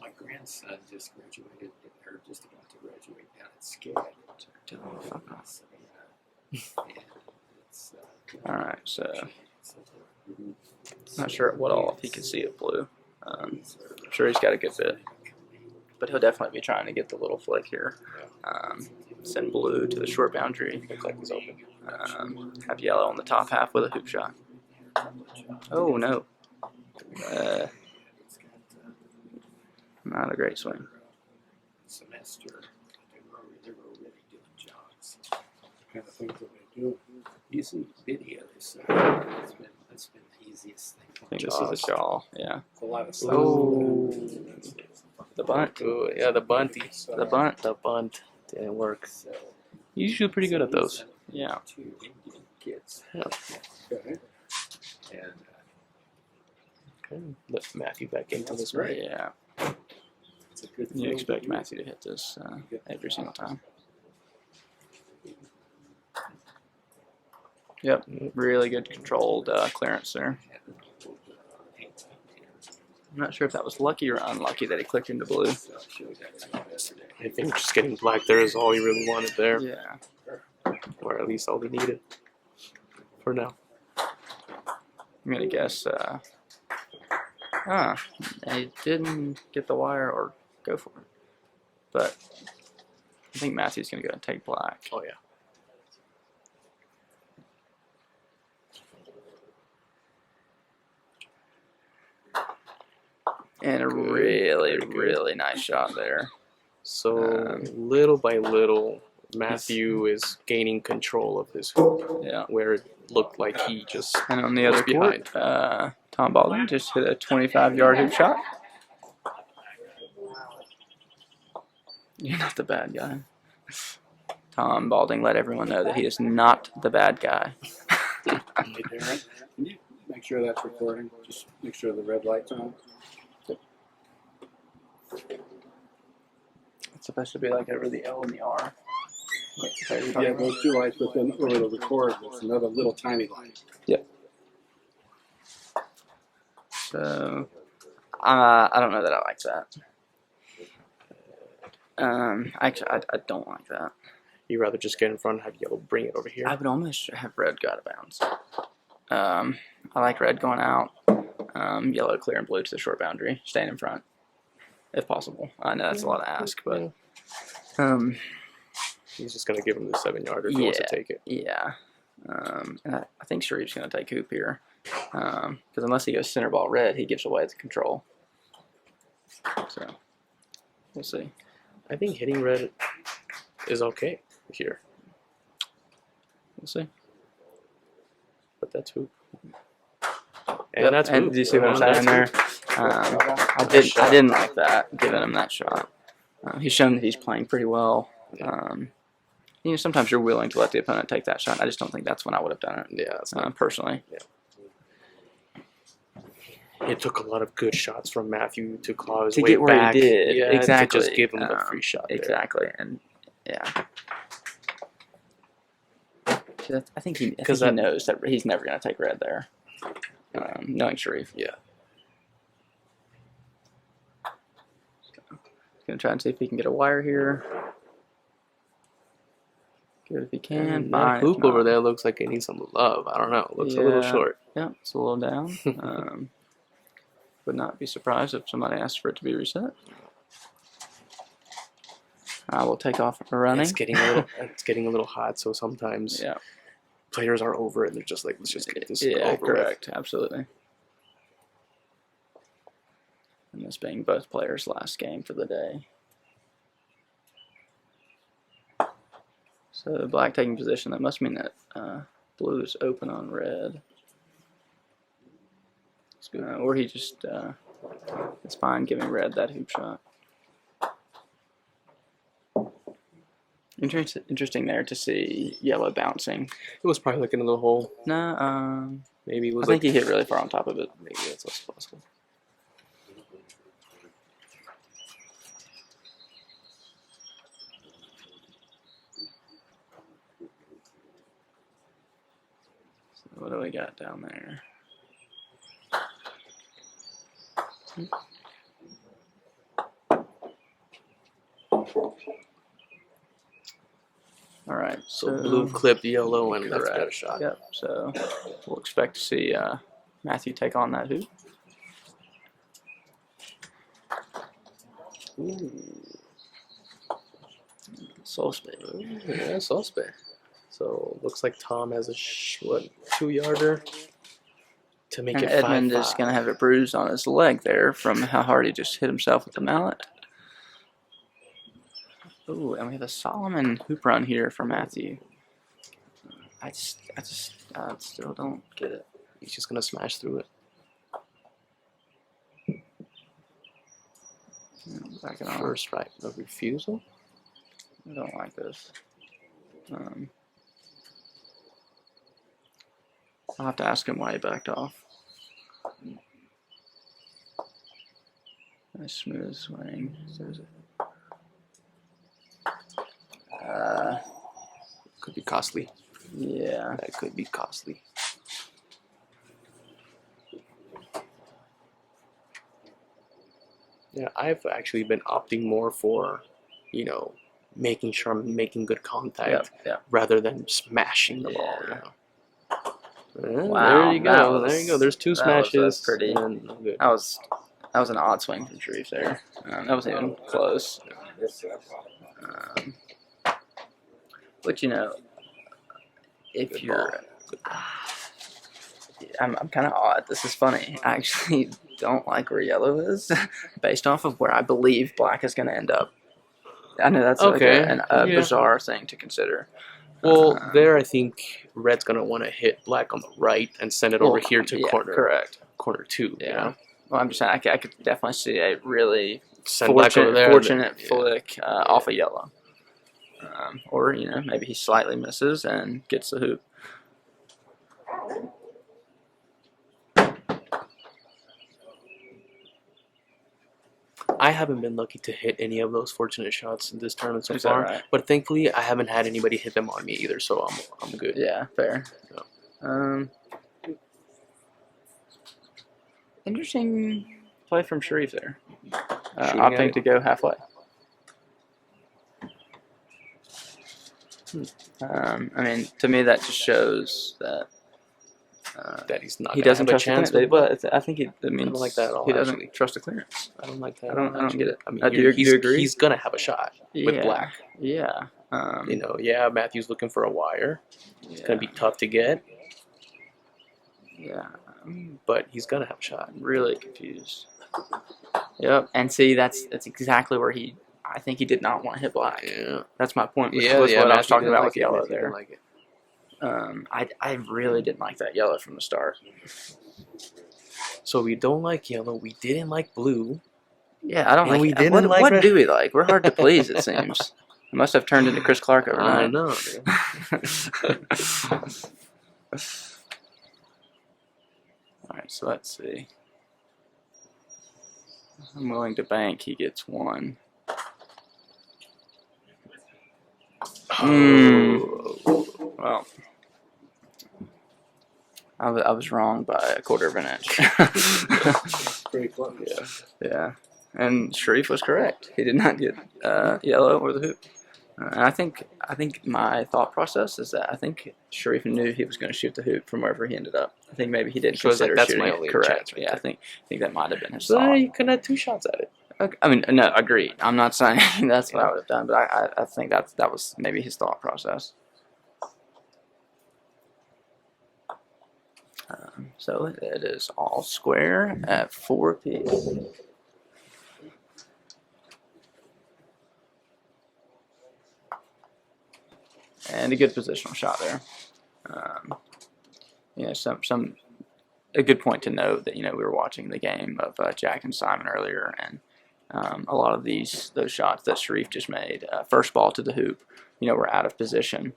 my grandson just graduated, or just about to graduate down at SCAD. All right, so not sure what all if he can see it blue. I'm sure he's got a good bit, but he'll definitely be trying to get the little flick here. Send blue to the short boundary. Looks like he's open. Have yellow on the top half with a hoop shot. Oh no. Not a great swing. Semester, they're already doing jobs. Kind of things that they do. You see videos. That's been the easiest thing. I think this is a shawl. Yeah. A lot of stuff. Oh. The bunt. Ooh, yeah, the bunty. The bunt. The bunt didn't work. Usually pretty good at those. Yeah. Two Indian kids. Yeah. Okay. And Okay. Let Matthew back into this one. Yeah. it's a good You thing expect to do. Matthew to hit this every single time. Yep. Really good controlled clearance there. I'm not sure if that was lucky or unlucky that he clicked into blue. I think just getting black there is all he really wanted there. Yeah. Or at least all he needed. For now. I'm going to guess. He didn't get the wire or go for it. But I think Matthew's going to go and take black. Oh, yeah. And a really nice shot there. So little by little, Matthew is gaining control of this hoop. Yeah. Where it looked like he just And on the was other court, Tom Baldwin just hit a 25-yard hoop shot. You're not the bad guy. Tom Balding let everyone know that he is not the bad guy. Hey, Darin, can you make sure that's recording? Just make sure the red light's on. It's supposed to be like over the L and the R. Yeah, those two lights, but then over the record, there's another little tiny light. Yep. So, I don't know that I like that. Actually, I don't like that. You'd rather just get in front and have yellow bring it over here? I would almost have red go out of bounds. I like red going out, yellow clear and blue to the short boundary, staying in front, if possible. I know that's a lot to ask, but he's just gonna give him the 7-yarder if he wants to take it. Yeah. And I think Sherif's gonna take hoop here, because unless he goes center ball red, he gives away the control. So we'll see. I think hitting red is okay here. We'll see. But that's hoop. And that's hoop. Do you see what I'm saying there? I didn't like that, giving him that shot. He's shown that he's playing pretty well. You know, sometimes you're willing to let the opponent take that shot. I just don't think that's when I would have done it. Yeah, that's not, personally. Yeah. It took a lot of good shots from Matthew to claw his To way get where back. he did, Yeah, exactly. To just give him the free shot. Exactly, and yeah. I think he knows that he's never going to take red there. Knowing Sherif. Yeah. Going to try and see if he can get a wire here. Good if he can. That hoop over there looks like it needs some love. I don't know. It looks a little short. Yeah, it's a little down. Would not be surprised if somebody asked for it to be reset. I will take off running. It's getting a little hot, so sometimes players are over it and they're just like, let's just get this over correct. with. Absolutely. And this being both players' last game for the day. So black taking position, that must mean that blue is open on red. Or he just, it's fine giving red that hoop shot. Interesting there to see yellow bouncing. It was probably looking in the hole. No, maybe it was. I think he hit really far on top of it. Maybe that's also possible. So what do we got down there? All right, so blue clipped yellow and left got a shot. Yep, so we'll expect to see Matthew take on that hoop. Suspect. Yeah, suspect. So looks like Tom has a 2-yarder to make it 5-5. Edmund is going to have a bruise on his leg there from how hard he just hit himself with the mallet. Ooh, and we have a Solomon hoop run here for Matthew. I still don't get it. He's just gonna smash through it. Back it on. First right of refusal. I don't like this. I'll have to ask him why he backed off. Nice smooth swing. Could be costly. Yeah. That could be costly. Yeah, I've actually been opting more for, you know, making sure I'm making good contact rather than smashing the ball. You know? Wow, there you go. There you go. There's 2 smashes. Pretty. And no good. That was an odd swing from Sherif there. That wasn't even close. But you know, if you're, I'm kind of odd. This is funny. I actually don't like where yellow is, based off of where I believe black is going to end up. I know that's Okay. like a bizarre thing to consider. Well, there I think red's gonna want to hit black on the right and send it over here to corner 2. Yeah. You know? Well, I'm just saying I could definitely see a really Send black over there, fortunate flick off of yellow. Or, maybe he slightly misses and gets the hoop. I haven't been lucky to hit any of those fortunate shots in this tournament so Is that far, right? but thankfully I haven't had anybody hit them on me either, so I'm good. Yeah, fair. So. Interesting play from Sherif there. Shooting at Opting it. to go halfway. I mean, to me that just shows that that he's not. He gonna doesn't have a trust chance. the clearance. But I think it means I don't like that at all. he doesn't actually. trust the clearance. I don't like that. I don't get it. I mean, Do you he's, agree? he's gonna have a shot with Yeah. black. Yeah. Matthew's looking for a wire. It's gonna be tough to get. Yeah. But he's gonna have a shot. I'm really confused. Yep. And see, that's exactly where I think he did not want to hit black. Yeah. That's my point. With Yeah, what I was Matthew talking didn't about like with it. yellow Matthew there. didn't like it. I really didn't like that yellow from the start. So we don't like yellow. We didn't like blue. Yeah, I don't And like. we didn't what like what red. do we like? We're hard to please. It seems. We must have turned into Chris Clark overnight. I know. Dude. All right, so let's see. I'm willing to bank he gets one. Well, I was wrong by a quarter of an inch. Pretty close. Yeah. And Sherif was correct. He did not get yellow or the hoop. And I think my thought process is that I think Sherif knew he was going to shoot the hoop from wherever he ended up. I think maybe he didn't So it's like, consider that's shooting my it only correct. chance right Yeah, I there. think that might have been his So thought. you could have 2 shots at it. Okay. I mean, no, agreed. I'm not saying that's what I would have done, but I think that was maybe his thought process. So it is all square at 4 apiece. And a good positional shot there. A good point to note that we were watching the game of Jack and Simon earlier, and a lot of those shots that Sherif just made, first ball to the hoop, were out of position.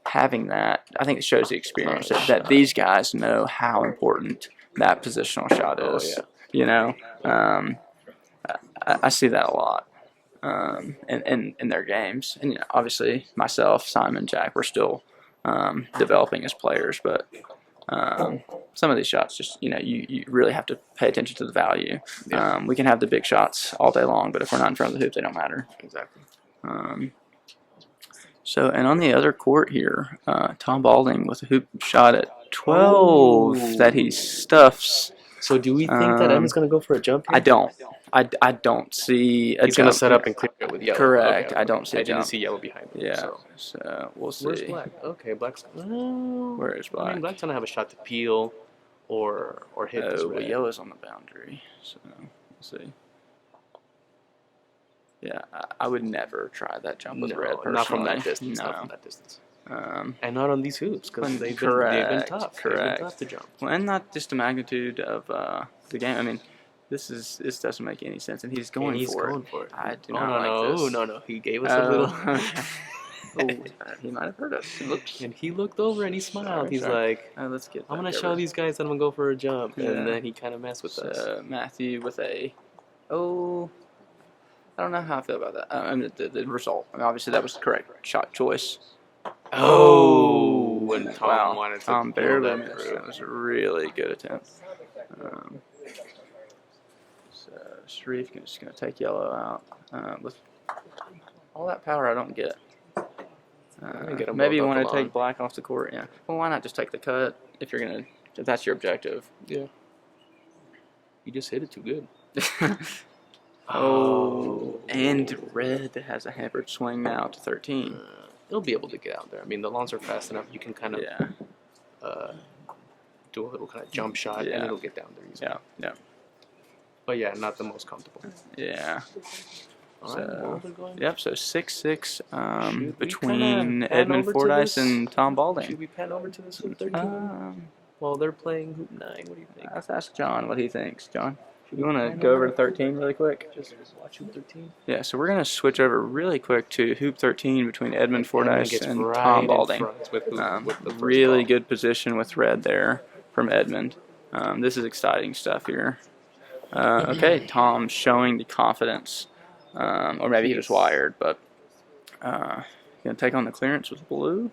Having that, I think it shows the experience that these guys know how important that positional shot is. I see that a lot in their games, and obviously myself, Simon, Jack, we're still developing as players, but some of these shots just you really have to pay attention to the value. We can have the big shots all day long, but if we're not in front of the hoop, they don't matter. Exactly. And on the other court here, Tom Balding with a hoop shot at 12 that he stuffs. So do we think that Edmund's going to go for a jump here? I don't. I don't see a He's going to jump set here. up and clear it with yellow. Correct. Okay. I don't see a I didn't jump. see yellow behind me. Yeah. So we'll see. Where's black? Okay, black's. Where is black? I mean, black's going to have a shot to peel or hit this But red. yellow's on the boundary. So we'll see. Yeah, I would never try that jump with red personally. Not from that distance. No. Not from that distance. And not on these hoops because they've been tough. Correct. They've been tough to jump. Well, and not just the magnitude of the game. I mean, this doesn't make any sense, and he's going for it. I do not like this. No. He gave us a little. Okay. He might have heard us. And he looked over and he smiled. He's like, let's get. I'm gonna show these guys that I'm gonna go for a jump, and then he kind of messed with us. Matthew with a. I don't know how I feel about that. I mean, the result. I mean, obviously, that was the correct shot choice. When Tom wanted to Tom pull barely that missed. through. That was a really good attempt. So Sherif is just going to take yellow out. With all that power, I don't get. Get 'em Maybe you both want off to the line. take black off the court. Yeah. Well, why not just take the cut if that's your objective? Yeah. You just hit it too good. And red has a hampered swing now to 13. It'll be able to get out there. I mean, the lawns are fast enough. You can kind of do a little kind of jump shot, and it'll get down there easily. Yeah. But yeah, not the most comfortable. Yeah. All right, well, they're going- Yep, so 6-6 Should we between kinda pan Edmund over to Fordyce this? and Tom Balding. Should we pan over to this Hoop 13? Well, they're playing Hoop 9. What do you think? Let's ask John what he thinks. John, you want to go over to 13 really quick? Just watch Hoop 13. Yeah, so we're going to switch over really quick to Hoop 13 between Edmund Fordyce gets and right Tom in Balding. front with the first Really ball. good position with red there from Edmund. This is exciting stuff here. Okay, Tom showing the confidence. Or maybe he was wired, but going to take on the clearance with blue.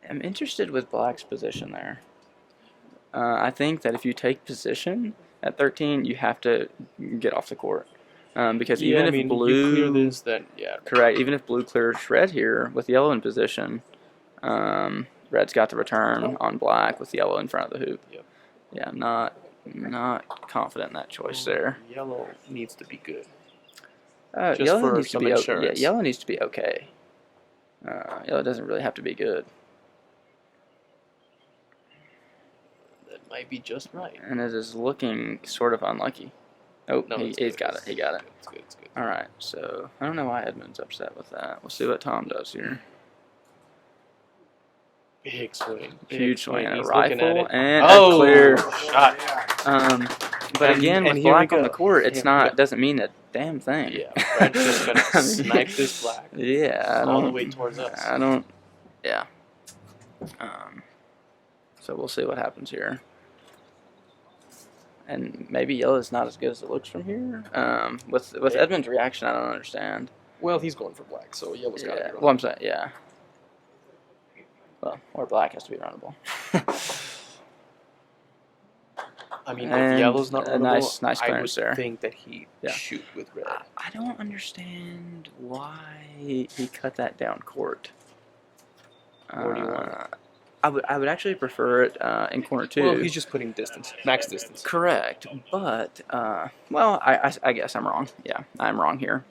I'm interested with black's position there. I think that if you take position at 13, you have to get off the court. Because Yeah, even I if mean, blue... you clear this, then, yeah. Correct. Even if blue clears red here with yellow in position, red's got the return on black with yellow in front of the hoop. Yep. Yeah, I'm not confident in that choice there. Yellow needs to be good. Just Yellow for needs to some be insurance. Yeah, yellow needs to be okay. Yellow doesn't really have to be good. That might be just right. And it is looking sort of unlucky. Oh, No, he's got it. He got it. It's good. It's good. All right, so I don't know why Edmund's upset with that. We'll see what Tom does here. Big swing. Huge swing and a He's looking at rifle it. and Oh, a clear shot. But And- again, and with here we black on go. the court, it's Yeah, not yeah. doesn't mean a damn thing. Yeah, Red's just gonna snipe this black. Yeah, all the way towards us. I don't. Yeah. So we'll see what happens here. And maybe yellow is not as good as it looks from here. With Edmund's reaction, I don't understand. Well, he's going for black, so yellow's got Yeah. to be Well, I'm saying, yeah. Well, or black has to be runnable. I mean, And if yellow's not a runnable, nice I would clearance there. think that he'd shoot with red. I don't understand why he cut that down court. What do you want? I would actually prefer it in corner 2. Well, he's just putting distance, max distance. Correct, but well, I guess I'm wrong. Yeah, I'm wrong here.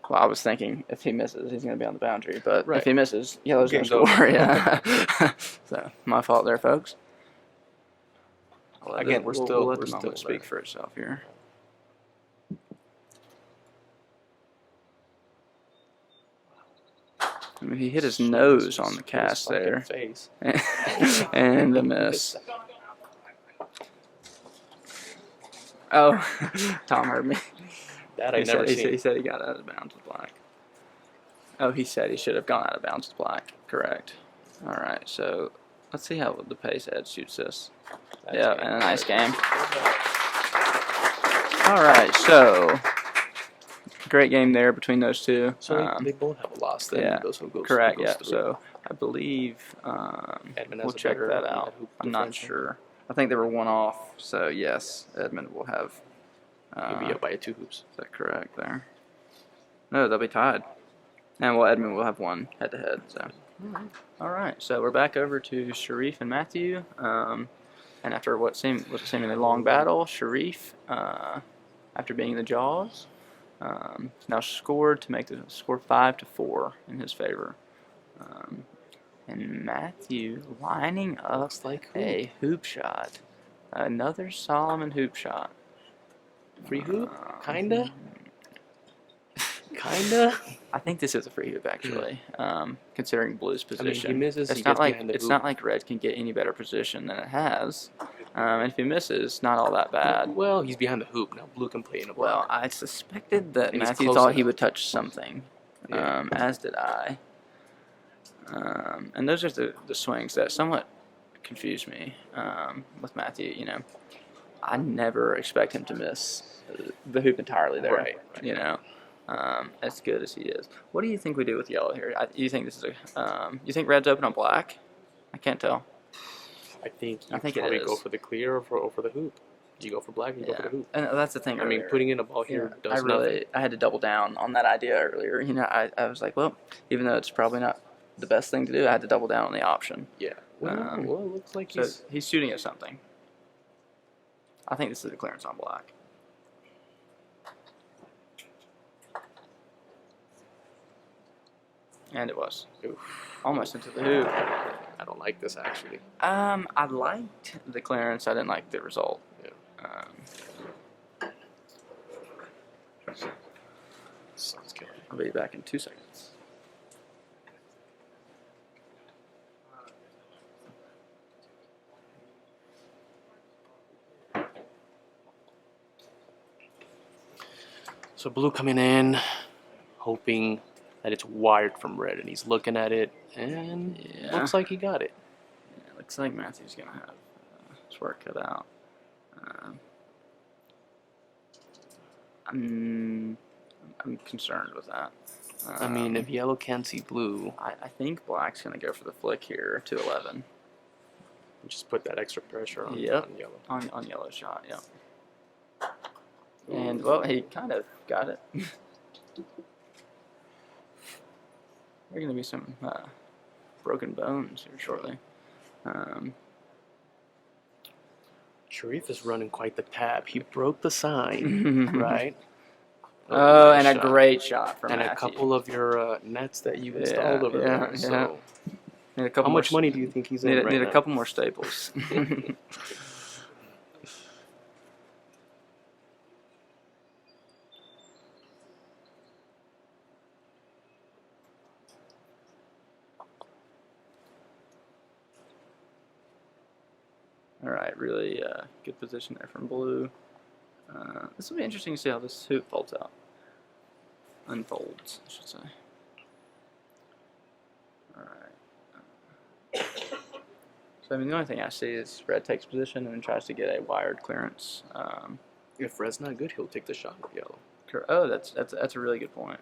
Well, I was thinking if he misses, he's going to be on the boundary, but Right. if he misses, yellow's going to Game's score. over. Yeah. So my fault there, folks. Again, we're still let the moment learning. speak for itself here. I mean, he hit his nose on the cast there. Face. And the miss. Oh, Tom heard me. That I never seen. He said he got out of bounds with black. Oh, he said he should have gone out of bounds with black. Correct. All right, so let's see how the pace Ed shoots this. Yeah, and a nice game. All right, so great game there between those two. So they both have a loss then. Yeah, Those who goes, correct. who goes Yeah, through. so I believe Edmund has we'll a check better that out. hoop I'm not differential. sure. I think they were one off, so yes, Edmund will have. He'll be up by 2 hoops. Is that correct there? No, they'll be tied. And well, Edmund will have one head-to-head. So, all right. So we're back over to Sherif and Matthew. And after what was a seemingly long battle, Sherif, after being in the jaws, now scored to make the score 5-4 in his favor. And Matthew lining up like a hoop shot, another Solomon hoop shot. Free hoop? Kinda? Kinda? I think this is a free hoop actually, considering blue's position. he misses, It's he not gets like behind the it's hoop. not like red can get any better position than it has. And if he misses, not all that bad. Well, he's behind the hoop. Now blue can play in a block. Well, I suspected that And he's Matthew close thought he enough. would touch something, Yeah. as did I. And those are the swings that somewhat confuse me with Matthew. You know, I never expect him to miss the hoop entirely there. Right. You know, as good as he is. What do you think we do with yellow here? You think this is a? You think red's open on black? I can't tell. I think you it probably is. go for the clear or for the hoop. You go for black, you go for the hoop. And that's the thing. I mean, earlier. putting in a ball here Yeah, does nothing. I had to double down on that idea earlier. You know, I was like, well, even though it's probably not the best thing to do, I had to double down on the option. Yeah. Well, it looks like So he's shooting at something. I think this is a clearance on black. And it was. Almost into the hoop. I don't like this actually. I liked the clearance. I didn't like the result. Yeah. Sounds good. I'll be back in 2 seconds. So blue coming in, hoping that it's wired from red, and he's looking at it, and looks like he got it. Yeah, looks like Matthew's gonna have his work cut out. I'm concerned with that. I mean, if yellow can't see blue, I think black's gonna go for the flick here to 11. just put that extra pressure on, Yep. on yellow. On yellow shot, yep. And, well, he kind of got it. There are going to be some broken bones here shortly. Sherif is running quite the tab. He broke the sign, right? Oh, nice and a shot. great shot from And Matthew. a couple of your nets that you installed over there. So Need a couple how much more, money do you think he's in right need now? a couple more staples. All right, really good position there from blue. This will be interesting to see how this hoop folds out. Unfolds, I should say. All right. So I mean, the only thing I see is red takes position and then tries to get a wired clearance. If red's not good, he'll take the shot with yellow. Oh, that's a really good point.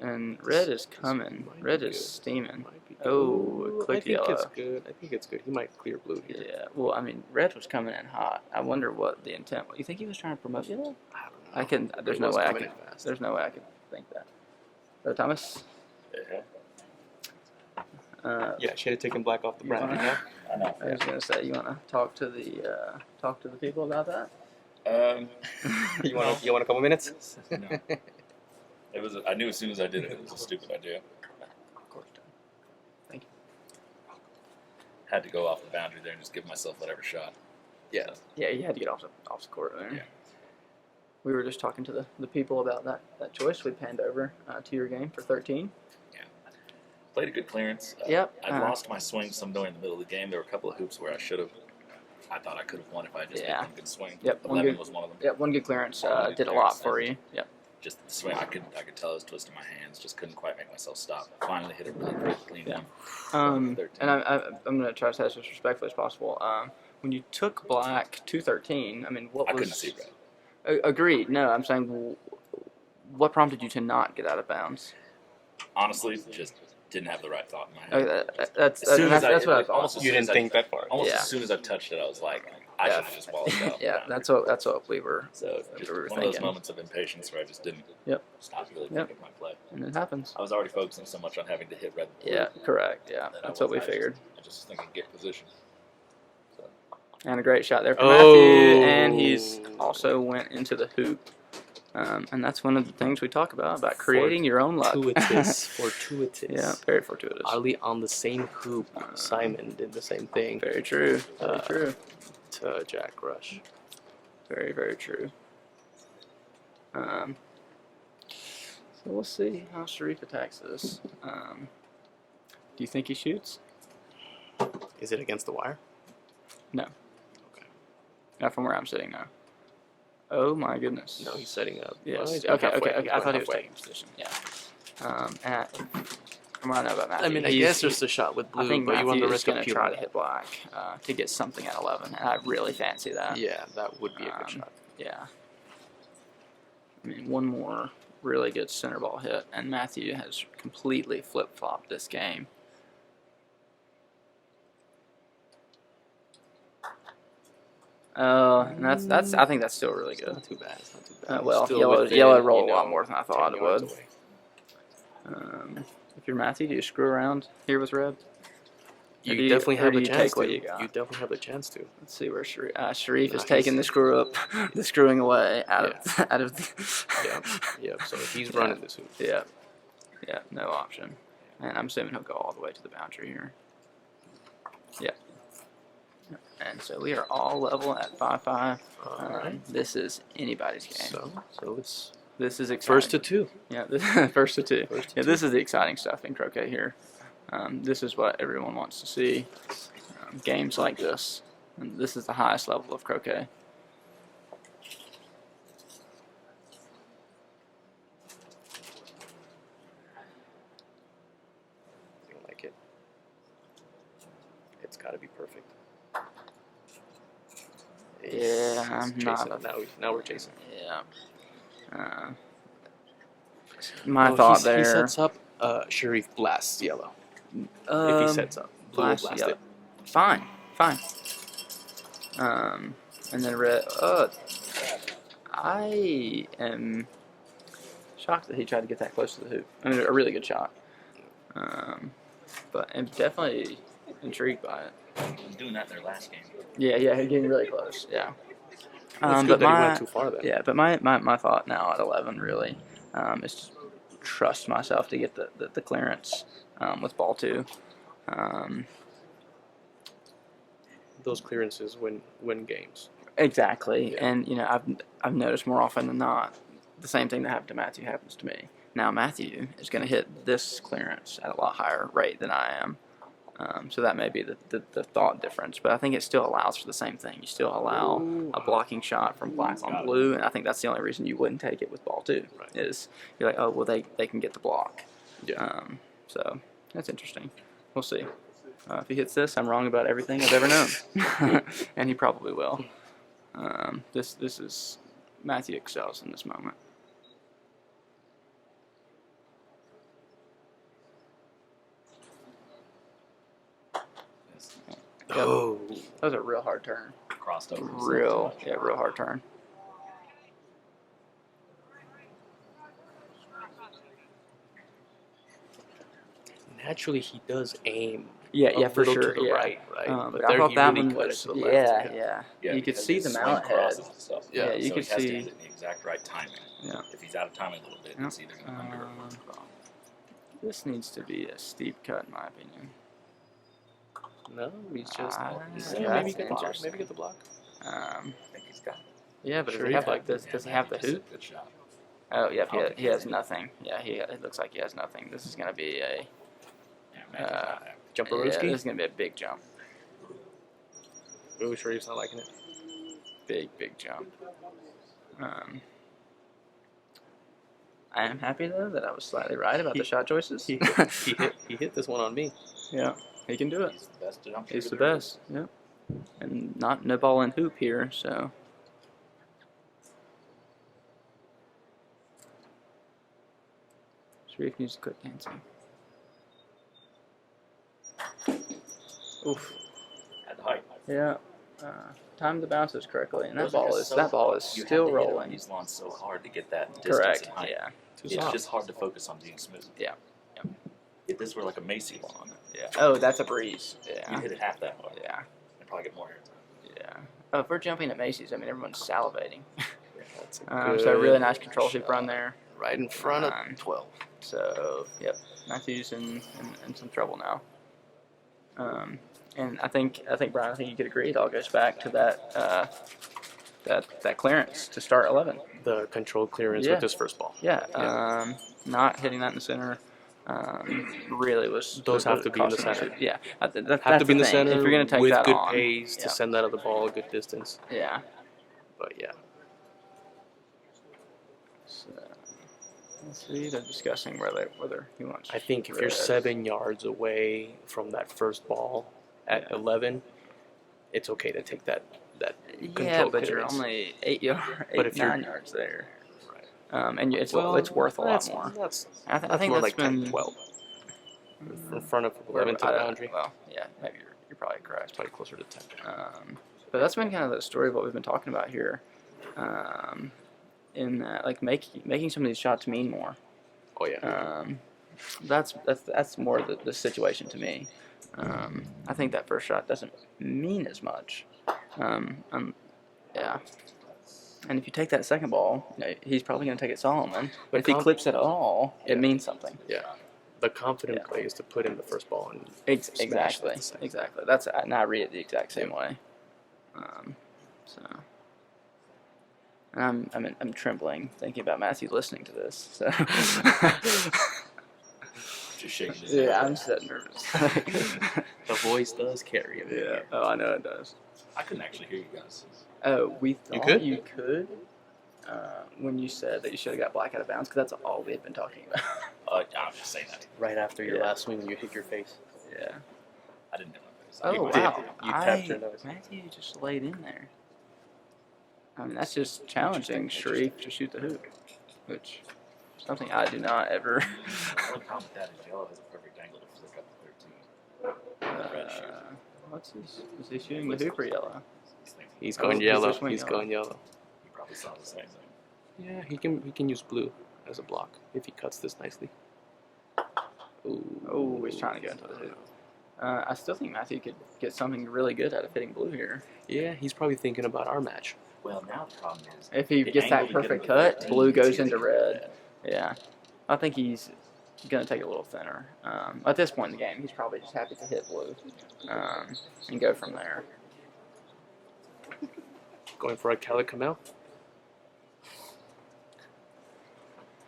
And red is coming. might Red be is good. steaming. Might be Oh, good. click I think yellow. it's good. I think it's good. He might clear blue here. Yeah. Well, I mean, red was coming in hot. I wonder what the intent was. You think he was trying to promote yellow? I don't know. I can. There's He no was way I coming could. in fast. There's no way I could think that. Thomas. Yeah, should have taken black off the brand. wanna- Yeah. I know. I was gonna say, you wanna talk to the people about that? You want a couple minutes? No. It was. I knew as soon as I did it, it was a stupid idea. Of course. Thank you. Had to go off the boundary there and just give myself whatever shot. Yeah. Yeah, you had to get off the court there. Yeah. We were just talking to the people about that choice. We panned over to your game for 13. Played a good clearance. Yep. I'd lost my swing some during the middle of the game. There were a couple of hoops where I should have. I thought I could have won if I just made one good swing. Yep. 11 was one of them. Yep. One good clearance One good did a lot clearance, for and you. Yep. Just the swing, I could tell I was twisting my hands. Just couldn't quite make myself stop. Finally hit a really great clean one. And I'm going to try to say this as respectfully as possible. When you took black to 13, I mean, what I was? couldn't see red. Agreed. No, I'm saying, what prompted you to not get out of bounds? Honestly, just didn't have the right thought in my head. That's As soon as what I thought. almost as You soon didn't as think that far. Almost Yeah. as soon as I touched it, I was like, I should have just walled it out. Yeah, that's what we were. So just we were one of those thinking. moments of impatience where I just didn't stop really Yep. thinking my play. And it happens. I was already focusing so much on having to hit red. and blue Yeah, correct. Yeah, that that's what we figured. I just was thinking get position. So, And a great shot there from Oh. Matthew, and he's also went into the hoop. And that's one of the things we talk about creating your own luck. Fortuitous. Yeah, very fortuitous. Ali on the same hoop. Simon did the same thing. Very true. Very true. To Jack Rush. Very, very true. So we'll see how Sherif attacks this. Do you think he shoots? Is it against the wire? No. Okay. Not from where I'm sitting now. Oh my goodness. No, he's setting up. Yes. Well, he's Okay. halfway. I thought he was Halfway. taking position. Yeah. And from what I know about Matthew, I mean, I guess there's the shot with blue, I think but you want Matthew the is risk of going to peeling try to that. hit black to get something at 11, and I really fancy that. Yeah, that would be a good shot. Yeah. I mean, one more really good center ball hit, and Matthew has completely flip-flopped this game. And that's. I think that's still really good. Not too bad. It's not too bad. Well, Still yellow within, rolled a lot more than I thought 10 it yards would. away. If you're Matthew, do you screw around here with red? Or You do definitely or have do the you chance take to. what you got? You definitely have the chance to. Let's see where Sherif is Nice. taking the screw up, the screwing away out of the. Yeah. So if he's running this hoop. Yeah, no option. And I'm assuming he'll go all the way to the boundary here. Yeah. And so we are all level at 5-5. This is anybody's game. So this is exciting. First to 2. Yeah, first to 2. Yeah, this is the exciting stuff in Croquet here. This is what everyone wants to see. Games like this. And this is the highest level of Croquet. I like it. It's got to be perfect. Yeah, I'm chasing. not. Now we're chasing. Yeah. My thought there. He sets up. Sherif blasts yellow. If he sets up, blue will blast it. Fine. And then red. I am shocked that he tried to get that close to the hoop. I mean, a really good shot. But I'm definitely intrigued by it. He was doing that in their last game. Yeah, getting really close. Yeah. It's good that he went too far then. Yeah, but my thought now at 11 really is to trust myself to get the clearance with ball 2. Those clearances win games. Exactly, Yeah. and you know I've noticed more often than not the same thing that happened to Matthew happens to me. Now Matthew is going to hit this clearance at a lot higher rate than I am. So that may be the thought difference, but I think it still allows for the same thing. You still allow a blocking shot from black on blue, and I think that's the only reason you wouldn't take it with ball 2. Right. Is you're like, oh well, they can get the block. Yeah. So that's interesting. We'll see. If he hits this, I'm wrong about everything I've ever known, and he probably will. This is Matthew excels in this moment. Oh, that was a real hard turn. Crossed over. Real hard turn. naturally he does aim. Yeah, for sure. To the right. But I thought that one was. Yeah. You could see the mallet head. Yeah, you could so he has to see hit it in the exact right timing. Yeah. If he's out of timing a little bit, it's either going to under or across. This needs to be a steep cut, in my opinion. No, he's just. Maybe get the block. Maybe get the block. I think he's got it. Yeah, but does he have like this? Does he have the hoop? Good shot. Oh yeah, he has nothing. Yeah, it looks like he has nothing. This is gonna be a jumper. Yeah, this is gonna be a big jump. Are we sure he's not liking it? Big jump. I am happy though that I was slightly right about the shot choices. He hit this one on me. Yeah, he can do it. He's the best jump He's the shooter there best. Yeah, and no ball in hoop here, so. Sherif needs to quit dancing. Oof. at the height. Yeah. Time the bounces correctly, and that Those are ball just is so- you still have to hit rolling. These lawns so hard to get that distance Correct. and height. Yeah. It's just hard to focus on being smooth. Yeah. If this were like a Macy lawn, Yeah. Oh, that's a breeze. Yeah. you'd hit it half that hard. Yeah. And probably get more air. Yeah. Oh, if we're jumping at Macy's, I mean everyone's salivating. That's a So a really nice good control hoop shot. run there. Right in front of 12. So yep, Matthew's in some trouble now. And I think Brian, I think you could agree. It all goes back to that clearance to start 11. The controlled clearance Yeah. with his first ball. Yeah. Not hitting that in the center. Really was. Those have to be in the costing us. center. Yeah. Have to be in the center. If you're gonna take with that good on, pace yeah. to send that other ball a good distance. Yeah. But yeah. So, let's see. They're discussing whether he wants. I think if you're red. 7 yards away from that first ball at 11, it's okay to take that Yeah, controlled but clearance. you're only 9 yards there. Right. And it's worth a lot more. That's I think more that's like 10, been 12. In front of 11 to the boundary. Well, yeah, maybe you're probably correct. Probably closer to 10. But that's been kind of the story of what we've been talking about here. In that, like making some of these shots mean more. Oh yeah. That's more the situation to me. I think that first shot doesn't mean as much. Yeah. And if you take that second ball, he's probably going to take it Solomon. But if he clips it at all, it means something. Yeah. the confident play is to put in the first ball and smash Exactly. that second. Exactly. That's and I read it the exact same way. So, and I'm trembling thinking about Matthew listening to this. So. Just shaking his Yeah, head. I'm just that nervous. The voice does carry it. Yeah. Oh, I know it does. I couldn't actually hear you guys. Oh, we thought could? you could. When you said that you should have got black out of bounds, because that's all we had been talking about. I'm just saying that. Right after your Yeah. last swing, you hit your face. Yeah. I didn't hit my face. Oh, You wow. did. You tapped your nose. Matthew just laid in there. I mean, that's just challenging Sherif to shoot the hoop, which is something I do not ever. The only problem with that is yellow has a perfect angle to flick up the 13. Red shoot. What's his? Is he shooting the hoop or yellow? He's Oh, going he's yellow. just swinging He's yellow. going yellow. You probably saw the same thing. Yeah, he can use blue as a block if he cuts this nicely. Oh, he's trying to get into the hoop. I still think Matthew could get something really good out of hitting blue here. Yeah, he's probably thinking about our match. Well, now the problem is If he the gets that angle to get perfect him cut, 13, blue it's goes easy into to get red. Yeah, I think he's gonna take it a little thinner. At this point in the game, he's probably just happy to hit blue and go from there. Going for a Cali Camel?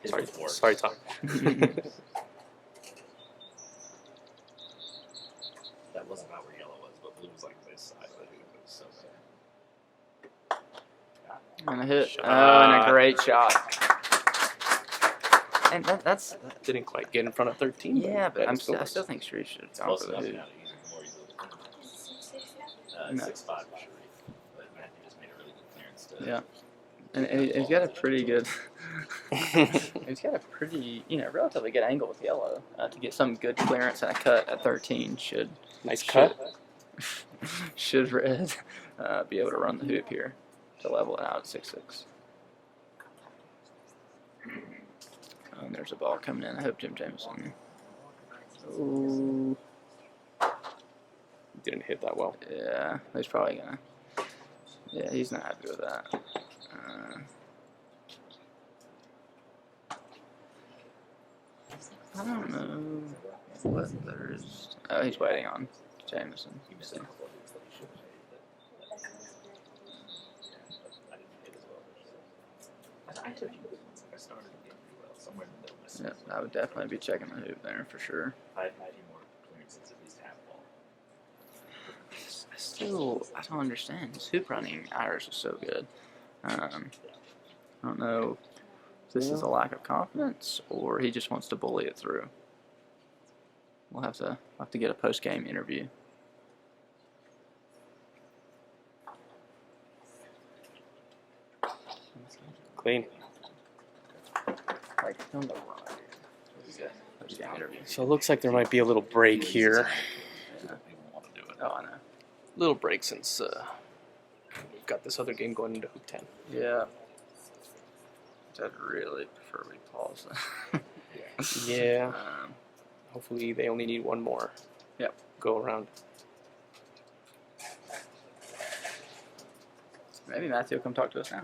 His Sorry, both works. sorry, Tom. That wasn't about where yellow was, but blue was like this side of the hoop. It was so bad. And a hit. Shot. Oh, and a great shot. And that's Didn't quite get in front of 13. yeah, but I scores. still think Sherif should have gone Close for the enough hoop. now to use it more easily. No. 6'5" for Sherif. But Matthew just made a really good clearance to Yeah, and he's got a pretty good. He's got a pretty, relatively good angle with yellow to get some good clearance and a cut at 13. Nice cut. Should red be able to run the hoop here to level it out at 6-6. And there's a ball coming in. I hope Jim Jameson. Ooh. Didn't hit that well. Yeah, he's probably gonna. Yeah, he's not happy with that. I don't know what there's. Oh, he's waiting on Jameson. So. I took you I started the game pretty well. Somewhere in the middle. Yeah, I would definitely be checking the hoop there for sure. I had a few more clearances, at least half ball. I don't understand. His hoop running Irish is so good. I don't know if this is a lack of confidence or he just wants to bully it through. We'll have to get a post game interview. Clean. Like on the run. Post game interview. So it looks like there might be a little break here. Yeah. Oh, I know. Little break since we've got this other game going into hoop 10. Yeah. I'd really prefer we pause. Yeah. Hopefully they only need one more. Yep. Go around. Maybe Matthew will come talk to us now.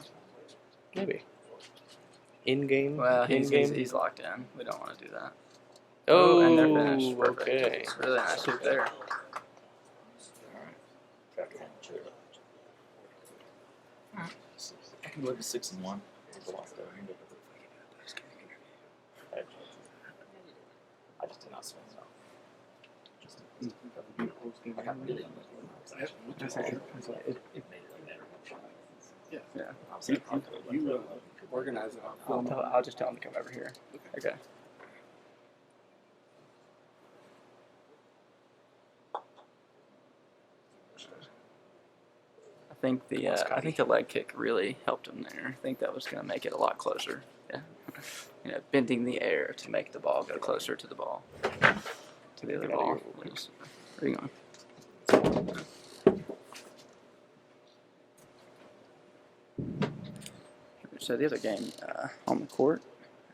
Maybe. In game. Well, in he's game. locked in. We don't want to do that. Oh, and they're finished. Perfect. okay. It's really nice hoop there. I can look at 6-1. I just did not swing it off. I got really it made it like that. Yeah. You organize it. I'll just tell him to come over here. Okay. I think the leg kick really helped him there. I think that was going to make it a lot closer. Yeah. Bending the air to make the ball go closer to the ball, to the other ball. Where are you going? So the other game on the court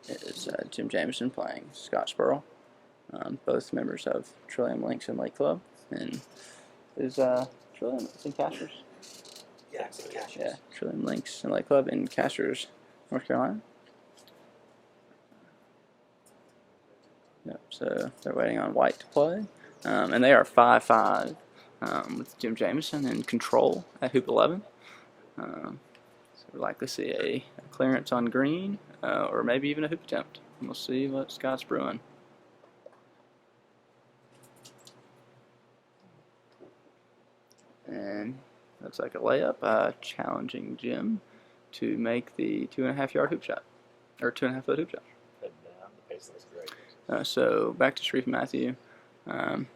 is Jim Jameson playing Scott Spurl, both members of Trillium Links and Lake Club, and is Trillium it's in Casters. Yeah, Trillium Links and Lake Club in Casters, North Carolina. Yep. So they're waiting on white to play, and they are 5-5 with Jim Jameson in control at hoop 11. So we'd like to see a clearance on green, or maybe even a hoop attempt. We'll see what Scott's brewing. And looks like a layup, challenging Jim to make the 2.5-yard hoop shot, or 2.5-foot hoop shot. So back to Sherif and Matthew.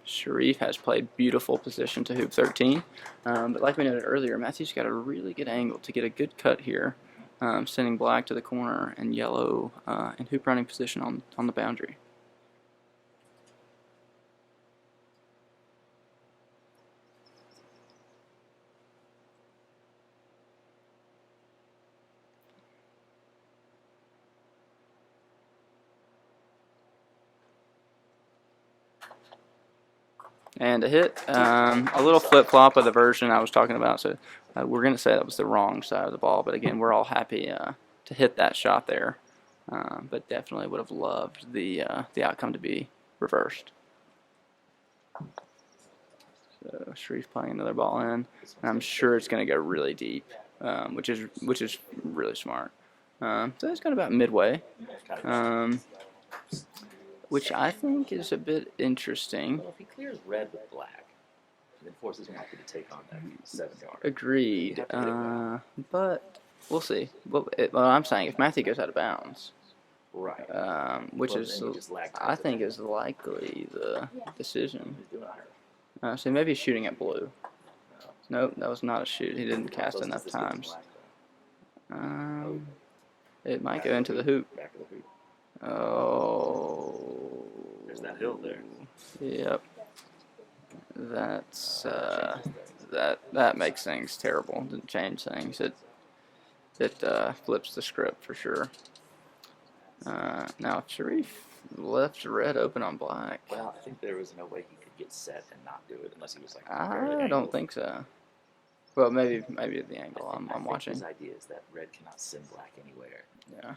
Sherif has played beautiful position to hoop 13, but like we noted earlier, Matthew's got a really good angle to get a good cut here, sending black to the corner and yellow in hoop running position on the boundary. And a hit, a little flip-flop of the version I was talking about, so we're going to say that was the wrong side of the ball, but again, we're all happy to hit that shot there, but definitely would have loved the outcome to be reversed. So Sherif playing another ball in, and I'm sure it's going to go really deep, which is really smart. So it's got about midway. Which I think is a bit interesting. Well, if he clears red with black, and then forces Matthew to take on that 7-yard. Agreed. But we'll see. Well, I'm saying if Matthew goes out of bounds, right? Which Well, is, then you just lag I think, is likely the decision. So maybe he's shooting at blue. Nope, that was not a shoot. He didn't cast enough times. It might go into the hoop. Back of the hoop. Oh. There's that hill there. Yep. That's that makes things terrible. Didn't change things. It flips the script for sure. Now if Sherif left red open on black. Well, I think there was no way he could get set and not do it unless he was like. I don't think so. Well, maybe at the angle I'm watching. His idea is that red cannot send black anywhere. Yeah.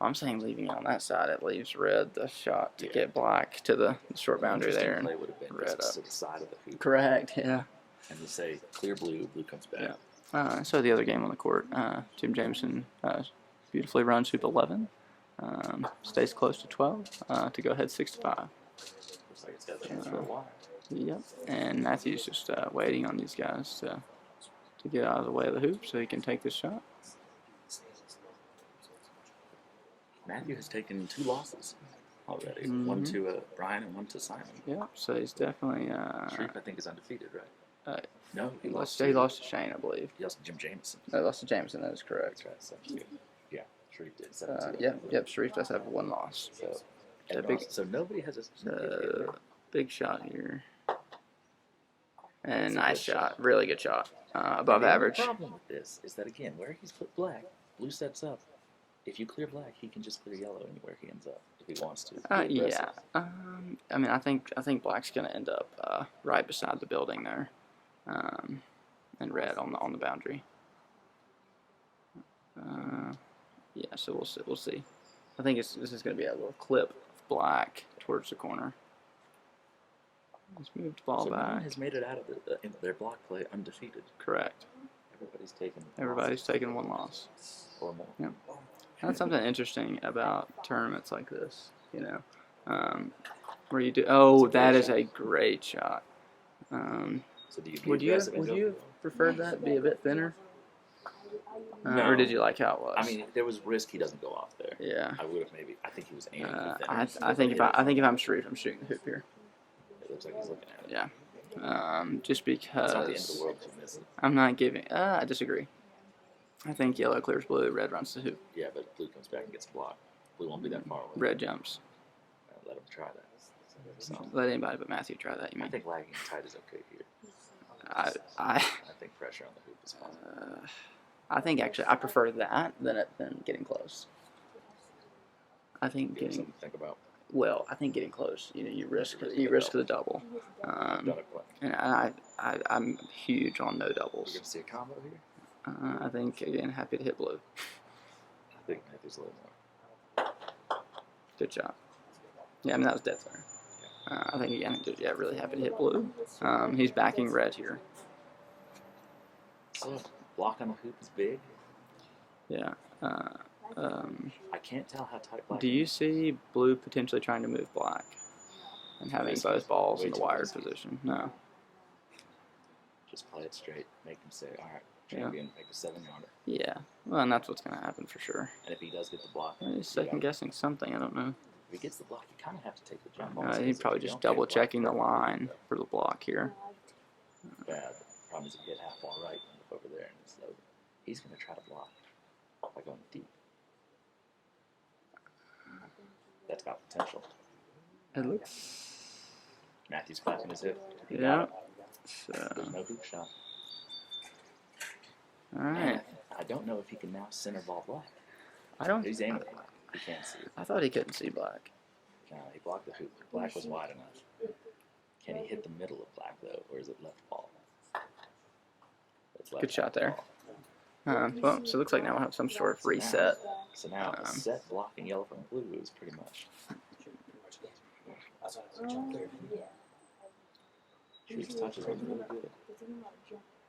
I'm saying leaving it on that side, it leaves red the shot to get black to the short boundary there. Play would have been red just up. to the side of the hoop. Correct, yeah. And we say clear blue, blue comes back. Yeah. So the other game on the court, Jim Jameson beautifully runs hoop 11, stays close to 12 to go ahead 6-5. Looks like it's got a chance for a while. Yep. And Matthew's just waiting on these guys to get out of the way of the hoop so he can take this shot. Matthew has taken 2 losses already. One to Brian and one to Simon. Yeah, so he's definitely. Sherif, I think, is undefeated, right? No, he lost to Shane, I believe. He lost to Jim Jameson. No, he lost to Jameson. That is correct. That's right. 7-2. Yeah, Sherif did 7-2. Yep. Sherif does have 1 loss. So nobody has a big shot here. And nice shot, really good shot, above average. The problem with this is that again, where he's put black, blue sets up. If you clear black, he can just clear yellow anywhere he ends up if he wants to. Yeah. I mean, I think black's gonna end up right beside the building there, and red on the boundary. Yeah. So we'll see. I think this is gonna be a little clip of black towards the corner. Let's move the ball back. No one has made it out of their block play undefeated. Correct. Everybody's taken 1 loss. Or more. Yep. That's something interesting about tournaments like this, where you do. Oh, that is a great shot. So do you would you have preferred that be a bit thinner, No. or did you like how it was? I mean, there was risk he doesn't go off there. Yeah. I would have maybe. I think he was aiming. I think if I'm Sherif, I'm shooting the hoop here. It looks like he's looking at it. Yeah. Just because. It's not the end of the world to miss it. I'm not giving. I disagree. I think yellow clears blue, red runs the hoop. Yeah, but blue comes back and gets blocked. Blue won't be that far away. Red jumps. Let him try that. So, let anybody but Matthew try that, you mean? I think lagging tight is okay here. I think pressure on the hoop is fine. I think actually I prefer that than getting close. I think getting something to think about. Well, I think getting close. You risk the double. And I'm huge on no doubles. We're gonna see a combo here. I think again happy to hit blue. I think Matthew's a little more. Good shot. Yeah, I mean, that was dead center. I think, again, really happy to hit blue. He's backing red here. So, block on the hoop is big. Yeah. I can't tell how tight black Do you see blue potentially trying to move black and having both balls in the wired position? No. Just play it straight. Make him say, all right, champion, make a 7-yarder. Yeah. Well, and that's what's going to happen for sure. And if he does get the block, He's second guessing something. I don't know. if he gets the block, you kind of have to take the jump. He's probably just double checking the line for the block here. Bad. The problem is if you get half ball right, end up over there and it's loaded. He's going to try to block by going deep. That's got potential. It looks. Matthew's clapping his hip. Yeah. There's no hoop shot. All right. I don't know if he can now center ball black. I don't. He's aiming at black. He can't see it. I thought he couldn't see black. No, he blocked the hoop. Black was wide enough. Can he hit the middle of black though, or is it left ball? It's left Good shot there. ball. Well, so it looks like now we'll have some sort of reset. So now the set blocking yellow from blue is pretty much. Sherif's touches are really good.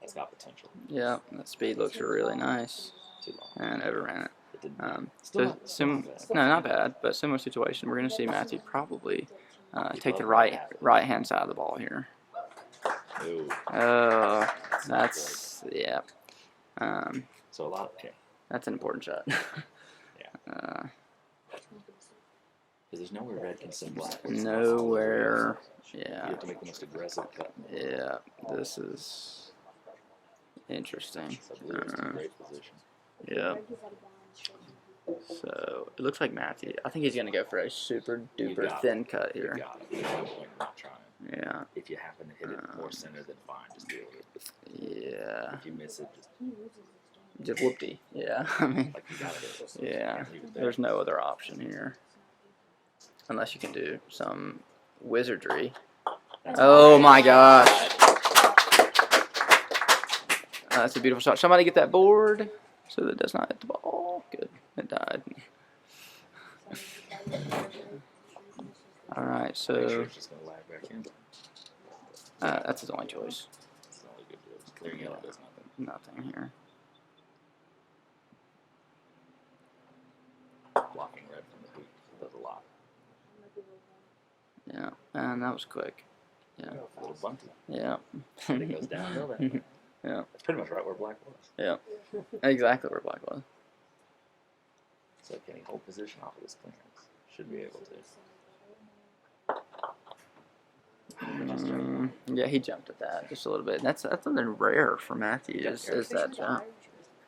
That's got potential. Yeah, that speed looks really nice. Too long. And overran it. Still No, not bad, but similar situation. We're going to see Matthew probably take the right hand side of the ball here. Oh, that's yeah. So a lot. Okay. That's an important shot. Yeah. Because there's nowhere red can send black. Nowhere. You Yeah. have to make the most aggressive cut. Yeah. This is interesting. So blue is in a great position. Yeah. So it looks like Matthew. I think he's gonna go for a super duper thin cut here. You got it. There's no point in not trying. Yeah. If you happen to hit it more center, then fine, just deal with it. Yeah. If you miss it, Just whoopty. Yeah. I mean. like you got it. Yeah. There's no other option here, unless you can do some wizardry. Oh my gosh. That's a beautiful shot. Somebody get that board so that it does not hit the ball. Good. It died. All right, so Just gonna lag back in. that's his only choice. It's the only good deal. Clear yellow does nothing. Nothing here. Blocking red from the hoop does a lot. Yeah, and that was quick. Yeah. A little bunty. Yeah. And it goes downhill then. Yeah. That's pretty much right where black was. Yeah. Exactly where black was. So can he hold position off of this clearance? Should be able to. Yeah, he jumped at that just a little bit. That's something rare for Matthew is that jump.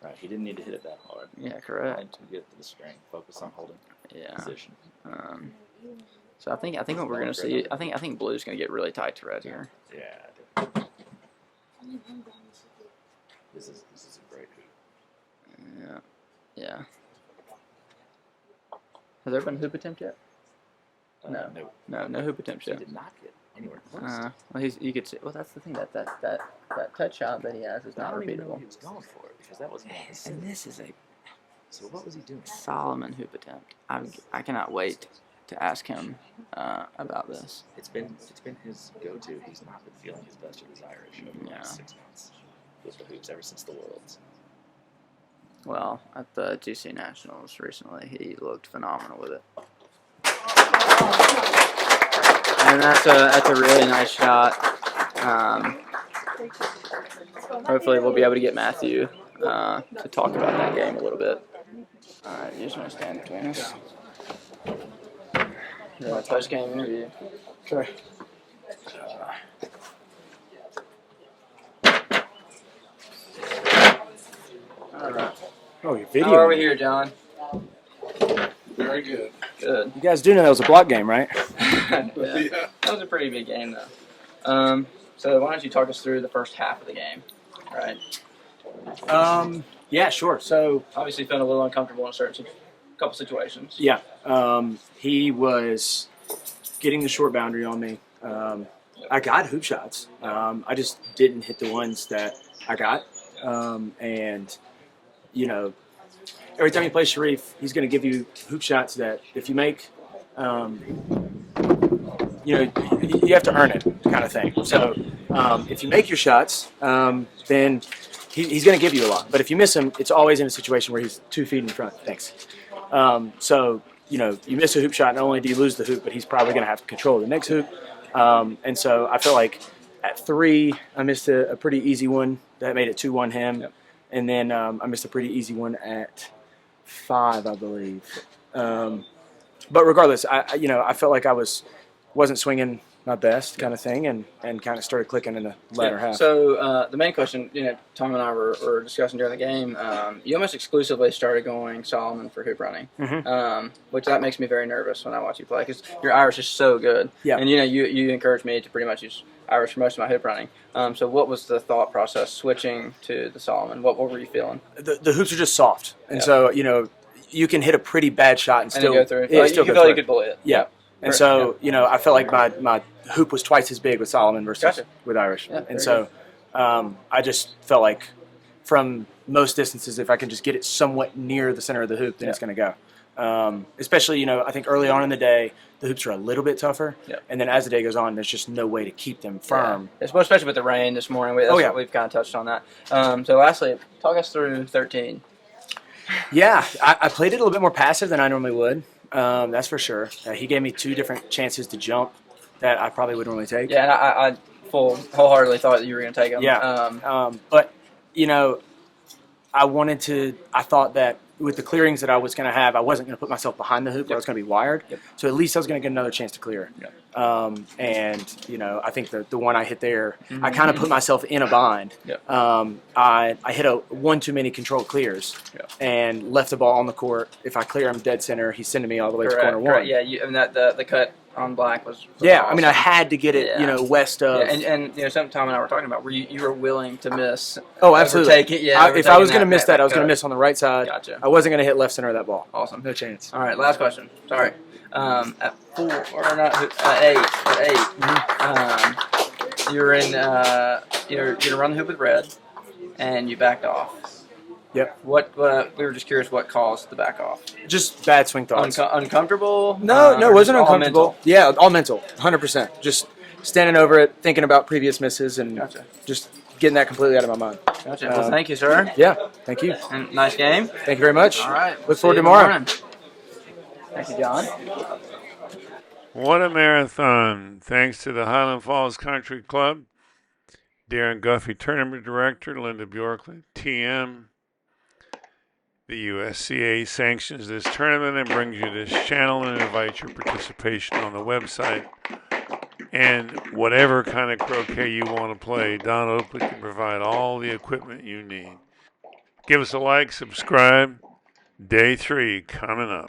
Right, he didn't need to hit it that hard. Yeah, correct. And to get to the string, focus on holding position. So I think what we're gonna see. I think blue's gonna get really tight to red here. Yeah. This is a great hoop. Yeah. Yeah. Has there been a hoop attempt yet? No hoop attempts He yet. did not get anywhere close. Well, you could see. Well, that's the thing that touch shot that he has is I not don't even know repeatable. he was going for it because that was And this is a So what was he doing? Solomon hoop attempt. I cannot wait to ask him about this. It's been his go-to. He's not been feeling his best with his Irish over the last 6 months with the hoops ever since the Worlds. Well, at the GC Nationals recently, he looked phenomenal with it. And that's a really nice shot. Hopefully we'll be able to get Matthew to talk about that game a little bit. All right, you just want to stand between us. Yeah, post-game interview. Sure. All right. Oh, your video. How are we here, John? Very good. Good. You guys do know that was a block game, right? Yeah. That was a pretty big game, though. So why don't you talk us through the first half of the game, right? Yeah, sure. So Obviously, feeling a little uncomfortable in a couple situations. yeah, he was getting the short boundary on me. I got hoop shots. I just didn't hit the ones that I got. And you know, every time you play Sherif, he's going to give you hoop shots that if you make, you have to earn it, kind of thing. So if you make your shots, then he's going to give you a lot. But if you miss him, it's always in a situation where he's 2 feet in front. Thanks. So you miss a hoop shot, not only do you lose the hoop, but he's probably going to have to control the next hoop. And so I feel like at 3, I missed a pretty easy one that made it 2-1 him. Yep. And then I missed a pretty easy one at 5, I believe. But regardless, I felt like I wasn't swinging my best kind of thing, and kind of started clicking in the latter half. So the main question, Tom and I were discussing during the game, you almost exclusively started going Solomon for hoop running, which that makes me very nervous when I watch you play because your Irish is so good. Yeah. And you encouraged me to pretty much use Irish for most of my hoop running. So what was the thought process switching to the Solomon? What were you feeling? The hoops are just soft, and so you can hit a pretty bad shot and still go through. Yeah, you feel like you could bully it. Yeah. And so, I felt like my hoop was twice as big with Solomon versus with Irish. Yeah, and so I just felt like from most distances, if I can just get it somewhat near the center of the hoop, then it's going to go. Especially, I think early on in the day, the hoops are a little bit tougher. Yeah. And then as the day goes on, there's just no way to keep them firm. Yeah. Especially with the rain this morning. We've kind of touched on that. So lastly, talk us through 13. Yeah, I played it a little bit more passive than I normally would. That's for sure. He gave me 2 different chances to jump that I probably would normally take. Yeah, and I wholeheartedly thought that you were going to take them. Yeah. But, I thought that with the clearings that I was going to have, I wasn't going to put myself behind the hoop. I was going to be wired. So at least I was going to get another chance to clear. I think the one I hit there, I kind of put myself in a bind. I hit one too many controlled clears and left the ball on the court. If I clear him dead center, he's sending me all the way to corner 1. Yeah, the cut on black was awesome. I had to get it, west of. Yeah, and something Tom and I were talking about, where you were willing to miss. Oh, absolutely. If I was going to miss that, I was going to miss on the right side. Gotcha. I wasn't going to hit left center of that ball. Awesome. No chance. All right, last question. Sorry. At 4 or not? At 8. You're in. You're gonna run the hoop with red, and you backed off. Yep. What we were just curious. What caused the back off? Just bad swing thoughts. Uncomfortable? No, it wasn't uncomfortable. Mental? Yeah, all mental, 100%. Just standing over it, thinking about previous misses, and just getting that completely out of my mind. Gotcha. Well, thank you, sir. Yeah, thank you. And nice game. Thank you very much. All right. Look forward to tomorrow. Thank you, John. What a marathon. Thanks to the Highland Falls Country Club, Darin Guffey, Tournament Director, Lynda Bjorkland, TM. The USCA sanctions this tournament and brings you this channel and invites your participation on the website. And whatever kind of croquet you want to play, Don Oakley can provide all the equipment you need. Give us a like, subscribe. Day 3 coming up.